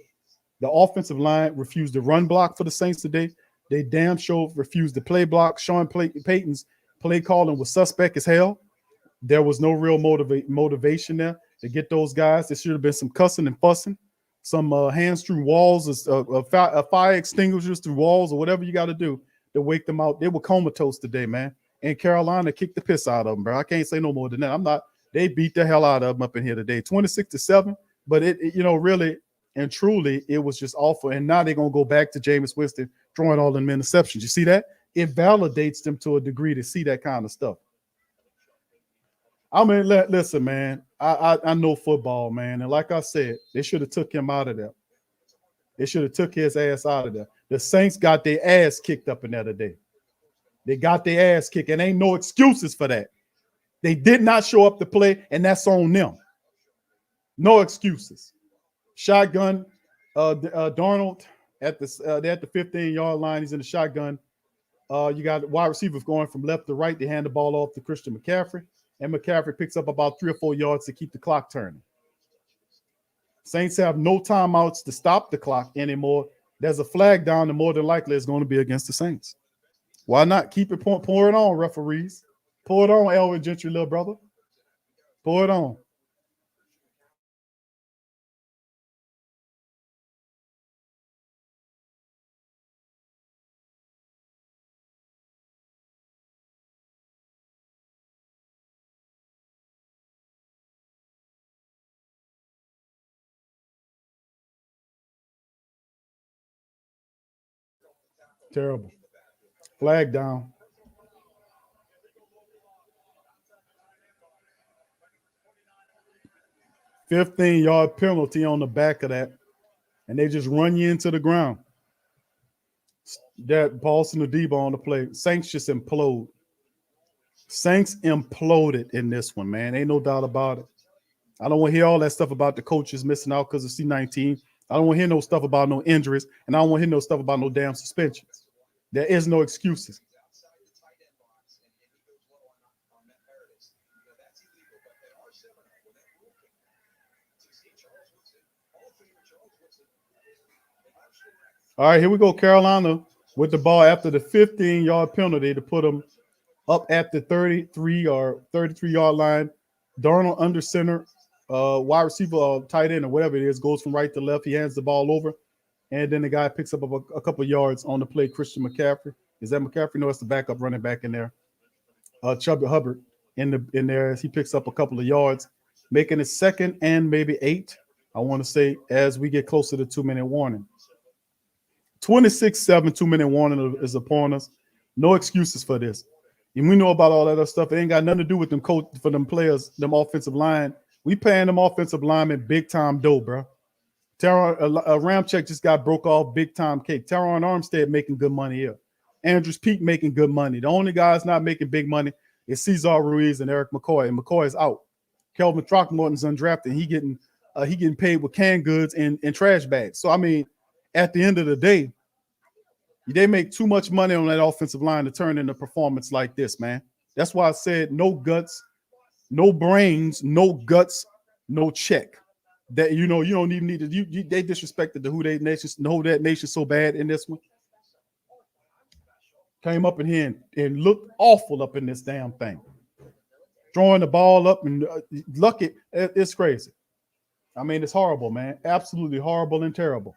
B: The offensive line refused to run block for the Saints today. They damn sure refused to play block. Sean Payton's play calling was suspect as hell. There was no real motivation there to get those guys. There should have been some cussing and fussing, some hands through walls, fire extinguishers through walls, or whatever you got to do to wake them out. They were comatose today, man. And Carolina kicked the piss out of them, bro. I can't say no more than that. They beat the hell out of them up in here today, 26-7. But it really and truly, it was just awful. And now they're gonna go back to Jameis Winston throwing all them interceptions. You see that? It validates them to a degree to see that kind of stuff. I mean, listen, man. I know football, man, and like I said, they should have took him out of there. They should have took his ass out of there. The Saints got their ass kicked up in there today. They got their ass kicked, and ain't no excuses for that. They did not show up to play, and that's on them. No excuses. Shotgun, Darnold at the 15-yard line. He's in the shotgun. You got wide receivers going from left to right. They hand the ball off to Christian McCaffrey, and McCaffrey picks up about 3 or 4 yards to keep the clock turning. Saints have no timeouts to stop the clock anymore. There's a flag down, and more than likely it's going to be against the Saints. Why not keep it pour it on, referees? Pour it on, Elvin Gentry, little brother. Pour it on. Terrible. Flag down. $15-yard penalty on the back of that, and they just run you into the ground. That Paulson Adebo on the play. Saints just implode. Saints imploded in this one, man. Ain't no doubt about it. I don't want to hear all that stuff about the coaches missing out because of C-19. I don't want to hear no stuff about no injuries, and I don't want to hear no stuff about no damn suspensions. There is no excuses. All right, here we go. Carolina with the ball after the 15-yard penalty to put them up at the 33-yard line. Darnold under center, wide receiver, tight end, or whatever it is, goes from right to left. He hands the ball over, and then the guy picks up a couple of yards on the play. Christian McCaffrey. Is that McCaffrey? No, it's the backup running back in there. Chuba Hubbard in there as he picks up a couple of yards, making it 2nd and maybe 8. I want to say as we get closer to 2-minute warning. 26-7, 2-minute warning is upon us. No excuses for this. And we know about all that other stuff. It ain't got nothing to do with them coach for them players, them offensive line. We paying them offensive linemen big time dough, bro. Ramczyk just got broke off big time cake. Terron Armstead making good money here. Andrews Pete making good money. The only guys not making big money is Cesar Ruiz and Eric McCoy. And McCoy is out. Kelvin Throckmorton's undrafted. He getting paid with canned goods and trash bags. So I mean, at the end of the day, they make too much money on that offensive line to turn into performance like this, man. That's why I said no guts, no brains, no guts, no check. That you don't even need to. They disrespected the Who That Nation so bad in this one. Came up in here and looked awful up in this damn thing. Throwing the ball up and lucky, it's crazy. I mean, it's horrible, man. Absolutely horrible and terrible.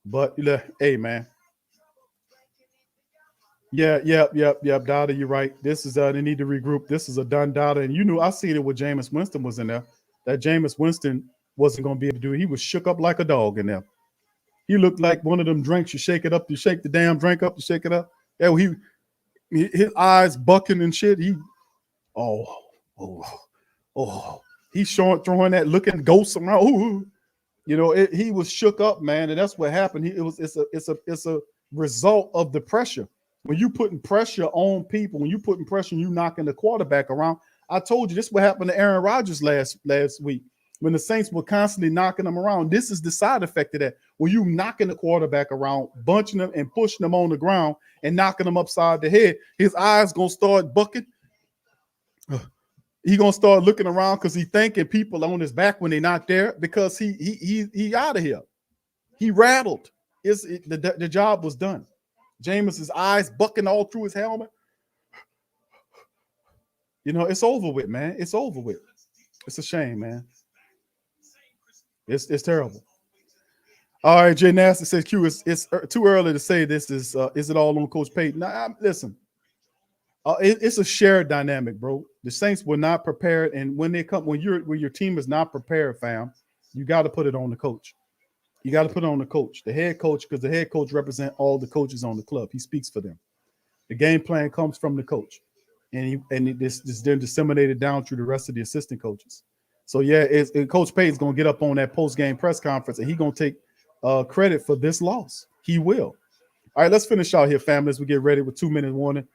B: But hey, man. Yep. Dada, you're right. This is they need to regroup. This is a done Dada. And I seen it with Jameis Winston was in there. That Jameis Winston wasn't going to be able to do it. He was shook up like a dog in there. He looked like one of them drinks. You shake it up, you shake the damn drink up, you shake it up. Yeah, his eyes bucking and shit. He's throwing that looking ghost around. Ooh. He was shook up, man, and that's what happened. It's a result of the pressure. When you putting pressure on people, when you putting pressure, you knocking the quarterback around. I told you this is what happened to Aaron Rodgers last week when the Saints were constantly knocking them around. This is the side effect of that. When you knocking the quarterback around, bunching them and pushing them on the ground and knocking them upside the head, his eyes gonna start bucking. He gonna start looking around because he thinking people on his back when they're not there because he out of here. He rattled. The job was done. Jameis's eyes bucking all through his helmet. It's over with, man. It's over with. It's a shame, man. It's terrible. All right, Jay Nasty says, Q, it's too early to say this is it all on Coach Payton? Now, listen, it's a shared dynamic, bro. The Saints were not prepared, and when your team is not prepared, fam, you got to put it on the coach. You got to put it on the coach, the head coach, because the head coach represents all the coaches on the club. He speaks for them. The game plan comes from the coach, and this is then disseminated down through the rest of the assistant coaches. So yeah, Coach Payton's gonna get up on that post-game press conference, and he's gonna take credit for this loss. He will. All right, let's finish out here, family, as we get ready with 2-minute warning.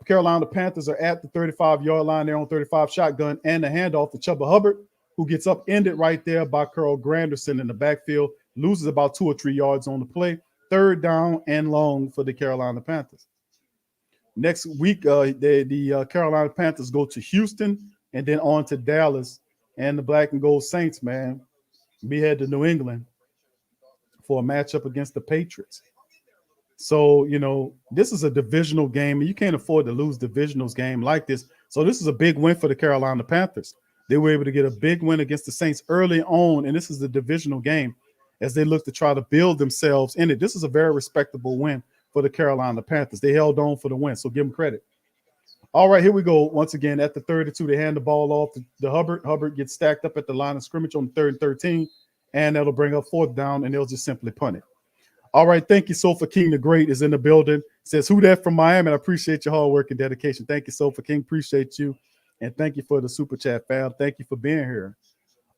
B: Carolina Panthers are at the 35-yard line. They're on 35 shotgun and the handoff to Chuba Hubbard, who gets upended right there by Carl Granderson in the backfield, loses about 2 or 3 yards on the play. 3rd down and long for the Carolina Panthers. Next week, the Carolina Panthers go to Houston and then on to Dallas. And the Black and Gold Saints, man, we head to New England for a matchup against the Patriots. So, this is a divisional game, and you can't afford to lose divisionals game like this. So this is a big win for the Carolina Panthers. They were able to get a big win against the Saints early on, and this is the divisional game as they look to try to build themselves in it. This is a very respectable win for the Carolina Panthers. They held on for the win, so give them credit. All right, here we go. Once again, at the 32, they hand the ball off to Hubbard. Hubbard gets stacked up at the line of scrimmage on 3rd and 13, and that'll bring up 4th down, and they'll just simply punt it. All right. Thank you, Sofa King the Great is in the building. Says, who that from Miami? I appreciate your hard work and dedication. Thank you, Sofa King. Appreciate you. And thank you for the super chat, fam. Thank you for being here.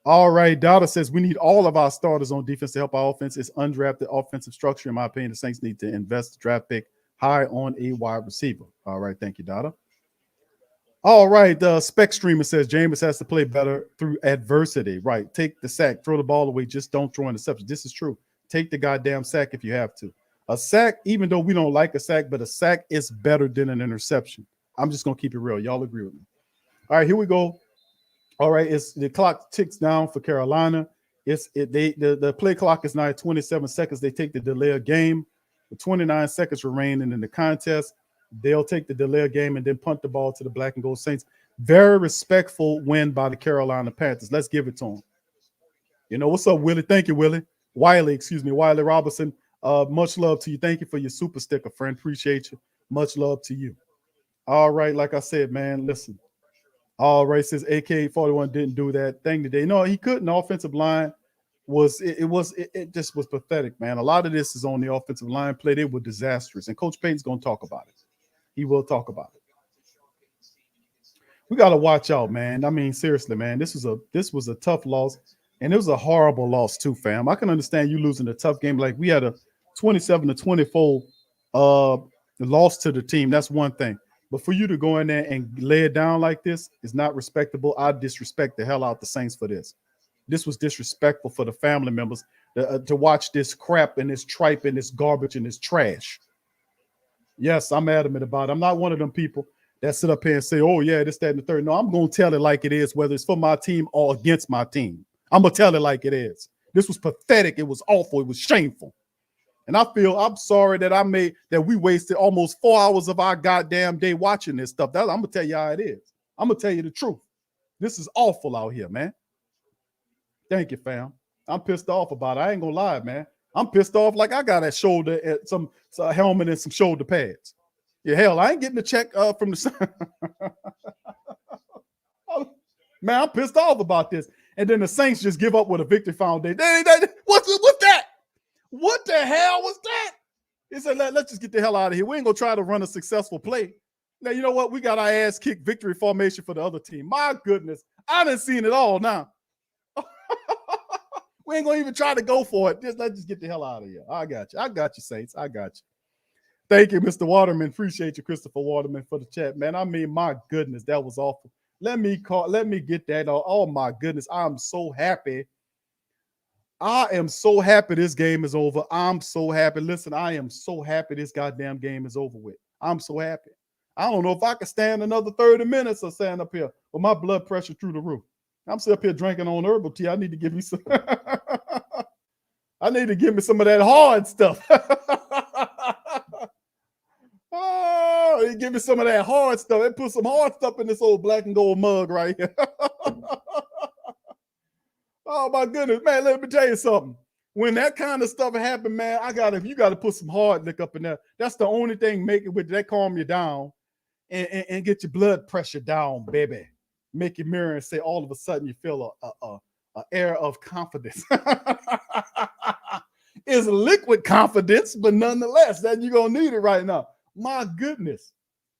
B: All right. Dada says, we need all of our starters on defense to help our offense. It's undrafted offensive structure. In my opinion, the Saints need to invest the draft pick high on a wide receiver. All right. Thank you, Dada. All right. The Spec Streamer says, Jameis has to play better through adversity. Right. Take the sack. Throw the ball away. Just don't throw interceptions. This is true. Take the goddamn sack if you have to. A sack, even though we don't like a sack, but a sack is better than an interception. I'm just going to keep it real. Y'all agree with me. All right, here we go. All right, it's the clock ticks down for Carolina. The play clock is now at 27 seconds. They take the delay of game. With 29 seconds remaining in the contest, they'll take the delay of game and then punt the ball to the Black and Gold Saints. Very respectful win by the Carolina Panthers. Let's give it to them. You know, what's up, Willie? Thank you, Willie. Wiley Robinson. Much love to you. Thank you for your super sticker, friend. Appreciate you. Much love to you. All right, like I said, man, listen. All right, says AK-41 didn't do that thing today. No, he couldn't. The offensive line it just was pathetic, man. A lot of this is on the offensive line play. They were disastrous, and Coach Payton's going to talk about it. He will talk about it. We got to watch out, man. I mean, seriously, man, this was a tough loss. And it was a horrible loss too, fam. I can understand you losing a tough game. Like we had a 27-24 loss to the team. That's one thing. But for you to go in there and lay it down like this is not respectable. I disrespect the hell out the Saints for this. This was disrespectful for the family members to watch this crap and this tripe and this garbage and this trash. Yes, I'm adamant about it. I'm not one of them people that sit up here and say, oh, yeah, this, that, and the third. No, I'm going to tell it like it is, whether it's for my team or against my team. I'm going to tell it like it is. This was pathetic. It was awful. It was shameful. And I'm sorry that we wasted almost 4 hours of our goddamn day watching this stuff. I'm going to tell you how it is. I'm going to tell you the truth. This is awful out here, man. Thank you, fam. I'm pissed off about it. I ain't going to lie, man. I'm pissed off like I got some helmet and some shoulder pads. Yeah, hell, I ain't getting a check from the man, I'm pissed off about this. And then the Saints just give up with a victory foundation. What's that? What the hell was that? He said, let's just get the hell out of here. We ain't going to try to run a successful play. Now, you know what? We got our ass kicked victory formation for the other team. My goodness. I done seen it all now. We ain't going to even try to go for it. Let's just get the hell out of here. I got you, Saints. I got you. Thank you, Mr. Waterman. Appreciate you, Christopher Waterman, for the chat, man. I mean, my goodness, that was awful. Let me get that. Oh my goodness. I'm so happy. I am so happy this game is over. I'm so happy. Listen, I am so happy this goddamn game is over with. I'm so happy. I don't know if I can stand another 30 minutes or stand up here with my blood pressure through the roof. I'm sitting up here drinking on herbal tea. I need to give me some. I need to give me some of that hard stuff. Oh, give me some of that hard stuff. They put some hard stuff in this old black and gold mug right here. Oh my goodness, man! Let me tell you something. When that kind of stuff happen, man, you got to put some hard liquor up in there. That's the only thing that calm you down and get your blood pressure down, baby. Make you mirror and say all of a sudden you feel a air of confidence. It's liquid confidence, but nonetheless, that you're gonna need it right now. My goodness.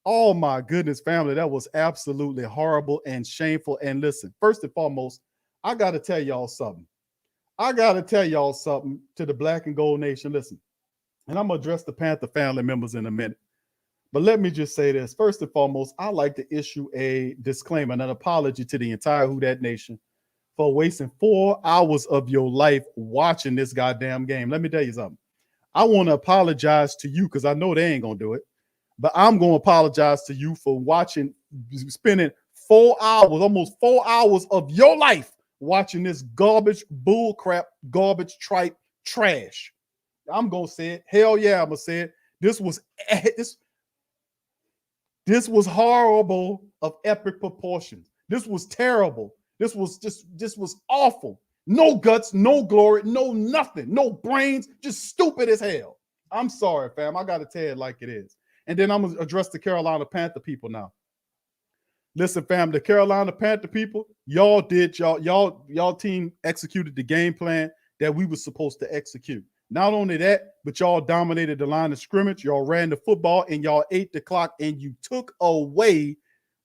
B: Oh my goodness, family. That was absolutely horrible and shameful. And listen, first and foremost, I got to tell y'all something. To the Black and Gold Nation. Listen, and I'm going to address the Panther family members in a minute. But let me just say this. First and foremost, I like to issue a disclaimer and an apology to the entire Who Dat Nation for wasting 4 hours of your life watching this goddamn game. Let me tell you something. I want to apologize to you because I know they ain't going to do it. But I'm going to apologize to you for spending 4 hours, almost 4 hours of your life watching this garbage, bull crap, garbage, tripe, trash. I'm going to say it. Hell yeah, I'm going to say it. This was horrible of epic proportions. This was terrible. This was awful. No guts, no glory, no nothing, no brains, just stupid as hell. I'm sorry, fam. I got to tell it like it is. And then I'm going to address the Carolina Panther people now. Listen, fam, the Carolina Panther people, y'all team executed the game plan that we were supposed to execute. Not only that, but y'all dominated the line of scrimmage. Y'all ran the football and y'all ate the clock, and you took away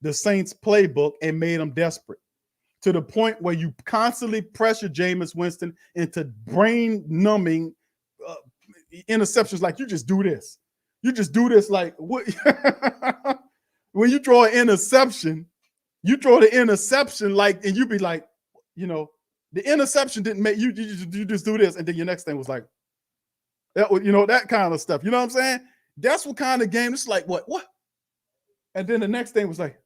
B: the Saints playbook and made them desperate to the point where you constantly pressure Jameis Winston into brain numbing interceptions. Like, you just do this. You just do this. Like, what? When you throw an interception, you throw the interception like, and you be like, the interception didn't make you just do this. And then your next thing was like, that kind of stuff. You know what I'm saying? That's what kind of game. It's like, what? And then the next thing was like,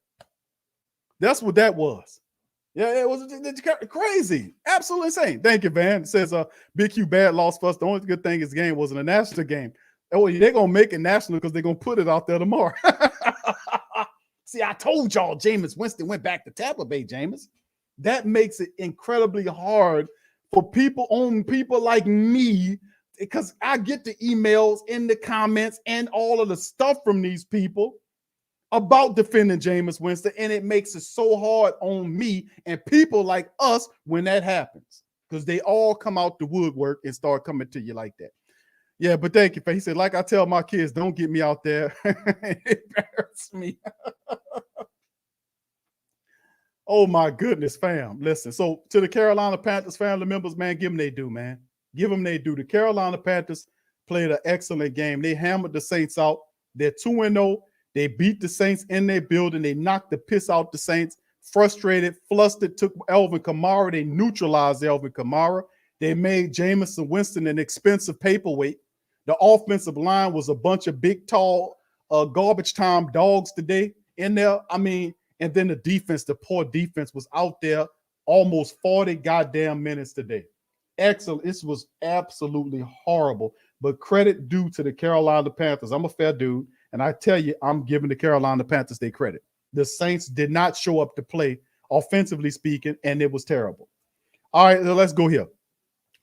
B: that's what that was. Yeah, it was crazy. Absolutely insane. Thank you, Van. It says, Big Q, bad loss for us. The only good thing is the game wasn't a national game. Oh, they're going to make it national because they're going to put it out there tomorrow. See, I told y'all Jameis Winston went back to Tampa Bay, Jameis. That makes it incredibly hard for people like me, because I get the emails in the comments and all of the stuff from these people about defending Jameis Winston, and it makes it so hard on me and people like us when that happens, because they all come out the woodwork and start coming to you like that. Yeah, but thank you. He said, like I tell my kids, don't get me out there. It embarrasses me. Oh, my goodness, fam. Listen, so to the Carolina Panthers family members, man, give them they due, man. Give them they due. The Carolina Panthers played an excellent game. They hammered the Saints out. They're 2-0. They beat the Saints in their building. They knocked the piss out the Saints. Frustrated, flustered, took Alvin Kamara. They neutralized Alvin Kamara. They made Jameis Winston an expensive paperweight. The offensive line was a bunch of big, tall, garbage time dogs today in there. I mean, and then the defense, the poor defense was out there almost 40 goddamn minutes today. Excellent. This was absolutely horrible, but credit due to the Carolina Panthers. I'm a fair dude, and I tell you, I'm giving the Carolina Panthers their credit. The Saints did not show up to play, offensively speaking, and it was terrible. All right, let's go here.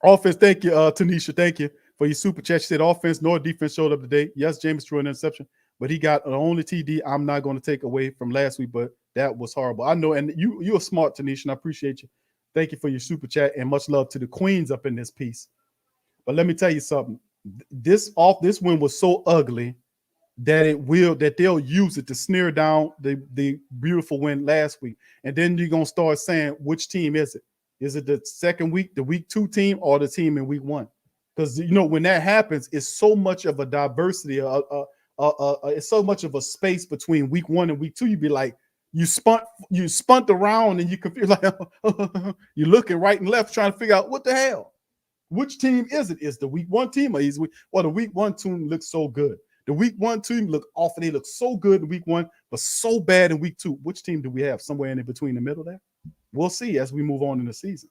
B: Offense, thank you, Tanisha. Thank you for your super chat. She said offense nor defense showed up today. Yes, James threw an interception, but he got the only TD I'm not going to take away from last week, but that was horrible. I know, and you're smart, Tanisha, and I appreciate you. Thank you for your super chat, and much love to the queens up in this piece. But let me tell you something. This win was so ugly that they'll use it to sneer down the beautiful win last week. And then you're going to start saying, which team is it? Is it the second week, the week 2 team, or the team in week 1? Because, when that happens, it's so much of a diversity, it's so much of a space between week 1 and week 2. You'd be like, you spunt around and you confused, like you're looking right and left trying to figure out what the hell. Which team is it? Is the week 1 team or is the week 1 team looks so good? The week 1 team look awful. They look so good in week 1, but so bad in week 2. Which team do we have? Somewhere in between the middle there? We'll see as we move on in the season.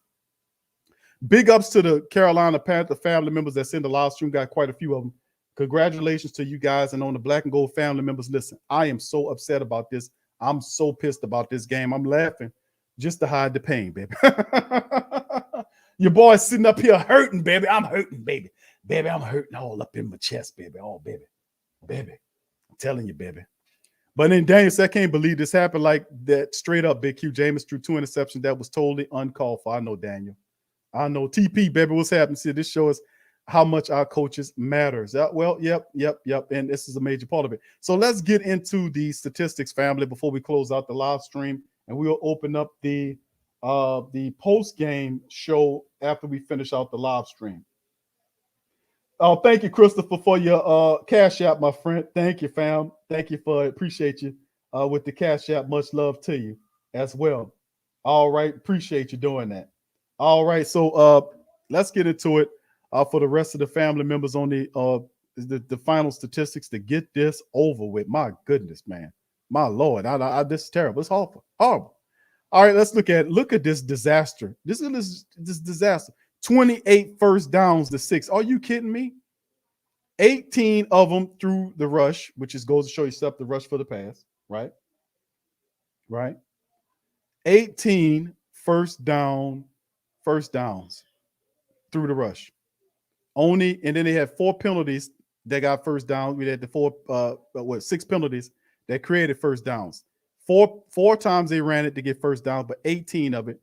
B: Big ups to the Carolina Panther family members that's in the live stream. Got quite a few of them. Congratulations to you guys. And on the Black and Gold family members, listen, I am so upset about this. I'm so pissed about this game. I'm laughing just to hide the pain, baby. Your boy's sitting up here hurting, baby. I'm hurting, baby. Baby, I'm hurting all up in my chest, baby. Oh, baby. Baby. I'm telling you, baby. But then Daniel said, I can't believe this happened like that. Straight up, Big Q. Jameis threw 2 interceptions. That was totally uncalled for. I know, Daniel. I know. TP, baby, what's happening? See, this shows how much our coaches matters. Well, yep. And this is a major part of it. So let's get into the statistics, family, before we close out the live stream. And we'll open up the post-game show after we finish out the live stream. Oh, thank you, Christopher, for your Cash App, my friend. Thank you, fam. Thank you appreciate you with the Cash App. Much love to you as well. All right. Appreciate you doing that. All right. So let's get into it for the rest of the family members on the final statistics to get this over with. My goodness, man. My Lord. This is terrible. It's horrible. Horrible. All right. Let's look at this disaster. This disaster. 28 first downs to 6. Are you kidding me? 18 of them through the rush, which goes to show yourself the rush for the pass, right? Right. 18 first downs through the rush. And then they had 4 penalties that got first down. We had the 6 penalties that created first downs. Four times they ran it to get first down, but 18 of it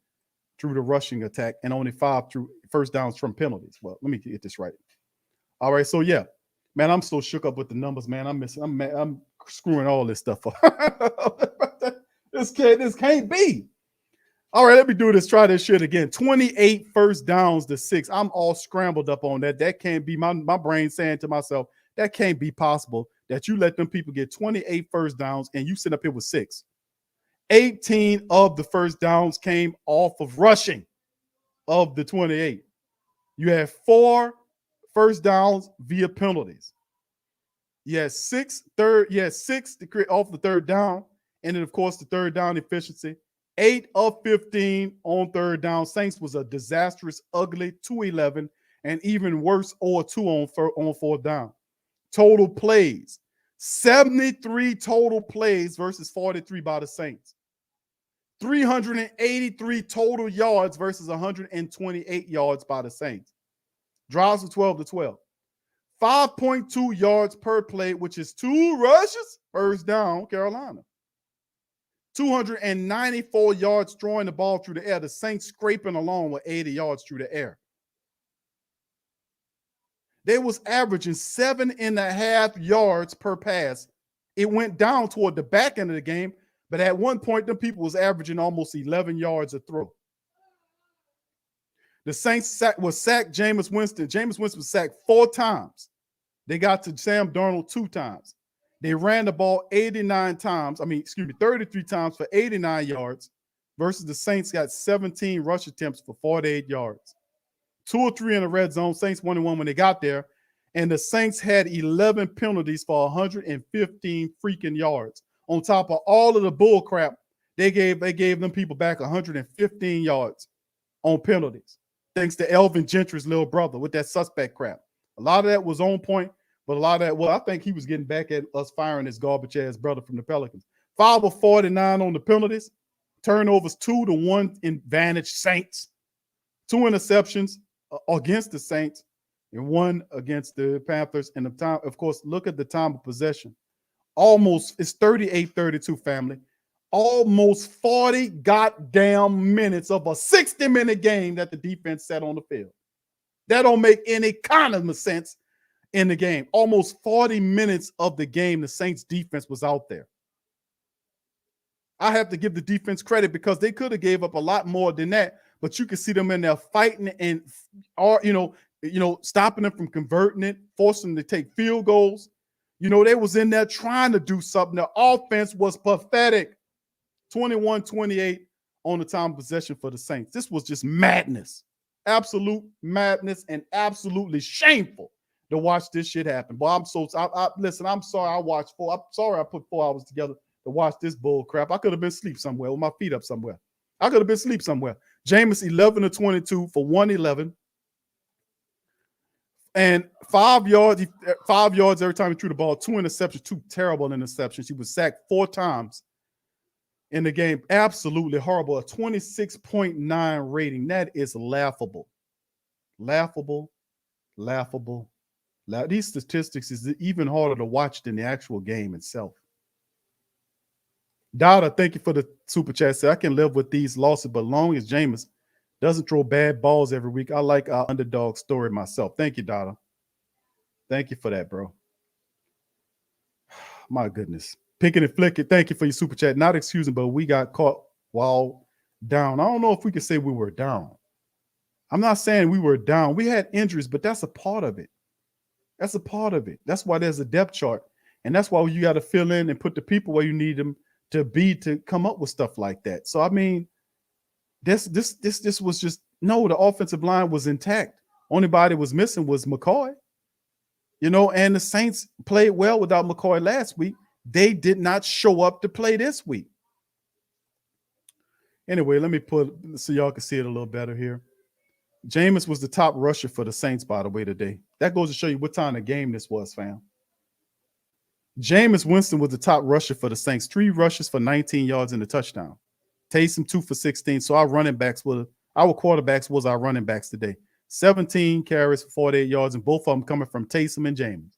B: through the rushing attack, and only 5 through first downs from penalties. Well, let me get this right. All right, so yeah, man, I'm so shook up with the numbers, man. I'm screwing all this stuff up. This can't be. All right, let me do this. Try this shit again. 28 first downs to 6. I'm all scrambled up on that. That can't be. My brain saying to myself, that can't be possible that you let them people get 28 first downs and you sit up here with 6. 18 of the first downs came off of rushing of the 28. You had 4 first downs via penalties. You had 6 to create off the third down. And then, of course, the third down efficiency. 8 of 15 on third down. Saints was a disastrous, ugly 2-11, and even worse, 0-2 on fourth down. Total plays, 73 total plays versus 43 by the Saints. 383 total yards versus 128 yards by the Saints. Drives of 12-12. 5.2 yards per play, which is 2 rushes, first down, Carolina. 294 yards throwing the ball through the air. The Saints scraping along with 80 yards through the air. They was averaging 7.5 yards per pass. It went down toward the back end of the game, but at one point, them people was averaging almost 11 yards a throw. The Saints sacked Jameis Winston. Jameis Winston was sacked 4 times. They got to Sam Darnold 2 times. They ran the ball 33 times for 89 yards versus the Saints got 17 rush attempts for 48 yards. 2 or 3 in the red zone. Saints 1-1 when they got there. And the Saints had 11 penalties for 115 freaking yards. On top of all of the bull crap, they gave them people back 115 yards on penalties. Thanks to Elvin Gentry's little brother with that suspect crap. A lot of that was on point. But a lot of that, I think he was getting back at us firing his garbage-ass brother from the Pelicans. 5 of 49 on the penalties. Turnovers 2-1 advantage Saints. 2 interceptions against the Saints and 1 against the Panthers. And the time, of course, look at the time of possession. It's 38-32, family. Almost 40 goddamn minutes of a 60-minute game that the defense set on the field. That don't make any kind of sense. In the game, almost 40 minutes of the game, the Saints defense was out there. I have to give the defense credit because they could have gave up a lot more than that, but you can see them in there fighting and stopping them from converting it, forcing them to take field goals. They was in there trying to do something. The offense was pathetic. 21-28 on the time of possession for the Saints. This was just madness. Absolute madness and absolutely shameful to watch this shit happen. But I'm sorry I put 4 hours together to watch this bull crap. I could have been asleep somewhere with my feet up somewhere. Jameis 11 of 22 for 111 and 5 yards every time he threw the ball. 2 interceptions, 2 terrible interceptions. He was sacked 4 times in the game. Absolutely horrible. A 26.9 rating. That is laughable. These statistics is even harder to watch than the actual game itself. Dada, thank you for the super chat. Say, I can live with these losses, but long as Jameis doesn't throw bad balls every week, I like our underdog story myself. Thank you, Dada. Thank you for that, bro. My goodness. Picking and flicking, thank you for your super chat. Not excusing, but we got caught while down. I don't know if we could say we were down. I'm not saying we were down. We had injuries, but that's a part of it. That's That's why there's a depth chart. And that's why you got to fill in and put the people where you need them to be to come up with stuff like that. So, I mean, this was just, no, the offensive line was intact. Only body was missing was McCoy. And the Saints played well without McCoy last week. They did not show up to play this week. Anyway, let me put so y'all can see it a little better here. Jameis was the top rusher for the Saints, by the way, today. That goes to show you what time of game this was, fam. Jameis Winston was the top rusher for the Saints. 3 rushes for 19 yards and a touchdown. Taysom 2 for 16. So our quarterbacks was our running backs today. 17 carries for 48 yards, and both of them coming from Taysom and Jameis.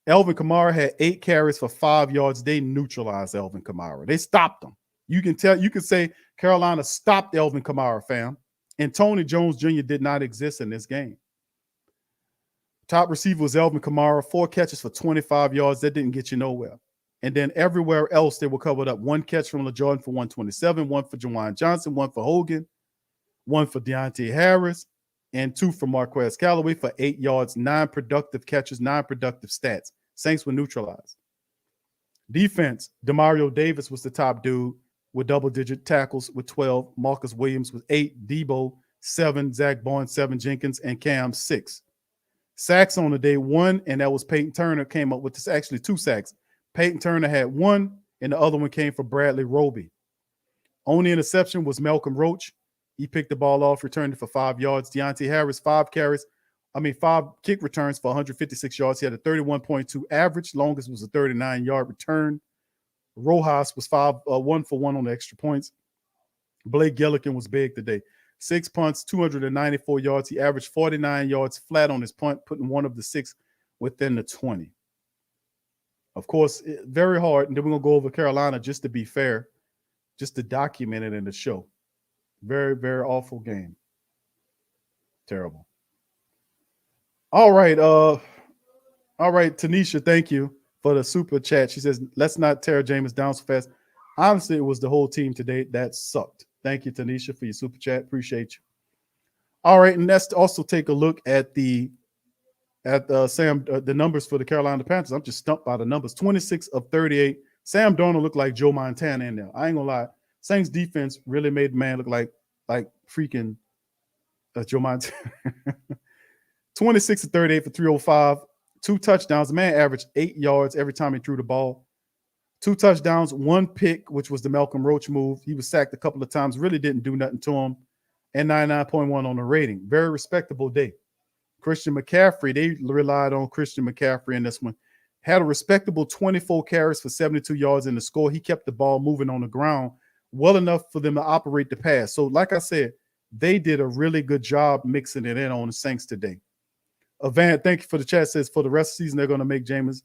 B: Alvin Kamara had 8 carries for 5 yards. They neutralized Alvin Kamara. They stopped him. You can say Carolina stopped Alvin Kamara, fam. And Tony Jones Jr. did not exist in this game. Top receiver was Alvin Kamara, 4 catches for 25 yards. That didn't get you nowhere. And then everywhere else, they were covered up. 1 catch from LeJordan for 127, 1 for Jawan Johnson, 1 for Hogan, 1 for Deontay Harris, and 2 for Marquez Callaway for 8 yards, 9 productive catches, 9 productive stats. Saints were neutralized. Defense, Demario Davis was the top dude with double-digit tackles with 12. Marcus Williams with 8. Debo, 7. Zach Bourne, 7. Jenkins, and Cam, 6. Sacks on the day, 1, and that was Peyton Turner came up with this. Actually, 2 sacks. Peyton Turner had 1, and the other one came from Bradley Roby. Only interception was Malcolm Roach. He picked the ball off, returned it for 5 yards. Deontay Harris, 5 kick returns for 156 yards. He had a 31.2 average. Longest was a 39-yard return. Rojas was 1 for 1 on the extra points. Blake Gillikin was big today. 6 punts, 294 yards. He averaged 49 yards flat on his punt, putting one of the 6 within the 20. Of course, very hard. And then we're going to go over Carolina just to be fair, just to document it in the show. Very, very awful game. Terrible. All right. Tanisha, thank you for the super chat. She says, let's not tear Jameis down so fast. Honestly, it was the whole team today that sucked. Thank you, Tanisha, for your super chat. Appreciate you. All right, and let's also take a look at the numbers for the Carolina Panthers. I'm just stumped by the numbers. 26 of 38. Sam Darnold looked like Joe Montana in there. I ain't gonna lie. Saints defense really made the man look like freaking Joe Montana. 26 of 38 for 305. 2 touchdowns. The man averaged 8 yards every time he threw the ball. 2 touchdowns, 1 pick, which was the Malcolm Roach move. He was sacked a couple of times, really didn't do nothing to him. And 99.1 on the rating. Very respectable day. Christian McCaffrey, they relied on Christian McCaffrey in this one. Had a respectable 24 carries for 72 yards in the score. He kept the ball moving on the ground well enough for them to operate the pass. So, like I said, they did a really good job mixing it in on the Saints today. Van, thank you for the chat. Says for the rest of the season, they're going to make Jameis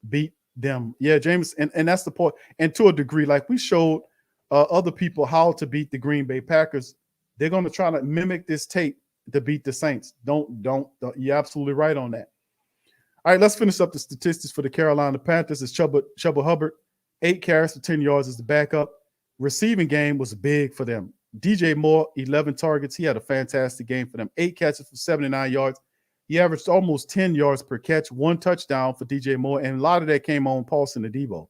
B: beat them. Yeah, Jameis, and that's the point. And to a degree, like we showed other people how to beat the Green Bay Packers, they're going to try to mimic this tape to beat the Saints. Don't. You're absolutely right on that. All right, let's finish up the statistics for the Carolina Panthers. It's Chuba Hubbard, 8 carries for 10 yards as the backup. Receiving game was big for them. DJ Moore, 11 targets. He had a fantastic game for them. 8 catches for 79 yards. He averaged almost 10 yards per catch, 1 touchdown for DJ Moore, and a lot of that came on Paulson and Debo.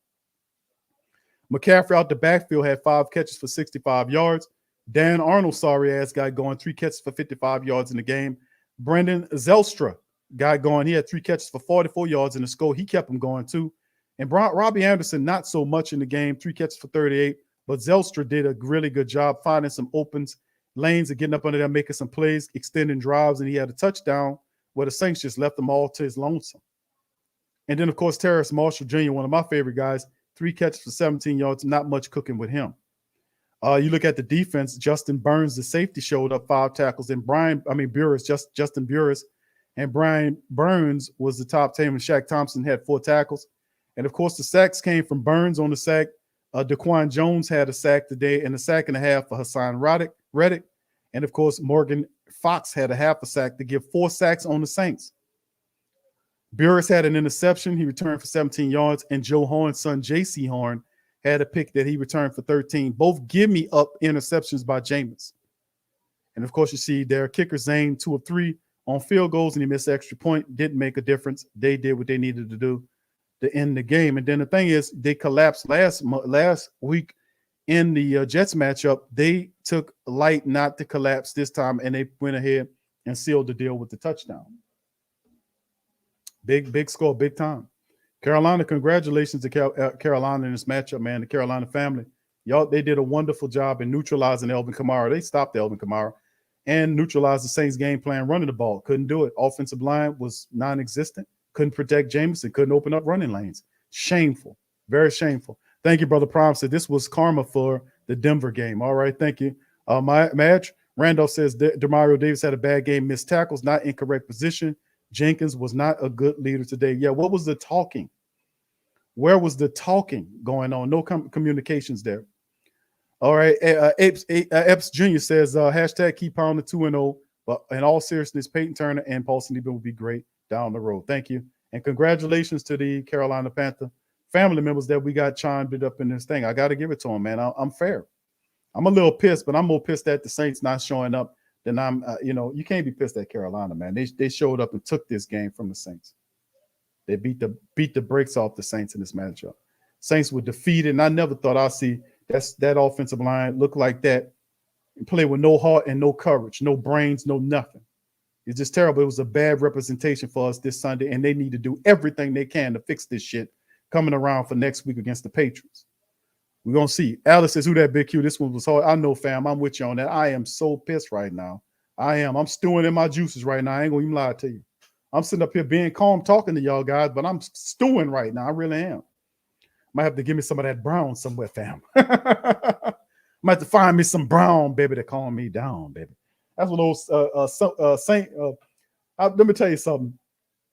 B: McCaffrey out the backfield had 5 catches for 65 yards. Dan Arnold, sorry-ass guy, going 3 catches for 55 yards in the game. Brendan Zelstra got going. He had 3 catches for 44 yards in the score. He kept him going, too. And Robbie Anderson, not so much in the game, 3 catches for 38. But Zelstra did a really good job finding some opens, lanes, and getting up under there, making some plays, extending drives, and he had a touchdown where the Saints just left them all to his lonesome. And then, of course, Terrace Marshall Jr., one of my favorite guys, 3 catches for 17 yards, not much cooking with him. You look at the defense, Justin Burns, the safety, showed up 5 tackles, and Justin Burris, and Brian Burns was the top team, and Shaq Thompson had 4 tackles. And, of course, the sacks came from Burns on the sack. Daquan Jones had a sack today and a sack and a half for Hassan Reddick. And, of course, Morgan Fox had a half a sack to give 4 sacks on the Saints. Burris had an interception. He returned for 17 yards. And Joe Horn's son, J.C. Horn, had a pick that he returned for 13. Both give-me-up interceptions by Jameis. And, of course, you see their kicker, Zane, 2 of 3 on field goals, and he missed an extra point. Didn't make a difference. They did what they needed to do to end the game. And then the thing is, they collapsed last week in the Jets matchup. They took light not to collapse this time, and they went ahead and sealed the deal with the touchdown. Big score, big time. Carolina, congratulations to Carolina in this matchup, man. The Carolina family. Y'all, they did a wonderful job in neutralizing Alvin Kamara. They stopped Alvin Kamara and neutralized the Saints' game plan running the ball. Couldn't do it. Offensive line was non-existent. Couldn't protect Jameson. Couldn't open up running lanes. Shameful. Very shameful. Thank you, Brother Prime. Said this was karma for the Denver game. All right, thank you. Madge Randolph says Demario Davis had a bad game, missed tackles, not in correct position. Jenkins was not a good leader today. Yeah, what was the talking? Where was the talking going on? No communications there. All right, Epps Jr. says, hashtag keep pounding 2-0. But in all seriousness, Peyton Turner and Paulson Debo would be great. down the road. Thank you. And congratulations to the Carolina Panther family members that we got chimed up in this thing. I got to give it to them, man. I'm fair. I'm a little pissed, but I'm more pissed at the Saints not showing up than I'm, you can't be pissed at Carolina, man. They showed up and took this game from the Saints. They beat the brakes off the Saints in this matchup. Saints were defeated, and I never thought I'd see that offensive line look like that and play with no heart and no courage, no brains, no nothing. It's just terrible. It was a bad representation for us this Sunday, and they need to do everything they can to fix this shit coming around for next week against the Patriots. We're going to see. Alice says, who that Big Q? This one was hard. I know, fam. I'm with you on that. I am so pissed right now. I am. I'm stewing in my juices right now. I ain't going to even lie to you. I'm sitting up here being calm talking to y'all guys, but I'm stewing right now. I really am. Might have to give me some of that brown somewhere, fam. Might have to find me some brown, baby, to calm me down, baby. That's what those Saint. Let me tell you something.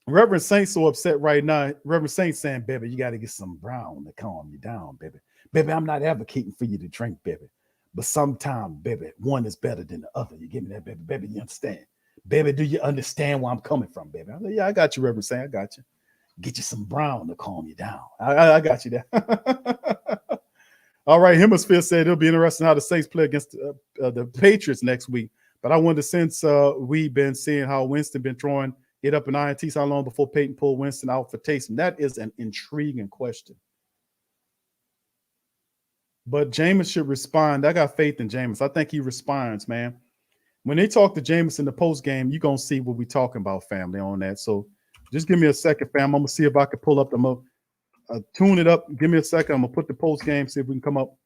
B: Reverend Saint's so upset right now. Reverend Saint saying, baby, you got to get some brown to calm you down, baby. Baby, I'm not advocating for you to drink, baby. But sometimes, baby, one is better than the other. You give me that, baby. Baby, you understand? Baby, do you understand where I'm coming from, baby? I'm like, yeah, I got you, Reverend Saint. I got you. Get you some brown to calm you down. I got you there. All right, Hemisphere said it'll be interesting how the Saints play against the Patriots next week. But I wonder, since we've been seeing how Winston been throwing it up in INTs, how long before Payton pulled Winston out for Taysom? That is an intriguing question. But Jameis should respond. I got faith in Jameis. I think he responds, man. When they talk to Jameis in the post game, you're going to see what we're talking about, family, on that. So just give me a second, fam. I'm going to see if I can pull up the tune it up. Give me a second. I'm going to put the post game, see if we can come up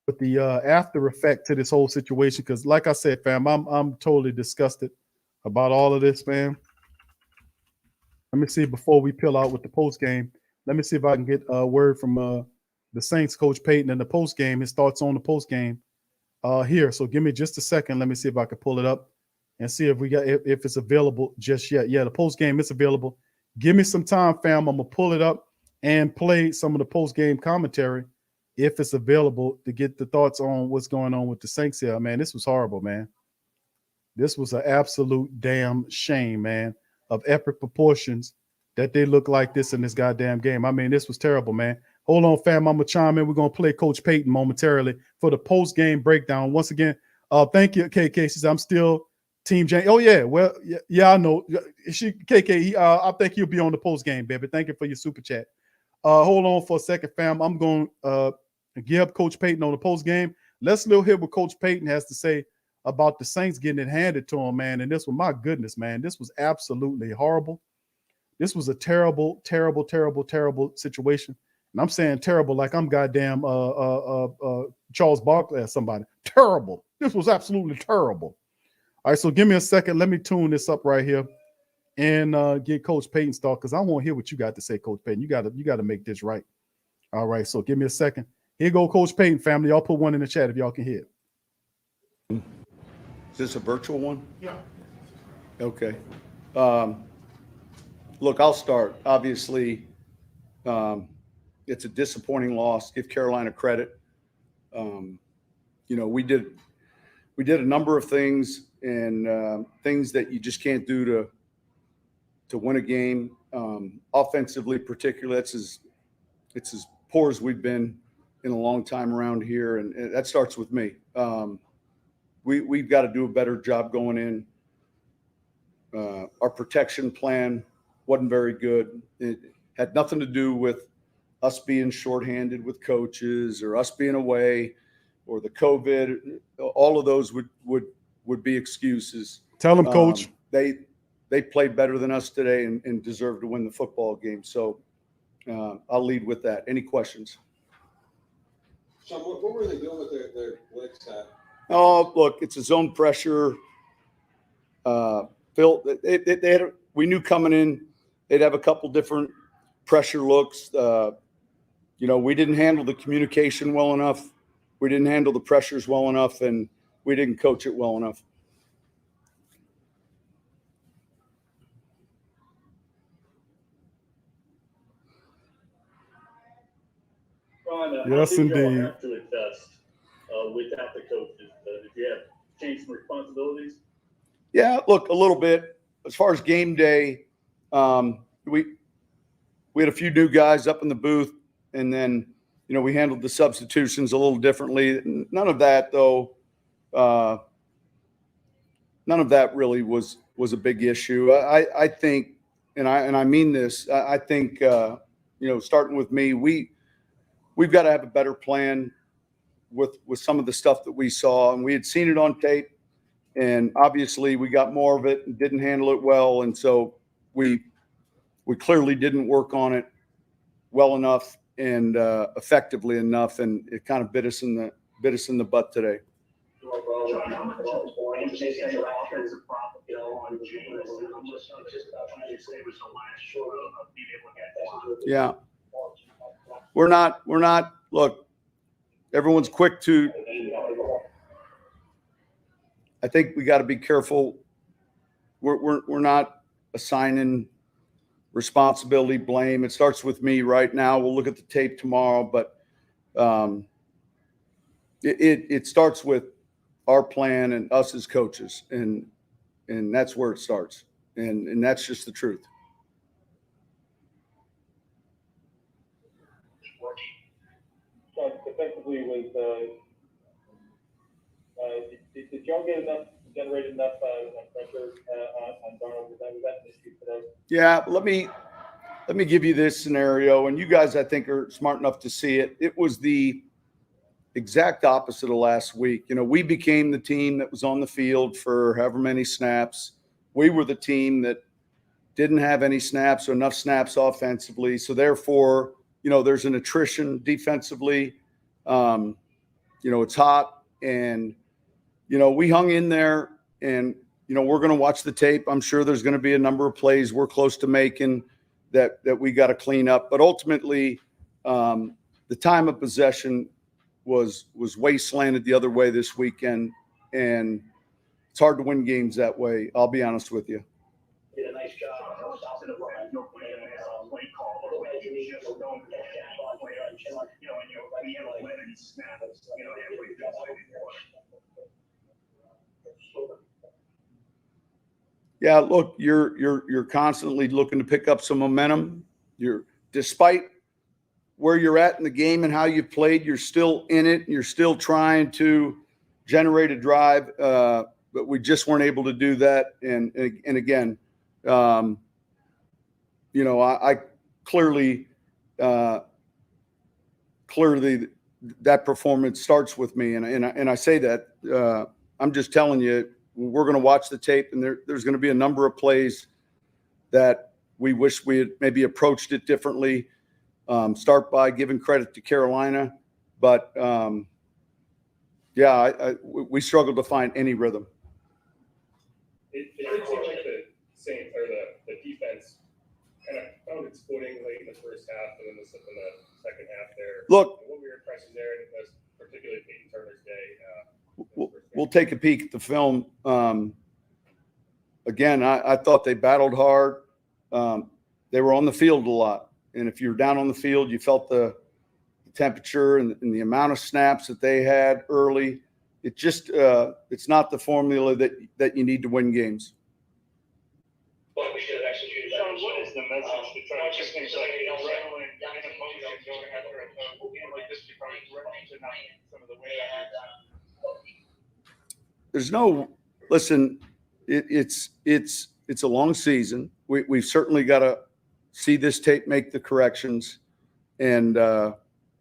B: with the after effect to this whole situation. Because like I said, fam, I'm totally disgusted about all of this, fam. Let me see before we peel out with the post game. Let me see if I can get a word from the Saints coach Payton in the post game. His thoughts on the post game here. So give me just a second. Let me see if I can pull it up and see if it's available just yet. Yeah, the post game is available. Give me some time, fam. I'm gonna pull it up and play some of the post game commentary if it's available to get the thoughts on what's going on with the Saints here. Man, this was horrible, man. This was an absolute damn shame, man, of epic proportions that they look like this in this goddamn game. I mean, this was terrible, man. Hold on, fam. I'm going to chime in. We're going to play Coach Payton momentarily for the post-game breakdown. Once again, thank you, KK. She said, I'm still Team Jane. Oh, yeah. Well, yeah, I know. KK, I think he'll be on the post-game, baby. Thank you for your super chat. Hold on for a second, fam. I'm going to give up Coach Payton on the post-game. Let's hear what Coach Payton has to say about the Saints getting it handed to him, man. And this was, my goodness, man, this was absolutely horrible. This was a terrible, terrible, terrible, terrible situation. And I'm saying terrible like I'm goddamn Charles Barkley or somebody. Terrible. This was absolutely terrible. All right, so give me a second. Let me tune this up right here and get Coach Payton's thought, because I want to hear what you got to say, Coach Payton. You got to make this right. All right, so give me a second. Here go Coach Payton, family. Y'all put one in the chat if y'all can hear it.
G: Is this a virtual one?
B: Yeah.
G: Okay. Look, I'll start. Obviously, it's a disappointing loss. Give Carolina credit. We did a number of things and things that you just can't do to win a game. Offensively, particularly, it's as poor as we've been in a long time around here, and that starts with me. We've got to do a better job going in. Our protection plan wasn't very good. It had nothing to do with us being shorthanded with coaches or us being away or the COVID. All of those would be excuses.
B: Tell them, Coach.
G: They played better than us today and deserved to win the football game. So I'll lead with that. Any questions?
F: Sean, what were they doing with their blitz at?
G: Oh, look, it's a zone pressure. Phil, we knew coming in they'd have a couple different pressure looks. We didn't handle the communication well enough. We didn't handle the pressures well enough, and we didn't coach it well enough.
H: Ron,
B: Yes,
H: how did you all
B: indeed.
H: have to adjust without the coaches? Did you have changed some responsibilities?
G: Yeah, look, a little bit. As far as game day, We had a few new guys up in the booth, and then, we handled the substitutions a little differently. None of that, though, none of that really was a big issue. I think, and I mean this, I think, starting with me, we've got to have a better plan with some of the stuff that we saw, and we had seen it on tape, and obviously we got more of it and didn't handle it well. And so we clearly didn't work on it well enough and effectively enough. And it kind of bit us in the butt today. Yeah. We're not, look, everyone's quick to, I think we got to be careful. We're not assigning responsibility, blame. It starts with me right now. We'll look at the tape tomorrow, but it starts with our plan and us as coaches, and that's where it starts, and that's just the truth.
H: Defensively, did y'all generate enough pressure on Darnold? Was that an issue today?
G: Yeah, let me give you this scenario, and you guys, I think, are smart enough to see it. It was the exact opposite of last week. We became the team that was on the field for however many snaps. We were the team that didn't have any snaps or enough snaps offensively. So therefore, there's an attrition defensively. It's hot, and we hung in there, and we're going to watch the tape. I'm sure there's going to be a number of plays we're close to making that we got to clean up. But ultimately, the time of possession was way slanted the other way this weekend, and it's hard to win games that way. I'll be honest with you.
H: Did a nice job.
G: Yeah, look, you're constantly looking to pick up some momentum. Despite where you're at in the game and how you played, you're still in it, and you're still trying to generate a drive. But we just weren't able to do that. And again, I clearly that performance starts with me. And I say that I'm just telling you, we're going to watch the tape, and there's going to be a number of plays that we wish we had maybe approached it differently. Start by giving credit to Carolina, but we struggled to find any rhythm.
I: It did seem like the Saints or the defense kind of found its footing late in the first half, and then the second half there.
G: Look,
I: what were your impressions there? And it was particularly Peyton Turner's day.
G: We'll take a peek at the film. Again, I thought they battled hard. They were on the field a lot. And if you're down on the field, you felt the temperature and the amount of snaps that they had early. It just it's not the formula that you need to win games.
H: But we should have executed. Sean, what is the message to try to just things like adrenaline and emotion going after a game like this? To not some of the way
G: There's no listen. It's a long season. We've certainly got to see this tape, make the corrections, and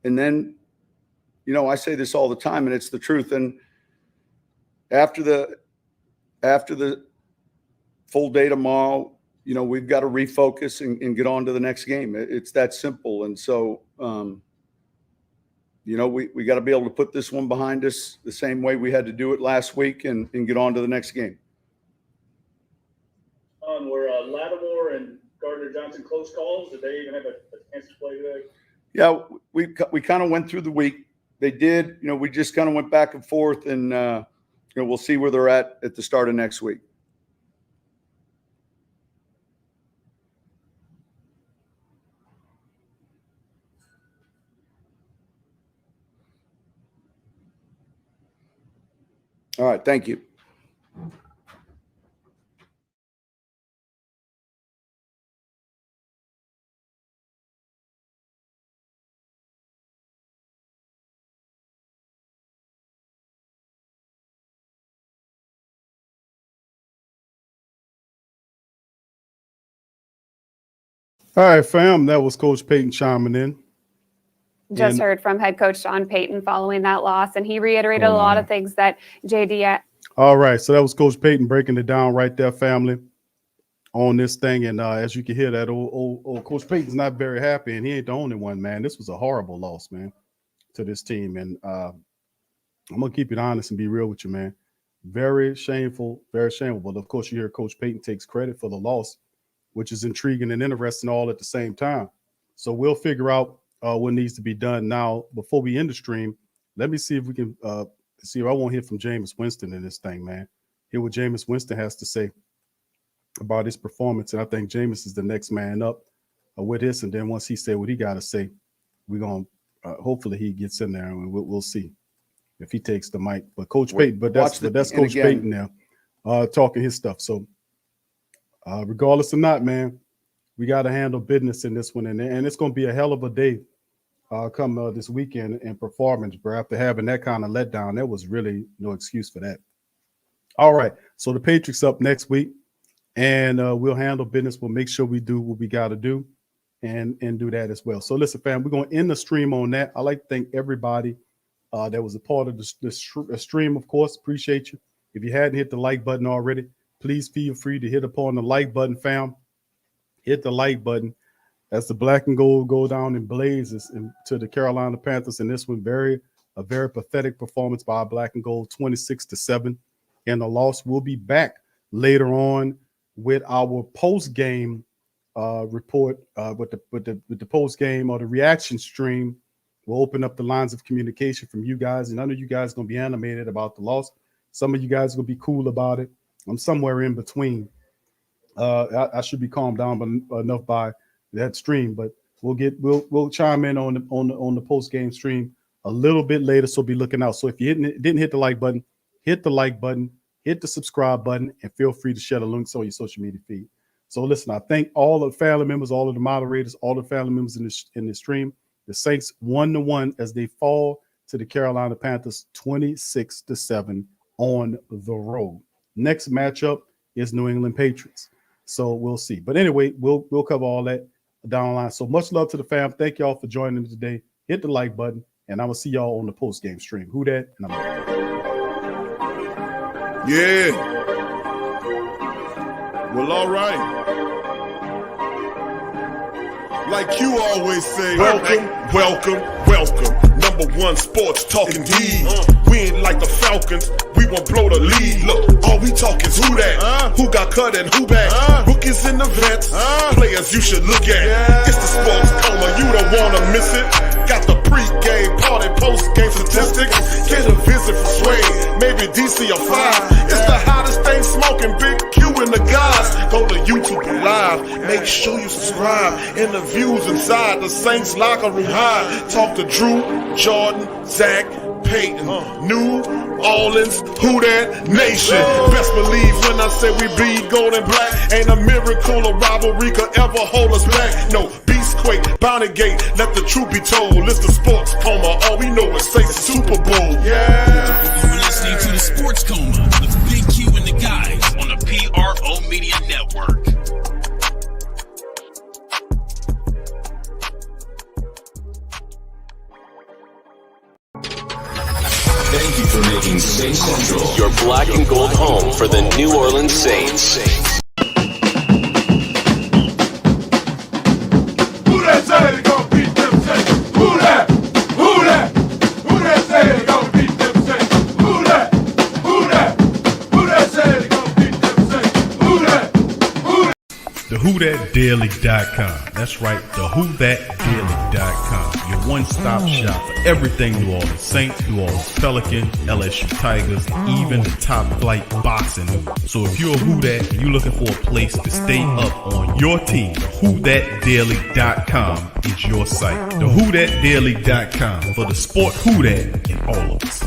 G: then, I say this all the time, and it's the truth. And after the full day tomorrow, we've got to refocus and get on to the next game. It's that simple. And so, we got to be able to put this one behind us the same way we had to do it last week and get on to the next game.
H: Were Lattimore and Gardner-Johnson close calls? Did they even have a chance to play today?
G: Yeah, we kind of went through the week. They did. We just kind of went back and forth, and we'll see where they're at the start of next week. All right, thank you.
B: All right, fam. That was Coach Payton chiming in.
J: Just heard from head coach Sean Payton following that loss, and he reiterated a lot of things that JD.
B: All right, so that was Coach Payton breaking it down right there, family, on this thing. And as you can hear, that old Coach Payton's not very happy, and he ain't the only one, man. This was a horrible loss, man, to this team. And I'm gonna keep it honest and be real with you, man. Very shameful, very shameful. But of course, you hear Coach Payton takes credit for the loss, which is intriguing and interesting all at the same time. So we'll figure out what needs to be done. Now, before we end the stream, let me see if we can see if I won't hear from Jameis Winston in this thing, man. Hear what Jameis Winston has to say about his performance. And I think Jameis is the next man up with this. And then once he say what he got to say, we're going to hopefully he gets in there and we'll see if he takes the mic. But Coach Payton, that's Coach Payton now talking his stuff. So regardless or not, man, we got to handle business in this one. And it's going to be a hell of a day come this weekend in performance, bro. After having that kind of letdown, there was really no excuse for that. All right. So the Patriots up next week, and we'll handle business. We'll make sure we do what we got to do and do that as well. So listen, fam, we're going to end the stream on that. I'd like to thank everybody that was a part of the stream, of course. Appreciate you. If you hadn't hit the like button already, please feel free to hit upon the like button, fam. Hit the like button as the black and gold go down in blazes to the Carolina Panthers. And this one, a very pathetic performance by black and gold, 26-7. And the loss. Will be back later on with our post-game report, with the post-game or the reaction stream. We'll open up the lines of communication from you guys. And I know you guys are going to be animated about the loss. Some of you guys are going to be cool about it. I'm somewhere in between. I should be calmed down enough by that stream, but we'll chime in on the post game stream a little bit later. So be looking out. So if you didn't hit the like button, hit the like button, hit the subscribe button, and feel free to share the links on your social media feed. So listen, I thank all the family members, all of the moderators, all the family members in the stream. The Saints 1-1 as they fall to the Carolina Panthers 26-7 on the road. Next matchup is New England Patriots. So we'll see. But anyway, we'll cover all that down the line. So much love to the fam. Thank y'all for joining me today. Hit the like button, and I will see y'all on the post-game stream. Who that? And I'm out.
E: Yeah. Well, all right. Like you always say, welcome. Number one sports talking D. We ain't like the Falcons. We won't blow the lead. Look, all we talk is who that, who got cut and who back. Rookies and the vets, players you should look at. It's the sports coma, you don't wanna miss it. Got the pre-game party, post-game statistics. Get a visit from Sway, maybe DC or 5. It's the hottest thing smoking, Big Q and the guys. Go to YouTube Live, make sure you subscribe. Interviews inside the Saints locker room high. Talk to Drew, Jordan, Zach, Payton, New Orleans, who that nation. Best believe when I say we bleed gold and black. Ain't a miracle or rivalry could ever hold us back. No, Beastquake, Bounty Gate, let the truth be told. It's the sports coma, all we know is Saints Super Bowl. Yeah.
C: You're listening to the Sports Coma with Big Q and the guys on the PRO Media Network. Thank you for making Saints Central your black and gold home for the New Orleans Saints.
D: Who that say they gonna beat them Saints? Who that? Who that? Who that say they gonna beat them Saints? Who that? Who that? Who that say they gonna beat them Saints? Who that? Who that?
A: TheWhoThatDaily.com. That's right, TheWhoThatDaily.com. Your one-stop shop for everything New Orleans Saints, New Orleans Pelicans, LSU Tigers, even the top flight boxing. So if you're a Who That and you're looking for a place to stay up on your team, TheWhoThatDaily.com is your site. TheWhoThatDaily.com for the sport Who That in all of us.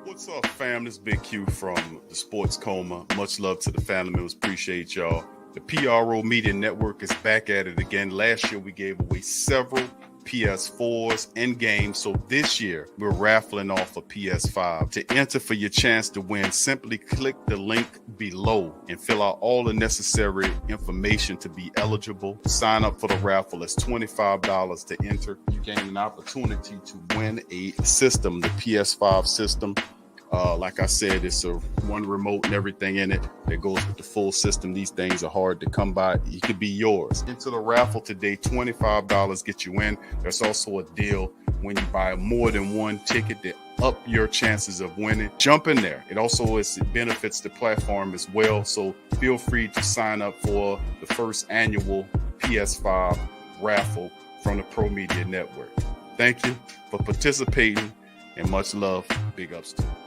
B: What's up, fam? This is Big Q from the Sports Coma. Much love to the family members. Appreciate y'all. The PRO Media Network is back at it again. Last year, we gave away several PS4s and games. So this year, we're raffling off a PS5. To enter for your chance to win, simply click the link below and fill out all the necessary information to be eligible. Sign up for the raffle. It's $25 to enter. You gain an opportunity to win a system, the PS5 system. Like I said, it's a one remote and everything in it that goes with the full system. These things are hard to come by. It could be yours. Into the raffle today, $25 get you in. There's also a deal when you buy more than one ticket that up your chances of winning. Jump in there. It also benefits the platform as well. So feel free to sign up for the first annual PS5 raffle from the Pro Media Network. Thank you for participating and much love. Big ups to you.